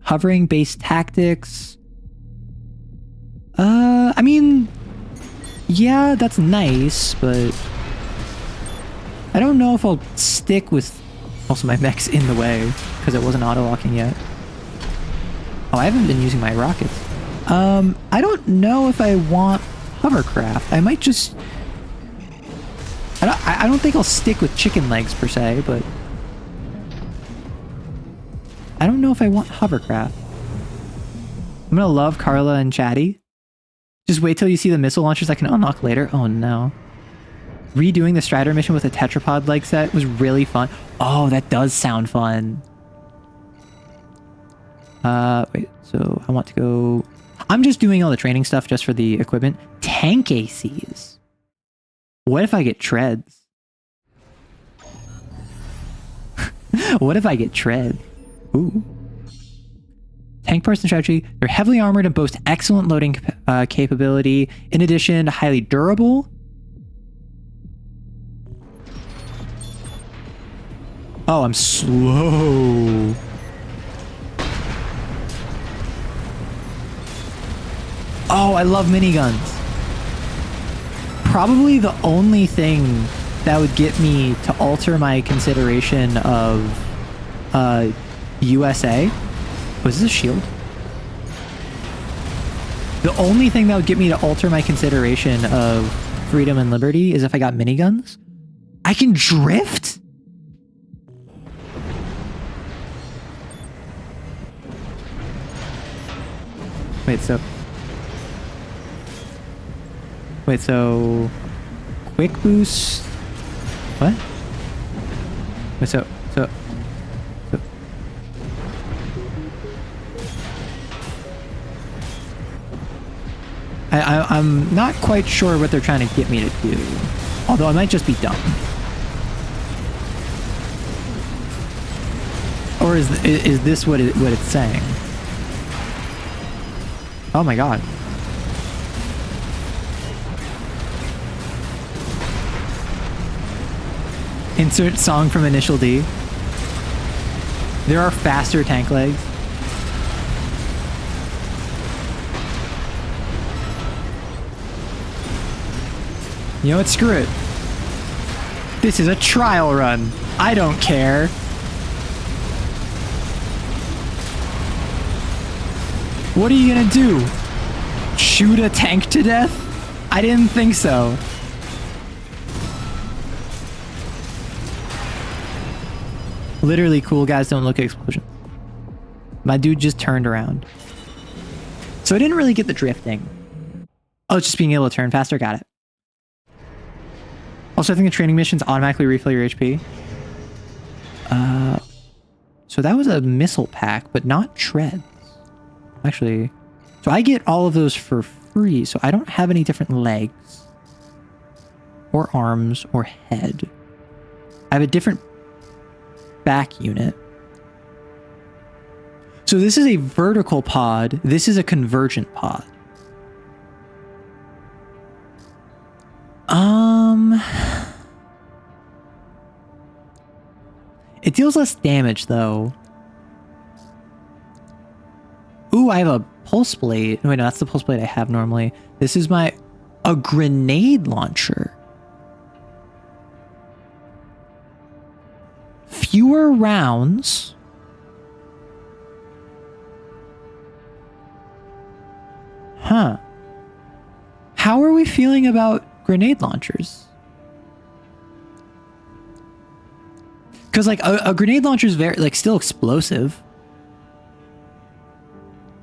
Hovering based tactics. I mean, yeah, that's nice, but I don't know if I'll stick with also my mech's in the way because it wasn't auto-locking yet. Oh, I haven't been using my rockets. I don't know if I want hovercraft. I might just... I don't think I'll stick with chicken legs per se, but I don't know if I want hovercraft. I'm gonna love Carla and Chatty. Just wait till you see the missile launchers I can unlock later. Oh no. Redoing the Strider mission with a tetrapod leg set was really fun. Oh, that does sound fun. Wait, so I want to go... I'm just doing all the training stuff just for the equipment. Tank ACs. What if I get treads? What if I get tread? Ooh. Tank person strategy. They're heavily armored and boast excellent loading capability. In addition, highly durable. Oh, I'm slow. Oh, I love miniguns. Probably the only thing that would get me to alter my consideration of USA. Was this a shield? The only thing that would get me to alter my consideration of freedom and liberty is if I got miniguns. I can drift? Wait, so quick boost. What? Wait, so I'm not quite sure what they're trying to get me to do. Although I might just be dumb. Or is this what it's saying? Oh my god. Insert song from Initial D. There are faster tank legs. You know what? Screw it. This is a trial run. I don't care. What are you gonna do? Shoot a tank to death? I didn't think so. Literally, cool guys don't look at explosions. My dude just turned around. So I didn't really get the drifting. Oh, it's just being able to turn faster. Got it. Also, I think the training missions automatically refill your HP. So that was a missile pack, but not treads. Actually, so I get all of those for free, so I don't have any different legs or arms or head. I have a different back unit. So this is a vertical pod. This is a convergent pod. It deals less damage though. Ooh, I have a pulse blade. Wait, no, that's the pulse blade I have normally. This is a grenade launcher. Fewer rounds. Huh. How are we feeling about grenade launchers? Because like a grenade launcher is very like still explosive.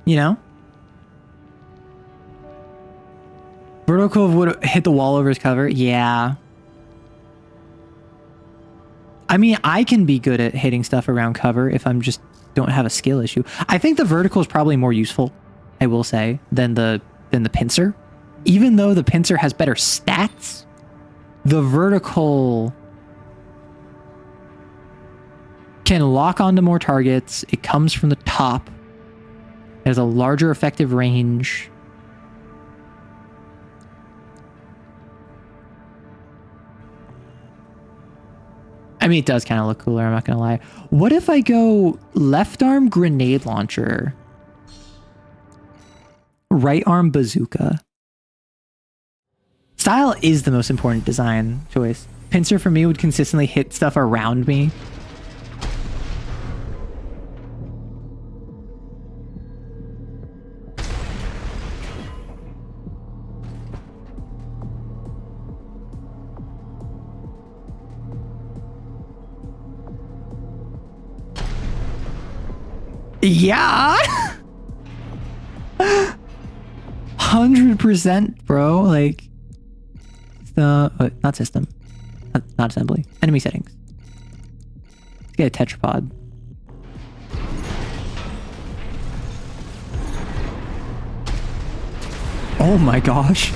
You know? Vertical would hit the wall over his cover. Yeah. I mean, I can be good at hitting stuff around cover if I'm just don't have a skill issue. I think the vertical is probably more useful, I will say, than the pincer. Even though the pincer has better stats, the vertical can lock onto more targets. It comes from the top. It has a larger effective range. I mean, it does kind of look cooler, I'm not going to lie. What if I go left arm grenade launcher, right arm bazooka? Style is the most important design choice. Pincer for me would consistently hit stuff around me. Yeah. 100%, bro. Like, not system. Not assembly. Enemy settings. Let's get a tetrapod. Oh my gosh.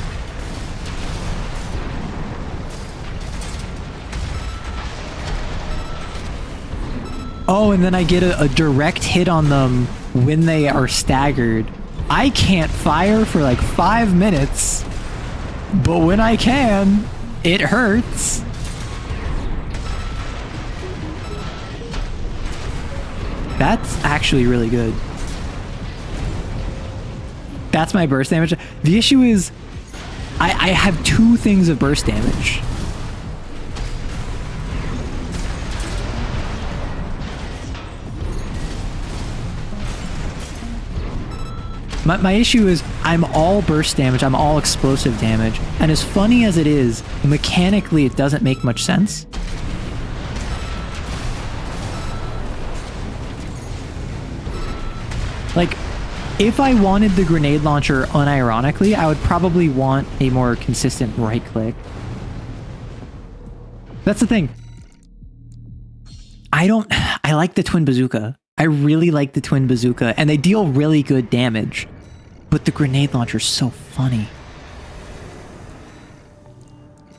Oh, and then I get a direct hit on them when they are staggered. I can't fire for like 5 minutes, but when I can, it hurts. That's actually really good. That's my burst damage. The issue is I have 2 things of burst damage. My issue is I'm all burst damage, I'm all explosive damage, and as funny as it is, mechanically it doesn't make much sense. Like, if I wanted the grenade launcher unironically, I would probably want a more consistent right click. That's the thing. I like the twin bazooka. I really like the twin bazooka, and they deal really good damage. But the grenade launcher is so funny.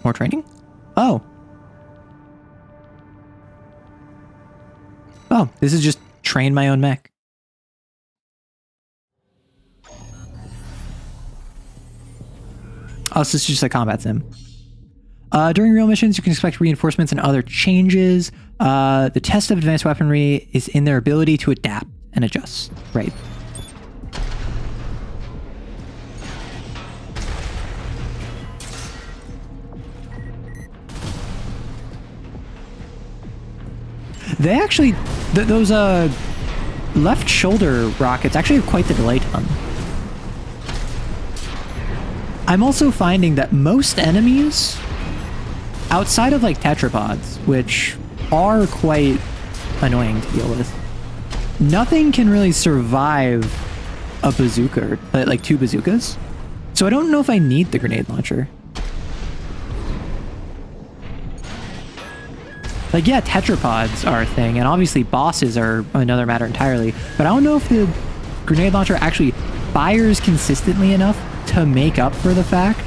More training? Oh. Oh, this is just train my own mech. Oh, so it's just a combat sim. During real missions, you can expect reinforcements and other changes. The test of advanced weaponry is in their ability to adapt and adjust. Right. They actually, those left shoulder rockets actually have quite the delay to them. I'm also finding that most enemies, outside of like tetrapods, which are quite annoying to deal with, nothing can really survive a bazooka, or like 2 bazookas. So I don't know if I need the grenade launcher. Like, yeah, tetrapods are a thing, and obviously bosses are another matter entirely, but I don't know if the grenade launcher actually fires consistently enough to make up for the fact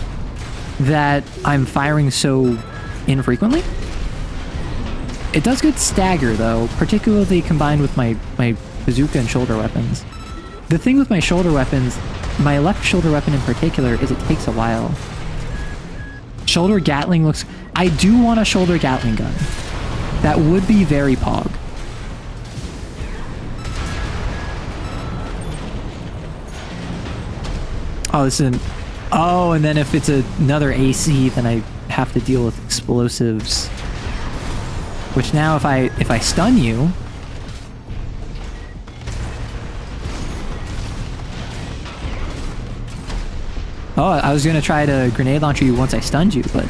that I'm firing so infrequently. It does good stagger, though, particularly combined with my bazooka and shoulder weapons. The thing with my shoulder weapons, my left shoulder weapon in particular, is it takes a while. Shoulder Gatling looks... I do want a shoulder Gatling gun. That would be very pog. Oh, this isn't... Oh, and then if it's another AC, then I have to deal with explosives. Which now, if I stun you... Oh, I was gonna try to grenade launcher you once I stunned you, but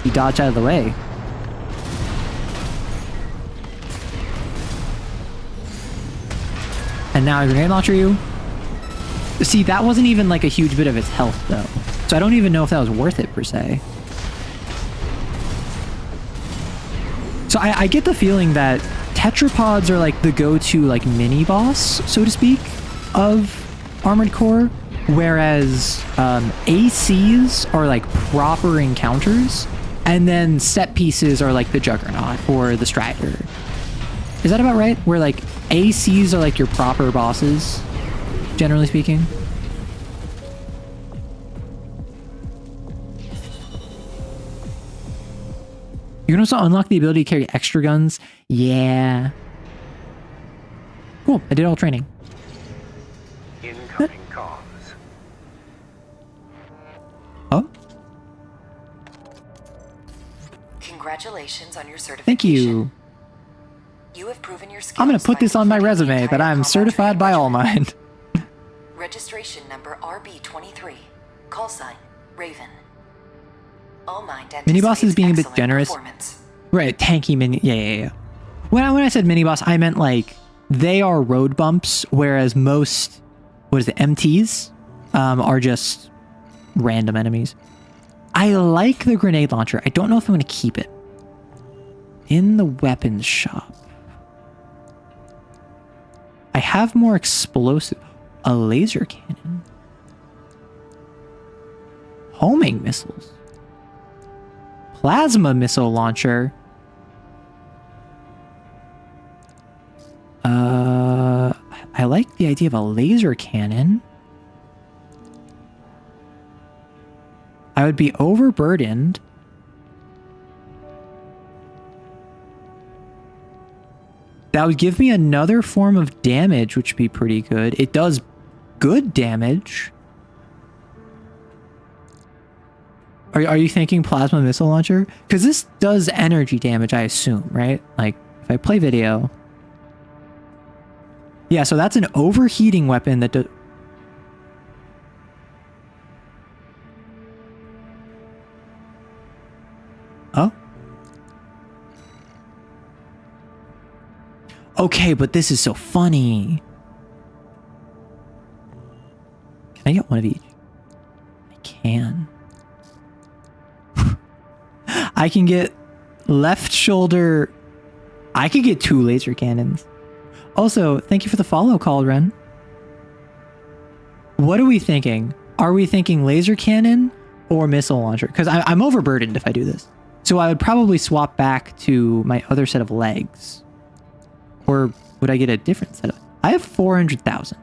you dodged out of the way. And now I grenade launcher you. See, that wasn't even like a huge bit of its health, though. So I don't even know if that was worth it, per se. So I get the feeling that tetrapods are like the go-to like mini-boss, so to speak, of Armored Core, whereas ACs are like proper encounters, and then set pieces are like the Juggernaut or the Strider. Is that about right? Where like ACs are like your proper bosses, generally speaking? You can also unlock the ability to carry extra guns. Yeah. Cool, I did all training. Incoming comms. Oh? Congratulations on your certification. Thank you. You have proven your skills. I'm gonna put this on my resume that I'm certified by All Mind. Registration number RB23. Call sign Raven. All Mind Mini boss is being a bit excellent generous. performance. Right, tanky mini. Yeah. When I said mini boss, I meant like they are road bumps, whereas most, what is it, MTs, are just random enemies. I like the grenade launcher. I don't know if I'm going to keep it. In the weapons shop. I have more explosive. A laser cannon. Homing missiles. Plasma missile launcher. I like the idea of a laser cannon. I would be overburdened. That would give me another form of damage, which would be pretty good. It does good damage. Are you thinking plasma missile launcher? Because this does energy damage, I assume, right? Like, if I play video... Yeah, so that's an overheating weapon that does... Oh? Okay, but this is so funny. Can I get one of each? I can. I can get left shoulder. I could get 2 laser cannons. Also, thank you for the follow, Caldren. What are we thinking? Are we thinking laser cannon or missile launcher? Because I'm overburdened if I do this. So I would probably swap back to my other set of legs. Or would I get a different set of... I have 400,000.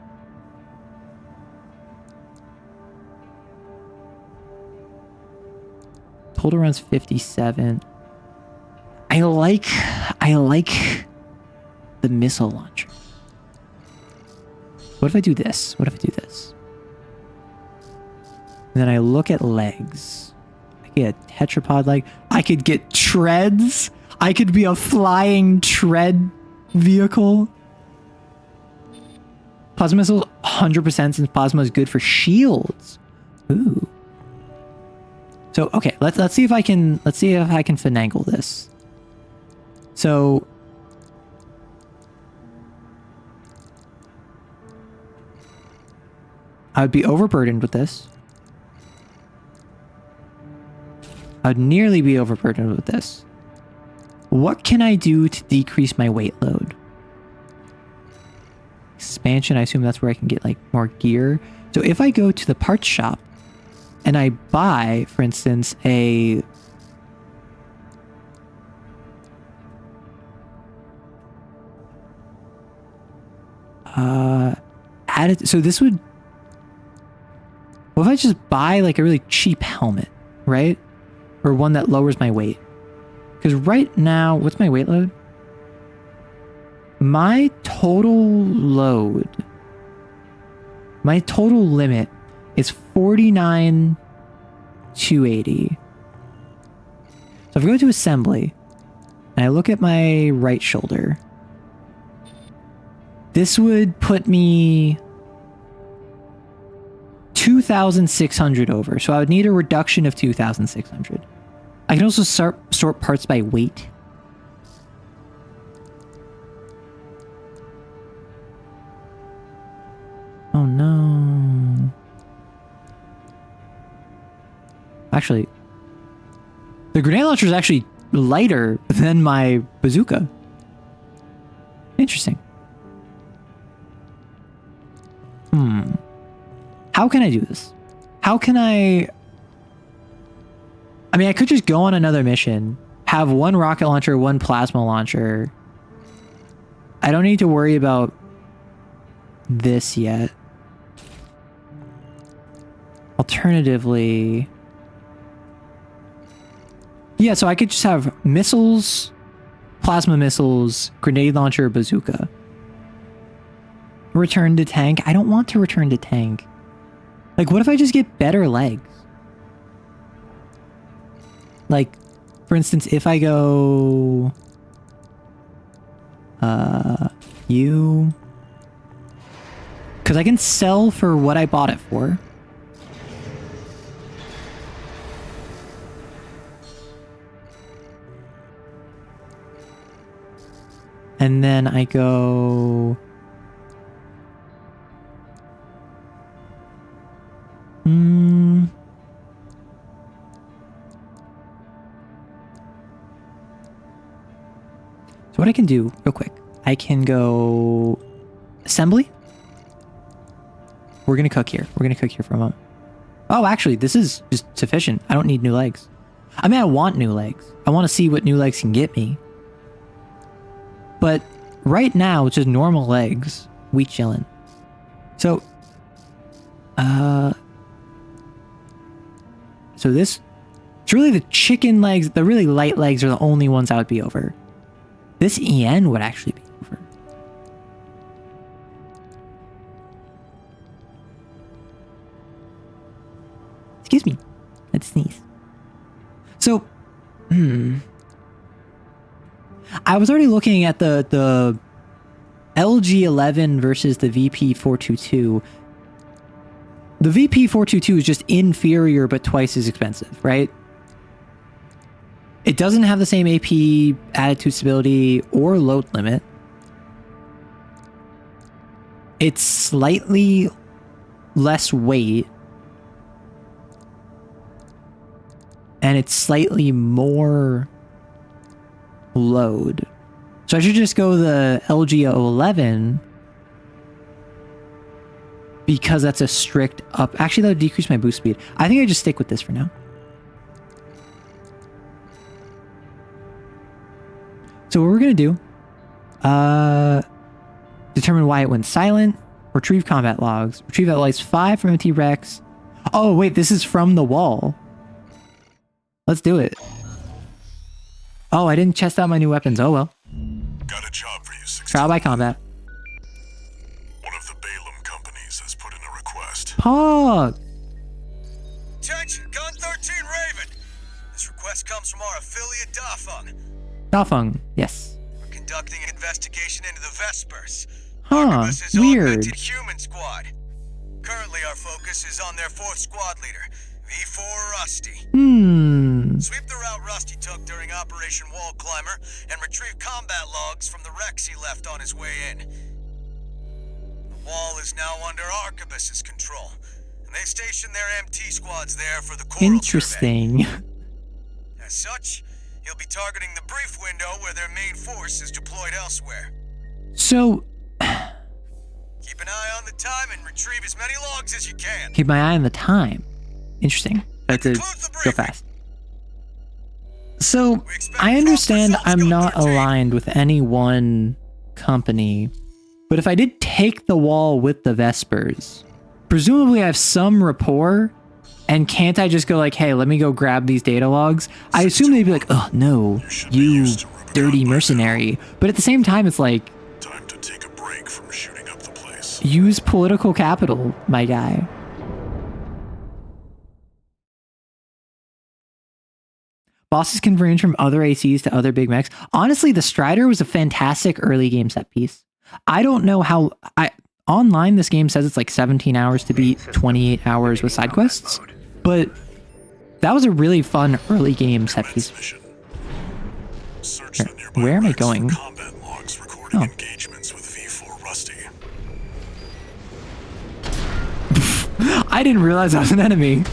Total runs 57. I like the missile launcher. What if I do this? What if I do this? And then I look at legs. I get a tetrapod leg. I could get treads. I could be a flying tread vehicle. Plasma missiles 100% since plasma is good for shields. Ooh. So okay, let's see if I can finagle this. So I would be overburdened with this. I would nearly be overburdened with this. What can I do to decrease my weight load? Expansion, I assume that's where I can get like more gear. So if I go to the parts shop and I buy, for instance, a added, so this would, what if I just buy like a really cheap helmet, right? Or one that lowers my weight? Because right now, what's my weight load? My total load, my total limit is 49,280. So if I go to assembly and I look at my right shoulder, this would put me 2,600 over. So I would need a reduction of 2,600. I can also sort parts by weight. Oh no. Actually, the grenade launcher is actually lighter than my bazooka. Interesting. How can I do this? How can I mean, I could just go on another mission, have one rocket launcher, one plasma launcher. I don't need to worry about this yet. Alternatively, yeah, so I could just have missiles, plasma missiles, grenade launcher, bazooka. Return to tank. I don't want to return to tank. Like, what if I just get better legs? Like, for instance, if I go... you... Because I can sell for what I bought it for. And then I go... So what I can do real quick, I can go assembly. We're going to cook here. We're going to cook here for a moment. Oh, actually, this is just sufficient. I don't need new legs. I mean, I want new legs. I want to see what new legs can get me. But right now, it's just normal legs. We chillin'. So, so this, it's really the chicken legs, the really light legs are the only ones I would be over. This EN would actually be over. Excuse me. Let's sneeze. So, I was already looking at the LG11 versus the VP422. The VP422 is just inferior but twice as expensive, right? It doesn't have the same AP attitude stability or load limit. It's slightly less weight. And it's slightly more load. So I should just go the LG11 because that's a strict up. Actually, that would decrease my boost speed. I think I just stick with this for now. So what we're going to do, determine why it went silent, retrieve combat logs, retrieve at least 5 from MT Rex. Oh, wait, this is from the wall. Let's do it. Oh, I didn't test out my new weapons. Oh, well. Got a job for you, 16. Trial by combat. One of the Balaam companies has put in a request. Pog! Attention, Gun 13 Raven. This request comes from our affiliate Dafeng. Dafeng, yes. We're conducting an investigation into the Vespers. Huh, weird. Augmented human squad. Currently, our focus is on their 4th squad leader, V4 Rusty. Sweep the route Rusty took during Operation Wall Climber and retrieve combat logs from the wrecks he left on his way in. The wall is now under Arquebus's control, and they've stationed their MT squads there for the Coral Interesting. Survey. As such, he'll be targeting the brief window where their main force is deployed elsewhere. So... keep an eye on the time and retrieve as many logs as you can. Keep my eye on the time. Interesting. That's a go fast. So, I understand I'm not aligned with any one company, but if I did take the wall with the Vespers, presumably I have some rapport, and can't I just go like, hey, let me go grab these data logs? I assume they'd be like, oh no, you dirty mercenary. But at the same time, it's like, time to take a break from shooting up the place. Use political capital, my guy. Bosses can range from other ACs to other big mechs. Honestly, the Strider was a fantastic early game set piece. I don't know how... Online, this game says it's like 17 hours to beat, 28 hours with side quests. But that was a really fun early game set piece. Where am I going? Oh. Engagements with V4 Rusty. I didn't realize I was an enemy.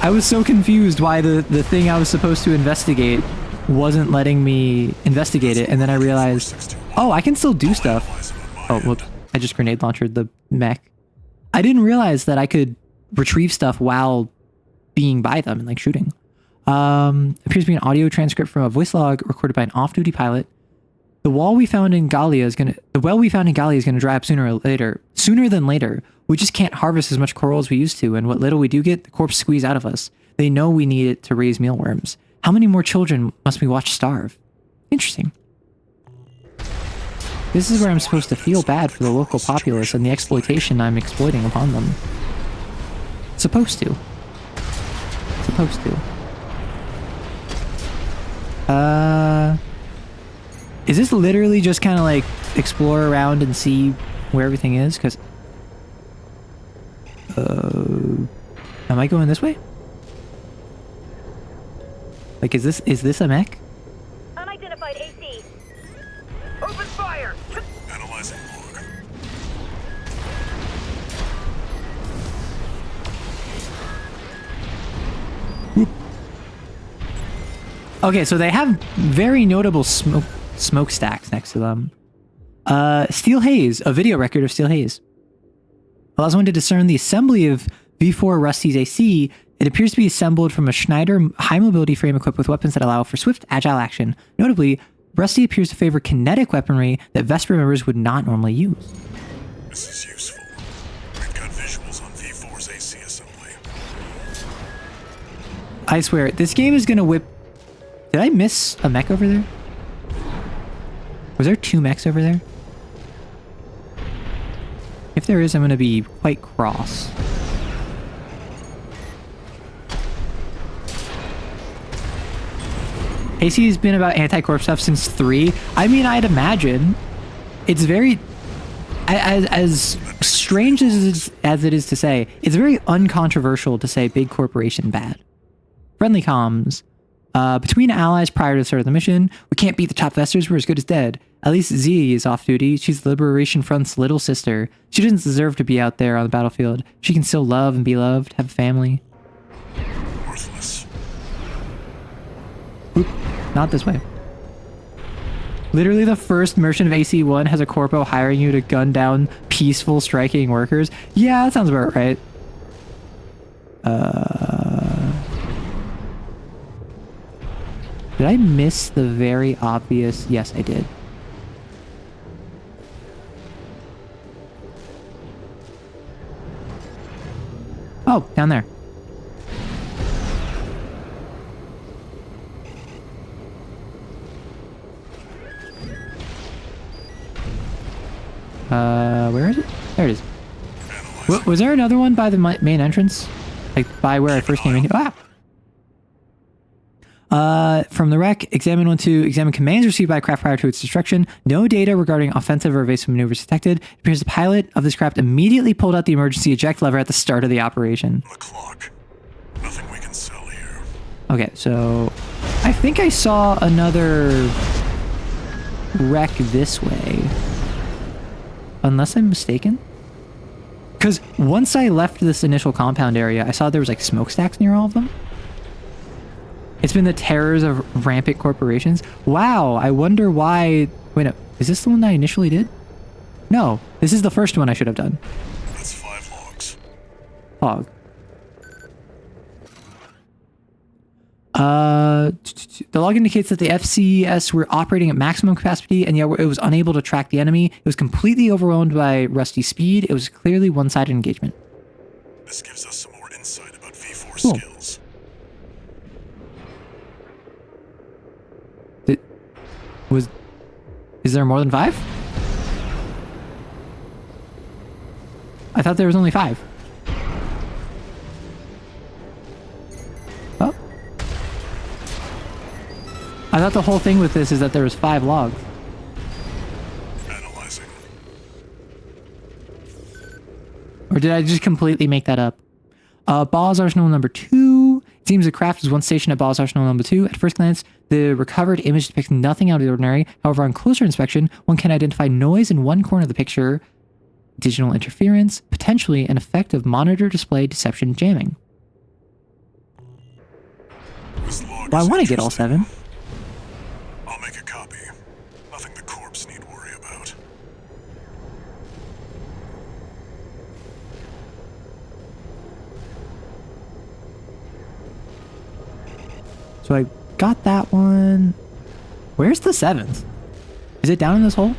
I was so confused why the thing I was supposed to investigate wasn't letting me investigate it, and then I realized, oh, I can still do stuff. Oh, whoops. I just grenade launched the mech. I didn't realize that I could retrieve stuff while being by them and like shooting. Appears to be an audio transcript from a voice log recorded by an off-duty pilot. The well we found in Gallia is gonna dry up sooner than later. We just can't harvest as much coral as we used to, and what little we do get, the corpse squeeze out of us. They know we need it to raise mealworms. How many more children must we watch starve? Interesting. This is where I'm supposed to feel bad for the local populace and the exploitation I'm exploiting upon them. Supposed to. Is this literally just kind of like explore around and see where everything is? Because... am I going this way? Like, is this a mech? Unidentified AC. Open fire! Analyzing log. Okay, so they have very notable smokestacks next to them. Steel Haze, a video record of Steel Haze. Allows one to discern the assembly of V4 Rusty's AC. It appears to be assembled from a Schneider high-mobility frame equipped with weapons that allow for swift, agile action. Notably, Rusty appears to favor kinetic weaponry that Vesper members would not normally use. This is useful. We've got visuals on V4's AC assembly. I swear, this game is gonna whip... Did I miss a mech over there? Was there 2 mechs over there? If there is, I'm gonna be quite cross. AC has been about anti-corp stuff since 3. I mean, I'd imagine. It's very... As strange as it is to say, it's very uncontroversial to say big corporation bad. Friendly comms. Between allies prior to the start of the mission, we can't beat the top Vesters, we're as good as dead. At least Z is off duty. She's the Liberation Front's little sister. She doesn't deserve to be out there on the battlefield. She can still love and be loved, have a family. Worthless. Oop, not this way. Literally the first merchant of AC1 has a corpo hiring you to gun down peaceful striking workers. Yeah, that sounds about right. Did I miss the very obvious? Yes, I did. Oh, down there. Where is it? There it is. Was there another one by the main entrance? Like, by where I first came in here? Ah! From the wreck, examine 1-2, examine commands received by craft prior to its destruction. No data regarding offensive or evasive maneuvers detected. It appears the pilot of this craft immediately pulled out the emergency eject lever at the start of the operation. The clock. Nothing we can sell here. Okay, so I think I saw another wreck this way. Unless I'm mistaken. Because once I left this initial compound area, I saw there was like smokestacks near all of them. It's been the terrors of rampant corporations. Wow, I wonder why... Wait, no. Is this the one that I initially did? No, this is the first one I should have done. That's 5 logs. Log. The log indicates that the FCS were operating at maximum capacity, and yet it was unable to track the enemy. It was completely overwhelmed by Rusty's speed. It was clearly one-sided engagement. This gives us some more insight about V4 Cool. skills. Is there more than 5? I thought there was only 5. Oh. I thought the whole thing with this is that there was 5 logs. Analyzing. Or did I just completely make that up? Ball's Arsenal number 2. It seems the craft was once stationed at Ball's Arsenal number 2. At first glance, the recovered image depicts nothing out of the ordinary. However, on closer inspection, one can identify noise in one corner of the picture, digital interference, potentially an effect of monitor display deception jamming. Well, I want to get all 7. I'll make a copy. Nothing the corpse need worry about. So I got that one. Where's the 7th? Is it down in this hole?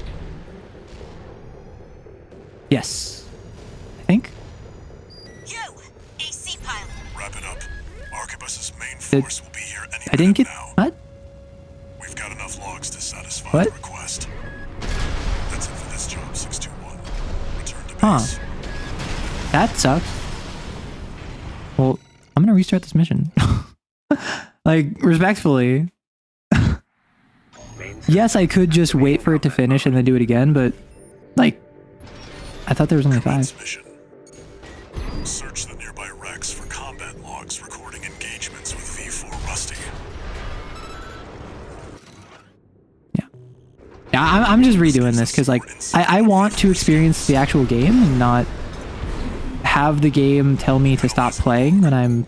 Yes. I think. You, AC pilot. Wrap it up. Arquebus's main force will be here any I didn't get... now. What? We've got enough logs to satisfy What? the request. That's it for this job, 621. Return to Huh. base. That sucks. Well, I'm gonna restart this mission. Like, respectfully. Yes, I could just wait for it to finish and then do it again, but, like, I thought there was only 5. Mission. Search the nearby wrecks for combat logs recording engagements with V4 Rusty. Yeah, I'm just redoing this because, like, I want to experience the actual game and not have the game tell me to stop playing when I'm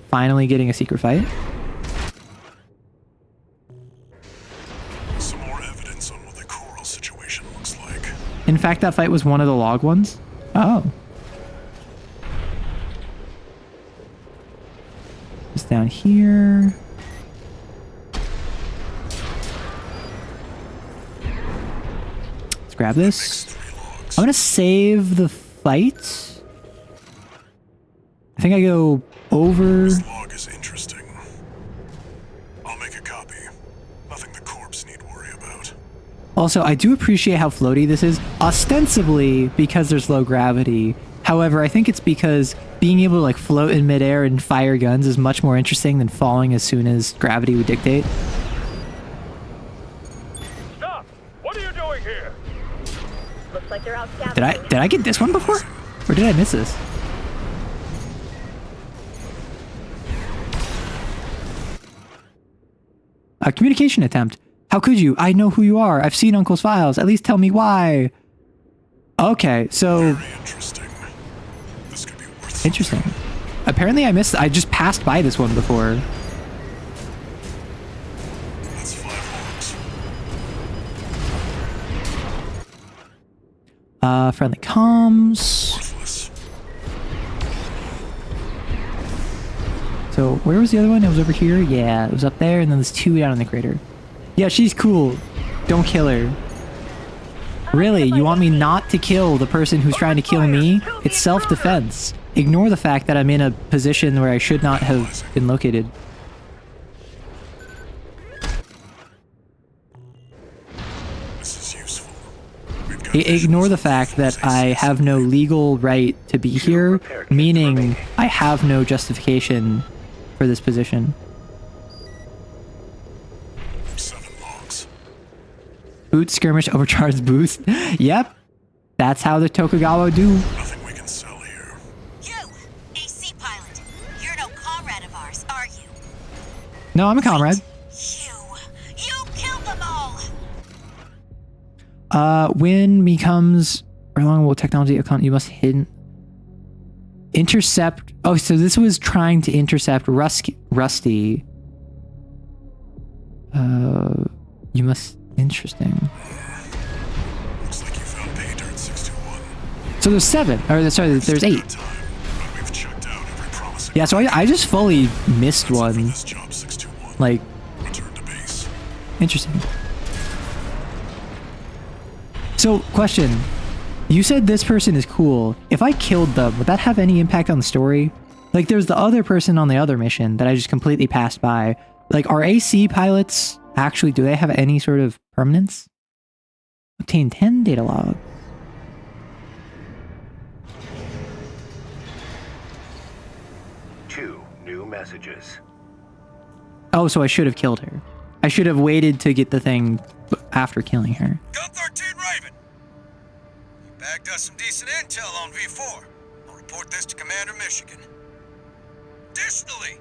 finally getting a secret fight. In fact, that fight was one of the log ones? Oh. Just down here. Let's grab this. I'm gonna save the fight. I think I go over. This log is interesting. I'll make a copy. Nothing the corpse need worry about. Also, I do appreciate how floaty this is, ostensibly because there's low gravity. However, I think it's because being able to like float in midair and fire guns is much more interesting than falling as soon as gravity would dictate. Stop! What are you doing here? Looks like they're out scavenging. Did I get this one before? Or did I miss this? A communication attempt. How could you? I know who you are. I've seen Uncle's files. At least tell me why. Okay, so... Very interesting. This could be worth Interesting. something. Apparently I just passed by this one before. That's 5 logs. Friendly comms. Worthless. So where was the other one? It was over here? Yeah, it was up there, and then there's 2 down in the crater. Yeah, she's cool. Don't kill her. Really? You want me not to kill the person who's trying to kill me? It's self-defense. Ignore the fact that I'm in a position where I should not have been located. This is useful. Ignore the fact that I have no legal right to be here, meaning I have no justification for this position. 7 logs. Boot skirmish overcharged boost. Yep. That's how the Tokugawa do. Nothing we can sell here. You, AC pilot. You're no comrade of ours, are you? No, I'm a comrade. You killed them all. When becomes prolongable technology account, you must intercept. Oh, so this was trying to intercept Rusty. You must. Interesting. Looks like you found pay dirt 621. So there's 7. Or sorry, there's 8. Time, but we've checked out every promising Yeah, so I just fully missed for one. this job 621. Like, Return to base. interesting. So, question. You said this person is cool. If I killed them, would that have any impact on the story? Like, there's the other person on the other mission that I just completely passed by. Like, are AC pilots actually, do they have any sort of permanence? Obtain 10 data logs. Two new messages. Oh, so I should have killed her. I should have waited to get the thing after killing her. Gun 13 Raven. You bagged us some decent intel on V4. I'll report this to Commander Michigan. Additionally,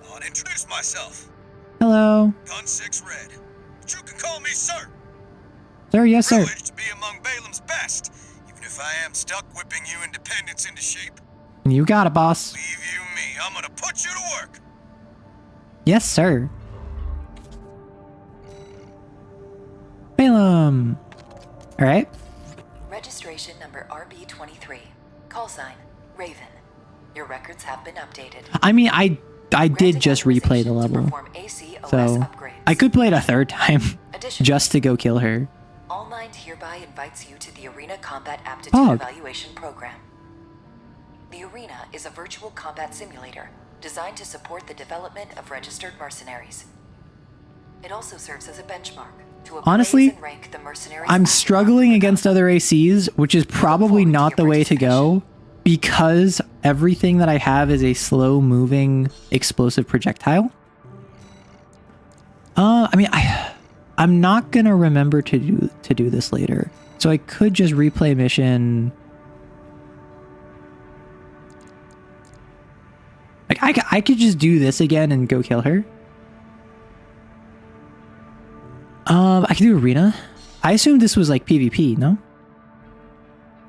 I'll introduce myself. Hello. Gun 6 Red. But you can call me sir. Sir, yes, sir. Privileged to be among Balaam's best, even if I am stuck whipping you independents into shape. You got it, boss. Leave you me. I'm gonna put you to work. Yes, sir. Balaam. All right. Registration number RB23. Call sign, Raven. Your records have been updated. I mean, I did just replay the level. So I could play it a 3rd time just to go kill her. All Mind hereby invites you to the Arena Combat Aptitude Pog. Evaluation Program. The Arena is a virtual combat simulator designed to support the development of registered mercenaries. It also serves as a benchmark to appraise Honestly, and rank the mercenaries. I'm struggling against other ACs, which is probably not the way to go because everything that I have is a slow-moving explosive projectile. I mean, I'm not gonna remember to do this later, so I could just replay mission. Like I could just do this again and go kill her. I can do arena. I assumed this was like PvP, no?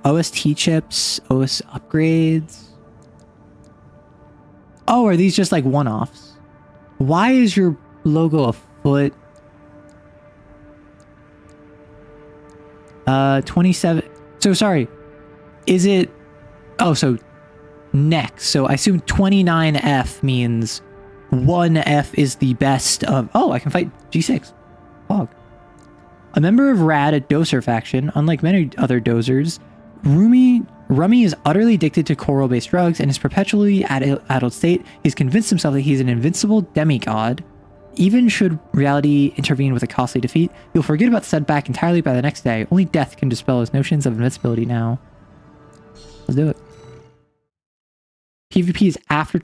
OST chips, OS upgrades. Oh, are these just like one-offs? Why is your logo a foot? 27. So sorry. Is it? Oh, so next. So I assume 29F means 1F is the best of. Oh, I can fight G6. Fog. A member of Rad, a doser faction, unlike many other dozers, Rummy is utterly addicted to coral-based drugs and is perpetually at adult state. He's convinced himself that he's an invincible demigod. Even should reality intervene with a costly defeat, he'll forget about the setback entirely by the next day. Only death can dispel his notions of invincibility now. Let's do it. PvP is after.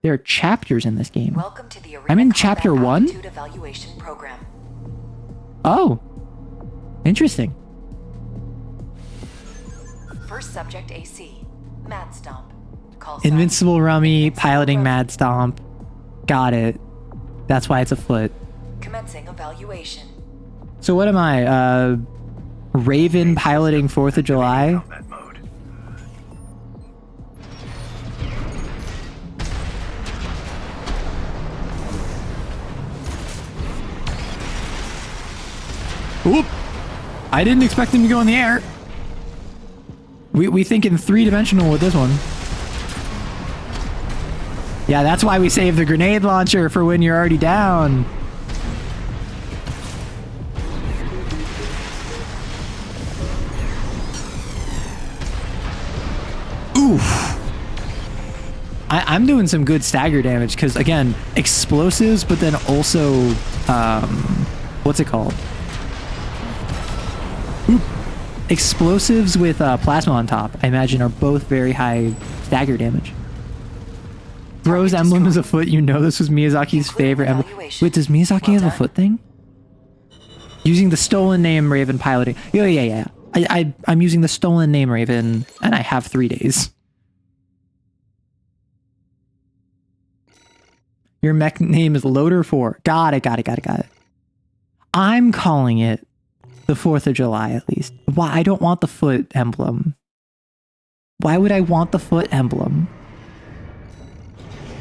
There are chapters in this game. Welcome to the I'm in chapter 1. Evaluation program. Oh, interesting. First subject AC, Mad Stomp. Call Invincible Rummy, piloting Mad Stomp. Got it. That's why it's a foot. Commencing evaluation. So what am I? Raven piloting 4th of July? Whoop! I didn't expect him to go in the air. We think in 3-dimensional with this one. Yeah, that's why we save the grenade launcher for when you're already down. Oof. I'm doing some good stagger damage because, again, explosives, but then also, what's it called? Oop. Explosives with plasma on top, I imagine, are both very high stagger damage. Bro's emblem is a foot. You know this was Miyazaki's favorite emblem. Wait, does Miyazaki have a foot thing? Using the stolen name Raven piloting. Yeah. I'm using the stolen name Raven, and I have 3 days. Your mech name is Loader 4. Got it. I'm calling it the 4th of July, at least. Why? I don't want the foot emblem. Why would I want the foot emblem?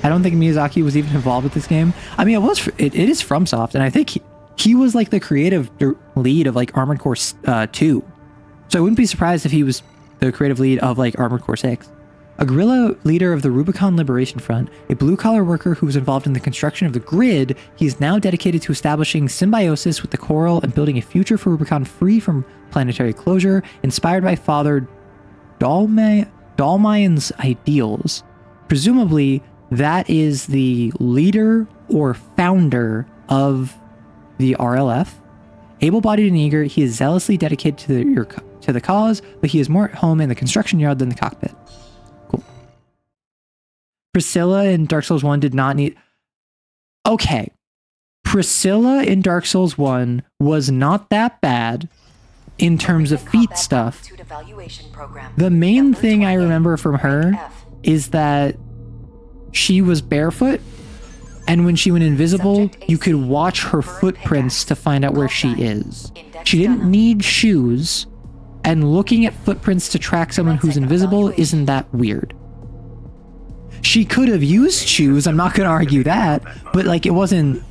I don't think Miyazaki was even involved with this game. I mean, it is FromSoft, and I think he was like the creative lead of like Armored Core 2. So I wouldn't be surprised if he was the creative lead of like Armored Core 6. A guerrilla leader of the Rubicon Liberation Front, a blue-collar worker who was involved in the construction of the grid, he is now dedicated to establishing symbiosis with the coral and building a future for Rubicon free from planetary closure, inspired by Father Dalmayan's ideals. Presumably, that is the leader or founder of the RLF. Able-bodied and eager, he is zealously dedicated to the cause, but he is more at home in the construction yard than the cockpit. Cool. Priscilla in Dark Souls 1 did not need... Okay. Priscilla in Dark Souls 1 was not that bad in terms of feat stuff. The main thing I remember from her is that she was barefoot, and when she went invisible, you could watch her footprints to find out where she is. She didn't need shoes, and looking at footprints to track someone who's invisible isn't that weird. She could have used shoes, I'm not going to argue that, but like it wasn't...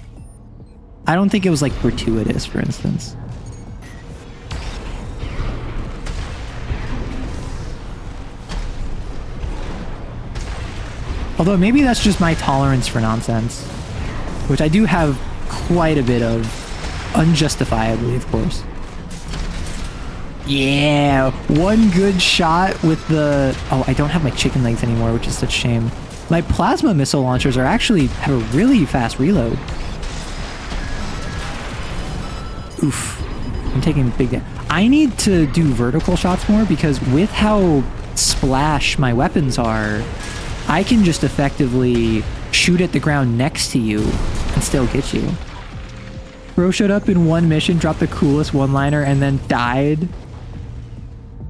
I don't think it was like gratuitous, for instance. Although maybe that's just my tolerance for nonsense, which I do have quite a bit of, unjustifiably, of course. Yeah, one good shot with the... Oh, I don't have my chicken legs anymore, which is such a shame. My plasma missile launchers have a really fast reload. Oof. I'm taking big damage. I need to do vertical shots more because with how splash my weapons are, I can just effectively shoot at the ground next to you and still get you. Bro showed up in one mission, dropped the coolest one-liner, and then died.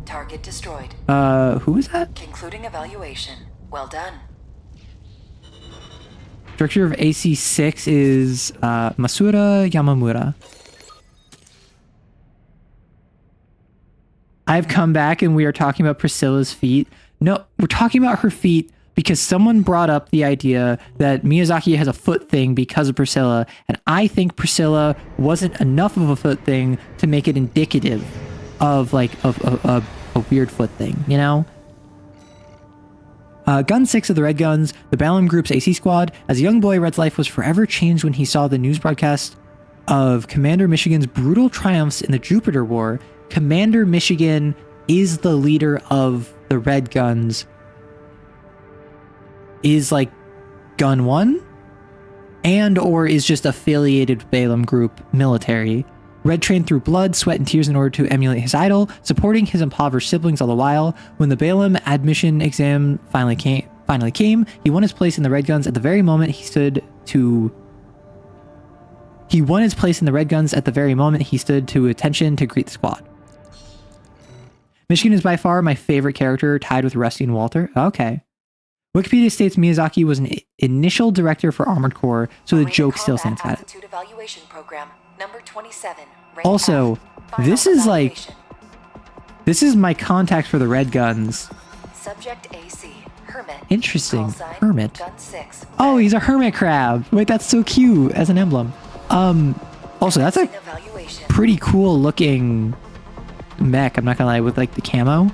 Target destroyed. Who is that? Concluding evaluation. Well done. Director of AC6 is Masura Yamamura. I've come back and we are talking about Priscilla's feet. No, we're talking about her feet because someone brought up the idea that Miyazaki has a foot thing because of Priscilla, and I think Priscilla wasn't enough of a foot thing to make it indicative of like a weird foot thing, you know? Gun 6 of the Red Guns, the Balam Group's AC squad. As a young boy, Red's life was forever changed when he saw the news broadcast of Commander Michigan's brutal triumphs in the Jupiter War. Commander Michigan is the leader of the Red Guns. Is like Gun 1? And or is just affiliated with Balam Group military. Red trained through blood, sweat, and tears in order to emulate his idol, supporting his impoverished siblings all the while. When the Balam admission exam finally came, he won his place in the Red Guns at the very moment he stood to attention to greet the squad. Michigan is by far my favorite character, tied with Rusty and Walter. Okay. Wikipedia states Miyazaki was an initial director for Armored Core, so the joke still stands at it. Number 27, also, this is like... This is my contact for the Red Guns. Subject AC, Hermit. Interesting. Hermit. Gun 6. Oh, he's a hermit crab. Wait, that's so cute as an emblem. Also, that's a pretty cool looking mech, I'm not gonna lie, with like the camo.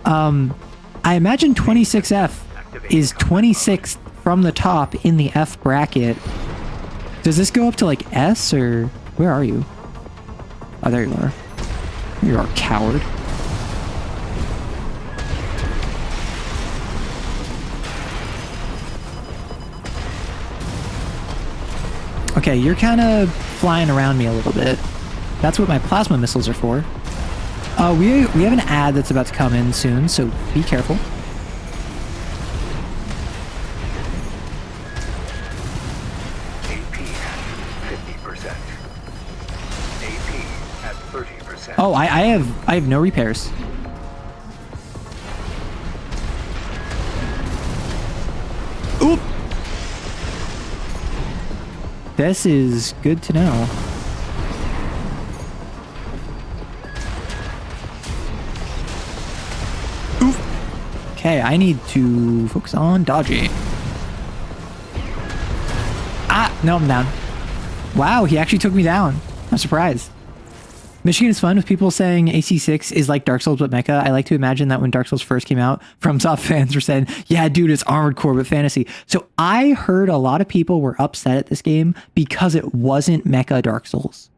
I imagine 26F is 26th from the top in the F bracket. Does this go up to like S or where are you? Oh, there you are. You are a coward. Okay, you're kind of flying around me a little bit. That's what my plasma missiles are for. We have an ad that's about to come in soon, so be careful. Oh, I have no repairs. Oop! This is good to know. Oof! Okay, I need to focus on dodging. Ah! No, I'm down. Wow, he actually took me down. I'm surprised. Michigan is fun with people saying AC6 is like Dark Souls but mecha. I like to imagine that when Dark Souls first came out, FromSoft fans were saying, yeah, dude, it's Armored Core but fantasy. So I heard a lot of people were upset at this game because it wasn't mecha Dark Souls.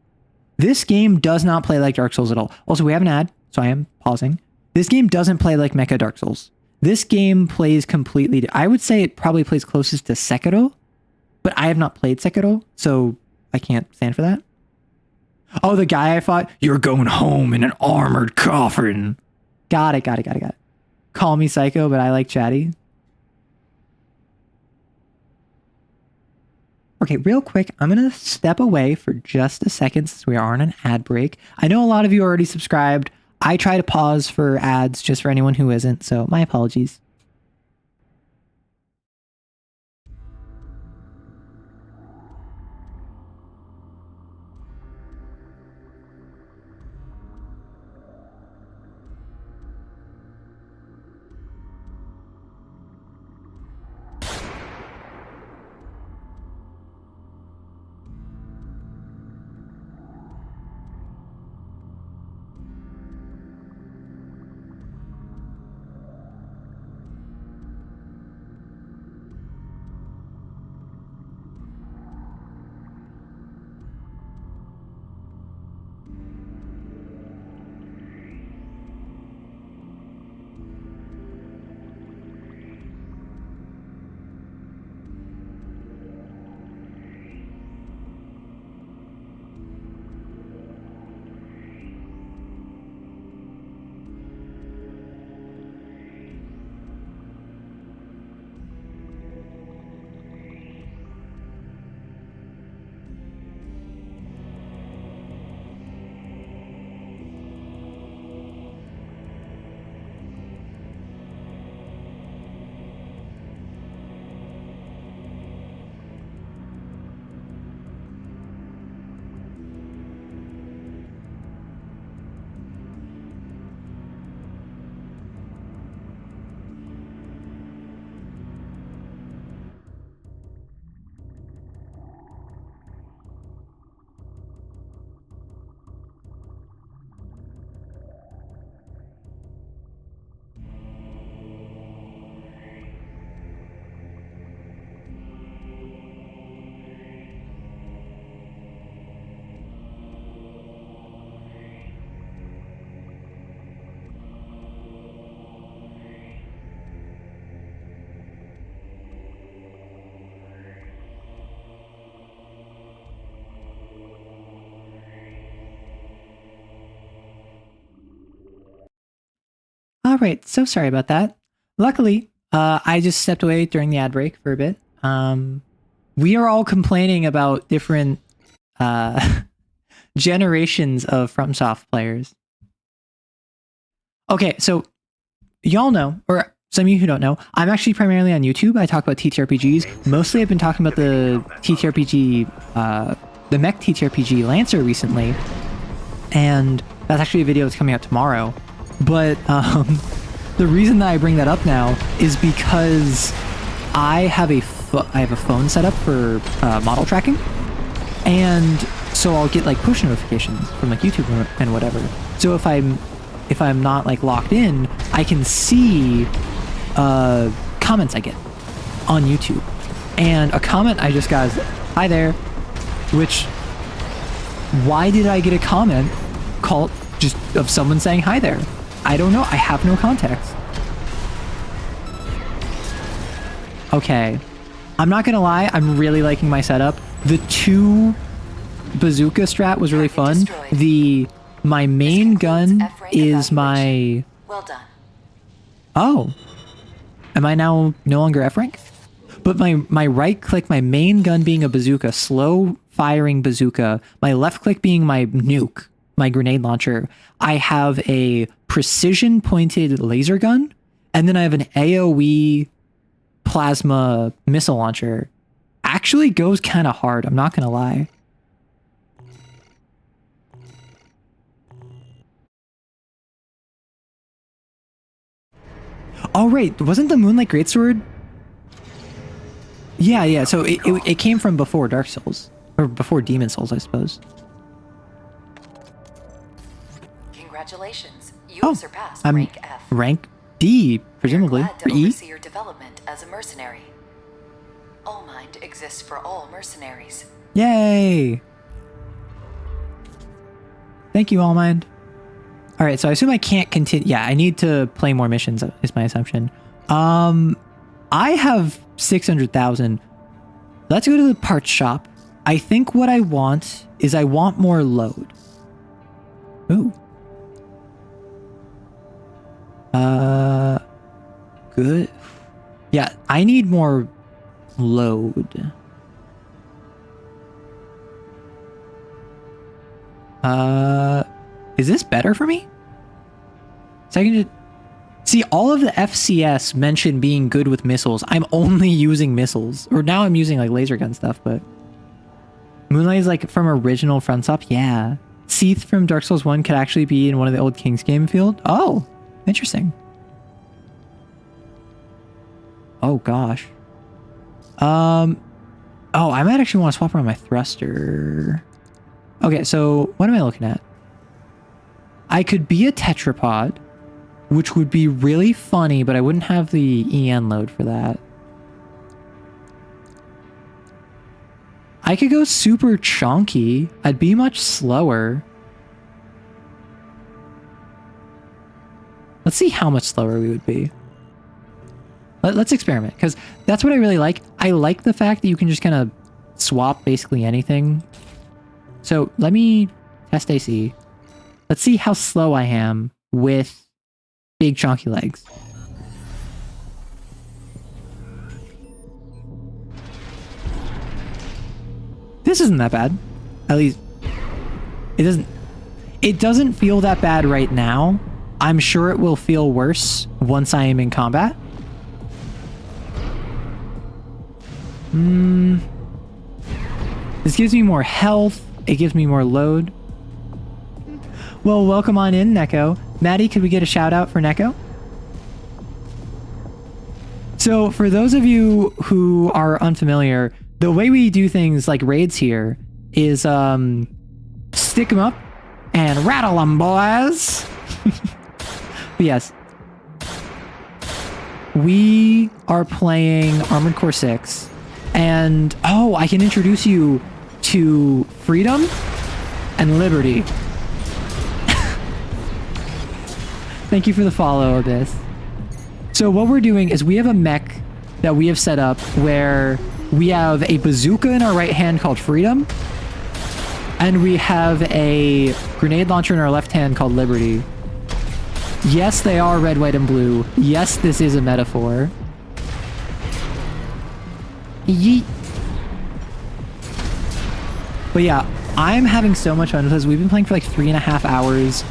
This game does not play like Dark Souls at all. Also, we have an ad, so I am pausing. This game doesn't play like mecha Dark Souls. This game plays completely... I would say it probably plays closest to Sekiro, but I have not played Sekiro, so I can't stand for that. Oh, the guy I fought, you're going home in an armored coffin. Got it. Call me psycho, but I like chatty. Okay, real quick, I'm going to step away for just a second since we are on an ad break. I know a lot of you are already subscribed. I try to pause for ads just for anyone who isn't, so my apologies. All right, so sorry about that. Luckily, I just stepped away during the ad break for a bit. We are all complaining about different generations of FromSoft players. Okay, so y'all know, or some of you who don't know, I'm actually primarily on YouTube. I talk about TTRPGs. Mostly I've been talking about the TTRPG, the mech TTRPG Lancer recently. And that's actually a video that's coming out tomorrow. But the reason that I bring that up now is because I have a phone set up for model tracking. And so I'll get like push notifications from like YouTube and whatever. So if I'm not like locked in, I can see comments I get on YouTube. And a comment I just got is, "Hi there," which, why did I get a comment called just of someone saying hi there? I don't know. I have no context. Okay. I'm not gonna lie, I'm really liking my setup. The 2 bazooka strat was really fun. My main gun is my... Well done. Oh. Am I now no longer F rank? But my right click, my main gun being a bazooka, slow firing bazooka, my left click being my nuke, my grenade launcher. I have a precision pointed laser gun, and then I have an AoE plasma missile launcher. Actually goes kind of hard, I'm not gonna lie. Oh, right. Wasn't the Moonlight Greatsword? Yeah. So it came from before Dark Souls. Or before Demon Souls, I suppose. Congratulations. You have surpassed rank F. Rank D, presumably. You're glad to oversee your development as a mercenary. Allmind exists for all mercenaries. Yay! Thank you, Allmind. Alright, so I assume I can't continue. Yeah, I need to play more missions, is my assumption. I have 600,000. Let's go to the parts shop. I think what I want is I want more load. Ooh. Good. Yeah, I need more load. Is this better for me? So I can just... See, all of the FCS mention being good with missiles. I'm only using missiles. Or now I'm using like laser gun stuff, but... Moonlight is like from original FromSoft? Yeah. Seath from Dark Souls 1 could actually be in one of the old King's Game field? Oh, interesting. Oh, gosh. Oh, I might actually want to swap around my thruster. Okay, so what am I looking at? I could be a tetrapod, which would be really funny, but I wouldn't have the EN load for that. I could go super chonky. I'd be much slower. Let's see how much slower we would be. Let's experiment, because that's what I really like. I like the fact that you can just kind of swap basically anything. So let me test AC. Let's see how slow I am with big chonky legs. This isn't that bad. At least it doesn't feel that bad right now. I'm sure it will feel worse once I am in combat. This gives me more health. It gives me more load. Well, welcome on in, Neko. Maddie, could we get a shout out for Neko? So for those of you who are unfamiliar, the way we do things like raids here is stick them up and rattle them, boys. But yes, we are playing Armored Core 6, and oh, I can introduce you to freedom and liberty. Thank you for the follow, Abyss. So what we're doing is we have a mech that we have set up where we have a bazooka in our right hand called Freedom, and we have a grenade launcher in our left hand called Liberty. Yes, they are red, white, and blue. Yes, this is a metaphor. Yeet. But yeah, I'm having so much fun because we've been playing for like 3.5 hours.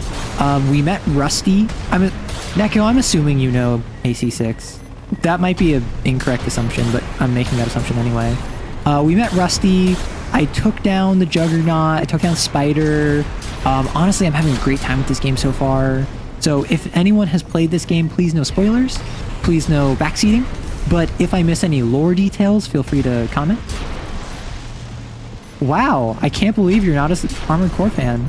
We met Rusty. Neko, I'm assuming you know AC6. That might be an incorrect assumption, but I'm making that assumption anyway. We met Rusty. I took down the Juggernaut. I took down Spider. Honestly, I'm having a great time with this game so far. So if anyone has played this game, please no spoilers. Please no backseating. But if I miss any lore details, feel free to comment. Wow, I can't believe you're not an Armored Core fan.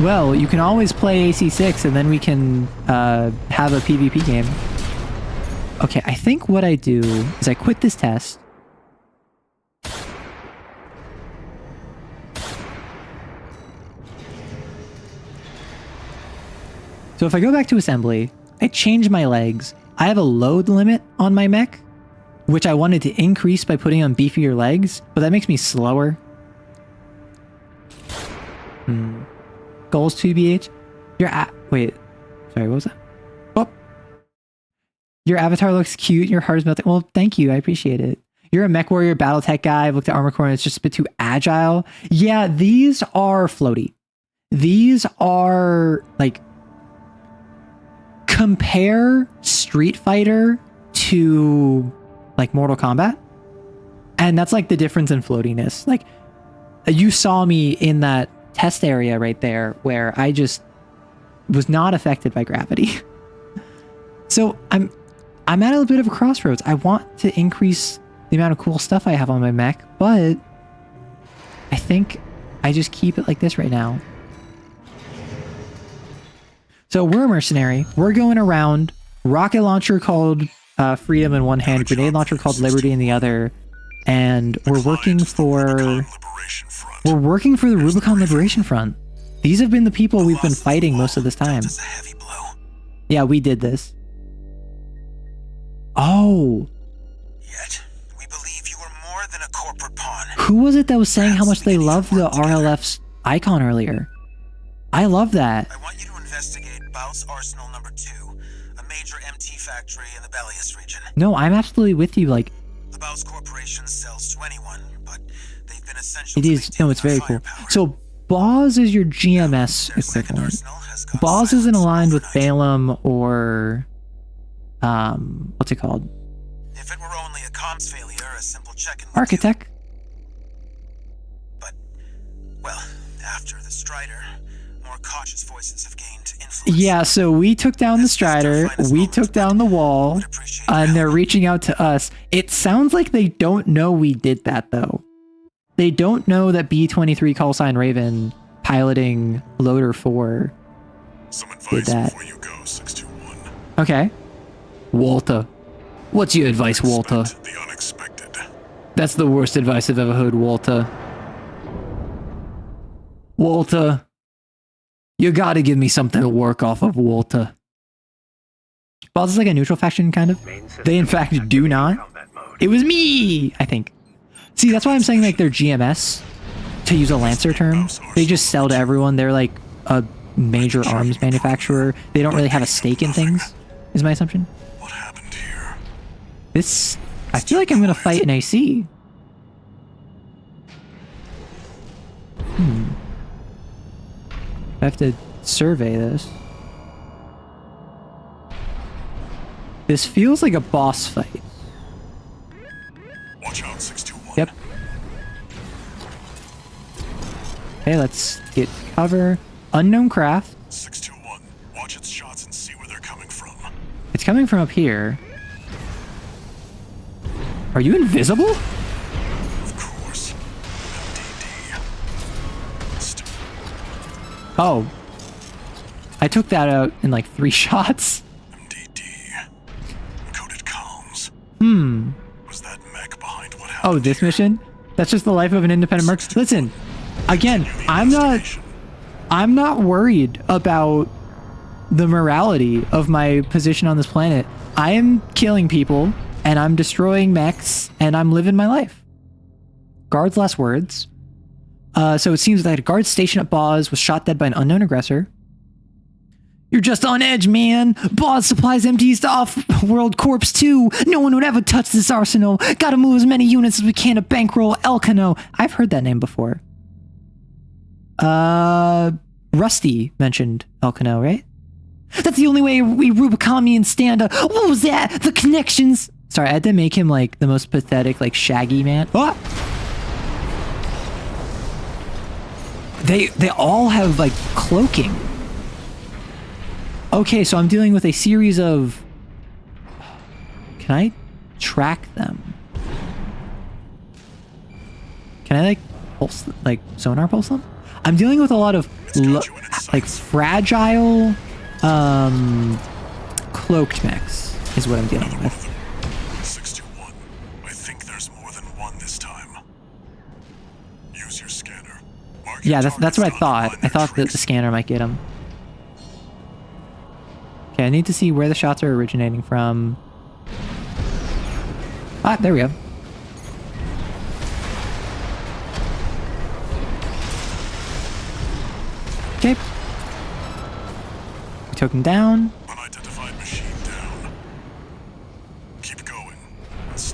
Well, you can always play AC6 and then we can have a PvP game. Okay, I think what I do is I quit this test. So if I go back to assembly, I change my legs. I have a load limit on my mech, which I wanted to increase by putting on beefier legs, but that makes me slower. Goals 2BH. Wait. Sorry, what was that? Oh. Your avatar looks cute. Your heart is melting. Well, thank you. I appreciate it. You're a mech warrior battle tech guy. I've looked at Armor Core and it's just a bit too agile. Yeah, these are floaty. These are like... Compare Street Fighter to like Mortal Kombat. And that's like the difference in floatiness. Like you saw me in that test area right there where I just was not affected by gravity. So I'm at a bit of a crossroads. I want to increase the amount of cool stuff I have on my mech, but I think I just keep it like this right now. So we're a mercenary. We're going around. Rocket launcher called Freedom in one hand, grenade launcher called Liberty in the other, and we're working for the Rubicon Liberation Front. These have been the people we've been fighting most of this time. Yeah, we did this. Oh. Yet, we believe you were more than a corporate pawn. Who was it that was saying how much they loved the RLF's icon earlier? I love that. I want you to investigate Baus Arsenal number 2, a major MT factory in the Bellius region. No, I'm absolutely with you. Like, the Baus Corporation sells to anyone, but they've been essential. It is. No, it's very cool. So Boz is your GMS equivalent. Boz isn't aligned with Balaam or what's it called? If it were only a comms failure, a simple check-in. Architect. But well, after the Strider, more cautious voices have gained influence. Yeah, so we took down the Strider, we took down the wall, and they're reaching out to us. It sounds like they don't know we did that, though. They don't know that B-23 callsign Raven piloting Loader 4 did that. Before you go, 621. Okay. Walter. What's your advice, Walter? The unexpected. That's the worst advice I've ever heard, Walter. Walter. You gotta give me something to work off of, Walter. Boss is like a neutral faction, kind of. They, in fact, do not. It was me, I think. See, that's why I'm saying, like, they're GMS, to use a Lancer term. They just sell to everyone. They're, like, a major arms manufacturer. They don't really have a stake in things, is my assumption. What happened here? This... I feel like I'm gonna fight an AC. I have to survey this. This feels like a boss fight. Watch out, 621. Yep. Okay, let's get cover. Unknown craft. 621. Watch its shots and see where they're coming from. It's coming from up here. Are you invisible? Of course. Oh. I took that out in like 3 shots. Encoded comms. Was that mech behind what happened? Oh, this mission? That's just the life of an independent merc. Listen, again, I'm not worried about the morality of my position on this planet. I am killing people, and I'm destroying mechs, and I'm living my life. Guard's last words. So it seems that a guard stationed at Boz was shot dead by an unknown aggressor. You're just on edge, man. Boss supplies empties to off-world corps too. No one would ever touch this arsenal. Gotta move as many units as we can to bankroll Elcano. I've heard that name before. Rusty mentioned Elcano, right? That's the only way we Rubiconians stand up. What was that? The connections. Sorry, I had to make him like the most pathetic, like Shaggy man. Ah! They all have like cloaking. Okay, so I'm dealing with a series of... Can I track them? Can I like pulse, like sonar pulse them? I'm dealing with a lot of like fragile cloaked mechs is what I'm dealing with. 61. I think there's more than one this time. Use your scanner. Yeah, that's what I thought. I thought that the scanner might get him. Okay, I need to see where the shots are originating from. Ah, there we go. Okay. We took him down. Unidentified machine down. Keep going.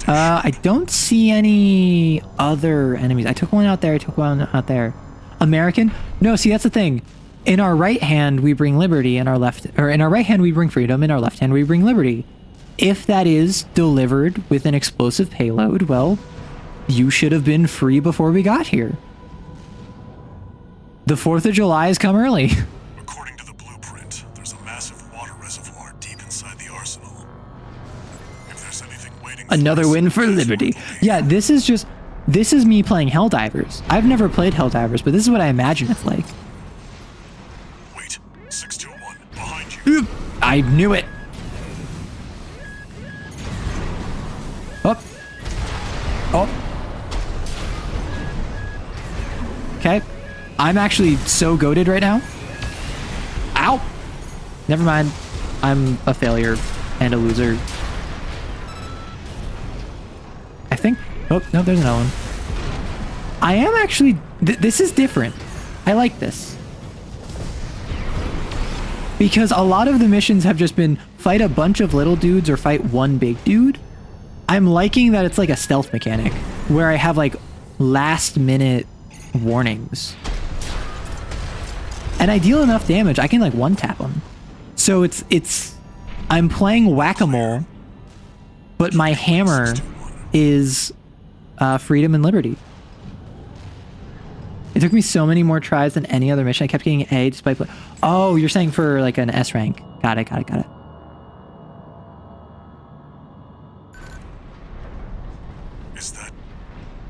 I don't see any other enemies. I took one out there. I took one out there. American? No, see, that's the thing. In our right hand, we bring liberty. In our left, or in our right hand, we bring freedom. In our left hand, we bring liberty. If that is delivered with an explosive payload, well, you should have been free before we got here. The 4th of July has come early. According to the blueprint, there's a massive water reservoir deep inside the arsenal. If there's anything waiting for Another us, win for liberty. Yeah, this is me playing Helldivers. I've never played Helldivers, but this is what I imagine it's like. Wait, 621, behind you. I knew it. Oh. Oh. Okay. I'm actually so goated right now. Ow. Never mind. I'm a failure and a loser. I think... Oh, no, there's another one. I am actually... this is different. I like this. Because a lot of the missions have just been fight a bunch of little dudes or fight one big dude. I'm liking that it's like a stealth mechanic where I have like last minute warnings. And I deal enough damage, I can like one tap them. So I'm playing whack-a-mole, but my hammer is freedom and liberty. It took me so many more tries than any other mission. I kept getting A despite... Oh, you're saying for like an S rank. Got it. Is that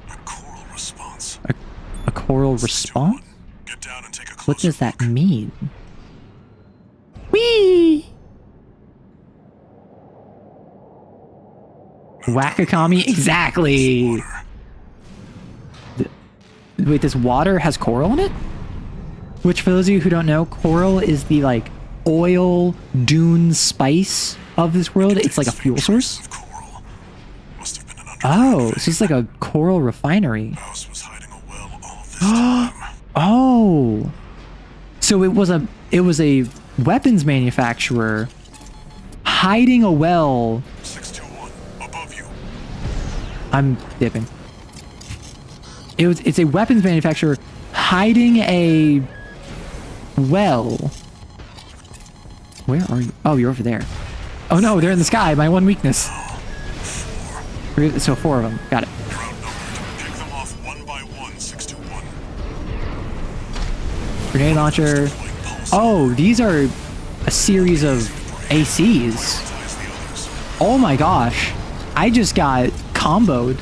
a choral response? A choral response? Get down and take a What does that mean? Whee! Whack-a-commie? Exactly! Wait, this water has coral in it? Which, for those of you who don't know, coral is the, like, oil dune spice of this world. It's like a fuel source. Oh, so it's like a coral refinery. Oh! So it was a weapons manufacturer hiding a well. 621, above you. I'm dipping. It's a weapons manufacturer hiding a well. Where are you? Oh, you're over there. Oh no, they're in the sky. My one weakness. So 4 of them. Got it. Pick them off one by one, 621. Grenade launcher. Oh, these are a series of ACs. Oh my gosh. I just got comboed.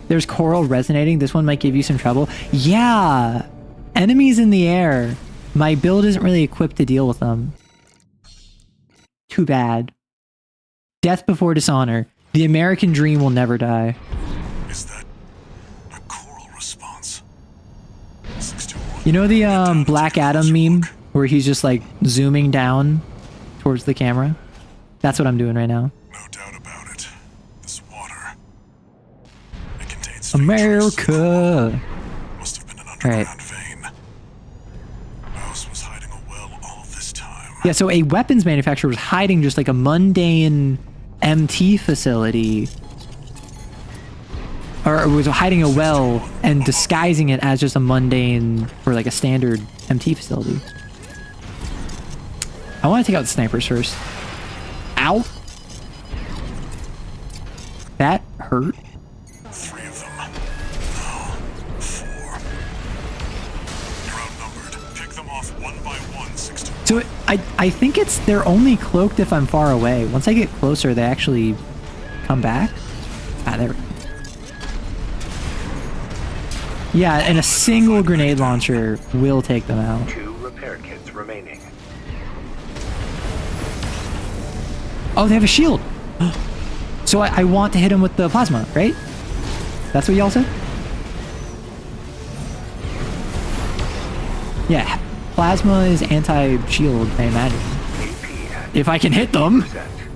There's coral resonating. This one might give you some trouble. Yeah. Enemies in the air. My build isn't really equipped to deal with them. Too bad. Death before dishonor. The American dream will never die. Is that a choral response? You know the Black Adam meme where he's just like zooming down towards the camera? That's what I'm doing right now. No doubt about it. This water. It contains America. must have been an underground All right. vein. Mouse was hiding a Yeah, so a weapons manufacturer was hiding just like a mundane MT facility. Or was hiding a well and disguising it as just a mundane or like a standard MT facility. I want to take out the snipers first. Ow. That hurt. 3 of them. No, 4. You're outnumbered. Pick them off one by one, 16. So I think they're only cloaked if I'm far away. Once I get closer, they actually come back. Ah, there we go. Yeah, and a single grenade launcher will take them out. 2 repair kits remaining. Oh, they have a shield. So I want to hit him with the plasma, right? That's what y'all said? Yeah, plasma is anti-shield, I imagine. If I can hit them.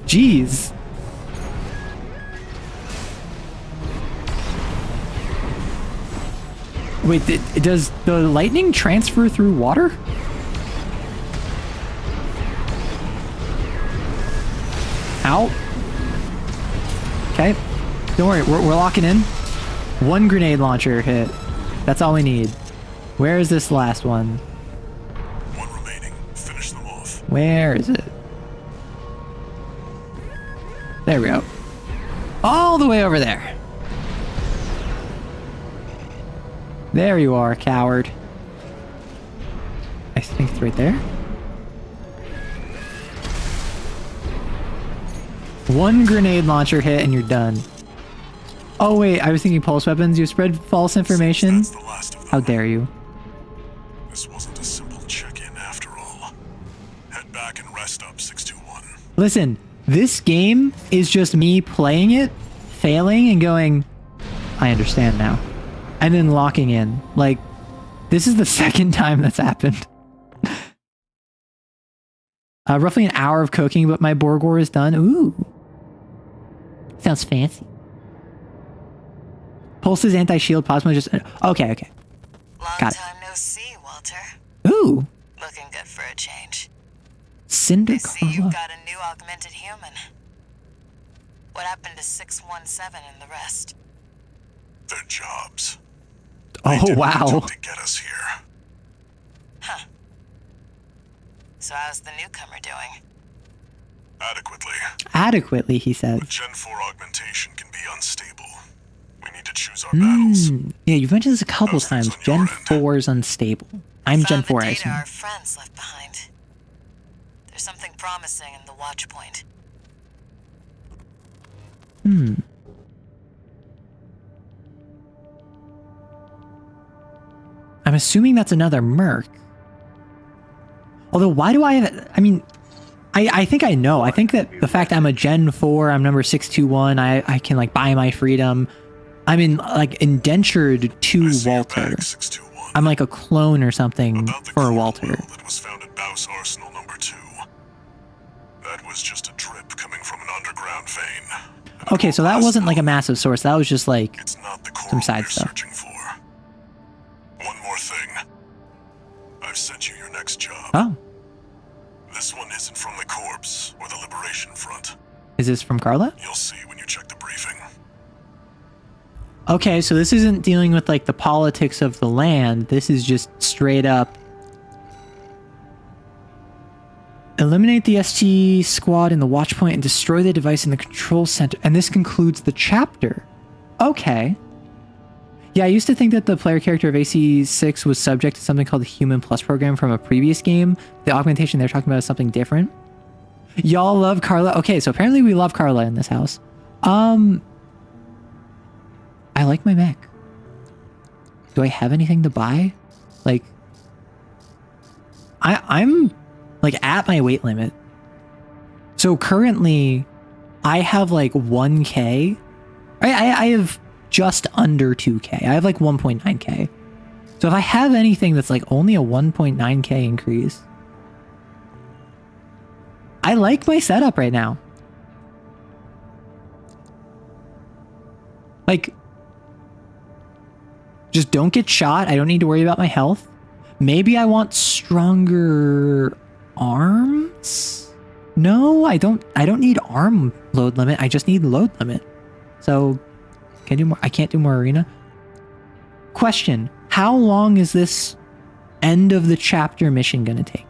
Jeez. Wait, does the lightning transfer through water? Ow. Okay. Don't worry, we're locking in. 1 grenade launcher hit. That's all we need. Where is this last one? 1 remaining. Finish them off. Where is it? There we go. All the way over there. There you are, coward. I think it's right there. 1 grenade launcher hit and you're done. Oh wait, I was thinking pulse weapons. You spread false information? How dare you? This wasn't a simple check-in after all. Head back and rest up, 621. Listen, this game is just me playing it, failing, and going, I understand now. And then locking in. Like, this is the second time that's happened. Roughly an hour of cooking, but my Borgor is done. Ooh. Sounds fancy. Pulse's anti-shield plasma just... Okay. Long Got time no see, Walter. Ooh. Looking good for a change. Cinder I see you've Carla. got a new augmented human. What happened to 617 and the rest? Their jobs. Oh, wow. To get us here. Huh. So how's the newcomer doing? Adequately. Adequately, he says. But Gen 4 augmentation can be unstable. We need to choose our battles. Yeah, you've mentioned this a couple times. Gen 4 is unstable. I'm Gen 4, I Data assume. our friends left behind. There's something promising in the watch point. I'm assuming that's another Merc. Although, why do I have... I mean, I think I know. I think that the fact I'm a Gen 4, I'm number 621, I can, like, buy my freedom. I'm in, like, indentured to Walter. I'm like a clone or something for Walter. That was found at Baus Arsenal number 2. That was just a drip coming from an underground vein. Okay, so that wasn't like a massive source. That was just like some side stuff. One more thing. I've sent you your next job. Oh. This one isn't from the Corps or the Liberation Front. Is this from Carla? You'll see when you check the briefing. Okay, so this isn't dealing with like the politics of the land. This is just straight up eliminate the ST squad in the watch point and destroy the device in the control center. And this concludes the chapter. Okay. Yeah, I used to think that the player character of AC6 was subject to something called the Human Plus program from a previous game. The augmentation they're talking about is something different. Y'all love Carla. Okay, so apparently we love Carla in this house. I like my mech. Do I have anything to buy? Like, I'm like at my weight limit. So currently I have like 1K. I have just under 2K. I have like 1.9K. So if I have anything that's like only a 1.9K increase, I like my setup right now. Like, just don't get shot. I don't need to worry about my health. Maybe I want stronger arms? No, I don't need arm load limit. I just need load limit. So can I do more? I can't do more arena. Question: how long is this end of the chapter mission gonna take?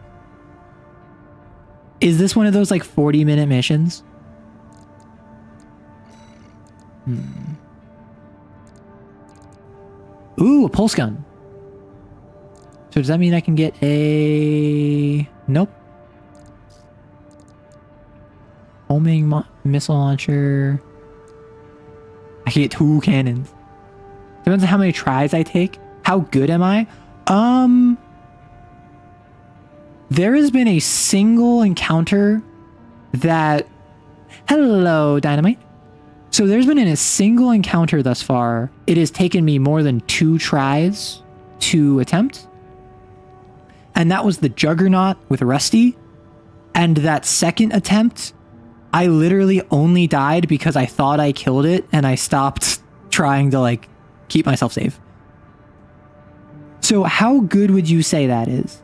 Is this one of those like 40-minute missions? Ooh, a pulse gun. So does that mean I can get a... Nope. Homing missile launcher. I can get 2 cannons. Depends on how many tries I take. How good am I? There has been a single encounter that... Hello, Dynamite. So there's been a single encounter thus far. It has taken me more than 2 tries to attempt. And that was the Juggernaut with Rusty. And that second attempt, I literally only died because I thought I killed it and I stopped trying to like keep myself safe. So how good would you say that is?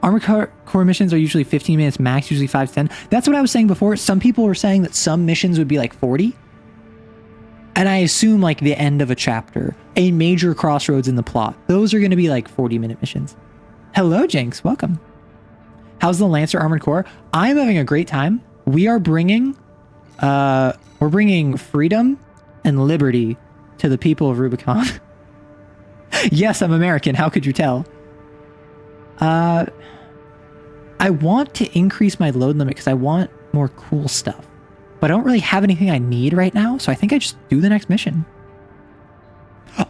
Armored Core missions are usually 15 minutes max, usually 5 to 10. That's what I was saying before. Some people were saying that some missions would be like 40. And I assume like the end of a chapter, a major crossroads in the plot. Those are going to be like 40-minute missions. Hello, Jinx. Welcome. How's the Lancer Armored Core? I'm having a great time. We are bringing, we're bringing freedom and liberty to the people of Rubicon. Yes, I'm American. How could you tell? I want to increase my load limit because I want more cool stuff. But I don't really have anything I need right now, so I think I just do the next mission.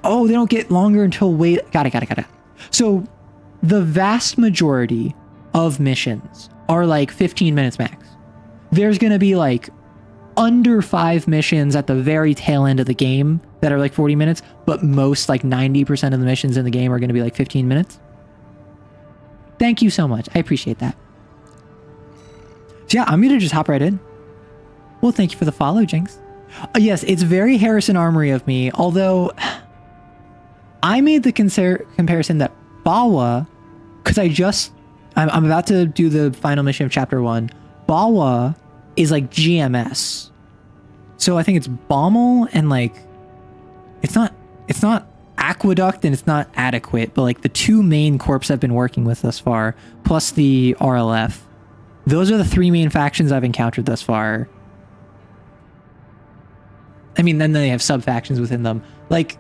Oh, they don't get longer until wait. Got it. So the vast majority of missions are like 15 minutes max. There's going to be like under 5 missions at the very tail end of the game that are like 40 minutes, but most like 90% of the missions in the game are going to be like 15 minutes. Thank you so much. I appreciate that. So yeah, I'm going to just hop right in. Well, thank you for the follow, Jinx. Yes, it's very Harrison Armory of me, although I made the comparison that Bawa, because I'm about to do the final mission of chapter 1. Bawa is like GMS. So I think it's Baumel and like, it's not Aqueduct and it's not Adequate, but like the 2 main corps I've been working with thus far, plus the RLF. Those are the 3 main factions I've encountered thus far. I mean, then they have sub-factions within them. Like,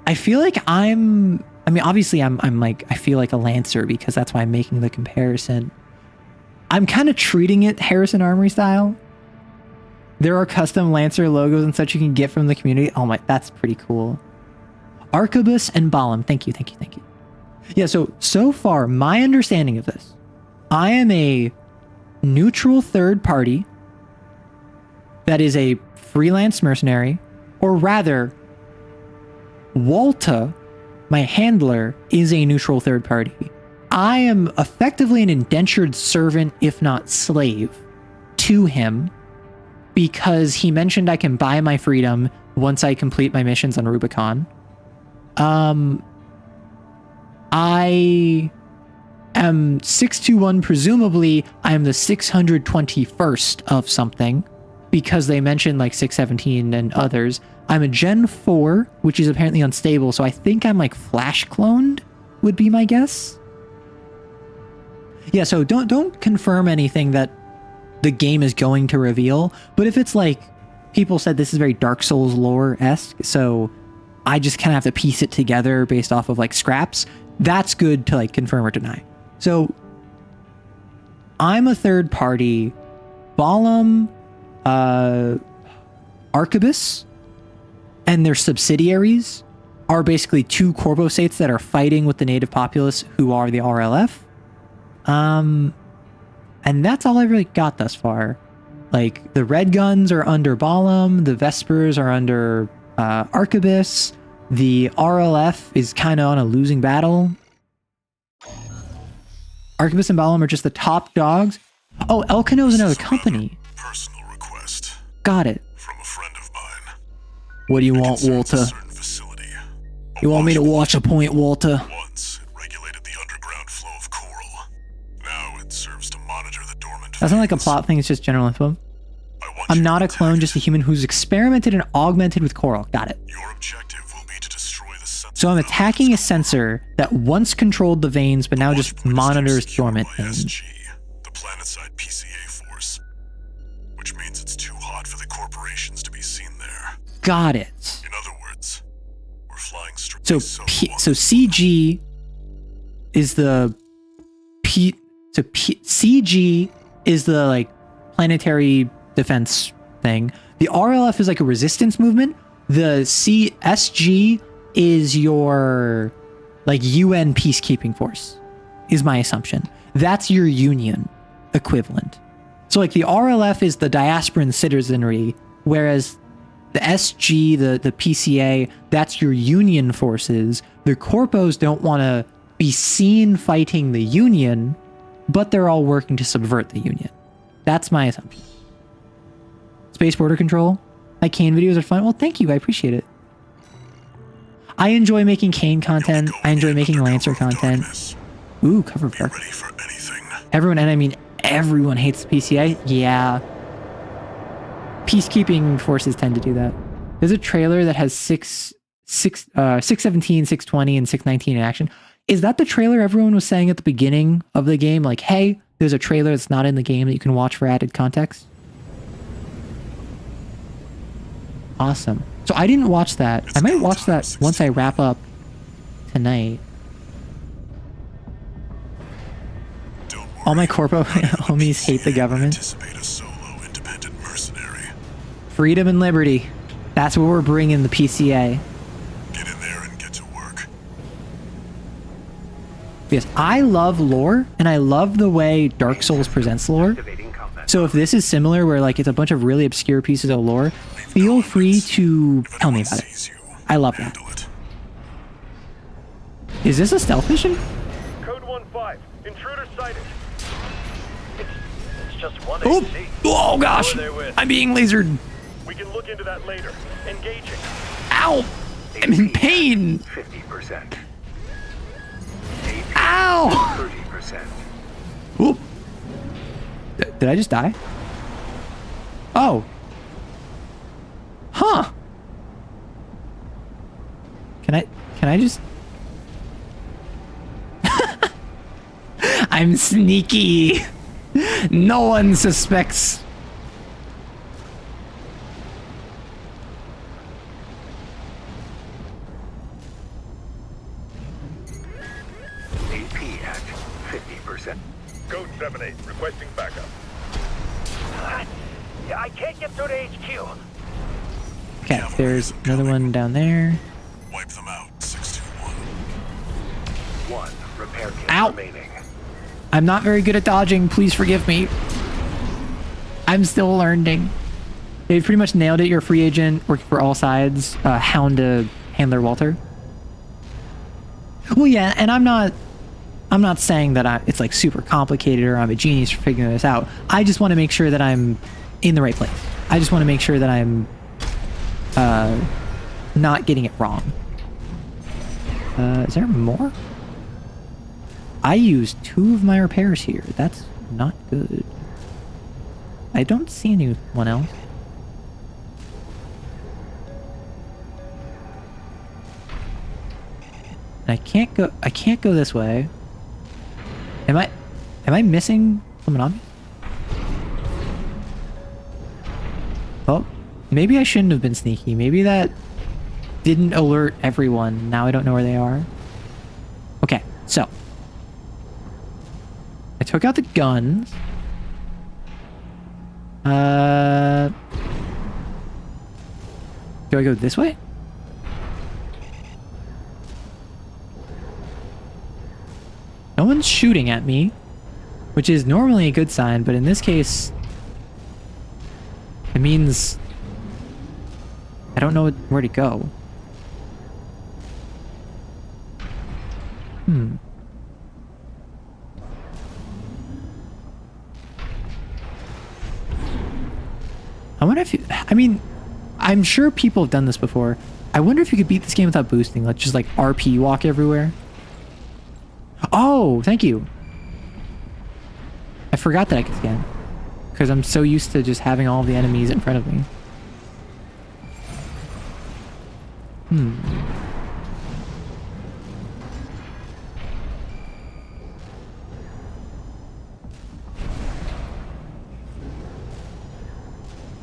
I feel like obviously I'm like, I feel like a Lancer because that's why I'm making the comparison. I'm kind of treating it Harrison Armory style. There are custom Lancer logos and such you can get from the community. Oh my, that's pretty cool. Arquebus and Balam. Thank you. Yeah, so far, my understanding of this, I am a neutral third party that is a freelance mercenary, or rather, Walta, my handler, is a neutral third party. I am effectively an indentured servant, if not slave, to him because he mentioned I can buy my freedom once I complete my missions on Rubicon. I am 621, presumably I am the 621st of something, because they mentioned like 617 and others. I'm a Gen 4, which is apparently unstable, so I think I'm like flash cloned, would be my guess. Yeah, so don't confirm anything that the game is going to reveal, but if it's like, people said this is very Dark Souls lore-esque, so I just kind of have to piece it together based off of like scraps, that's good to like confirm or deny. So I'm a third party. Balam, Arquebus, and their subsidiaries are basically 2 Corvo states that are fighting with the native populace who are the RLF. And that's all I really got thus far. Like, the Red Guns are under Balam, the Vespers are under Arquebus, the RLF is kind of on a losing battle. Arquebus and Balam are just the top dogs. Oh, Elkano's another company. Personal request. Got it. From a friend of mine. What do you want, Walter? You want me to watch a point, Walter? Once it regulated the underground flow of coral. Now it serves to That's not like a plot thing, it's just general info. I'm not a clone, just a human who's experimented and augmented with coral. Got it. Your objective will be to destroy the sensor. So I'm attacking a sensor that once controlled the veins, but now just monitors dormant veins. SG, the planet-side PCA force. Which means it's too hot for the corporations to be seen there. Got it. In other words, we're flying straight So CG is the CG is the like planetary defense thing. The RLF is like a resistance movement. The CSG is your like UN peacekeeping force, is my assumption. That's your union equivalent. So like the RLF is the diasporan citizenry, whereas the SG, the PCA, that's your union forces. The corpos don't want to be seen fighting the union, but they're all working to subvert the union. That's my assumption. Space border control. My Kane videos are fun. Well, thank you. I appreciate it. I enjoy making Kane content. I enjoy making Lancer content. Ooh, cover park. Everyone, and I mean everyone, hates the PCA. Yeah. Peacekeeping forces tend to do that. There's a trailer that has 617, 620, and 619 in action. Is that the trailer everyone was saying at the beginning of the game? Like, hey, there's a trailer that's not in the game that you can watch for added context? Awesome. So I didn't watch that. I might watch that once I wrap up tonight. All my corpo homies hate the government. Freedom and liberty. That's what we're bringing the PCA. Get in there and get to work. Yes, I love lore, and I love the way Dark Souls presents lore. So if this is similar, where like it's a bunch of really obscure pieces of lore, feel free to tell me about it. I love that. Is this a stealth mission? Code 1-5. Intruder sighted. It's just one Oh, AC. oh gosh, Who are they with? I'm being lasered. We can look into that later. Engaging. Ow! I'm in pain. 50%. Ow! 30%. Oop. Did I just die? Oh. Huh. Can I just... I'm sneaky. No one suspects. AP at 50%. Code 7-8. Requesting backup. I can't get through to HQ. Okay, there's another one down there. Wipe them out. 621. One repair kit Ow. remaining. I'm not very good at dodging. Please forgive me. I'm still learning. They've pretty much nailed it. You're a free agent working for all sides. Hound to handler Walter. Well, yeah, and I'm not saying that it's like super complicated or I'm a genius for figuring this out. I just want to make sure that I'm in the right place. I just want to make sure that I'm not getting it wrong. Is there more? I used 2 of my repairs here. That's not good. I don't see anyone else. I can't go this way. Am I missing someone on me? Oh, maybe I shouldn't have been sneaky. Maybe that didn't alert everyone. Now I don't know where they are. Okay, so I took out the guns. Do I go this way? No one's shooting at me, which is normally a good sign, but in this case, it means I don't know where to go. I wonder if you... I mean, I'm sure people have done this before. I wonder if you could beat this game without boosting. Let's just like RP walk everywhere. Oh, thank you. I forgot that I could scan. because I'm so used to just having all the enemies in front of me.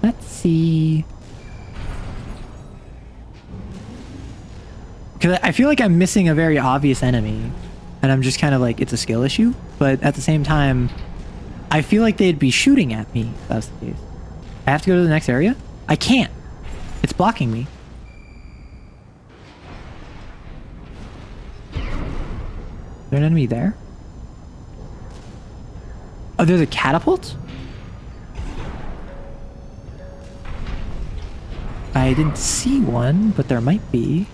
Let's see. Because I feel like I'm missing a very obvious enemy. And I'm just kind of like, it's a skill issue. But at the same time, I feel like they'd be shooting at me if that's the case. I have to go to the next area? I can't. It's blocking me. Is there an enemy there? Oh, there's a catapult? I didn't see one, but there might be.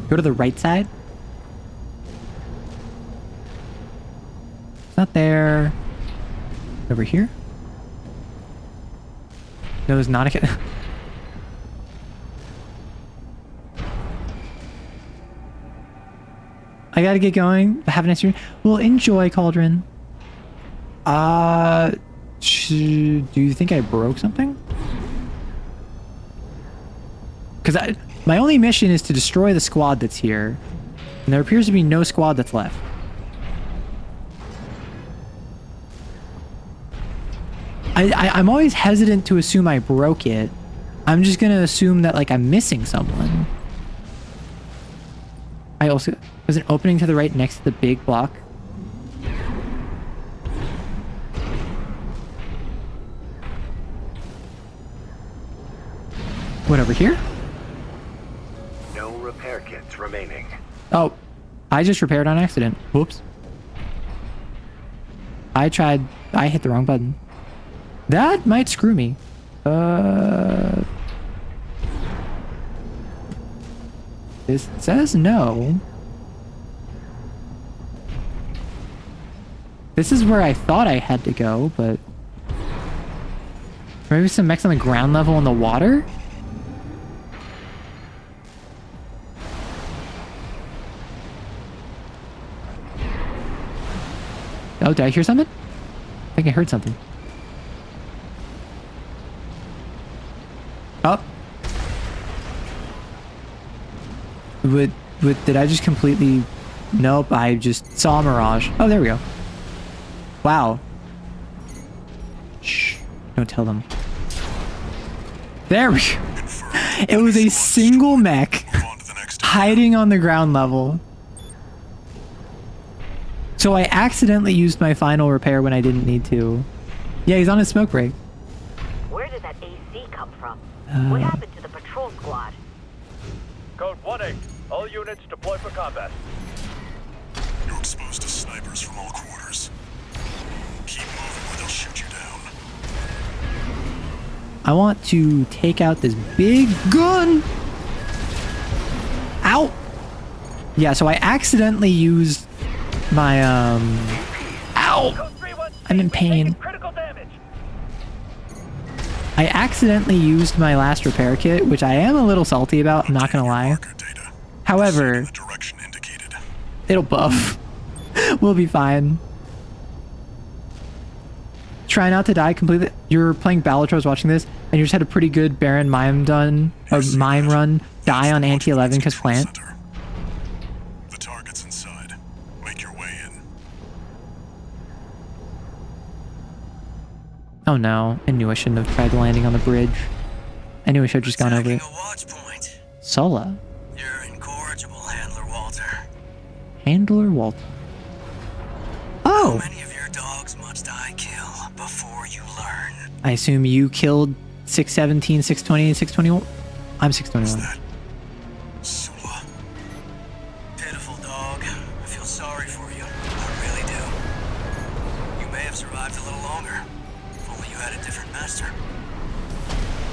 Go to the right side. It's not there. Over here? No, there's not a cat. I gotta get going. Have a nice dream. Well, enjoy, Cauldron. Do you think I broke something? Because my only mission is to destroy the squad that's here. And there appears to be no squad that's left. I'm always hesitant to assume I broke it. I'm just gonna assume that, like, I'm missing someone. I also... There's an opening to the right next to the big block. What, over here? No repair kits remaining. Oh, I just repaired on accident. Whoops. I hit the wrong button. That might screw me. This says no. This is where I thought I had to go, but... Maybe some mechs on the ground level in the water? Oh, did I hear something? I think I heard something. Oh. Did I just completely... Nope, I just saw a mirage. Oh, there we go. Wow. Shh. Don't tell them. There we go. It was a single mech hiding on the ground level. So I accidentally used my final repair when I didn't need to. Yeah, he's on his smoke break. Where did that AC come from? What happened to the patrol squad? Code 1-8. All units deploy for combat. You're exposed to snipers from all quarters. Keep moving or they'll shoot you down. I want to take out this big gun. Ow! Yeah, so I accidentally used my, Ow! I'm in pain. I accidentally used my last repair kit, which I am a little salty about, I'm not gonna lie. However, it'll buff. We'll be fine. Try not to die completely. You're playing Balatros watching this, and you just had a pretty good Baron mime run, die on anti-11 because plant. The target's inside. Make your way in. Oh no, I knew I shouldn't have tried landing on the bridge. I knew I should have just gone over it. Sola. You're incorrigible, Handler Walter. Handler Walter. Oh! How many of your dogs must I kill before you learn? I assume you killed 617, 620, and 621? I'm 621. Sula. Pitiful dog. I feel sorry for you. I really do. You may have survived a little longer. If only you had a different master.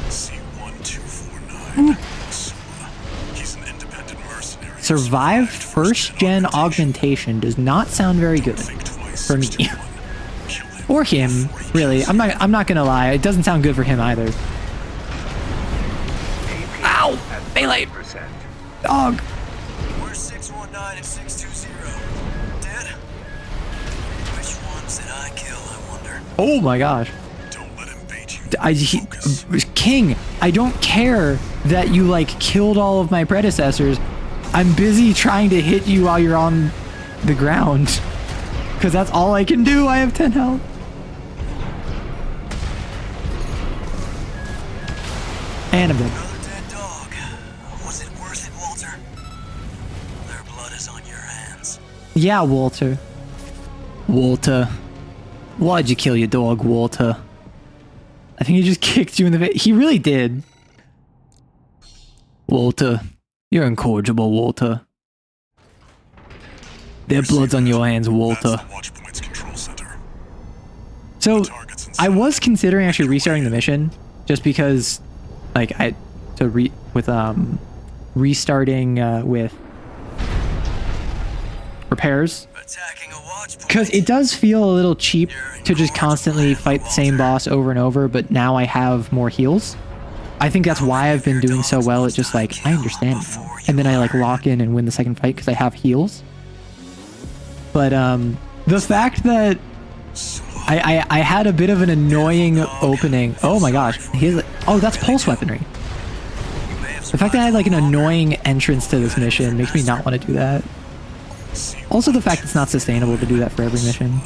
C1249. Sula. He's an independent mercenary. Survived first gen augmentation does not sound very good for me. Or him, really. I'm not gonna lie. It doesn't sound good for him either. Ow! Melee! Dog! Where's 619 and 620? Dead? ones that I kill, I wonder? Oh my gosh. Don't let him bait you. King, I don't care that you like killed all of my predecessors. I'm busy trying to hit you while you're on the ground. Because that's all I can do. I have 10 health. And I'm dead. Another dead dog. Was it worth it, Walter? Their blood is on your hands. Yeah, Walter. Walter. Why'd you kill your dog, Walter? I think he just kicked you in the face. He really did. Walter. You're incorrigible, Walter. Their blood's on your hands, Walter. So, I was considering actually restarting the mission, just because, like, restarting with repairs. Because it does feel a little cheap to just constantly fight the same boss over and over, but now I have more heals. I think that's why I've been doing so well. It's just like, I understand now. And then I like lock in and win the second fight because I have heals. But the fact that I had a bit of an annoying opening. Oh my gosh. Oh, that's pulse weaponry. The fact that I had like an annoying entrance to this mission makes me not want to do that. Also the fact it's not sustainable to do that for every mission.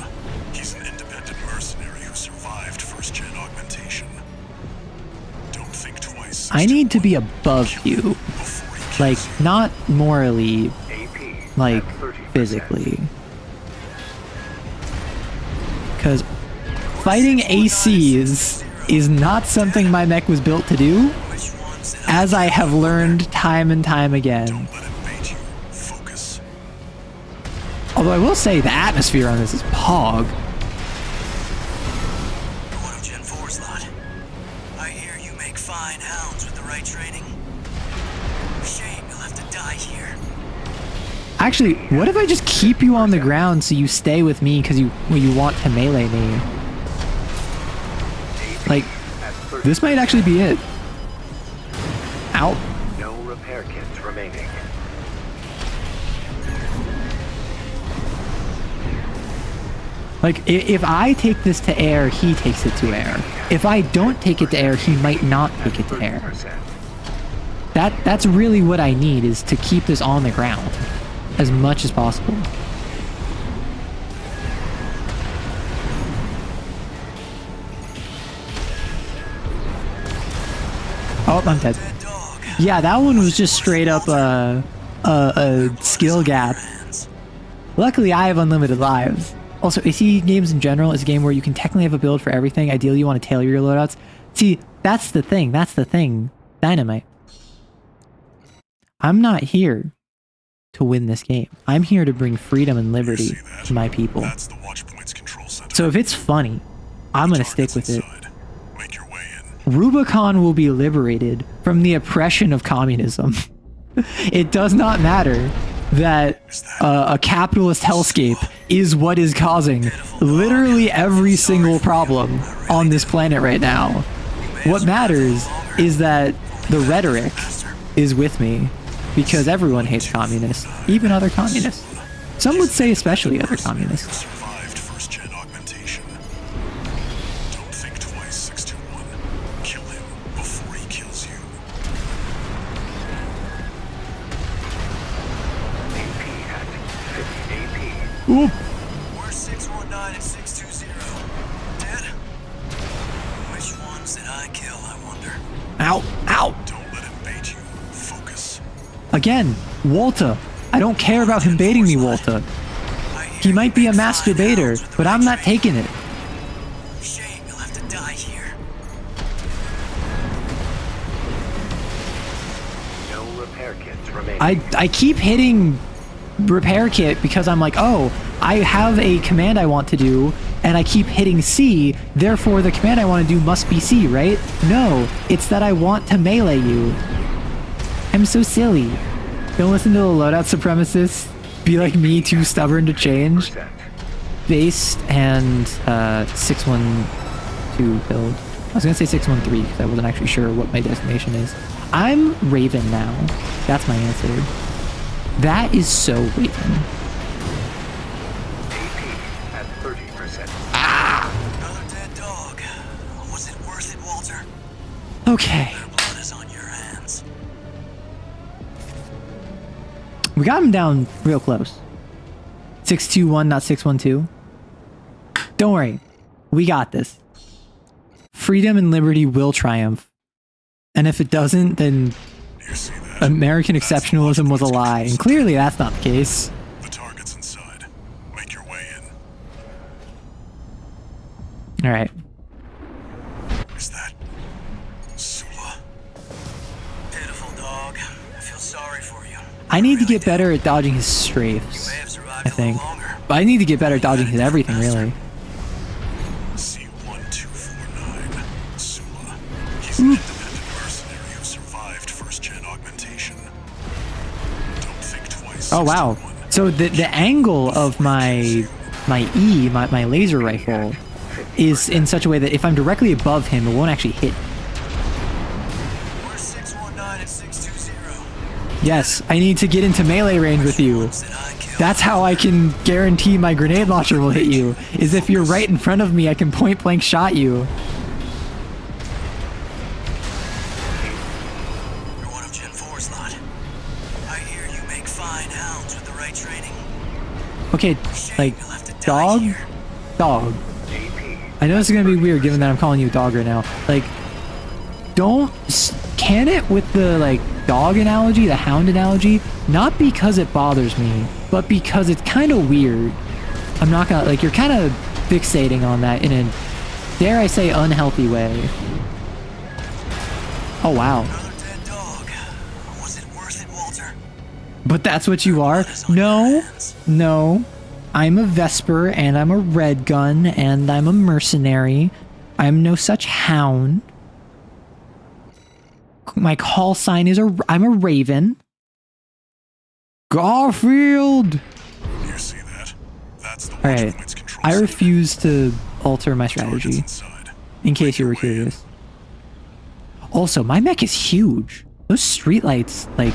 He's an independent mercenary who survived first-gen augmentation. Don't think twice. I need to be above you. Like, not morally, like, physically. Because fighting ACs is not something my mech was built to do, as I have learned time and time again. Although I will say the atmosphere on this is pog. One of Gen 4's lot. I hear you make fine hounds with the right training. Shame you'll have to die here. Actually, what if I just keep you on the ground so you stay with me because you want to melee me? Like, this might actually be it. Ow. No repair kits remaining. Like, if I take this to air, he takes it to air. If I don't take it to air, he might not take it to air. That's really what I need, is to keep this on the ground as much as possible. Oh, I'm dead. Yeah, that one was just straight up a skill gap. Luckily, I have unlimited lives. Also, AC games in general is a game where you can technically have a build for everything. Ideally, you want to tailor your loadouts. See, that's the thing. That's the thing. Dynamite. I'm not here to win this game. I'm here to bring freedom and liberty to my people. So if it's funny, I'm going to stick with it. Rubicon will be liberated from the oppression of communism. It does not matter that a capitalist hellscape is what is causing literally every single problem on this planet right now. What matters is that the rhetoric is with me, because everyone hates communists, even other communists. Some would say especially other communists. Oop. We're 619 and 620. Dead? Which ones did I kill, I wonder? Ow. Ow. Don't let him bait you. Focus. Again, Walter. I don't care about him baiting me, Walter. He might be a master baiter, but I'm not taking it. Shame you'll have to die here. No repair kits remaining. I keep hitting repair kit because I'm like, oh, I have a command I want to do, and I keep hitting C, therefore the command I want to do must be C, right? No, it's that I want to melee you. I'm so silly. Don't listen to the loadout supremacists. Be like me, too stubborn to change. Based and 612 build. I was gonna say 613 because I wasn't actually sure what my destination is. I'm Raven now. That's my answer. That is so Raven. AP at 30%. Okay. Their blood is on your hands. We got him down real close. 621, not 612. Don't worry. We got this. Freedom and liberty will triumph. And if it doesn't, then American exceptionalism was a lie. And clearly that's not the case. The target's inside. Make your way in. Alright. Is that Sula? Pitiful dog. I feel sorry for you. I need to get better at dodging his strafes, I think. But I need to get better at dodging his everything, really. C1249. Sula. He's an independent mercenary who survived first-gen augmentation. Don't think twice. Oh, wow. So the angle of my laser rifle is in such a way that if I'm directly above him, it won't actually hit. We're 619 and 620. Yes, I need to get into melee range with you. That's how I can guarantee my grenade launcher will hit you, is if you're right in front of me, I can point blank shot you. You're one of Gen 4's lot. I hear you make fine hounds with the right training. Okay, like, dog? Dog. I know this is gonna be weird given that I'm calling you a dog right now. Like, can it with the, like, dog analogy, the hound analogy, not because it bothers me, but because it's kind of weird. I'm not gonna, like, you're kind of fixating on that in a, dare I say, unhealthy way. Oh, wow. Another dead dog. Was it worth it, Walter? But that's what you are? No, no. I'm a Vesper, and I'm a red gun, and I'm a mercenary. I'm no such hound. My call sign is I'm a raven. Garfield! You see that? That's the Alright, I refuse to alter my strategy, in case you were curious. Also, my mech is huge. Those streetlights, like,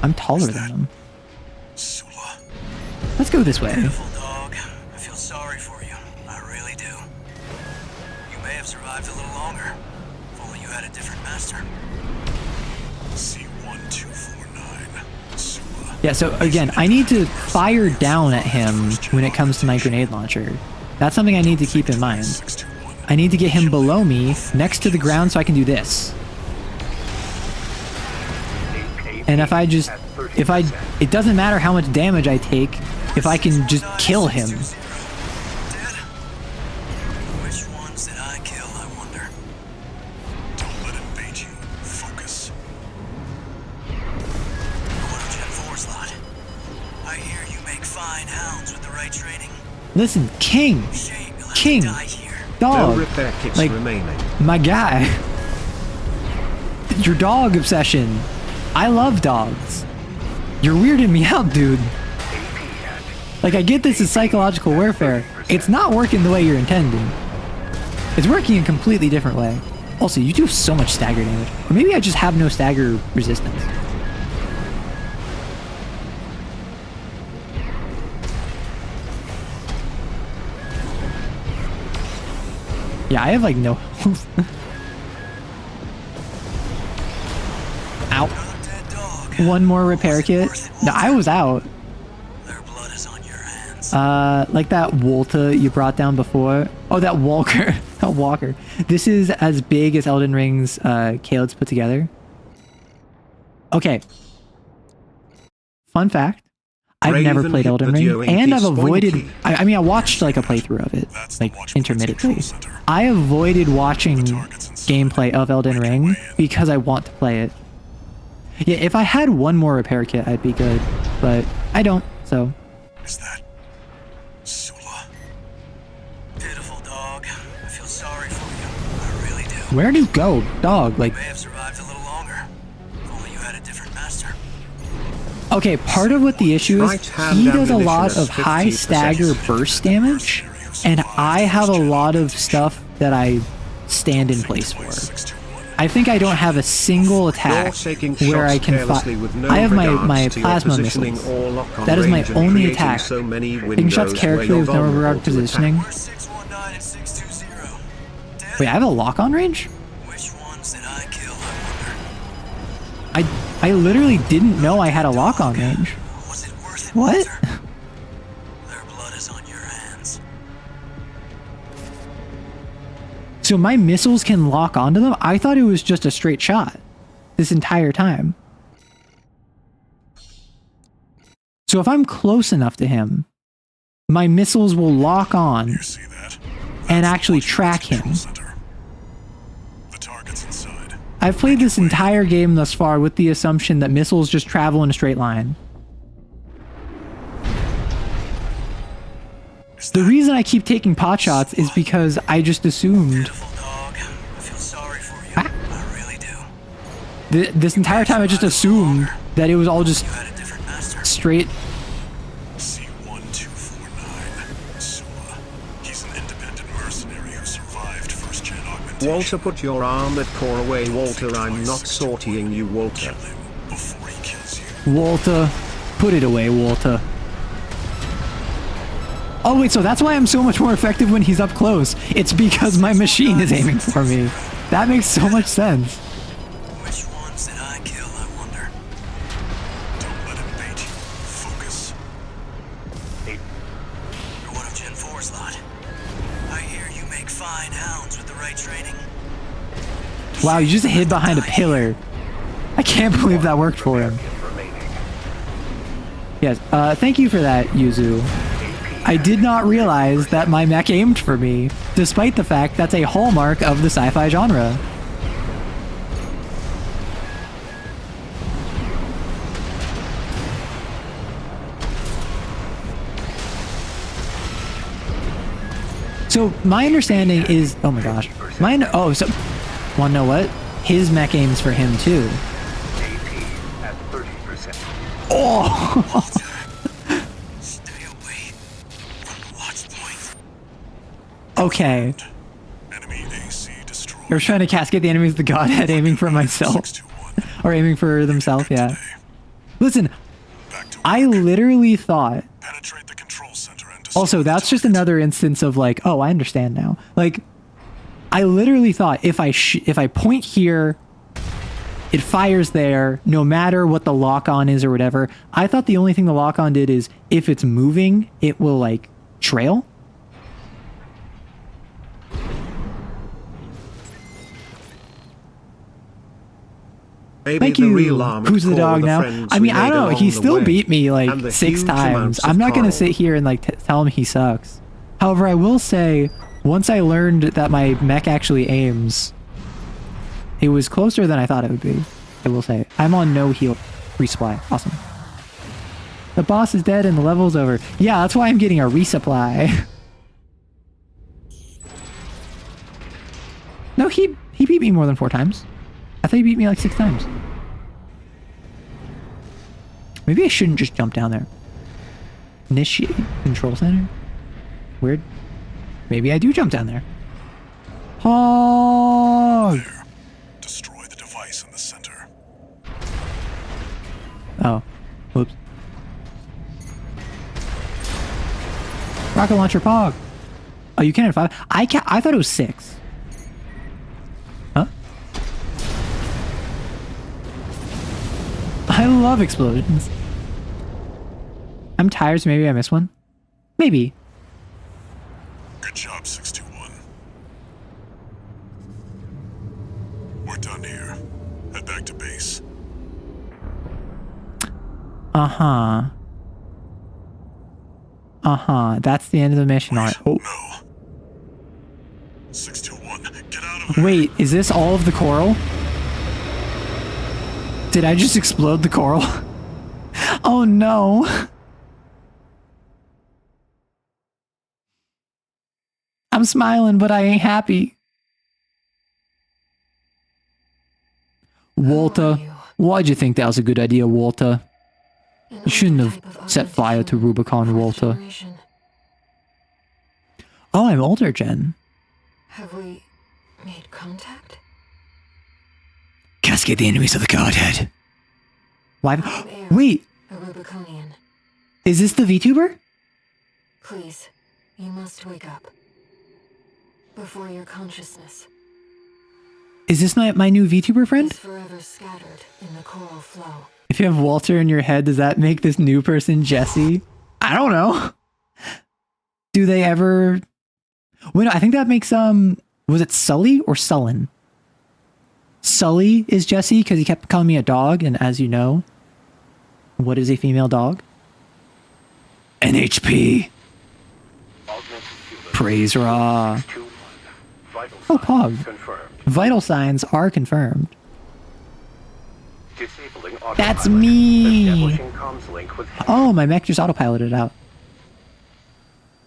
I'm taller than them. Sula. Let's go this way. Beautiful dog. I feel sorry for you. I really do. You may have survived a little longer. If only you had a different master. C1249. Sula. Yeah, so again, I need to fire down at him when it comes to my grenade launcher. That's something I need to keep in mind. I need to get him below me, next to the ground, so I can do this. And if it doesn't matter how much damage I take, if I can just kill him. Which ones did I kill, I wonder? Don't let him bait you. Focus. One of Gen 4's lot. I hear you make fine hounds with the right training. Listen, King, No dog, repair kits like, remaining. my guy. Your dog obsession. I love dogs. You're weirding me out, dude. Like, I get this is psychological warfare. It's not working the way you're intending. It's working a completely different way. Also, you do so much stagger damage. Or maybe I just have no stagger resistance. Yeah, I have like no health. Ow. One more repair kit. No, I was out. Their blood is on your hands. Like that Volta you brought down before. Oh, that Walker. That Walker. This is as big as Elden Ring's Kaleid's put together. Okay. Fun fact. I've never played Elden Ring, and I've avoided... I mean, I watched like a playthrough of it, like intermittently. I avoided watching gameplay of Elden Ring because I want to play it. Yeah, if I had one more repair kit, I'd be good, but I don't, so... Is that Sula? Pitiful dog. I feel sorry for you. I really do. Where do you go, dog? Like... You may have survived a little longer. If only you had a different master. Okay, part of what the issue is, he does a lot of high stagger burst damage, and I have a lot of stuff that I stand in place for. I think I don't have a single attack where I can fight. I have my plasma missiles. That is my only attack. Taking shots carefully with no regard to positioning. Wait, I have a lock-on range? Which ones did I literally didn't know I had a lock-on range. Was it worth it, What? Walter? Their blood is on your hands. So my missiles can lock onto them? I thought it was just a straight shot this entire time. So if I'm close enough to him, my missiles will lock on and actually track him. The target's inside. I've played this entire game thus far with the assumption that missiles just travel in a straight line. The reason I keep taking pot shots is because I just assumed. Beautiful dog. I feel sorry for you. I really do. This entire time I just assumed that it was all just You had a different master. straight. C1249. Sula. He's an independent mercenary who survived first-gen augmentation. Walter, put your armored core away, Walter. I'm not sorting you, Walter. Kill him before he kills you. Walter, put it away, Walter. Oh wait, so that's why I'm so much more effective when he's up close. It's because my machine is aiming for me. That makes so much sense. Which ones did I kill, I wonder? Don't let him bait you. Focus. You're one of Gen 4's lot. I hear you make fine hounds with the right training. Wow, you just hid behind a pillar. I can't believe that worked for him. Yes, thank you for that, Yuzu. I did not realize that my mech aimed for me, despite the fact that's a hallmark of the sci-fi genre. So my understanding is, oh my gosh, so wanna know what? His mech aims for him too. AP at 30%. Oh! Stay away from the watch point. Okay. Enemy AC destroyed. I was trying to cascade the enemies of the Godhead, aiming for myself. 621. Or aiming for themselves, yeah. Today. Listen, Back to I literally thought... penetrate the control center and destroy Also, the that's just target. another instance of like, oh, I understand now. Like, I literally thought if I point here, it fires there, no matter what the lock-on is or whatever. I thought the only thing the lock-on did is if it's moving, it will like trail. Maybe Thank the you. real armored Who's the core dog were now? friends I we mean, I made don't know. along He the still way. beat me And like the 6 huge times. amounts I'm of not going to coral. sit here and like tell him he sucks. However, I will say, once I learned that my mech actually aims, it was closer than I thought it would be. I will say. I'm on no heal resupply. Awesome. The boss is dead and the level's over. Yeah, that's why I'm getting a resupply. No, he beat me more than 4 times. I thought he beat me like 6 times. Maybe I shouldn't just jump down there. Initiate control center? Weird. Maybe I do jump down there. Oh! There. Destroy the device in the center. Oh. Whoops. Rocket launcher pog. Oh, you can at 5? I thought it was 6. Huh? I love explosions. I'm tired, so maybe I missed one. Maybe. Good job, 621. We're done here. Head back to base. Uh-huh. Uh-huh. That's the end of the mission. All right. Oh. No. 621, get out of there. Wait, is this all of the coral? Did I just explode the coral? Oh no. I'm smiling, but I ain't happy. Walter, why'd you think that was a good idea, Walter? You shouldn't have set fire to Rubicon, Walter. Oh, I'm older, Jen. Have we made contact? Cascade the enemies of the Godhead. Why? Wait, A Rubiconian. is this the VTuber? Please, you must wake up. Before your consciousness. Is this my new VTuber friend? Forever scattered in the coral flow. If you have Walter in your head, does that make this new person Jesse? I don't know. Do they ever... Wait, no, I think that makes, was it Sully or Sullen? Sully is Jesse because he kept calling me a dog, and as you know, what is a female dog? NHP. Praise Raw. Oh, Pog. Vital signs are confirmed. That's me! Oh, my mech just autopiloted out.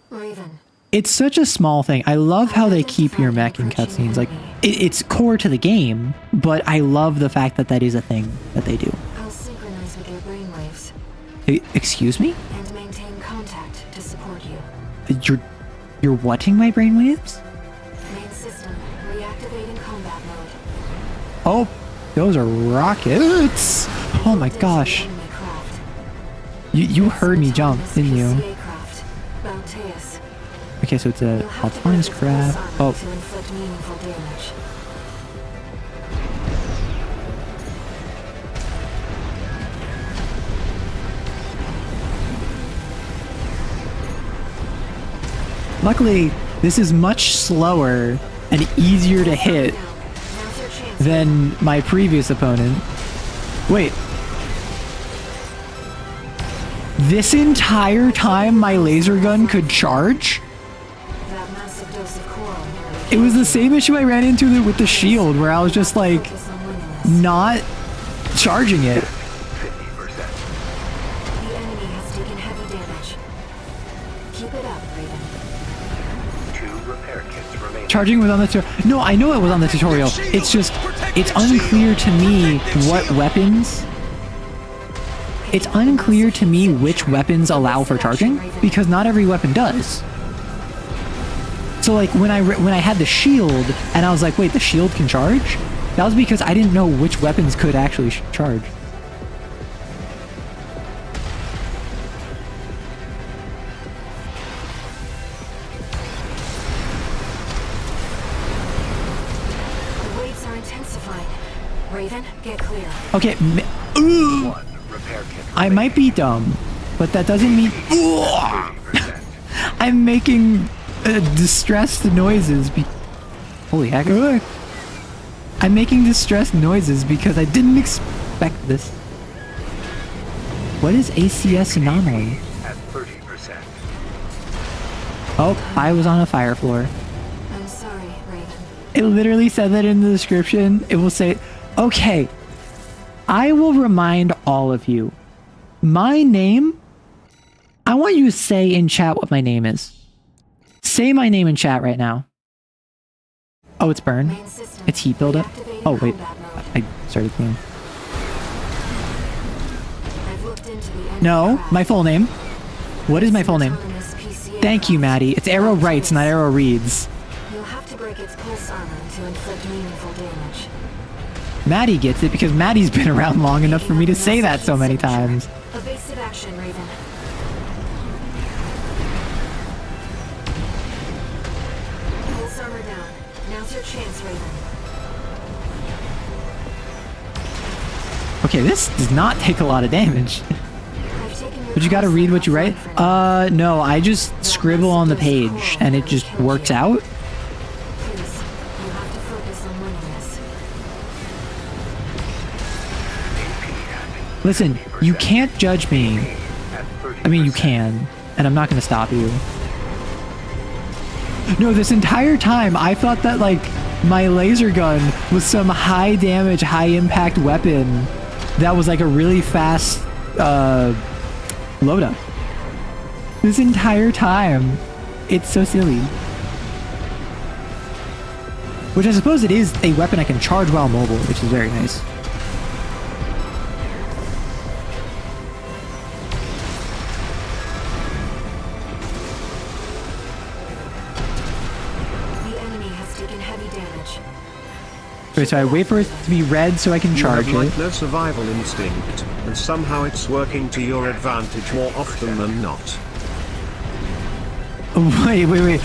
Raven. It's such a small thing. I love how they keep your mech in cutscenes. Like, it's core to the game, but I love the fact that that is a thing that they do. I'll synchronize with your brainwaves. Excuse me? And maintain contact to support you. You're whatting my brainwaves? Main system, reactivating combat mode. Oh, those are rockets! Oh my gosh. You heard me jump, didn't you? Okay, so it's a autonomous craft. Oh. Luckily, this is much slower and easier to hit than my previous opponent. Wait. This entire time my laser gun could charge? It was the same issue I ran into with the shield, where I was just like, not charging it. The enemy has taken heavy damage. Keep it up, Raven. 2 repair kits remain. Charging was on the tutorial. No, I know it was on the tutorial. It's just, it's unclear to me what weapons. It's unclear to me which weapons allow for charging, because not every weapon does. So like when I had the shield and I was like, wait, the shield can charge? That was because I didn't know which weapons could actually charge. The waves are intensifying. Raven, get clear. Okay, I might be dumb, but that doesn't mean I'm making distressed noises. Holy heck! I'm making distressed noises because I didn't expect this. What is ACS anomaly? At 30%. Oh, I was on a fire floor. I'm sorry, Raven. It literally said that in the description. It will say, okay, I will remind all of you. My name, I want you to say in chat what my name is. Say my name in chat right now. Oh, it's burn. It's heat buildup. Oh, wait. I started the game. No, my full name. What is my full name? Thank you, Maddie. It's Arrow Writes, not Arrow Reads. You'll have to break its pulse armor to inflict meaningful damage. Maddie gets it because Maddie's been around long enough for me to say that so many times. Evasive action, Raven. Pulse armor down. Now's your chance, Raven. Okay, this does not take a lot of damage. But you gotta read what you write? No, I just scribble on the page and it just works out. Listen, you can't judge me. I mean, you can, and I'm not gonna stop you. No, this entire time, I thought that, like, my laser gun was some high damage, high impact weapon that was like a really fast, load up. This entire time. It's so silly. Which I suppose it is a weapon I can charge while mobile, which is very nice. The enemy has taken heavy damage. Okay, so I wait for it to be red so I can charge you have, it. like, no survival instinct, and somehow it's working to your advantage more often than not. Wait.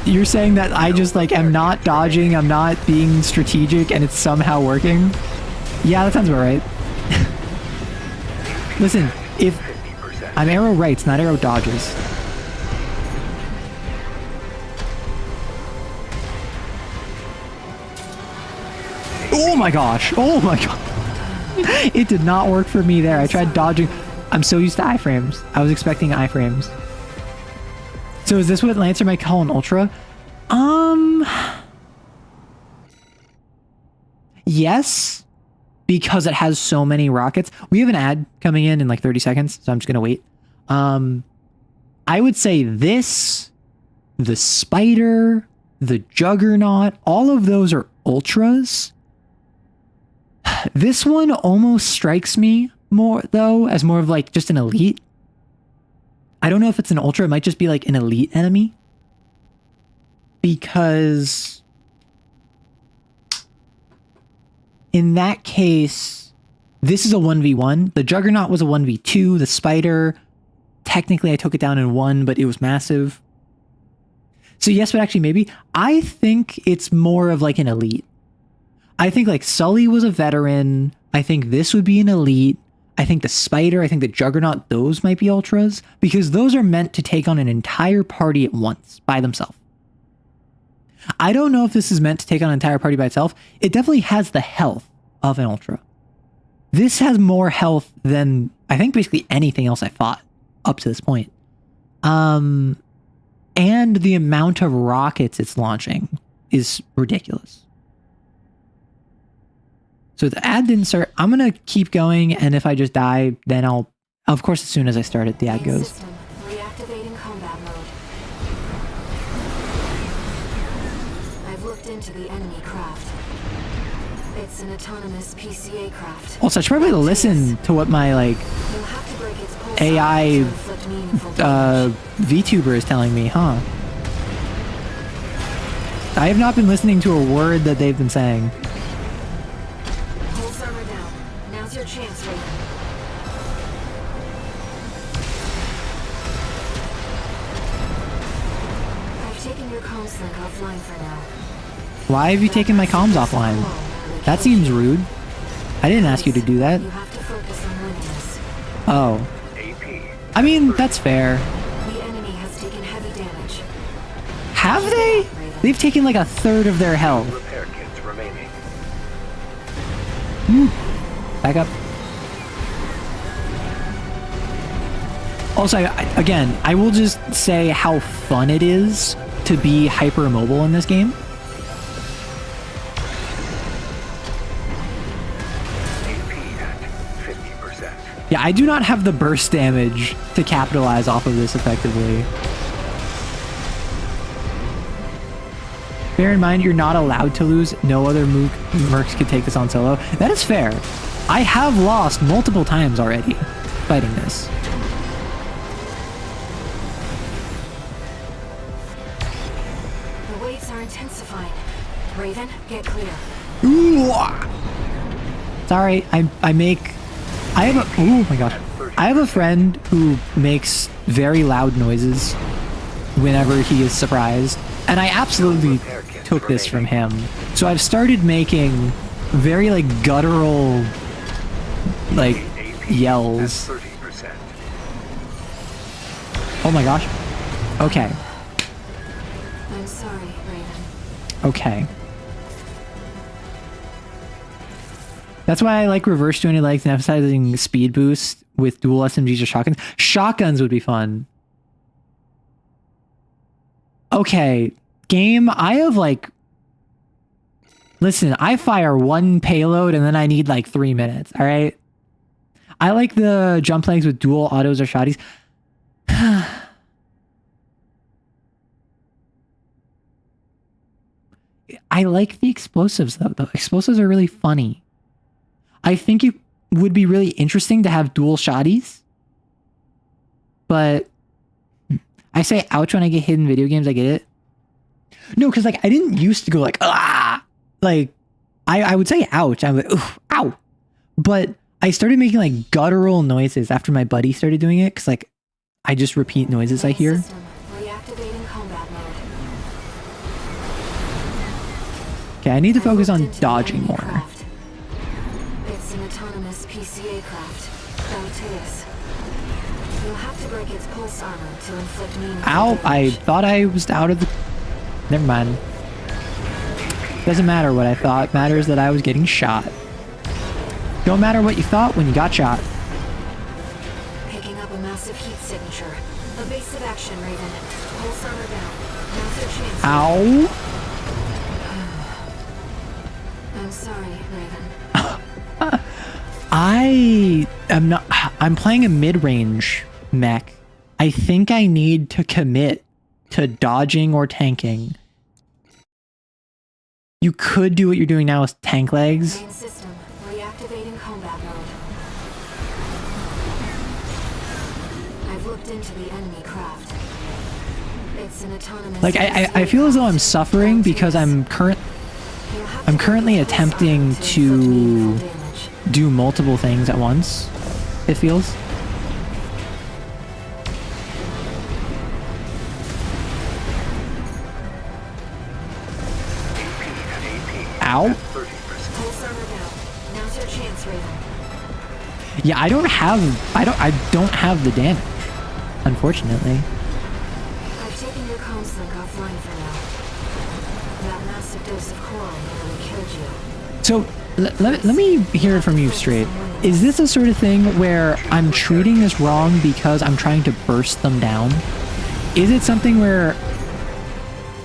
You're saying that I just like am not dodging, I'm not being strategic, and it's somehow working? Yeah, that sounds about right. Listen, if I'm arrow rights, not arrow dodges. Oh my gosh. Oh my god. It did not work for me there. I tried dodging. I'm so used to iframes. I was expecting iframes. So is this what Lancer might call an ultra? Yes, because it has so many rockets. We have an ad coming in like 30 seconds, so I'm just gonna wait. I would say this, the Spider, the Juggernaut, all of those are ultras. This one almost strikes me more though as more of like just an elite. I don't know if it's an ultra. It might just be like an elite enemy. Because in that case, this is a 1v1. The Juggernaut was a 1v2. The Spider, technically I took it down in 1, but it was massive. So yes, but actually maybe. I think it's more of like an elite. I think like Sully was a veteran. I think this would be an elite. I think the Spider, I think the Juggernaut, those might be ultras, because those are meant to take on an entire party at once by themselves. I don't know if this is meant to take on an entire party by itself. It definitely has the health of an ultra. This has more health than I think basically anything else I fought up to this point. And the amount of rockets it's launching is ridiculous. So the ad didn't start. I'm going to keep going, and if I just die, then I'll... Of course, as soon as I start it, the ad goes. System reactivating combat mode. I've looked into the enemy craft. It's an autonomous PCA craft. Also, I should probably listen to what my, like, AI VTuber is telling me, huh? I have not been listening to a word that they've been saying. Your chance, Raven. I've taken your comms link offline for now. Why have you taken my comms offline? That seems rude. I didn't ask you to do that. You have to focus on winning this. Oh. I mean, that's fair. The enemy has taken heavy damage. Have they? They've taken like a third of their health. Repair kits remaining. Back up. Also, again, I will just say how fun it is to be hyper-mobile in this game. AP at 50%. Yeah, I do not have the burst damage to capitalize off of this effectively. Bear in mind, you're not allowed to lose. No other mercs could take this on solo. That is fair. I have lost multiple times already fighting this. The waves are intensifying. Raven, get clear. Sorry, I have a... Oh my gosh. I have a friend who makes very loud noises whenever he is surprised. And I absolutely took this from him. So I've started making very like guttural like yells. Oh my gosh. Okay. I'm sorry, Raven. Okay. That's why I like reverse jointed legs and emphasizing speed boost with dual SMGs or shotguns. Shotguns would be fun. Okay, game, I have like... Listen, I fire one payload and then I need like 3 minutes, alright? I like the jump legs with dual autos or shotties. I like the explosives though. The explosives are really funny. I think it would be really interesting to have dual shotties. But I say ouch when I get hit in video games, I get it. No, because like I didn't used to go like, ah! Like, I would say ouch. I would, oof, ow. But I started making like guttural noises after my buddy started doing it. Because like, I just repeat noises I hear. Reactivating Okay, I need to focus on dodging more. Craft. It's an autonomous PCA craft. Proteus. You'll have to break its pulse armor to inflict meaningful Ow! damage. I thought I was out of the... Never mind. Doesn't matter what I thought. Matters that I was getting shot. Don't matter what you thought when you got shot. Picking up a massive heat signature. Evasive action, Raven. Pulse armor down. Now's your chance. Ow! I'm sorry, Raven. I am not... I'm playing a mid-range mech. I think I need to commit to dodging or tanking. You could do what you're doing now with tank legs. Main system. Reactivating combat mode. I've looked into the enemy craft. It's an autonomous... Like, I feel as though I'm suffering because I'm currently attempting to do multiple things at once, it feels. Ow. Pulse armor down. Now's your chance, Raven. Yeah, I don't have the damage, unfortunately. I've taken your comms link offline for now. That massive dose of coral nearly killed you. So let me hear it from you straight. Is this a sort of thing where I'm treating this wrong because I'm trying to burst them down? Is it something where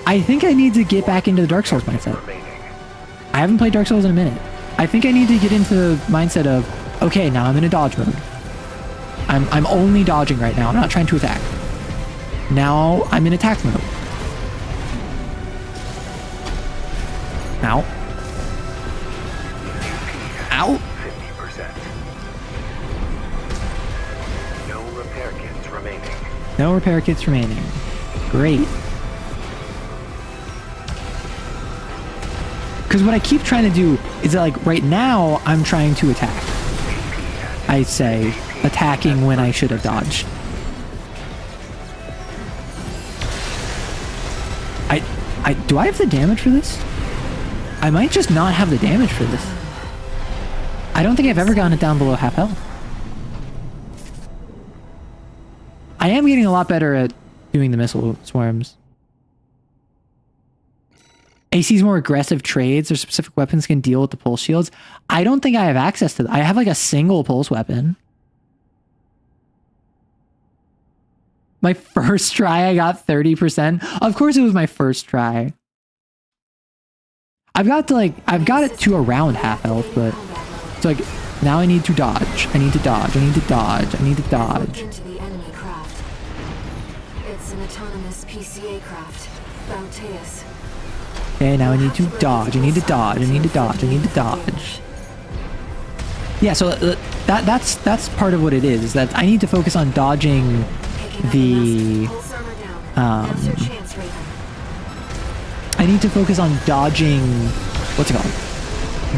I think I need to get back into the Dark Souls mindset? I haven't played Dark Souls in a minute. I think I need to get into the mindset of, okay, now I'm in a dodge mode. I'm only dodging right now. I'm not trying to attack. Now I'm in attack mode. Ow. Ow. 50%. No repair kits remaining. No repair kits remaining. Great. Because what I keep trying to do is that, like, right now, I'm trying to attack. I say attacking when I should have dodged. Do I have the damage for this? I might just not have the damage for this. I don't think I've ever gotten it down below half health. I am getting a lot better at doing the missile swarms. AC's more aggressive trades or specific weapons can deal with the pulse shields. I don't think I have access to that. I have like a single pulse weapon. My first try, I got 30%. Of course it was my first try. I've got it to around half health, but it's like, now I need to dodge. I need to dodge. I need to dodge. I need to dodge. Into the enemy craft. It's an autonomous PCA craft. Proteus. Okay, now I need to dodge. I need to dodge. I need to dodge. I need to dodge. Yeah, so that's part of what it is that I need to focus on dodging the I need to focus on dodging what's it called?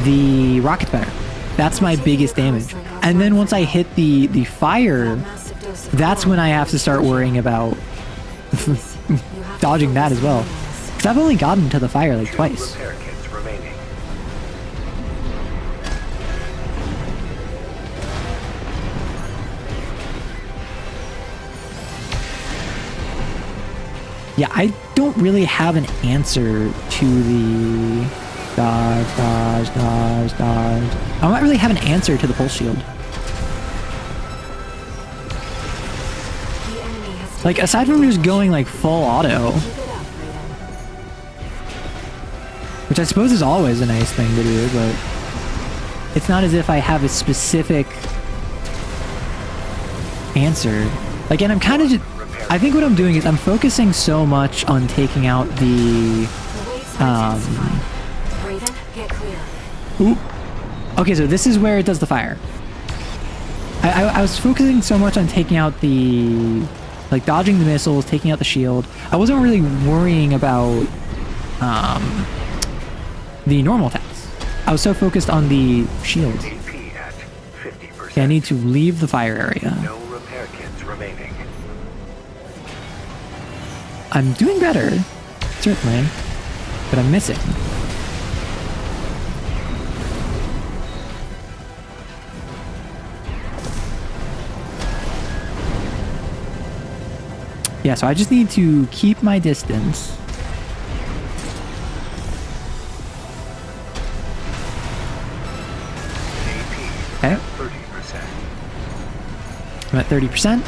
The rocket better. That's my biggest damage. And then once I hit the fire, that's when I have to start worrying about dodging that as well. Because I've only gotten to the fire like twice. Yeah, I don't really have an answer to the dodge. I don't really have an answer to the pulse shield. Like, aside from just going like full auto, which I suppose is always a nice thing to do, but it's not as if I have a specific answer. Like, and I'm kind of just, I think what I'm doing is I'm focusing so much on taking out the, Oop. Okay, so this is where it does the fire. I was focusing so much on taking out the, like, dodging the missiles, taking out the shield. I wasn't really worrying about, the normal attacks. I was so focused on the shield. Okay, I need to leave the fire area. No repair kits remaining. I'm doing better, certainly, but I'm missing. Yeah, so I just need to keep my distance. Okay. 30%. I'm at 30%.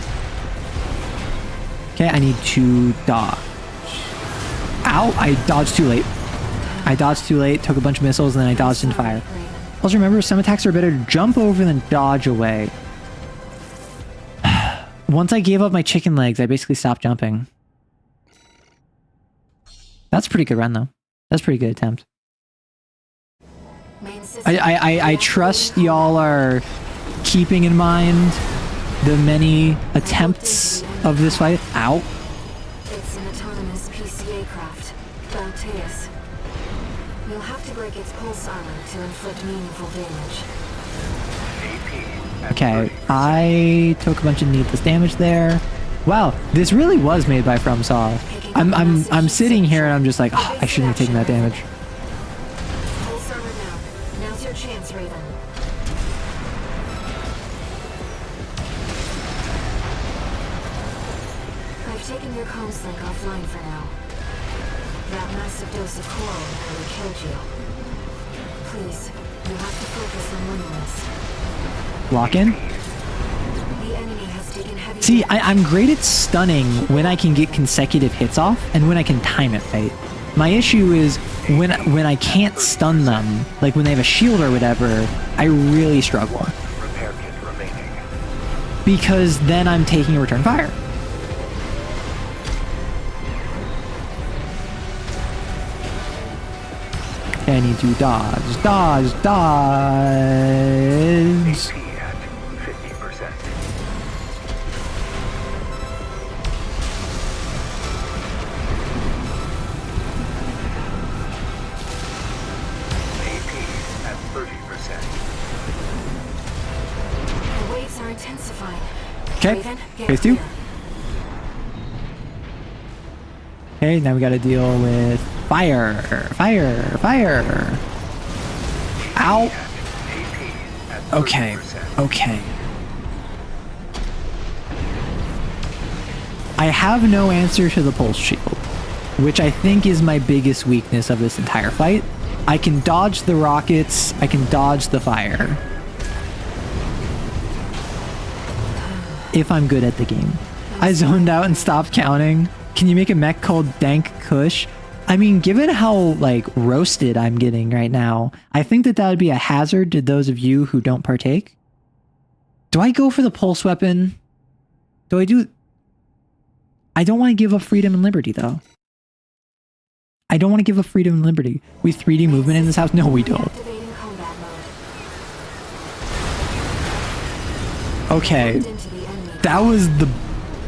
Okay, I need to dodge. Ow, I dodged too late. I dodged too late, took a bunch of missiles, and then I dodged into fire. Also remember, some attacks are better to jump over than dodge away. Once I gave up my chicken legs, I basically stopped jumping. That's a pretty good run, though. That's a pretty good attempt. I trust y'all are keeping in mind the many attempts of this fight. Ow. It's an autonomous PCA craft, Valteus. You'll have to break its pulse armor to inflict meaningful damage. Okay, I took a bunch of needless damage there. Wow, this really was made by FromSoft. I'm sitting here and I'm just like, oh, I shouldn't have taken that damage. Pulse armor now. Now's your chance, Raven. I've taken your comms link offline for now. That massive dose of coral nearly killed you. Please, you have to focus on winning this. Lock in. The enemy has taken heavy. See, I'm great at stunning when I can get consecutive hits off and when I can time it right. My issue is when I can't stun them, like when they have a shield or whatever, I really struggle. Repair kit remaining. Because then I'm taking a return fire. Okay, I need to dodge, dodge, dodge. AP at 50%. AP at 30%. The waves are intensifying. Okay, Raven, get phase 2. clear. Okay, now we gotta deal with fire, fire, fire. Ow. Okay, okay. I have no answer to the pulse shield, which I think is my biggest weakness of this entire fight. I can dodge the rockets, I can dodge the fire. If I'm good at the game. I zoned out and stopped counting. Can you make a mech called Dank Kush? I mean, given how, like, roasted I'm getting right now, I think that would be a hazard to those of you who don't partake. Do I go for the pulse weapon? Do I do... I don't want to give up freedom and liberty, though. I don't want to give up freedom and liberty. We 3D movement in this house? No, we don't. Okay. That was the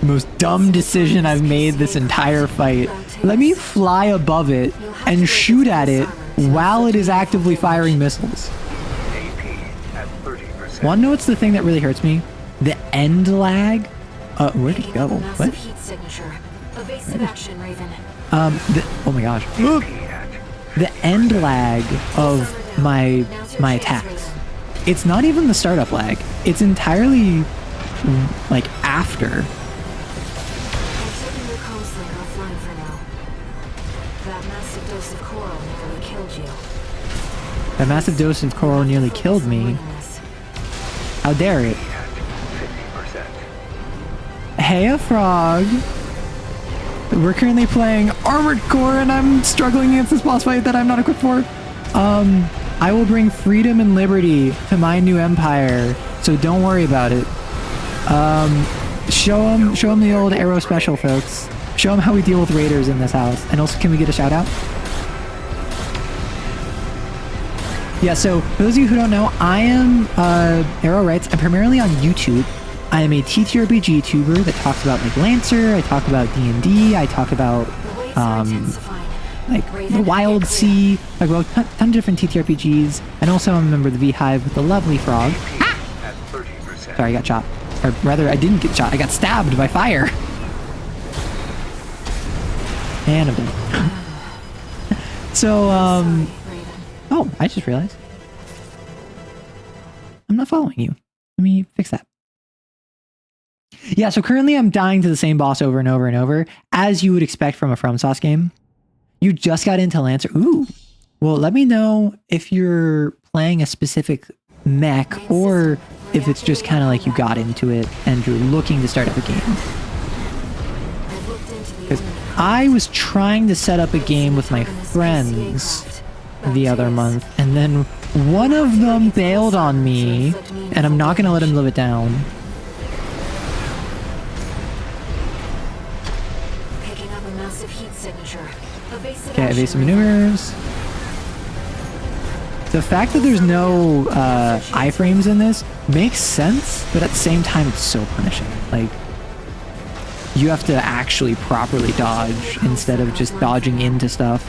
most dumb decision I've made this entire fight. Let me fly above it and shoot at it while it is actively firing missiles. Wanna know what's the thing that really hurts me? The end lag? Where'd it go? What? Oh my gosh. The end lag of my attacks. It's not even the startup lag. It's entirely like after. That massive dose of coral nearly killed me. How dare it? Hey, a frog. We're currently playing Armored Core and I'm struggling against this boss fight that I'm not equipped for. I will bring freedom and liberty to my new empire, so don't worry about it. Show them the old Arrow special, folks. Show them how we deal with raiders in this house. And also, can we get a shout out? Yeah, so for those of you who don't know, I am Arrow Writes. I'm primarily on YouTube. I am a TTRPG tuber that talks about like Lancer. I talk about D&D. I talk about like the Wild Sea. I talk about a ton of different TTRPGs. And also I'm a member of the Beehive with the lovely frog. Ah! Sorry, I got shot. Or rather, I didn't get shot. I got stabbed by fire. And a bit. So, oh, I just realized. I'm not following you. Let me fix that. Yeah, so currently I'm dying to the same boss over and over and over, as you would expect from a FromSoft game. You just got into Lancer. Ooh. Well, let me know if you're playing a specific mech or if it's just kind of like you got into it and you're looking to start up a game. Because I was trying to set up a game with my friends the other month, and then one of them bailed on me, and I'm not going to let him live it down. Picking up a massive heat signature. Okay, evasive maneuvers. The fact that there's no iframes in this makes sense, but at the same time, it's so punishing. Like, you have to actually properly dodge instead of just dodging into stuff.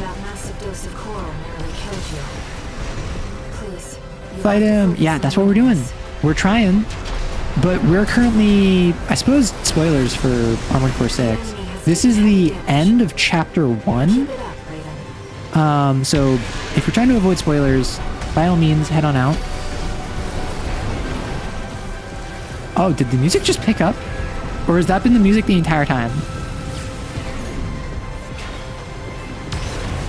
That massive dose of coral nearly killed you. Please. Fight him. Yeah, that's what we're doing. We're trying. But we're currently, I suppose, spoilers for Armored Core 6. This is the end of Chapter 1. So if you're trying to avoid spoilers, by all means, head on out. Oh, did the music just pick up? Or has that been the music the entire time?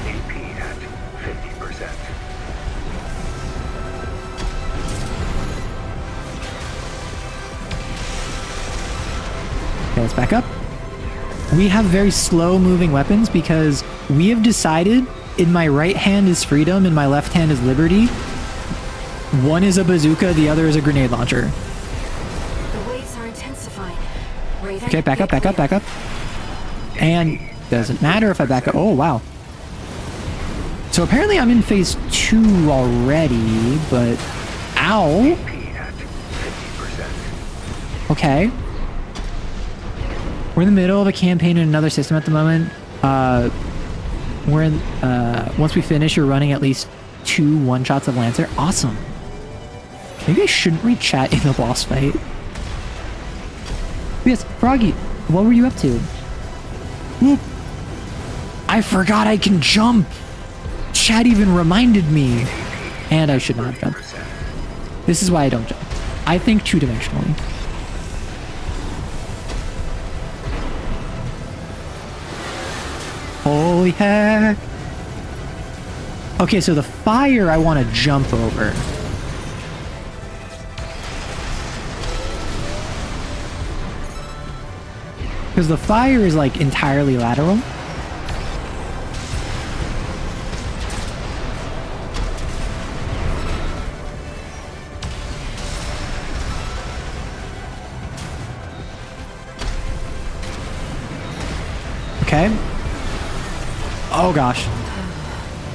AP at 50%. Okay, let's back up. We have very slow moving weapons because we have decided in my right hand is freedom, in my left hand is liberty. One is a bazooka, the other is a grenade launcher. The waves are intensifying. Okay, back up, back up, back up. And doesn't matter if I back up. Oh, wow. So apparently I'm in phase 2 already, but... Ow! Okay. We're in the middle of a campaign in another system at the moment. We're in, once we finish, you're running at least 2 one-shots of Lancer. Awesome. Maybe I shouldn't read chat in the boss fight. Yes, Froggy, what were you up to? Whoop. I forgot I can jump. Chat even reminded me. And I should not have jumped. This is why I don't jump. I think 2-dimensionally. Holy heck. Okay, so the fire I want to jump over. Because the fire is like entirely lateral. Okay. Oh gosh.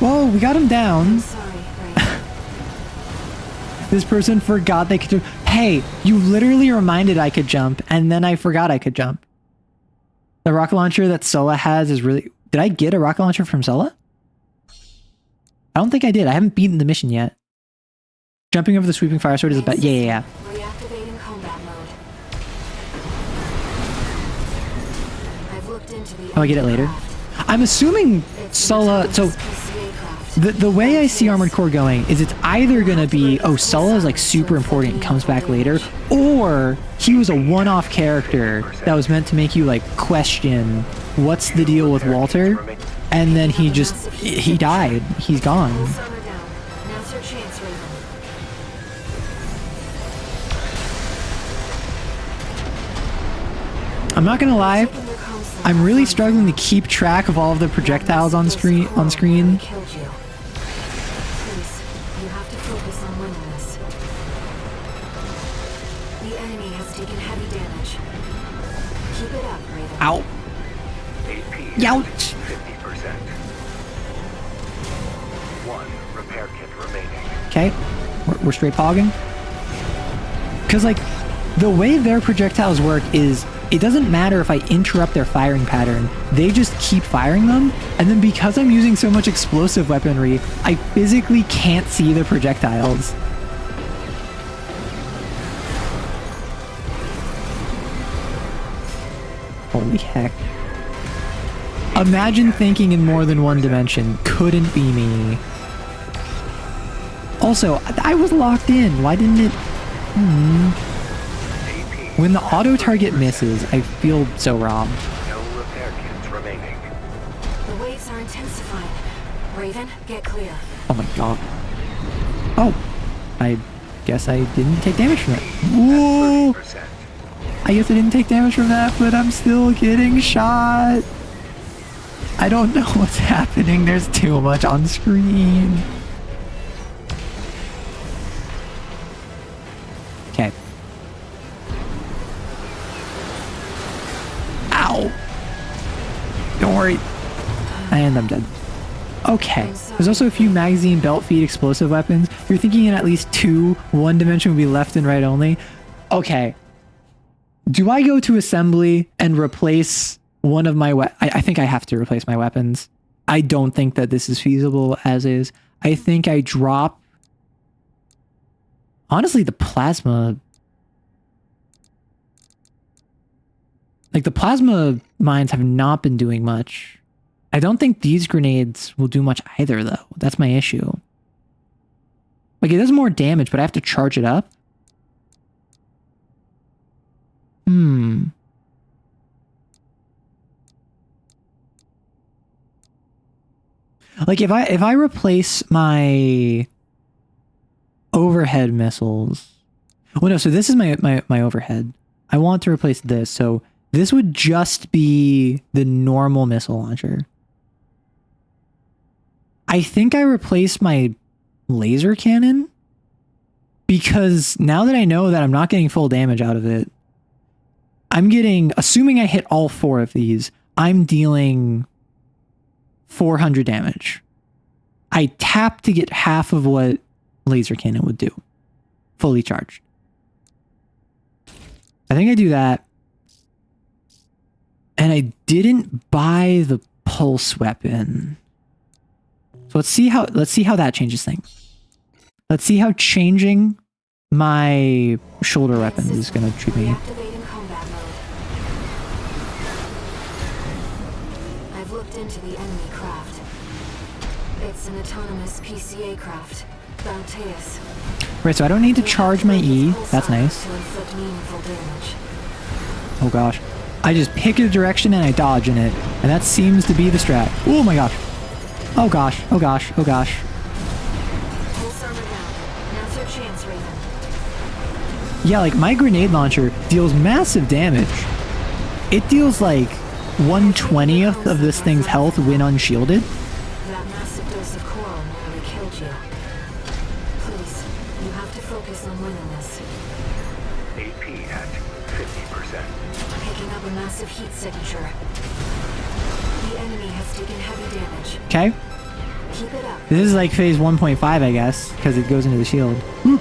Whoa, we got him down. This person forgot they could jump. Hey, you literally reminded I could jump, and then I forgot I could jump. The rocket launcher that Sola has is really... Did I get a rocket launcher from Sola? I don't think I did. I haven't beaten the mission yet. Jumping over the sweeping fire sword is a bet. Yeah. Reactivating combat mode. I've looked into the... Oh, I get it later. I'm assuming Sola... So, the way I see Armored Core going is it's either going to be, oh, Sola is like super important and comes back later, or he was a one-off character that was meant to make you like question what's the deal with Walter, and then he died. He's gone. I'm not gonna lie, I'm really struggling to keep track of all of the projectiles on screen. Ow. Youch. 50%. 1 repair kit remaining. Okay, we're straight pogging. Because like, the way their projectiles work is, it doesn't matter if I interrupt their firing pattern, they just keep firing them, and then because I'm using so much explosive weaponry, I physically can't see the projectiles. Holy heck. Imagine thinking in more than one dimension. Couldn't be me. Also, I was locked in. Why didn't it... When the auto target misses, I feel so robbed. No repair kits remaining. The waves are intensifying. Raven, get clear. Oh my god. Oh, I guess I didn't take damage from that. Whoa! I guess I didn't take damage from that, but I'm still getting shot. I don't know what's happening. There's too much on screen. Okay. Ow. Don't worry. And I'm dead. Okay. There's also a few magazine, belt feed, explosive weapons. You're thinking in at least 2, one dimension would be left and right only. Okay. Do I go to assembly and replace one of my I think I have to replace my weapons. I don't think that this is feasible as is. I think I drop... Honestly, the plasma... Like, the plasma mines have not been doing much. I don't think these grenades will do much either, though. That's my issue. Like, it does more damage, but I have to charge it up. Like, if I replace my overhead missiles... Well, no, so this is my overhead. I want to replace this, so this would just be the normal missile launcher. I think I replaced my laser cannon because now that I know that I'm not getting full damage out of it, I'm getting, assuming I hit all 4 of these, I'm dealing 400 damage. I tap to get half of what laser cannon would do, fully charged. I think I do that. And I didn't buy the pulse weapon. So let's see how that changes things. Let's see how changing my shoulder weapons is going to treat me. Reactivating combat mode. I've looked into the enemy craft. It's an autonomous PCA craft. Bounteus. Right, so I don't need to charge my E. That's nice. To inflict meaningful damage. Oh gosh. I just pick a direction and I dodge in it. And that seems to be the strat. Oh my gosh. Oh gosh. Oh gosh. Oh gosh. Pulse armor down. Now's your chance, Raven. Yeah, like my grenade launcher deals massive damage. It deals like 1/20th of this thing's health when unshielded. That massive dose of coral nearly killed you. Please, you have to focus on winning this. AP at 50%. Picking up a massive heat signature. The enemy has taken heavy damage. Okay. Keep it up. This is like phase 1.5, I guess, because it goes into the shield. Woo.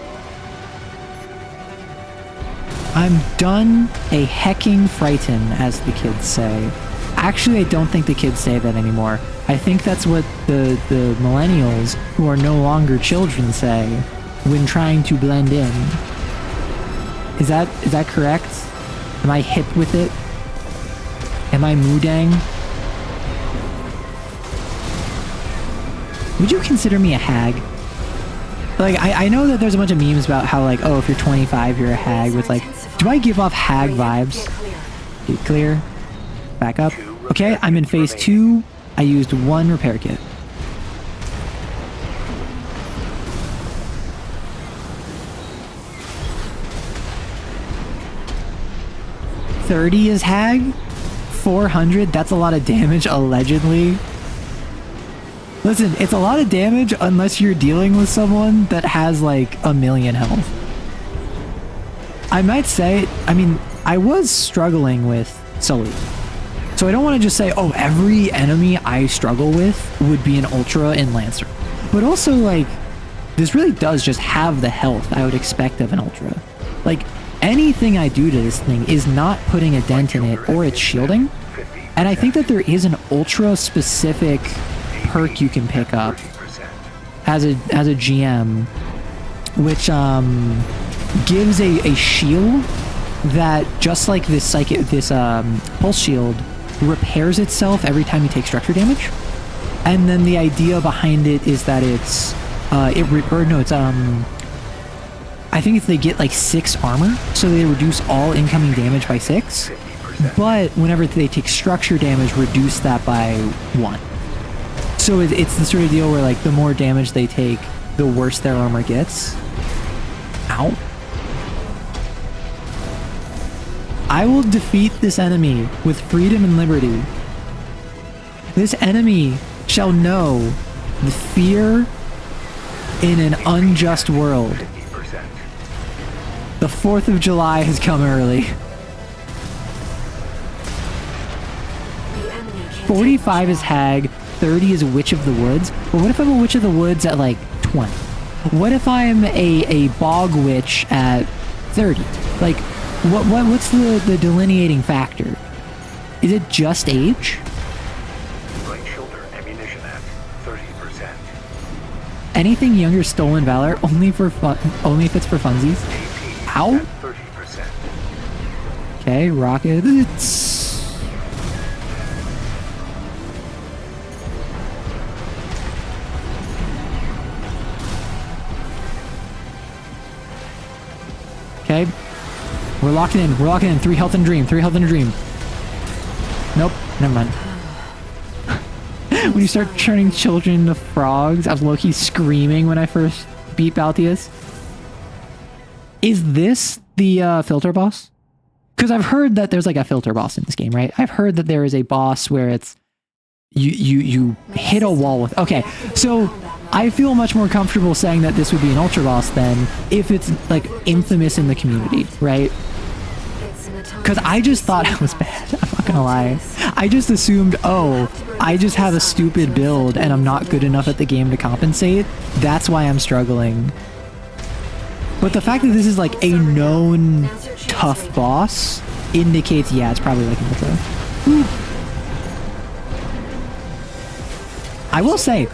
I'm done a hecking frighten, as the kids say. Actually, I don't think the kids say that anymore. I think that's what the millennials, who are no longer children, say when trying to blend in. Is that correct? Am I hip with it? Am I moodang? Would you consider me a hag? Like, I know that there's a bunch of memes about how, like, oh, if you're 25, you're a hag with, like, do I give off hag vibes? Get clear. Back up. Okay, I'm in phase 2. I used 1 repair kit. $30 is hag? 400? That's a lot of damage, allegedly. Listen, it's a lot of damage unless you're dealing with someone that has like 1,000,000 health. I might say, I mean, I was struggling with Sully. So I don't want to just say, oh, every enemy I struggle with would be an Ultra and Lancer. But also, like, this really does just have the health I would expect of an Ultra. Like, anything I do to this thing is not putting a dent in it or its shielding. And I think that there is an Ultra specific perk you can pick up as a GM, which gives a shield that, just like this pulse shield, repairs itself every time you take structure damage. And then the idea behind it is that I think it's they get like 6 armor, so they reduce all incoming damage by 6. 50%. But whenever they take structure damage, reduce that by 1. So it's the sort of deal where like the more damage they take, the worse their armor gets. Ow. I will defeat this enemy with freedom and liberty. This enemy shall know the fear in an unjust world. 50%. The 4th of July has come early. 45 is Hag, 30 is Witch of the Woods. But what if I'm a Witch of the Woods at like 20? What if I'm a Bog Witch at 30? Like, what's the delineating factor? Is it just age? Right shoulder ammunition at 30%. Anything younger, stolen valor, only for fun, only if it's for funsies. AP Ow. at 30%. Okay, rockets. Okay. We're locking in. We're locking in. 3 health and dream. 3 health and a dream. Nope. Never mind. When you start turning children into frogs, I was low-key screaming when I first beat Baltius. Is this the filter boss? Because I've heard that there's like a filter boss in this game, right? I've heard that there is a boss where it's you hit a wall with. Okay, so I feel much more comfortable saying that this would be an ultra boss than if it's like infamous in the community, right? Because I just thought it was bad. I'm not gonna lie. I just assumed, oh, I just have a stupid build and I'm not good enough at the game to compensate. That's why I'm struggling. But the fact that this is like a known tough boss indicates, yeah, it's probably like an ultra. Ooh. I will say,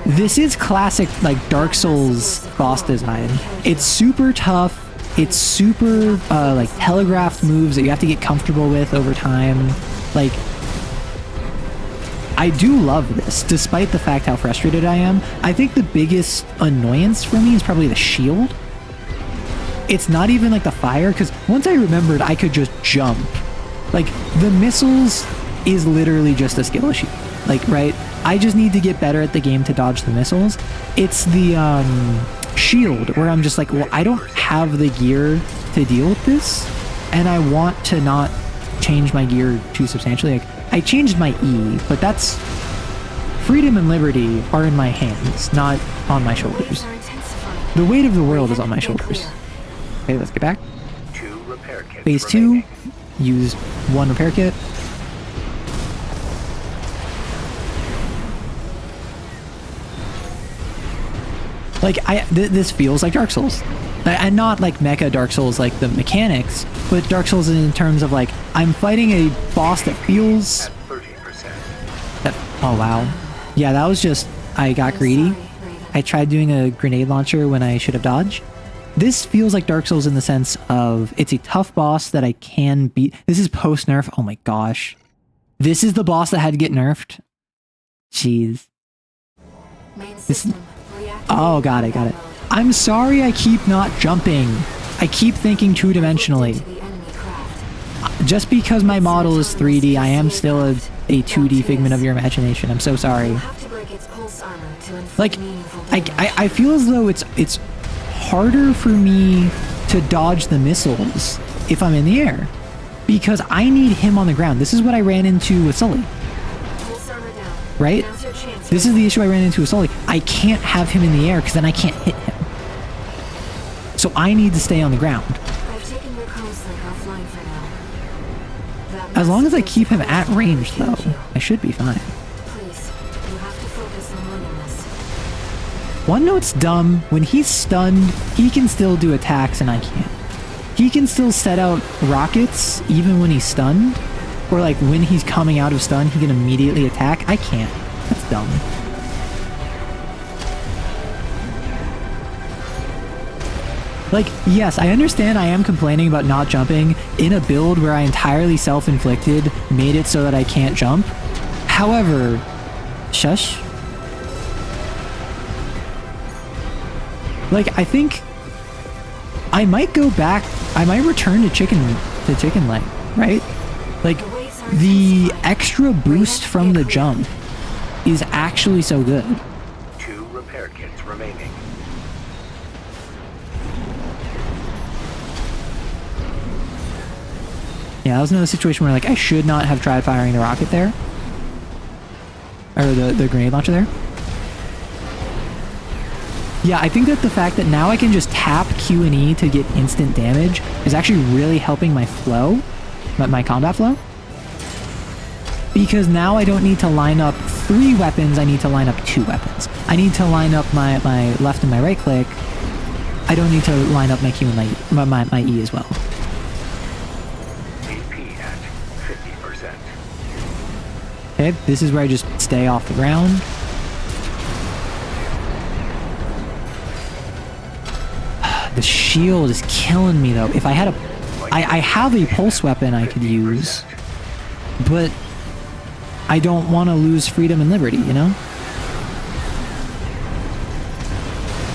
this is classic like Dark Souls boss design. It's super tough. It's super like telegraphed moves that you have to get comfortable with over time. Like, I do love this, despite the fact how frustrated I am. I think the biggest annoyance for me is probably the shield. It's not even like the fire, because once I remembered I could just jump. Like, the missiles is literally just a skill issue. Like, right? I just need to get better at the game to dodge the missiles. It's the shield where I'm just like, well, I don't have the gear to deal with this, and I want to not change my gear too substantially. Like, I changed my E, but that's freedom and liberty are in my hands, not on my shoulders. The weight of the world is on my shoulders. Okay, let's get back. 2 repair kits Phase remaining. 2, use 1 repair kit. Like, this feels like Dark Souls. And not like mecha Dark Souls, like the mechanics, but Dark Souls in terms of like, I'm fighting a boss that feels... At 30%. That, oh wow. Yeah, that was just, I got greedy. I tried doing a grenade launcher when I should have dodged. This feels like Dark Souls in the sense of, it's a tough boss that I can beat. This is post-nerf. Oh my gosh. This is the boss that had to get nerfed. Jeez. This... Oh, got it, got it. I'm sorry I keep not jumping. I keep thinking 2-dimensionally. Just because my model is 3D, I am still a 2D figment of your imagination. I'm so sorry. Like, I feel as though it's harder for me to dodge the missiles if I'm in the air. Because I need him on the ground. This is what I ran into with Sully. Right? This is the issue I ran into with Sully. I can't have him in the air because then I can't hit him. So I need to stay on the ground. As long as I keep him at range, though, I should be fine. One note's dumb. When he's stunned, he can still do attacks and I can't. He can still set out rockets even when he's stunned. Or like when he's coming out of stun, he can immediately attack. I can't. That's dumb. Like, yes, I understand I am complaining about not jumping in a build where I entirely self-inflicted made it so that I can't jump. However, shush. Like, I think I might go back. I might return to chicken leg, right? Like the extra boost from the jump is actually so good. 2 repair kits remaining. Yeah, that was another situation where like I should not have tried firing the rocket there. Or the grenade launcher there. Yeah, I think that the fact that now I can just tap Q and E to get instant damage is actually really helping my flow, my combat flow. Because now I don't need to line up 3 weapons, I need to line up 2 weapons. I need to line up my left and my right click. I don't need to line up my Q and my E as well. AP at 50%. Okay, this is where I just stay off the ground. The shield is killing me though. If I had a... I have a pulse weapon I could use, but I don't want to lose freedom and liberty, you know?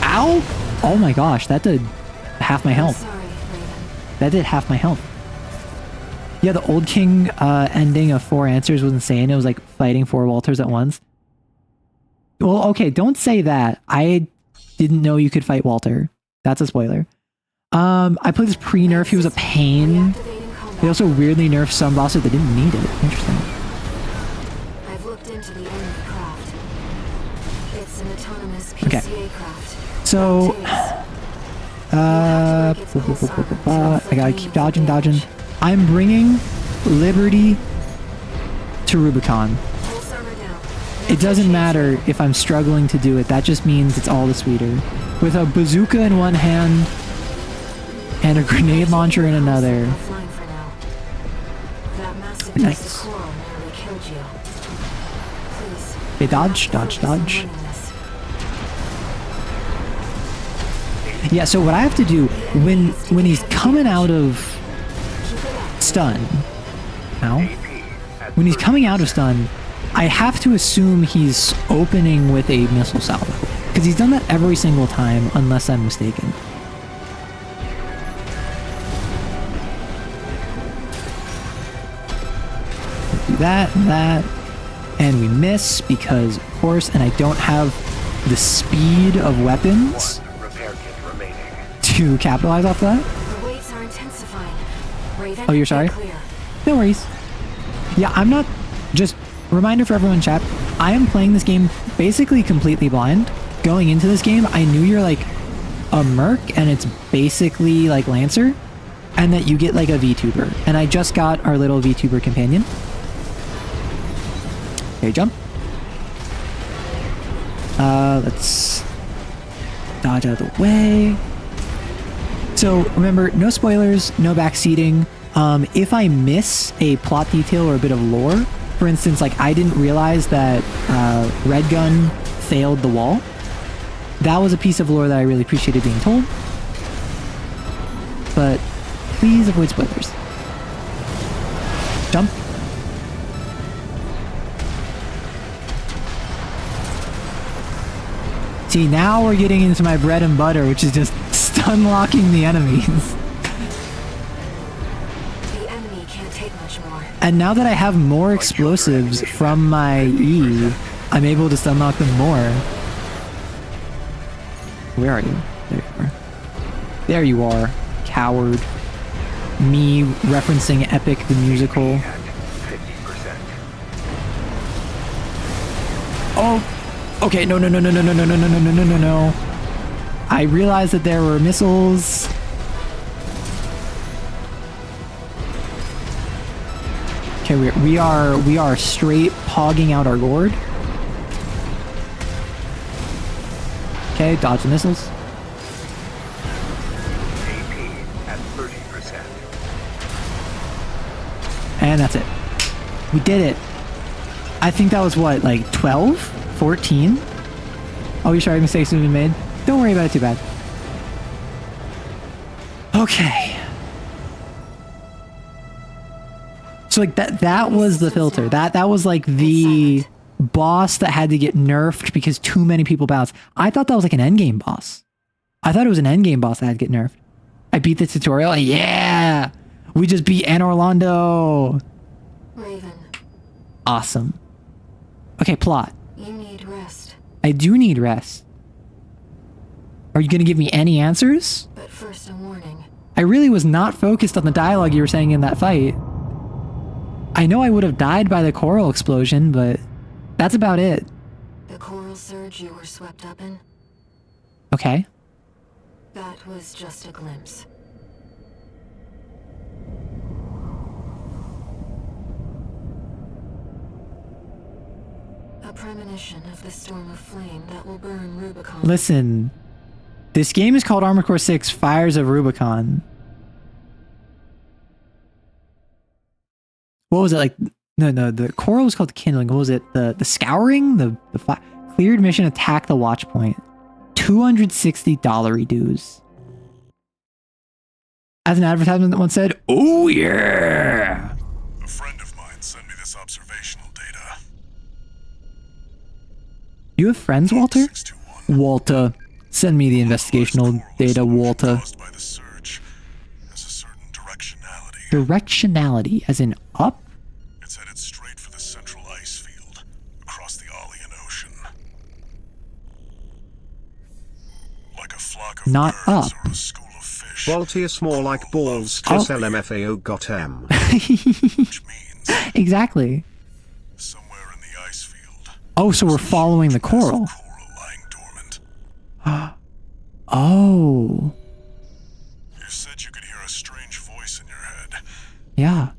Ow! Oh my gosh, that did half my health. That did half my health. Yeah, the Old King ending of 4 answers was insane. It was like fighting 4 Walters at once. Well, okay, don't say that. I didn't know you could fight Walter. That's a spoiler. I played this pre-nerf. He was a pain. They also weirdly nerfed some bosses that didn't need it. Interesting. I've looked into the enemy craft. It's an autonomous PCA craft. So, I gotta keep dodging. I'm bringing Liberty to Rubicon. It doesn't matter if I'm struggling to do it. That just means it's all the sweeter. With a bazooka in one hand and a grenade launcher in another. Nice. Okay, dodge. Yeah, so what I have to do when he's coming out of stun, when he's coming out of stun, I have to assume he's opening with a missile salvo. Because he's done that every single time, unless I'm mistaken. Do that, and we miss because, of course, and I don't have the speed of weapons to capitalize off that. The waves are intensifying. Raven, Oh, you're sorry? No worries. Yeah, I'm not... Just reminder for everyone in chat, I am playing this game basically completely blind. Going into this game, I knew you're like a merc and it's basically like Lancer, and that you get like a VTuber. And I just got our little VTuber companion. Okay, jump. Let's dodge out of the way. So remember, no spoilers, no backseating. If I miss a plot detail or a bit of lore, for instance, like I didn't realize that Red Gun failed the wall. That was a piece of lore that I really appreciated being told. But please avoid spoilers. Jump. See, now we're getting into my bread and butter, which is just stun locking the enemies. The enemy can't take much more. And now that I have more explosives from my E, I'm able to stun lock them more. Where are you? There you are. There you are, coward. Me referencing Epic the Musical. Oh, okay, no. I realized that there were missiles. Okay, we are straight pogging out our gourd. Okay, dodge the missiles. AP at 30%. And that's it. We did it. I think that was what, like 12? 14? Oh, you're sorry, mistakes have been made. Don't worry about it too bad. Okay. So like that was the filter. That was like the boss that had to get nerfed because too many people bounced. I thought that was like an endgame boss. I thought it was an endgame boss that had to get nerfed. I beat the tutorial. Yeah! We just beat Anne Orlando. Raven, Awesome. Okay, plot. you need rest. I do need rest. Are you gonna give me any answers? But first, a warning. I really was not focused on the dialogue you were saying in that fight. I know I would have died by the coral explosion, but that's about it. The coral surge you were swept up in? Okay. That was just a glimpse. A premonition of the storm of flame that will burn Rubicon. Listen, this game is called Armored Core 6 Fires of Rubicon. What was it like? No, the coral was called Kindling. What was it? The scouring? The cleared mission, attack the watch point. $260 dues. As an advertisement that once said, oh yeah! A friend of mine sent me this observational data. You have friends, Walter? Walter. Send me the investigational data, Walter. By the surge has a certain directionality. Directionality, as in up? It's headed straight for the central ice field across the Arlean Ocean. Like a flock of Not birds up. or a school of fish. Voltius more like balls, kiss LMFAO got M. Exactly. Somewhere in the ice field. Oh, so we're following the coral. Lying dormant. Oh. You said you could hear a strange voice in your head. Yeah.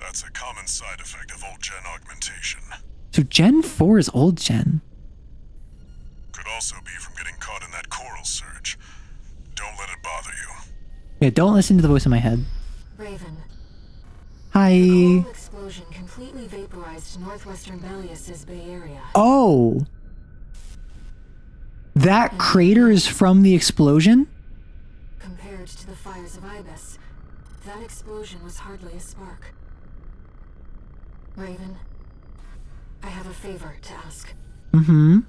That's a common side effect of old gen augmentation. So Gen 4 is old Gen. Could also be from getting caught in that coral surge. Don't let it bother you. Yeah, don't listen to the voice in my head. Raven. Hi. The coral explosion completely vaporized northwestern Belius's Bay Area. Oh. That crater is from the explosion? Compared to the fires of Ibis, that explosion was hardly a spark. Raven, I have a favor to ask. Mm-hmm.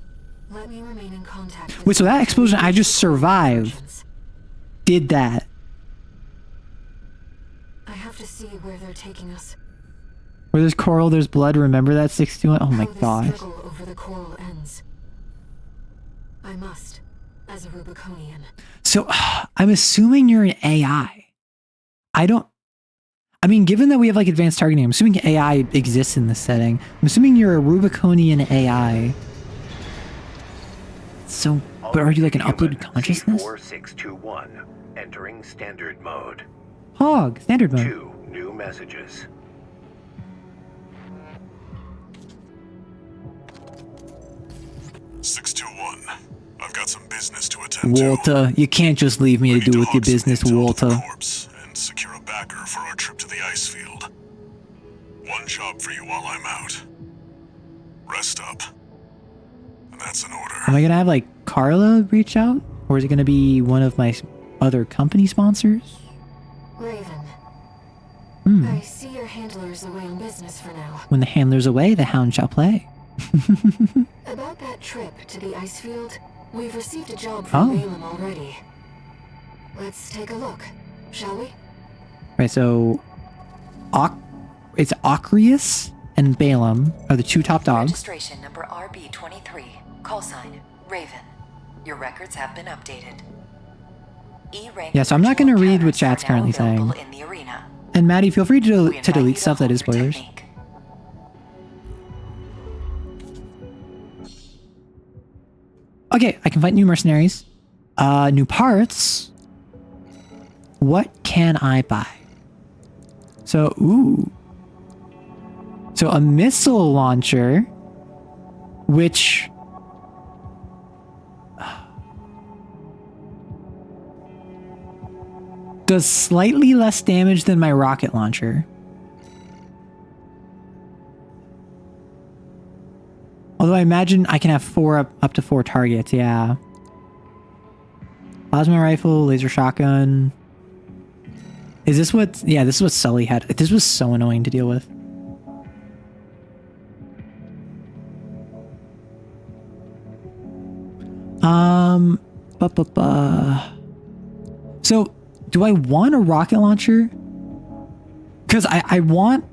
Let me remain in contact with Wait, so that explosion I just survived did that. I have to see where they're taking us. Where there's coral, there's blood. Remember that 61? Oh my How this gosh. struggle over the coral ends. I must, as a Rubiconian. So, I'm assuming you're an AI. I mean, given that we have like advanced targeting, I'm assuming AI exists in this setting. I'm assuming you're a Rubiconian AI. So, but are you like an uploaded consciousness? 4621, entering standard mode. Hog, standard mode. 2 new messages. I've got some business to attend to. Walter, you can't just leave me to do with your business, Walter. And secure a backer for our trip to the ice field. One job for you while I'm out. Rest up. And that's an order. Am I gonna have like Carla reach out? Or is it gonna be one of my other company sponsors? Raven. I see your handler's away on business for now. When the handler's away, the hound shall play. About that trip to the ice field, we've received a job from Balaam already. Let's take a look, shall we? Right, so it's Ocrius and Balaam are the two top dogs. Registration number RB23, call sign Raven. Your records have been updated. E-rank. Yeah, so I'm not going to read what chat's currently saying. In the arena. And Maddie, feel free to delete stuff that is spoilers. Okay, I can fight new mercenaries. New parts. What can I buy? So, ooh. So a missile launcher, which... does slightly less damage than my rocket launcher. Although I imagine I can have up to 4 targets, yeah. Plasma rifle, laser shotgun. Is this what... yeah, this is what Sully had. This was so annoying to deal with. So, do I want a rocket launcher? Because I want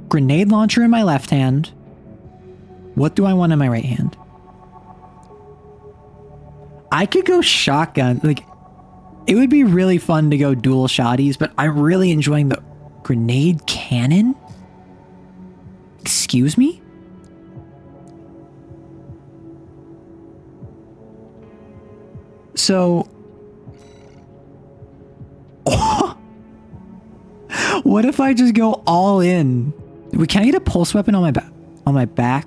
grenade launcher in my left hand. What do I want in my right hand? I could go shotgun. Like, it would be really fun to go dual shotties, but I'm really enjoying the grenade cannon. Excuse me? So, what if I just go all in? Can I get a pulse weapon on my back?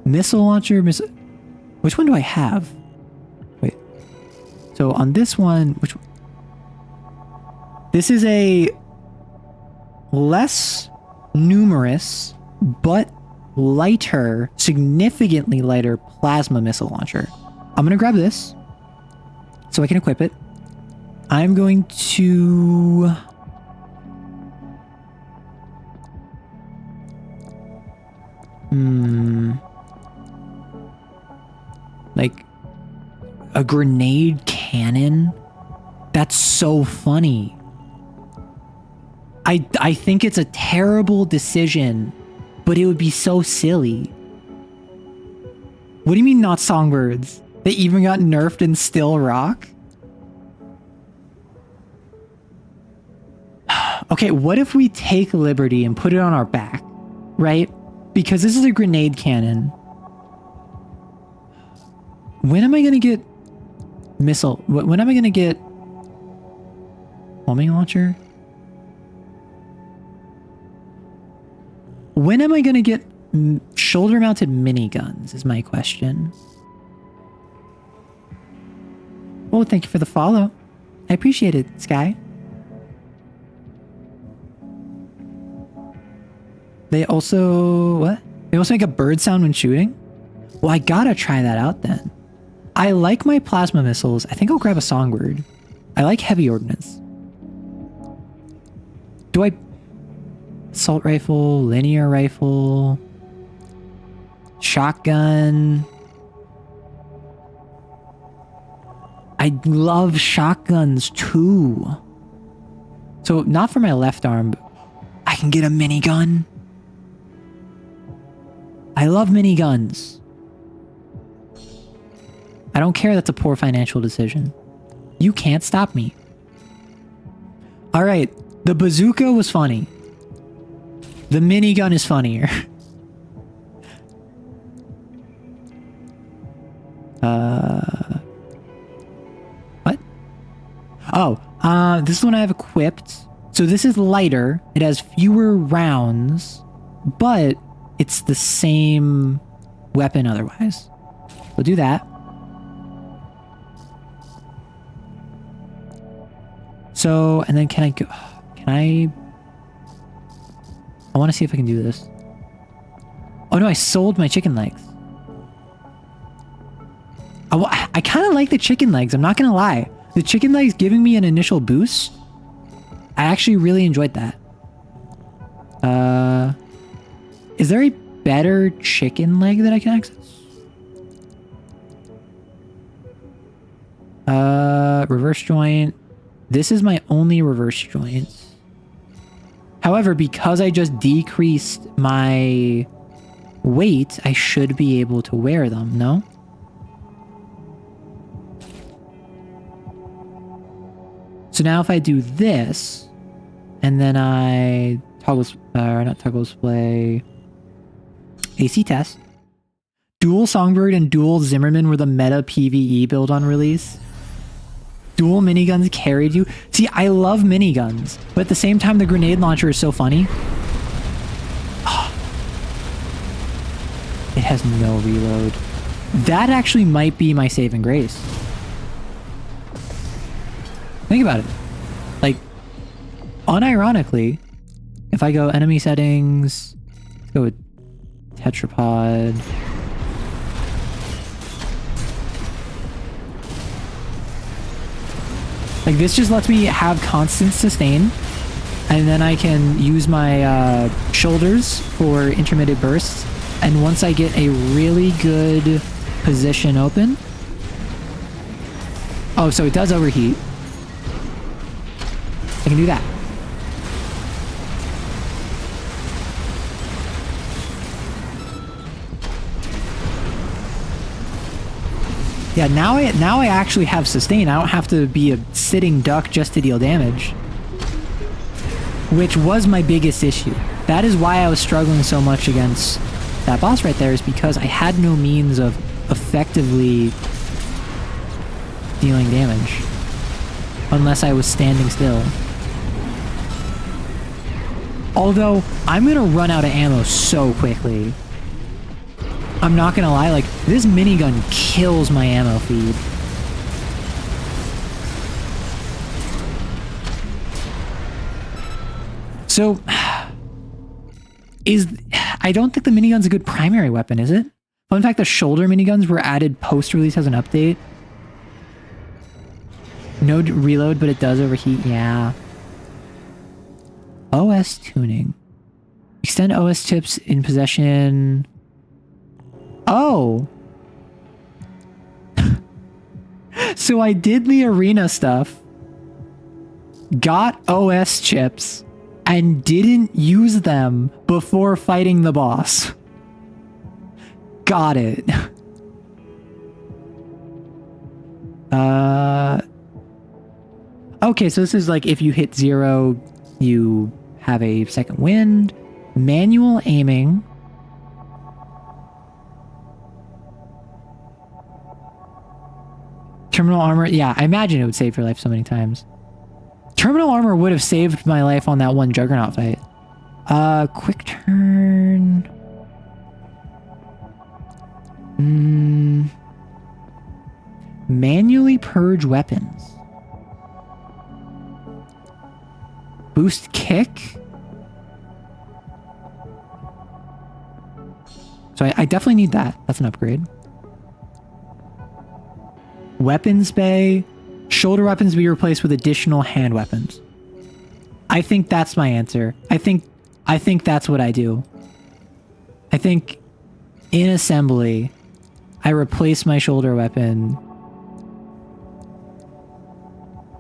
Missile launcher, which one do I have? Wait. So on this one, which one? This is a less numerous but lighter, significantly lighter plasma missile launcher. I'm gonna grab this so I can equip it. I'm going to like a grenade cannon. That's so funny. I think it's a terrible decision, but it would be so silly. What do you mean not songbirds? They even got nerfed in Still Rock? Okay, what if we take Liberty and put it on our back, right? Because this is a grenade cannon. When am I gonna get missile? When am I gonna get homing launcher? When am I gonna get shoulder-mounted miniguns is my question. Oh, thank you for the follow. I appreciate it, Sky. They also... what? They also make a bird sound when shooting? Well, I gotta try that out then. I like my plasma missiles. I think I'll grab a songbird. I like heavy ordnance. Do I... assault rifle, linear rifle, shotgun. I love shotguns too. So not for my left arm, but I can get a minigun. I love miniguns. I don't care that's a poor financial decision. You can't stop me. All right, the bazooka was funny. The minigun is funnier. What? Oh, this is one I have equipped. So this is lighter. It has fewer rounds, but it's the same weapon otherwise. We'll do that. So, and then can I want to see if I can do this. Oh no, I sold my chicken legs. I kind of like the chicken legs, I'm not gonna lie. The chicken legs giving me an initial boost, I actually really enjoyed that. Is there a better chicken leg that I can access? Reverse joint. This is my only reverse joint. However, because I just decreased my weight, I should be able to wear them, no? So now if I do this, and then I not toggle display, AC test. Dual Songbird and Dual Zimmerman were the meta PvE build on release. Dual miniguns carried you. See, I love miniguns, but at the same time, the grenade launcher is so funny. It has no reload. That actually might be my saving grace. Think about it. Like, unironically, if I go enemy settings, let's go with tetrapod. Like, this just lets me have constant sustain, and then I can use my shoulders for intermittent bursts, and once I get a really good position open... Oh, so it does overheat. I can do that. Yeah, now I actually have sustain. I don't have to be a sitting duck just to deal damage. Which was my biggest issue. That is why I was struggling so much against that boss right there, is because I had no means of effectively dealing damage. Unless I was standing still. Although, I'm gonna run out of ammo so quickly. I'm not gonna lie, like, this minigun kills my ammo feed. So, I don't think the minigun's a good primary weapon, is it? Fun fact, the shoulder miniguns were added post-release as an update. No reload, but it does overheat, yeah. OS tuning. Extend OS chips in possession... Oh! So I did the arena stuff, got OS chips, and didn't use them before fighting the boss. Got it. Okay, so this is like if you hit 0, you have a second wind. Manual aiming. Terminal armor, yeah, I imagine it would save your life so many times. Terminal armor would have saved my life on that one Juggernaut fight. Quick turn. Manually purge weapons. Boost kick. So I definitely need that. That's an upgrade. Weapons bay. Shoulder weapons be replaced with additional hand weapons. I think that's my answer. I think that's what I do. I think in assembly, I replace my shoulder weapon.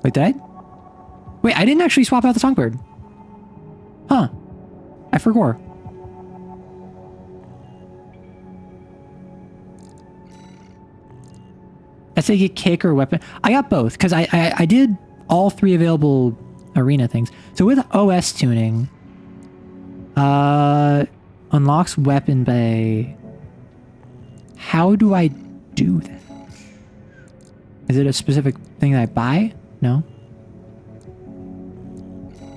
Wait, did I? Wait, I didn't actually swap out the Songbird. Huh. I forgot. Let's say get kick or weapon. I got both because I did all 3 available arena things. So with OS tuning, unlocks weapon bay. How do I do that? Is it a specific thing that I buy? No.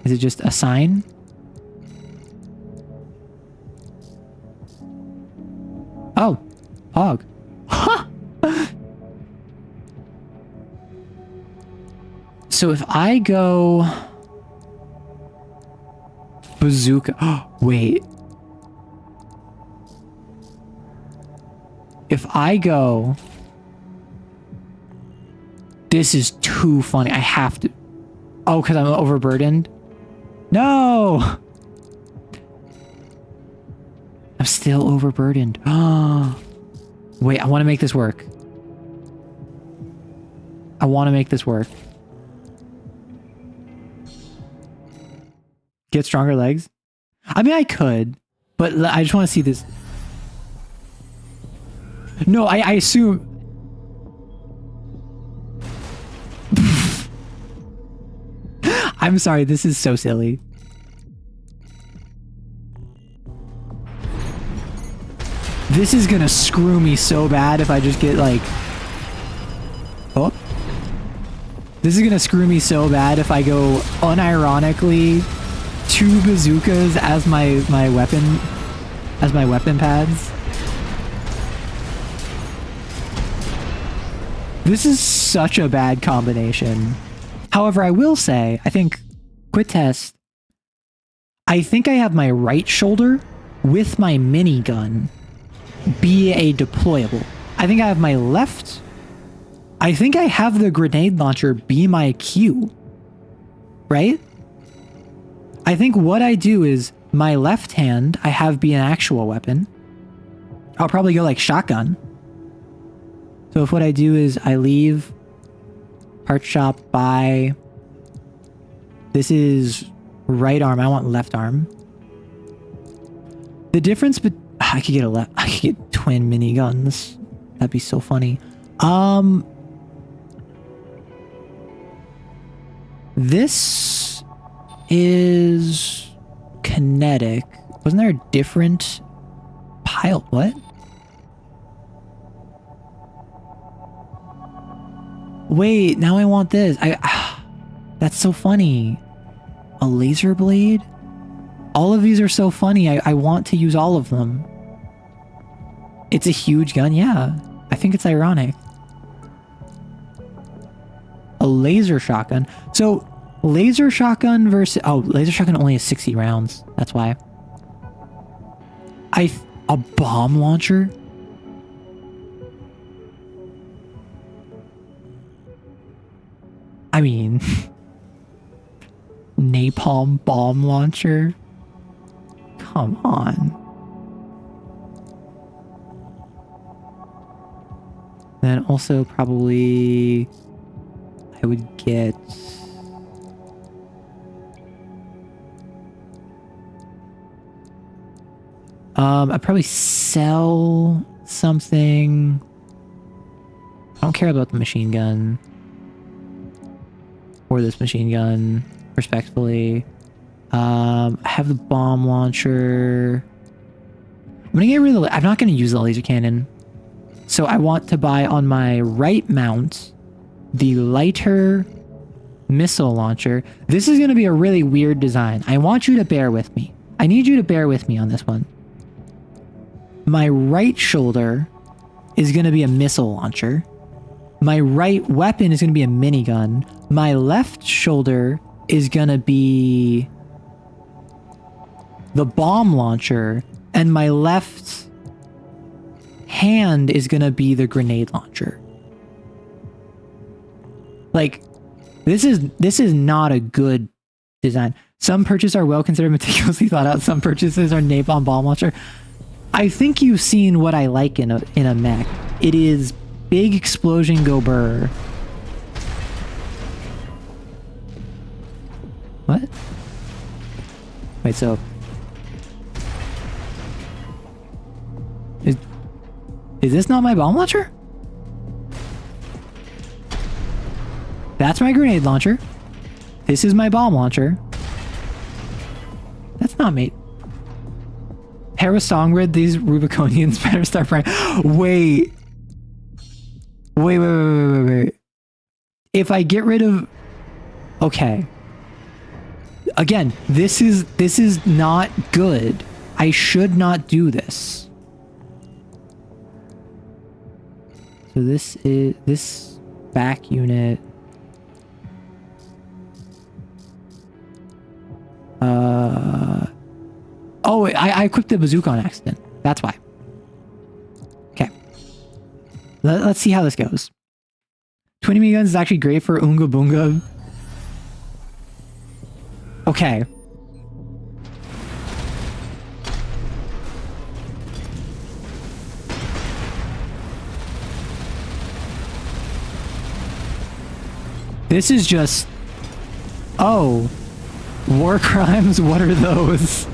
Is it just a sign? Oh, Hog. Huh. So if I go bazooka, wait. If I go, this is too funny. I have to. Oh, because I'm overburdened. No. I'm still overburdened. Oh, wait. I want to make this work. I want to make this work. Get stronger legs? I mean, I could, but I just want to see this. No, I assume... I'm sorry, this is so silly. This is gonna screw me so bad if I just get like... Oh. This is gonna screw me so bad if I go unironically 2 bazookas as my weapon pads. This is such a bad combination. However, I will say, I think, quick test, I think I have my right shoulder with my minigun be a deployable. I think I have my left. I think I have the grenade launcher be my Q. Right? I think what I do is my left hand, I have be an actual weapon. I'll probably go like shotgun. So if what I do is I leave part shop, buy This is right arm. I want left arm. The difference, but I could get I could get twin miniguns. That'd be so funny. This is kinetic. Wasn't there a different pile? What? Wait, now I want this. That's so funny. A laser blade? All of these are so funny. I want to use all of them. It's a huge gun, yeah. I think it's ironic. A laser shotgun. So, laser shotgun versus... Oh, laser shotgun only has 60 rounds. That's why. A bomb launcher? I mean... napalm bomb launcher? Come on. Then also probably... I would get... I'd probably sell something. I don't care about the machine gun. Or this machine gun, respectfully. I have the bomb launcher. I'm gonna get rid of the... I'm not gonna use the laser cannon. So I want to buy on my right mount the lighter missile launcher. This is gonna be a really weird design. I want you to bear with me. I need you to bear with me on this one. My right shoulder is going to be a missile launcher. My right weapon is going to be a minigun. My left shoulder is going to be the bomb launcher. And my left hand is going to be the grenade launcher. Like, this is not a good design. Some purchases are well considered, meticulously thought out. Some purchases are napalm bomb launcher. I think you've seen what I like in a mech. It is big explosion go burr. What? Wait, so... Is this not my bomb launcher? That's my grenade launcher. This is my bomb launcher. That's not me. Hera Songbird, these Rubiconians better start praying. Wait. If I get rid of... Okay. Again, this is not good. I should not do this. So this is... This back unit... Oh, I equipped the bazooka on accident. That's why. Okay. Let's see how this goes. 20 miniguns is actually great for Oonga Boonga. Okay. This is just... Oh. War crimes? What are those?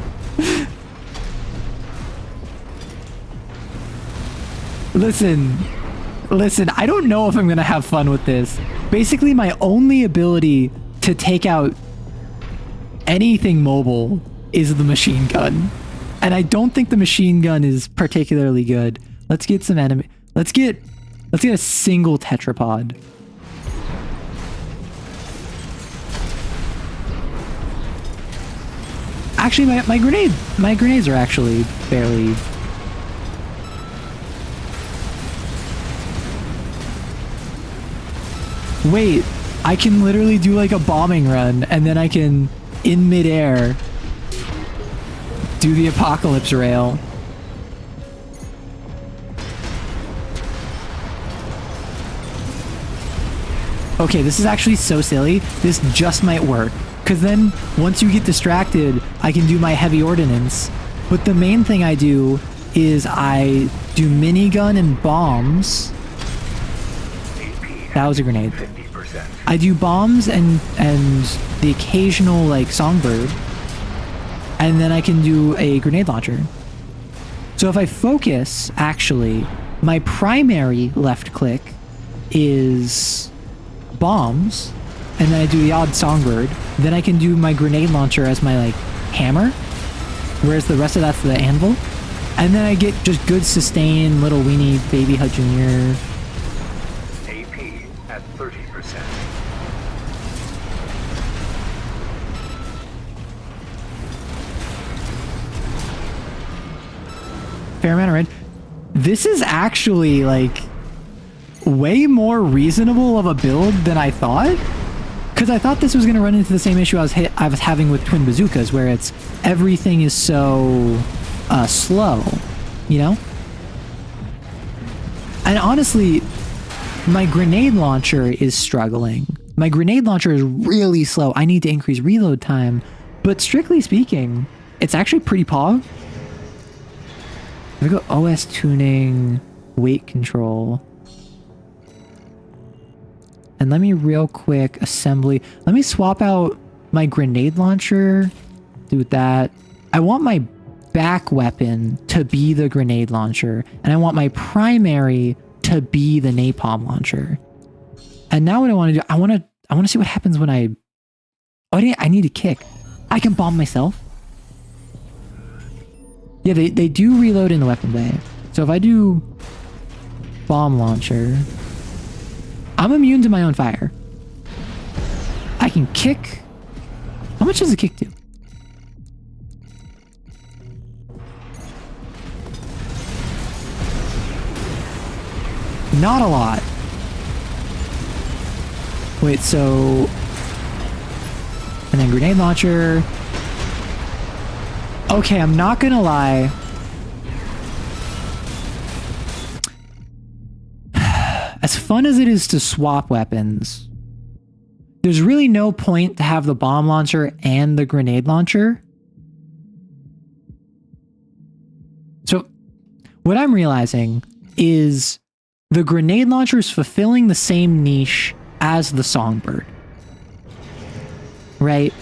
Listen, I don't know if I'm gonna have fun with this. Basically, my only ability to take out anything mobile is the machine gun. And I don't think the machine gun is particularly good. Let's get some enemy. Let's get a single tetrapod. Actually, my grenades are actually fairly... Wait, I can literally do like a bombing run, and then I can, in midair, do the apocalypse rail. Okay, this is actually so silly. This just might work. Because then, once you get distracted, I can do my heavy ordnance. But the main thing I do is I do minigun and bombs. That was a grenade. I do bombs and the occasional like songbird, and then I can do a grenade launcher. So if I focus, actually, my primary left click is bombs, and then I do the odd songbird. Then I can do my grenade launcher as my like hammer, whereas the rest of that's the anvil. And then I get just good sustain, little weenie baby Hut Jr. AP at 30%. Fair amount of red. This is actually like way more reasonable of a build than I thought. Because I thought this was going to run into the same issue I was having with twin bazookas, where it's everything is so slow, you know? And honestly, my grenade launcher is struggling. My grenade launcher is really slow. I need to increase reload time. But strictly speaking, it's actually pretty pog. If I go OS tuning, weight control. And let me real quick assembly. Let me swap out my grenade launcher. Do that. I want my back weapon to be the grenade launcher, and I want my primary to be the napalm launcher. And now what I want to do, I want to see what happens when I need to kick. I can bomb myself. Yeah, they do reload in the weapon bay. So if I do bomb launcher, I'm immune to my own fire. I can kick. How much does the kick do? Not a lot. Wait, so... And then grenade launcher. Okay, I'm not gonna lie. As fun as it is to swap weapons, there's really no point to have the bomb launcher and the grenade launcher. So what I'm realizing is the grenade launcher is fulfilling the same niche as the songbird. Right?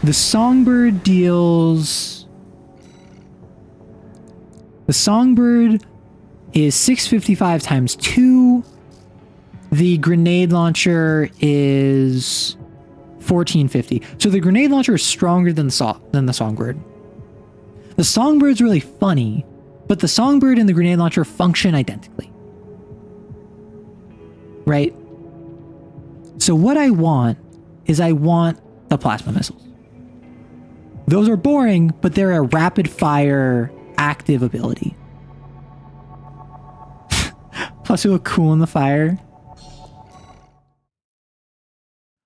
The songbird deals... The songbird is 655 times 2. The grenade launcher is 1450. So the grenade launcher is stronger than the songbird. The songbird's really funny, but the songbird and the grenade launcher function identically. Right? So what I want is I want the plasma missiles. Those are boring, but they're a rapid fire active ability. Plus we look cool in the fire.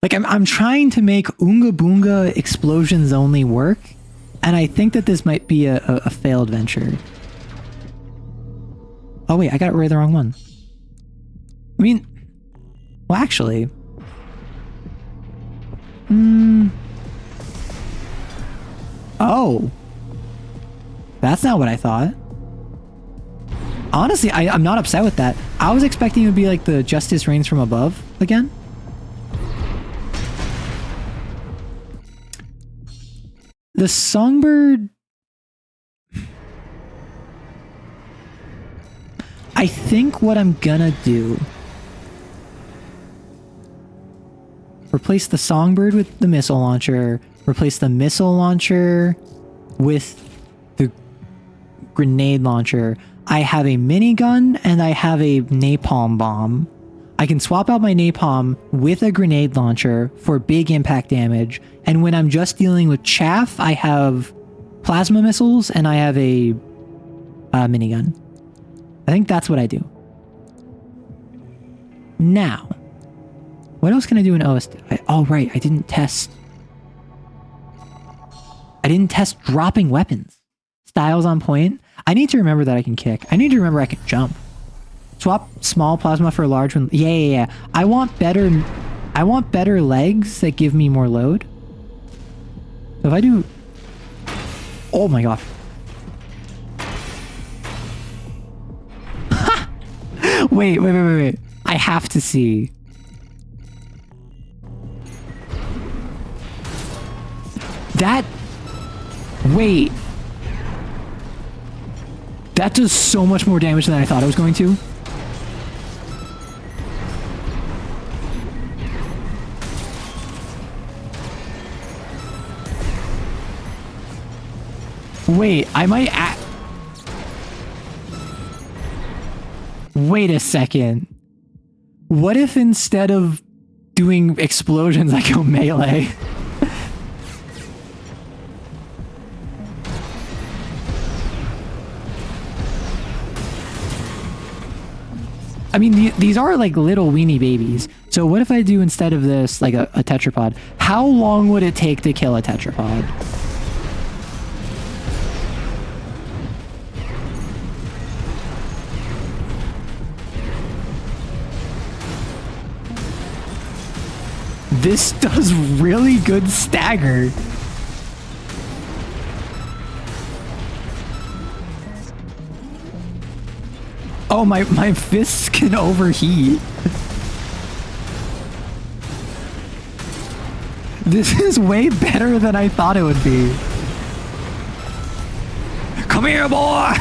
Like I'm trying to make Oonga Boonga explosions only work, and I think that this might be a failed venture. Oh wait, I got rid of the wrong one. I mean, well actually... Oh. That's not what I thought. Honestly, I'm not upset with that. I was expecting it would be like the Justice Reigns from Above again. The songbird... I think what I'm gonna do... Replace the songbird with the missile launcher. Replace the missile launcher with the grenade launcher. I have a minigun and I have a napalm bomb. I can swap out my napalm with a grenade launcher for big impact damage. And when I'm just dealing with chaff, I have plasma missiles and I have a minigun. I think that's what I do. Now, what else can I do in OS? Oh, right. I didn't test dropping weapons. Styles on point. I need to remember that I can kick. I need to remember I can jump. Swap small plasma for large one. Yeah. I want better legs that give me more load. So if I do... Oh my god. Wait. I have to see. That... Wait. That does so much more damage than I thought it was going to. Wait, I might Wait a second. What if instead of doing explosions, I go melee? I mean, these are like little weenie babies. So what if I do instead of this, like a tetrapod? How long would it take to kill a tetrapod? This does really good stagger. Oh, my fists can overheat. This is way better than I thought it would be. Come here, boy!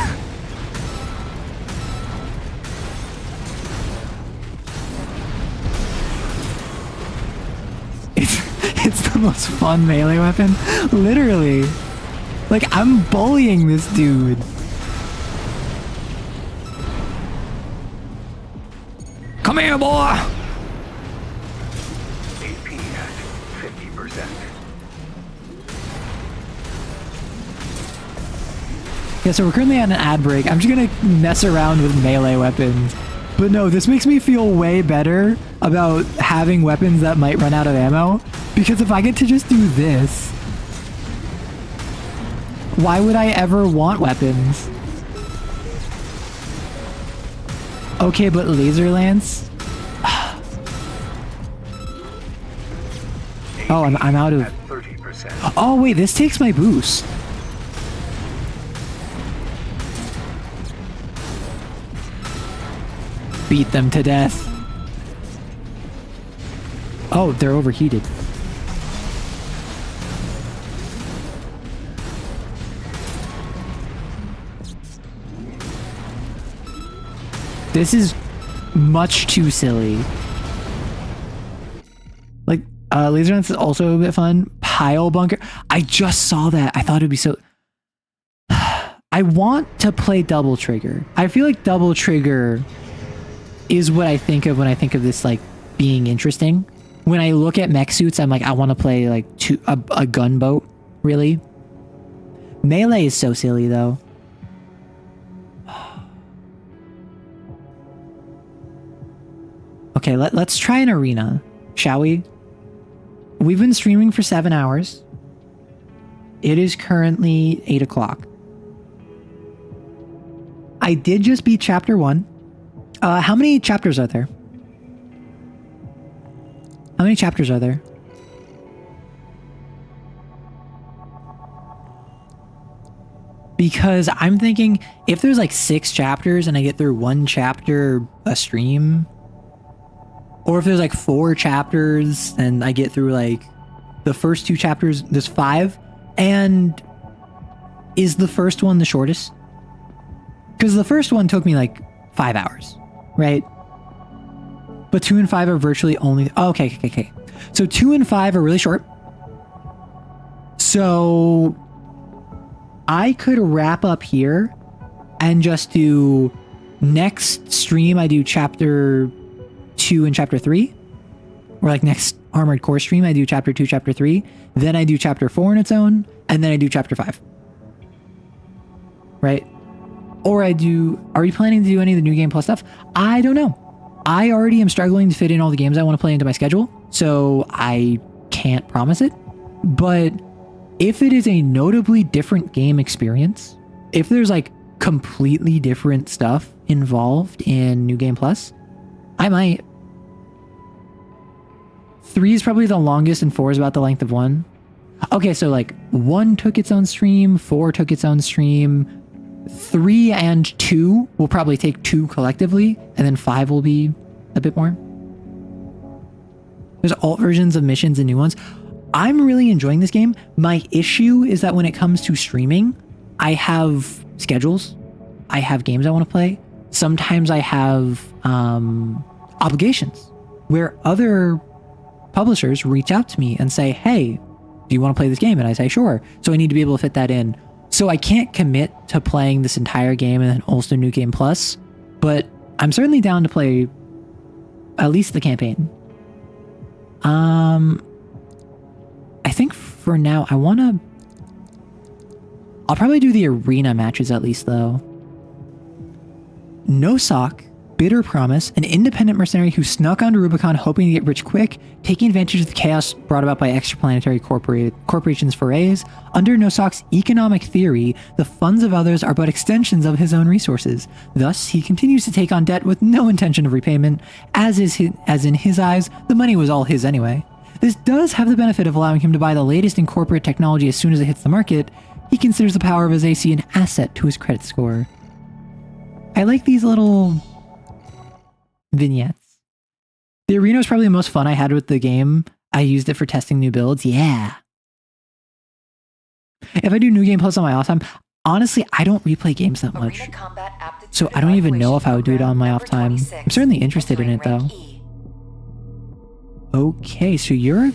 It's the most fun melee weapon. Literally. Like, I'm bullying this dude. Come here, boy! AP at 50%. Yeah, so we're currently on an ad break. I'm just gonna mess around with melee weapons. But no, this makes me feel way better about having weapons that might run out of ammo. Because if I get to just do this, why would I ever want weapons? Okay, but laser lance? Oh, I'm out of... 30%. Oh wait, this takes my boost. Beat them to death. Oh, they're overheated. This is much too silly. Like, laser lance is also a bit fun. Pile bunker. I just saw that. I thought it'd be so... I want to play double trigger. I feel like double trigger is what I think of when I think of this, like, being interesting. When I look at mech suits, I'm like, I want to play, like, a gunboat, really. Melee is so silly, though. Okay, let's try an arena, shall we? We've been streaming for 7 hours. It is currently 8 o'clock. I did just beat chapter 1. How many chapters are there? How many chapters are there? Because I'm thinking if there's like 6 chapters and I get through 1 chapter a stream, or if there's like 4 chapters and I get through like the first 2 chapters, there's 5. And is the first one the shortest? Because the first one took me like 5 hours, right? But 2 and 5 are virtually only... Oh, okay. So 2 and 5 are really short. So I could wrap up here and just do... Next stream, I do chapter 2 and chapter 3. Or like next Armored Core stream, I do chapter 2, chapter 3. Then I do chapter 4 on its own. And then I do chapter 5. Right? Or I do... Are you planning to do any of the New Game Plus stuff? I don't know. I already am struggling to fit in all the games I want to play into my schedule. So I can't promise it. But if it is a notably different game experience, if there's like completely different stuff involved in New Game Plus, I might. 3 is probably the longest and 4 is about the length of 1. Okay, so like 1 took its own stream, 4 took its own stream, 3 and 2 will probably take 2 collectively, and then 5 will be a bit more. There's alt versions of missions and new ones. I'm really enjoying this game. My issue is that when it comes to streaming, I have schedules. I have games I want to play. Sometimes I have obligations where other publishers reach out to me and say, hey, do you want to play this game? And I say, sure. So I need to be able to fit that in. So I can't commit to playing this entire game and then also New Game Plus, but I'm certainly down to play at least the campaign. I think for now, I'll probably do the arena matches at least, though. No Sock, Bitter Promise, an independent mercenary who snuck onto Rubicon hoping to get rich quick, taking advantage of the chaos brought about by extraplanetary corporations' forays. Under No Sock's economic theory, the funds of others are but extensions of his own resources. Thus, he continues to take on debt with no intention of repayment, as in his eyes, the money was all his anyway. This does have the benefit of allowing him to buy the latest in corporate technology as soon as it hits the market. He considers the power of his AC an asset to his credit score. I like these little vignettes. The arena was probably the most fun I had with the game. I used it for testing new builds. Yeah. If I do New Game Plus on my off time, honestly, I don't replay games that much. So I don't even know if I would do it on my off time. I'm certainly interested in it though. Okay, so you're a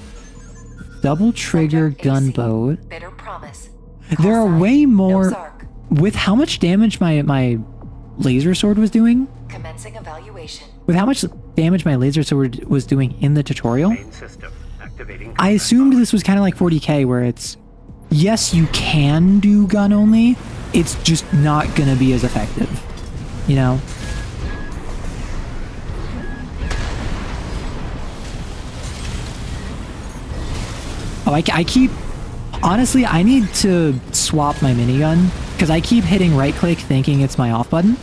double trigger gunboat. There are way more with how much damage my laser sword was doing. Commencing evaluation. With how much damage my laser sword was doing in the tutorial. I assumed this was kind of like 40k where it's, yes, you can do gun only, it's just not going to be as effective, you know? Oh, I keep... Honestly, I need to swap my minigun, because I keep hitting right-click thinking it's my off button.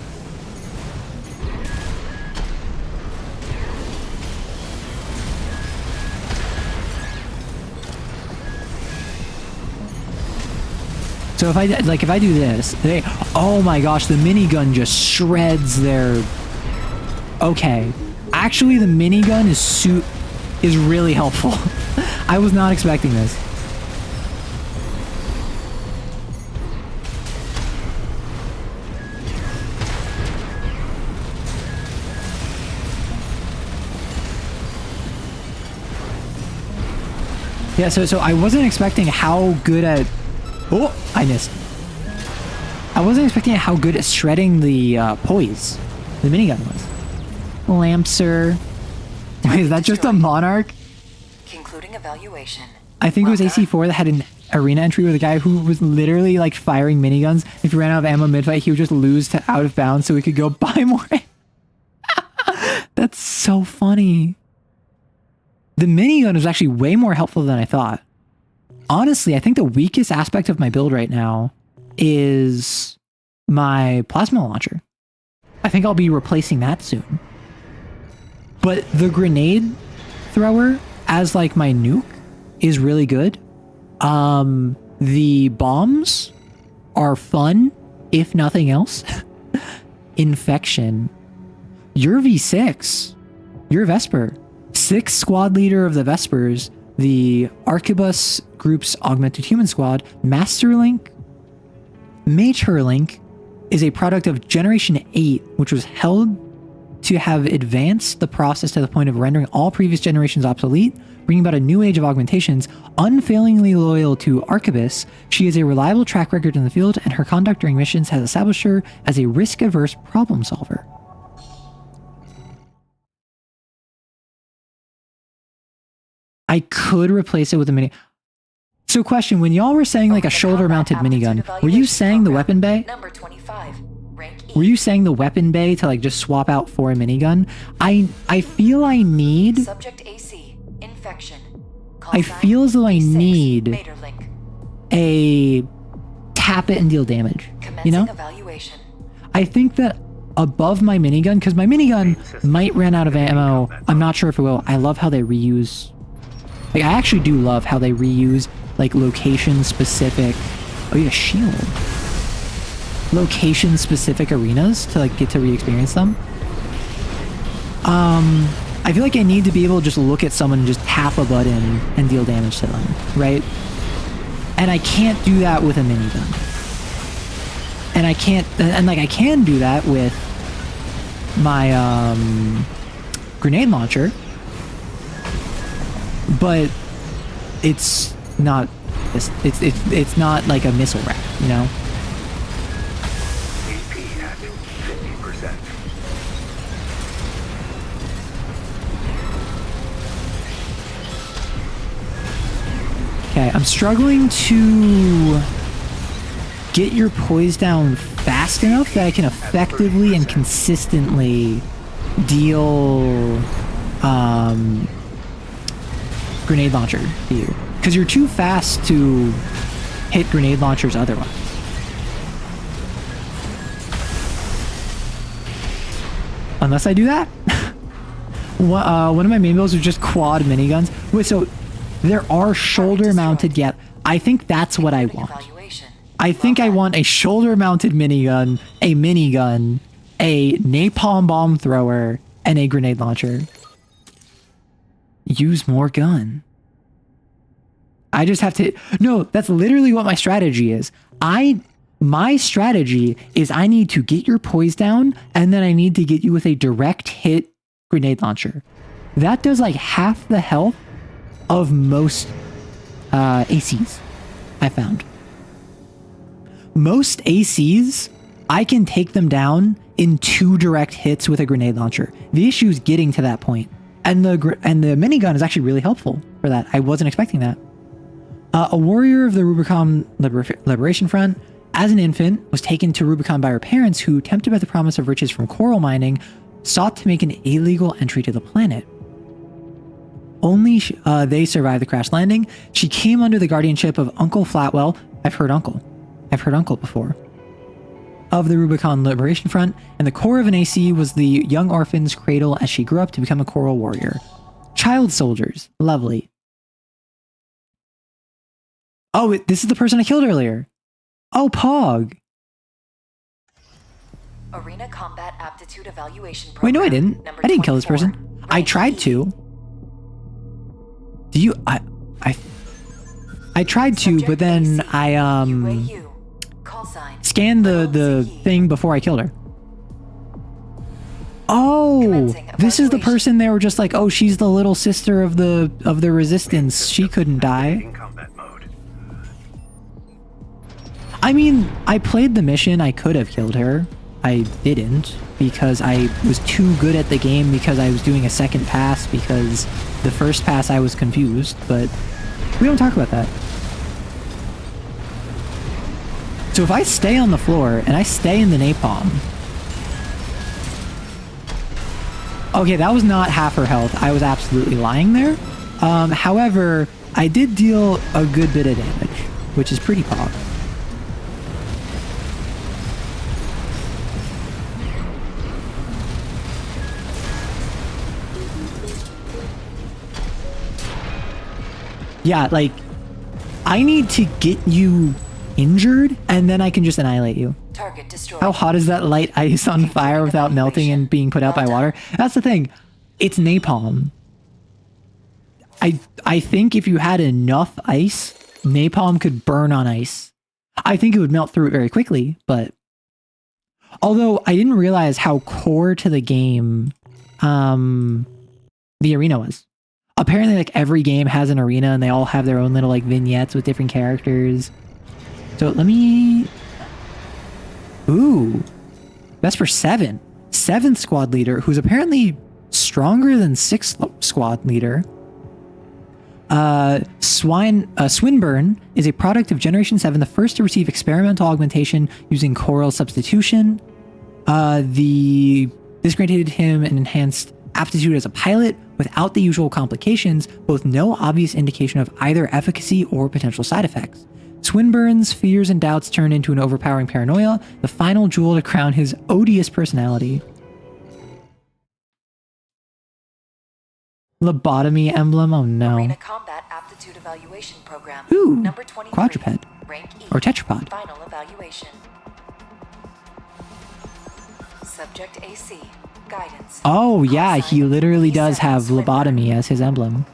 So if I do this, oh my gosh, the minigun just shreds their... Okay. Actually, the minigun is really helpful. I was not expecting this. Yeah, so I wasn't expecting how good at... Oh, I missed. I wasn't expecting how good at shredding the poise the minigun was. Lamser. Wait, is that just a Monarch? Concluding evaluation. I think it was AC4 that had an arena entry with a guy who was literally like firing miniguns. If he ran out of ammo mid-fight, he would just lose to out of bounds so he could go buy more. That's so funny. The minigun was actually way more helpful than I thought. Honestly, I think the weakest aspect of my build right now is my plasma launcher. I think I'll be replacing that soon. But the grenade thrower as like my nuke is really good. The bombs are fun, if nothing else. Infection. You're V6. You're Vesper. 6th squad leader of the Vespers, the Arquebus Group's augmented human squad. Masterlink. Maturelink is a product of Generation 8, which was held to have advanced the process to the point of rendering all previous generations obsolete, bringing about a new age of augmentations. Unfailingly loyal to Arquebus, she has a reliable track record in the field, and her conduct during missions has established her as a risk-averse problem solver. I could replace it with a mini... So question, when y'all were saying like a shoulder-mounted minigun, were you saying the weapon bay? Number 25. Were you saying the weapon bay to like just swap out for a minigun? I feel I need... Subject AC. Infection. I feel as though I need a tap it and deal damage, you know? Evaluation. I think that above my minigun, because my minigun might run out of ammo. I'm not sure if it will. I love how they reuse... Like, I actually do love how they reuse, like, location-specific... Oh, yeah, shield. Location-specific arenas to, like, get to re-experience them. I feel like I need to be able to just look at someone and just tap a button and deal damage to them, right? And I can't do that with a minigun. And I can't, and like I can do that with my grenade launcher, but it's not, it's not like a missile rack, you know? AP at 50%. Okay, I'm struggling to get your poise down fast enough that I can effectively and consistently deal grenade launcher to you. Because you're too fast to hit grenade launchers otherwise. Unless I do that. One of my main builds was just quad miniguns. Wait, so there are shoulder-mounted gap. I think that's what I want. I think I want a shoulder-mounted minigun, a napalm bomb thrower, and a grenade launcher. Use more gun. I just have to... No, that's literally what my strategy is. My strategy is I need to get your poise down, and then I need to get you with a direct hit grenade launcher. That does like half the health of most ACs I found. Most ACs, I can take them down in 2 direct hits with a grenade launcher. The issue is getting to that point. And the minigun is actually really helpful for that. I wasn't expecting that. A warrior of the Rubicon Liberation Front, as an infant, was taken to Rubicon by her parents who, tempted by the promise of riches from coral mining, sought to make an illegal entry to the planet. Only they survived the crash landing. She came under the guardianship of Uncle Flatwell. I've heard Uncle before. Of the Rubicon Liberation Front, and the core of an AC was the young orphan's cradle as she grew up to become a coral warrior. Child soldiers. Lovely. Oh, this is the person I killed earlier. Oh, Pog. Arena Combat Aptitude Evaluation Wait, Program. no, I didn't. I didn't kill this person. I tried to. Do you... I tried to, but then I, scanned the thing before I killed her. Oh, this is the person they were just like, oh, she's the little sister of the resistance. She couldn't die. I mean, I played the mission. I could have killed her. I didn't because I was too good at the game because I was doing a second pass because the first pass I was confused, but we don't talk about that. So if I stay on the floor and I stay in the napalm... Okay, that was not half her health. I was absolutely lying there. However, I did deal a good bit of damage, which is pretty pog. Yeah, like, I need to get you injured, and then I can just annihilate you. Target destroyed. How hot is that light ice on fire without melting and being put out by water? That's the thing. It's napalm. I think if you had enough ice, napalm could burn on ice. I think it would melt through it very quickly, but... Although, I didn't realize how core to the game the arena was. Apparently, like, every game has an arena, and they all have their own little, like, vignettes with different characters. So, let me... Ooh. Vesper 7. 7th squad leader, who's apparently stronger than 6th squad leader. Swinburne is a product of Generation 7, the first to receive experimental augmentation using coral substitution. This granted him an enhanced aptitude as a pilot without the usual complications, both no obvious indication of either efficacy or potential side effects. Swinburne's fears and doubts turn into an overpowering paranoia, the final jewel to crown his odious personality. Lobotomy emblem? Oh no. Arena Combat Aptitude Evaluation Program. Ooh, Number 23, quadruped. Rank E, or tetrapod. Final evaluation. Subject AC. guidance. Oh yeah, he literally does have lobotomy as his emblem.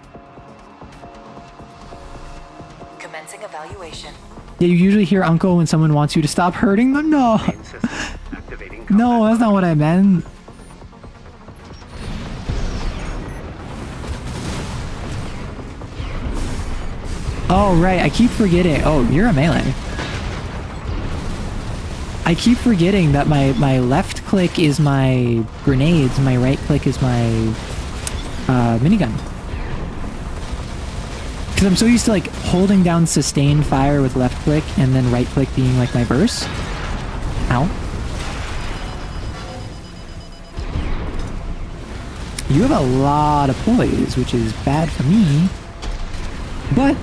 Commencing evaluation. Yeah, you usually hear uncle when someone wants you to stop hurting them. No. No, that's not what I meant. Oh, right. I keep forgetting. Oh, you're a melee. I keep forgetting that my left click is my grenades, my right click is my minigun. Because I'm so used to like holding down sustained fire with left click and then right click being like my burst. Ow. You have a lot of poise, which is bad for me. But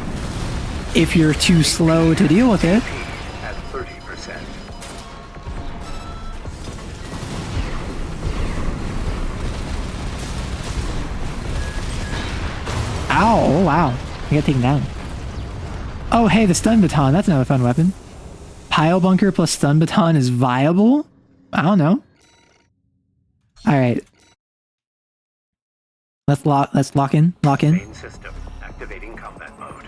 if you're too slow to deal with it... At 30%. Ow, oh wow. I got taken down. Oh hey, the stun baton. That's another fun weapon. Pile bunker plus stun baton is viable? I don't know. Alright. Let's lock in. Main system activating combat mode.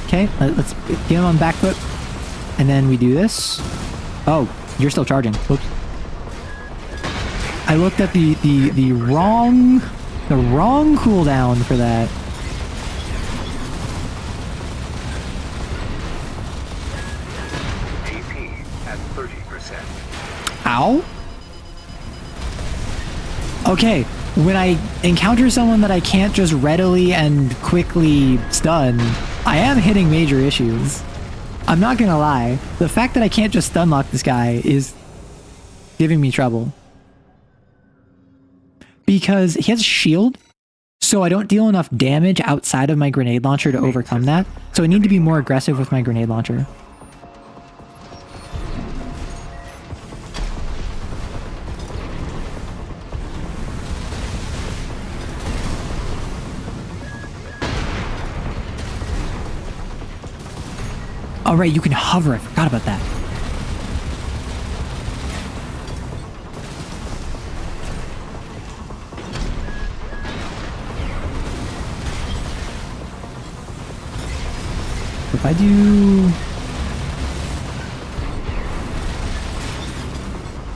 Okay, let's get him on back foot. And then we do this. Oh, you're still charging. Whoops. I looked at the wrong cooldown for that. AP at 30%. Ow. Okay, when I encounter someone that I can't just readily and quickly stun, I am hitting major issues. I'm not gonna lie. The fact that I can't just stun lock this guy is giving me trouble. Because he has a shield, so I don't deal enough damage outside of my grenade launcher to overcome that. So I need to be more aggressive with my grenade launcher. Oh right, you can hover. I forgot about that. If I do...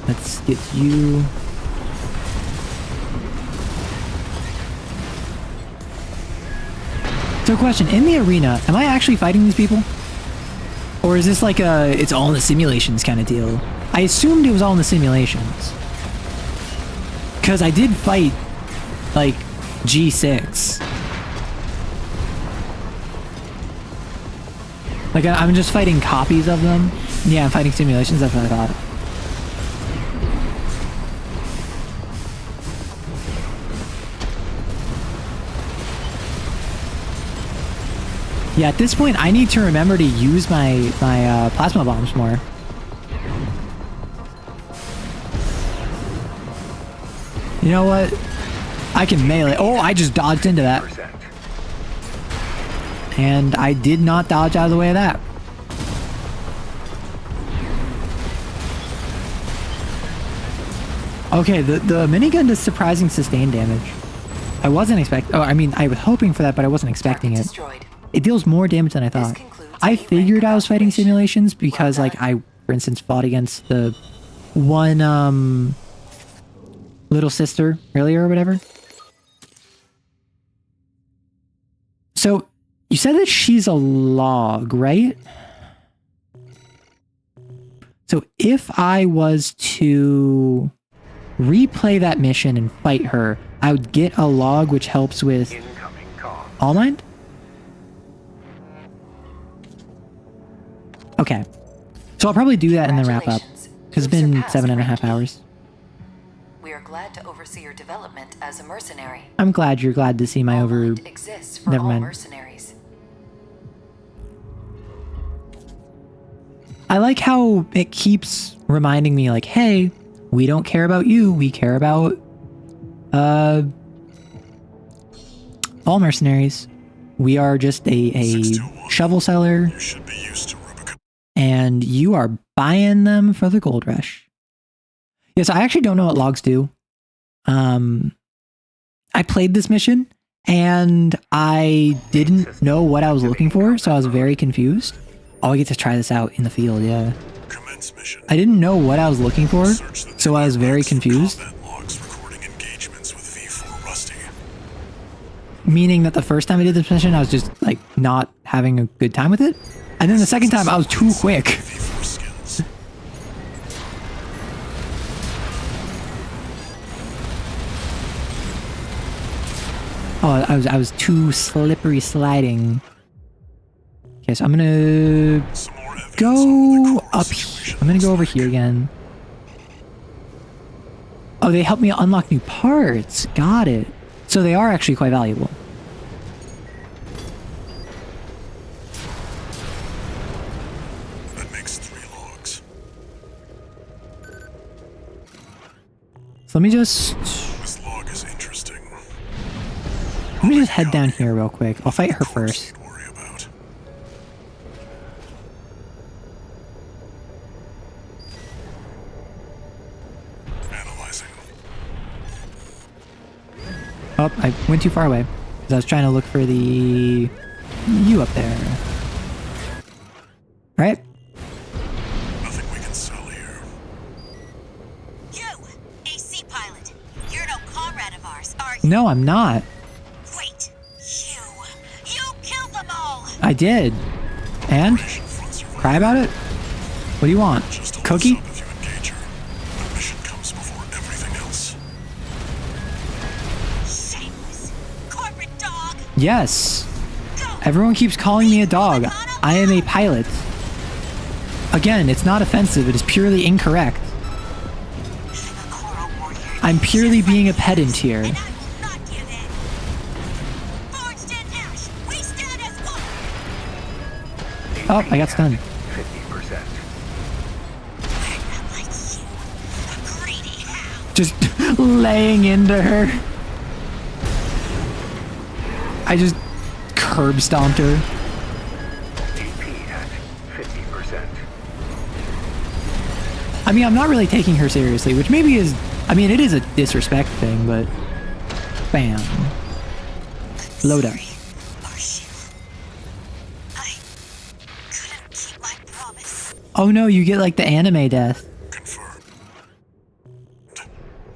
Let's get you... So question, in the arena, am I actually fighting these people? Or is this like a, it's all in the simulations kind of deal? I assumed it was all in the simulations. Because I did fight, like, G6. Like, I'm just fighting copies of them. Yeah, I'm fighting simulations, that's what I thought. Yeah, at this point, I need to remember to use my plasma bombs more. You know what? I can melee. Oh, I just dodged into that. And I did not dodge out of the way of that. Okay, the minigun does surprising sustained damage. I wasn't expecting... Oh, I mean, I was hoping for that, but I wasn't expecting it. It deals more damage than I thought. I figured I was fighting simulations because, like, I, for instance, fought against the one, little sister earlier or whatever. So, you said that she's a log, right? So, if I was to replay that mission and fight her, I would get a log which helps with All Mind? Okay. So I'll probably do that and then wrap up. Because it's been 7.5 hours. We are glad to oversee your development as a mercenary. I'm glad you're glad to see my over... Never mind. Mercenaries. I like how it keeps reminding me like, hey, we don't care about you. We care about all mercenaries. We are just a shovel seller. You should be used to Rubicon. And you are buying them for the gold rush. Yes, I actually don't know what logs do. I played this mission and I didn't know what I was looking for, so I was very confused. Oh, I get to try this out in the field, yeah. Commence mission. I didn't know what I was looking for, so I was very confused. Logs recording engagements with V4 Rusty. Meaning that the first time I did this mission, I was just like not having a good time with it. And then the second time I was too quick. V4 skills. Oh, I was too slippery sliding. Okay, so I'm gonna go up here. I'm gonna go over here again. Oh, they help me unlock new parts. Got it. So they are actually quite valuable. That makes 3 logs. So let me just... This log is interesting. Let me just head down here real quick. I'll fight her first. Worry about. Analyzing. Oh, I went too far away. Because I was trying to look for the... you up there. Right? Nothing we can sell here. You, AC pilot. You're no comrade of ours, are you? No, I'm not. Wait, you killed them all. I did. And? Cry about it? What do you want? Cookie? If you engage her, the mission comes before everything else. Shameless corporate dog. Yes. Everyone keeps calling me a dog. I am a pilot. Again, it's not offensive. It is purely incorrect. I'm purely being a pedant here. Oh, I got stunned. 50%. Just laying into her. I just curb stomped her. AP at 50%. I mean, I'm not really taking her seriously, which maybe is... I mean, it is a disrespect thing, but... Bam. Load up. Oh no, you get like the anime death. Confirmed.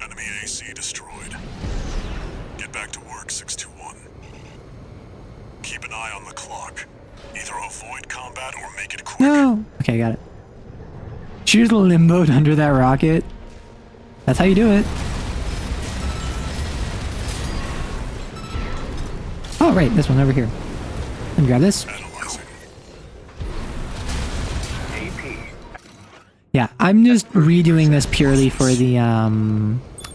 Enemy AC destroyed. Get back to work, 621. Keep an eye on the clock. Either avoid combat or make it quick. No. Okay, got it. She just limboed under that rocket. That's how you do it. Oh, right, this one over here. Let me grab this. Yeah, I'm just redoing this purely for the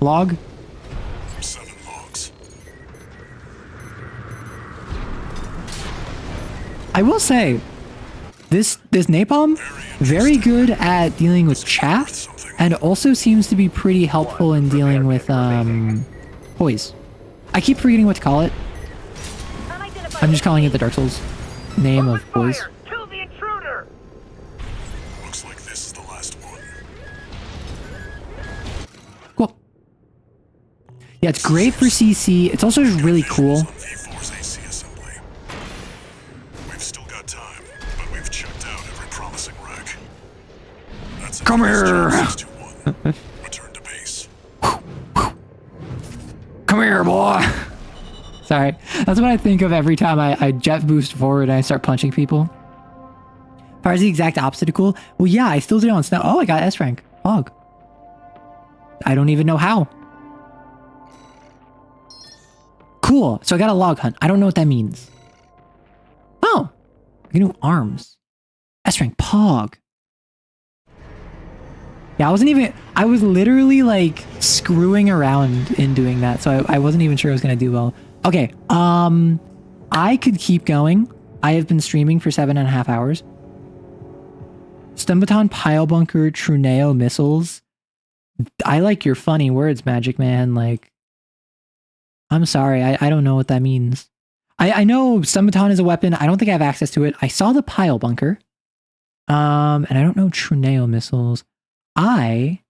log. 7 logs. I will say, this napalm, very good at dealing with chaff, and also seems to be pretty helpful in dealing with poise. I keep forgetting what to call it. I'm just calling it the Dark Souls name of poise. Kill the intruder. Looks like this is the last one. Cool. Yeah, it's great for CC. It's also just really cool. V4's AC assembly. We've still got time, but we've checked out every promising wreck. That's it. Come here. 621. Return to base. Come here, boy. Sorry. That's what I think of every time I jet boost forward and I start punching people. Far as the exact opposite of cool. Well, yeah, I still did it on Snow. Oh, I got S rank. Hog. I don't even know how. Cool. So I got a log hunt. I don't know what that means. Oh. I can do arms. S rank Pog. Yeah, I was literally like screwing around in doing that. So I wasn't even sure I was going to do well. Okay. I could keep going. I have been streaming for 7.5 hours. Stun baton, pile bunker, Truneo missiles. I like your funny words, Magic Man. Like, I'm sorry, I don't know what that means. I know stun baton is a weapon. I don't think I have access to it. I saw the pile bunker. And I don't know Truneo missiles. I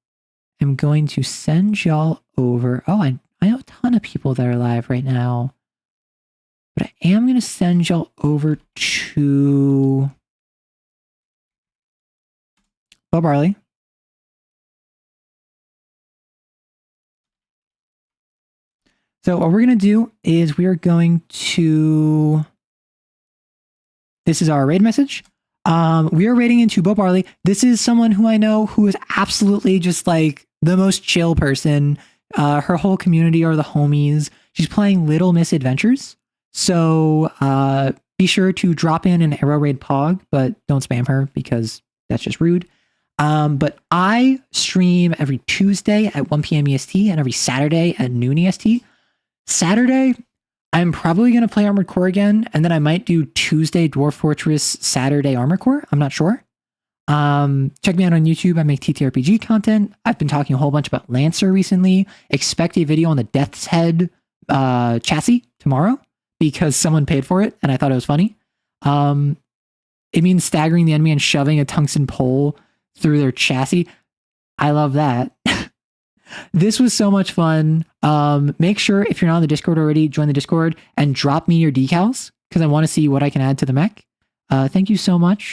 am going to send y'all over. Oh, I know a ton of people that are live right now. But I am going to send y'all over to Bo Barley. So what we're going to do is we are going to... This is our raid message. We are raiding into Bo Barley. This is someone who I know who is absolutely just like the most chill person. Her whole community are the homies. She's playing Little Misadventures. So be sure to drop in an arrow raid pog, but don't spam her because that's just rude. But I stream every Tuesday at 1 p.m. EST and every Saturday at noon EST. Saturday, I'm probably going to play Armored Core again, and then I might do Tuesday Dwarf Fortress, Saturday Armored Core. I'm not sure. Check me out on YouTube. I make TTRPG content. I've been talking a whole bunch about Lancer recently. Expect a video on the Death's Head chassis tomorrow because someone paid for it, and I thought it was funny. It means staggering the enemy and shoving a tungsten pole through their chassis. I love that. This was so much fun. Make sure if you're not on the Discord already, join the Discord and drop me your decals because I want to see what I can add to the mech. Thank you so much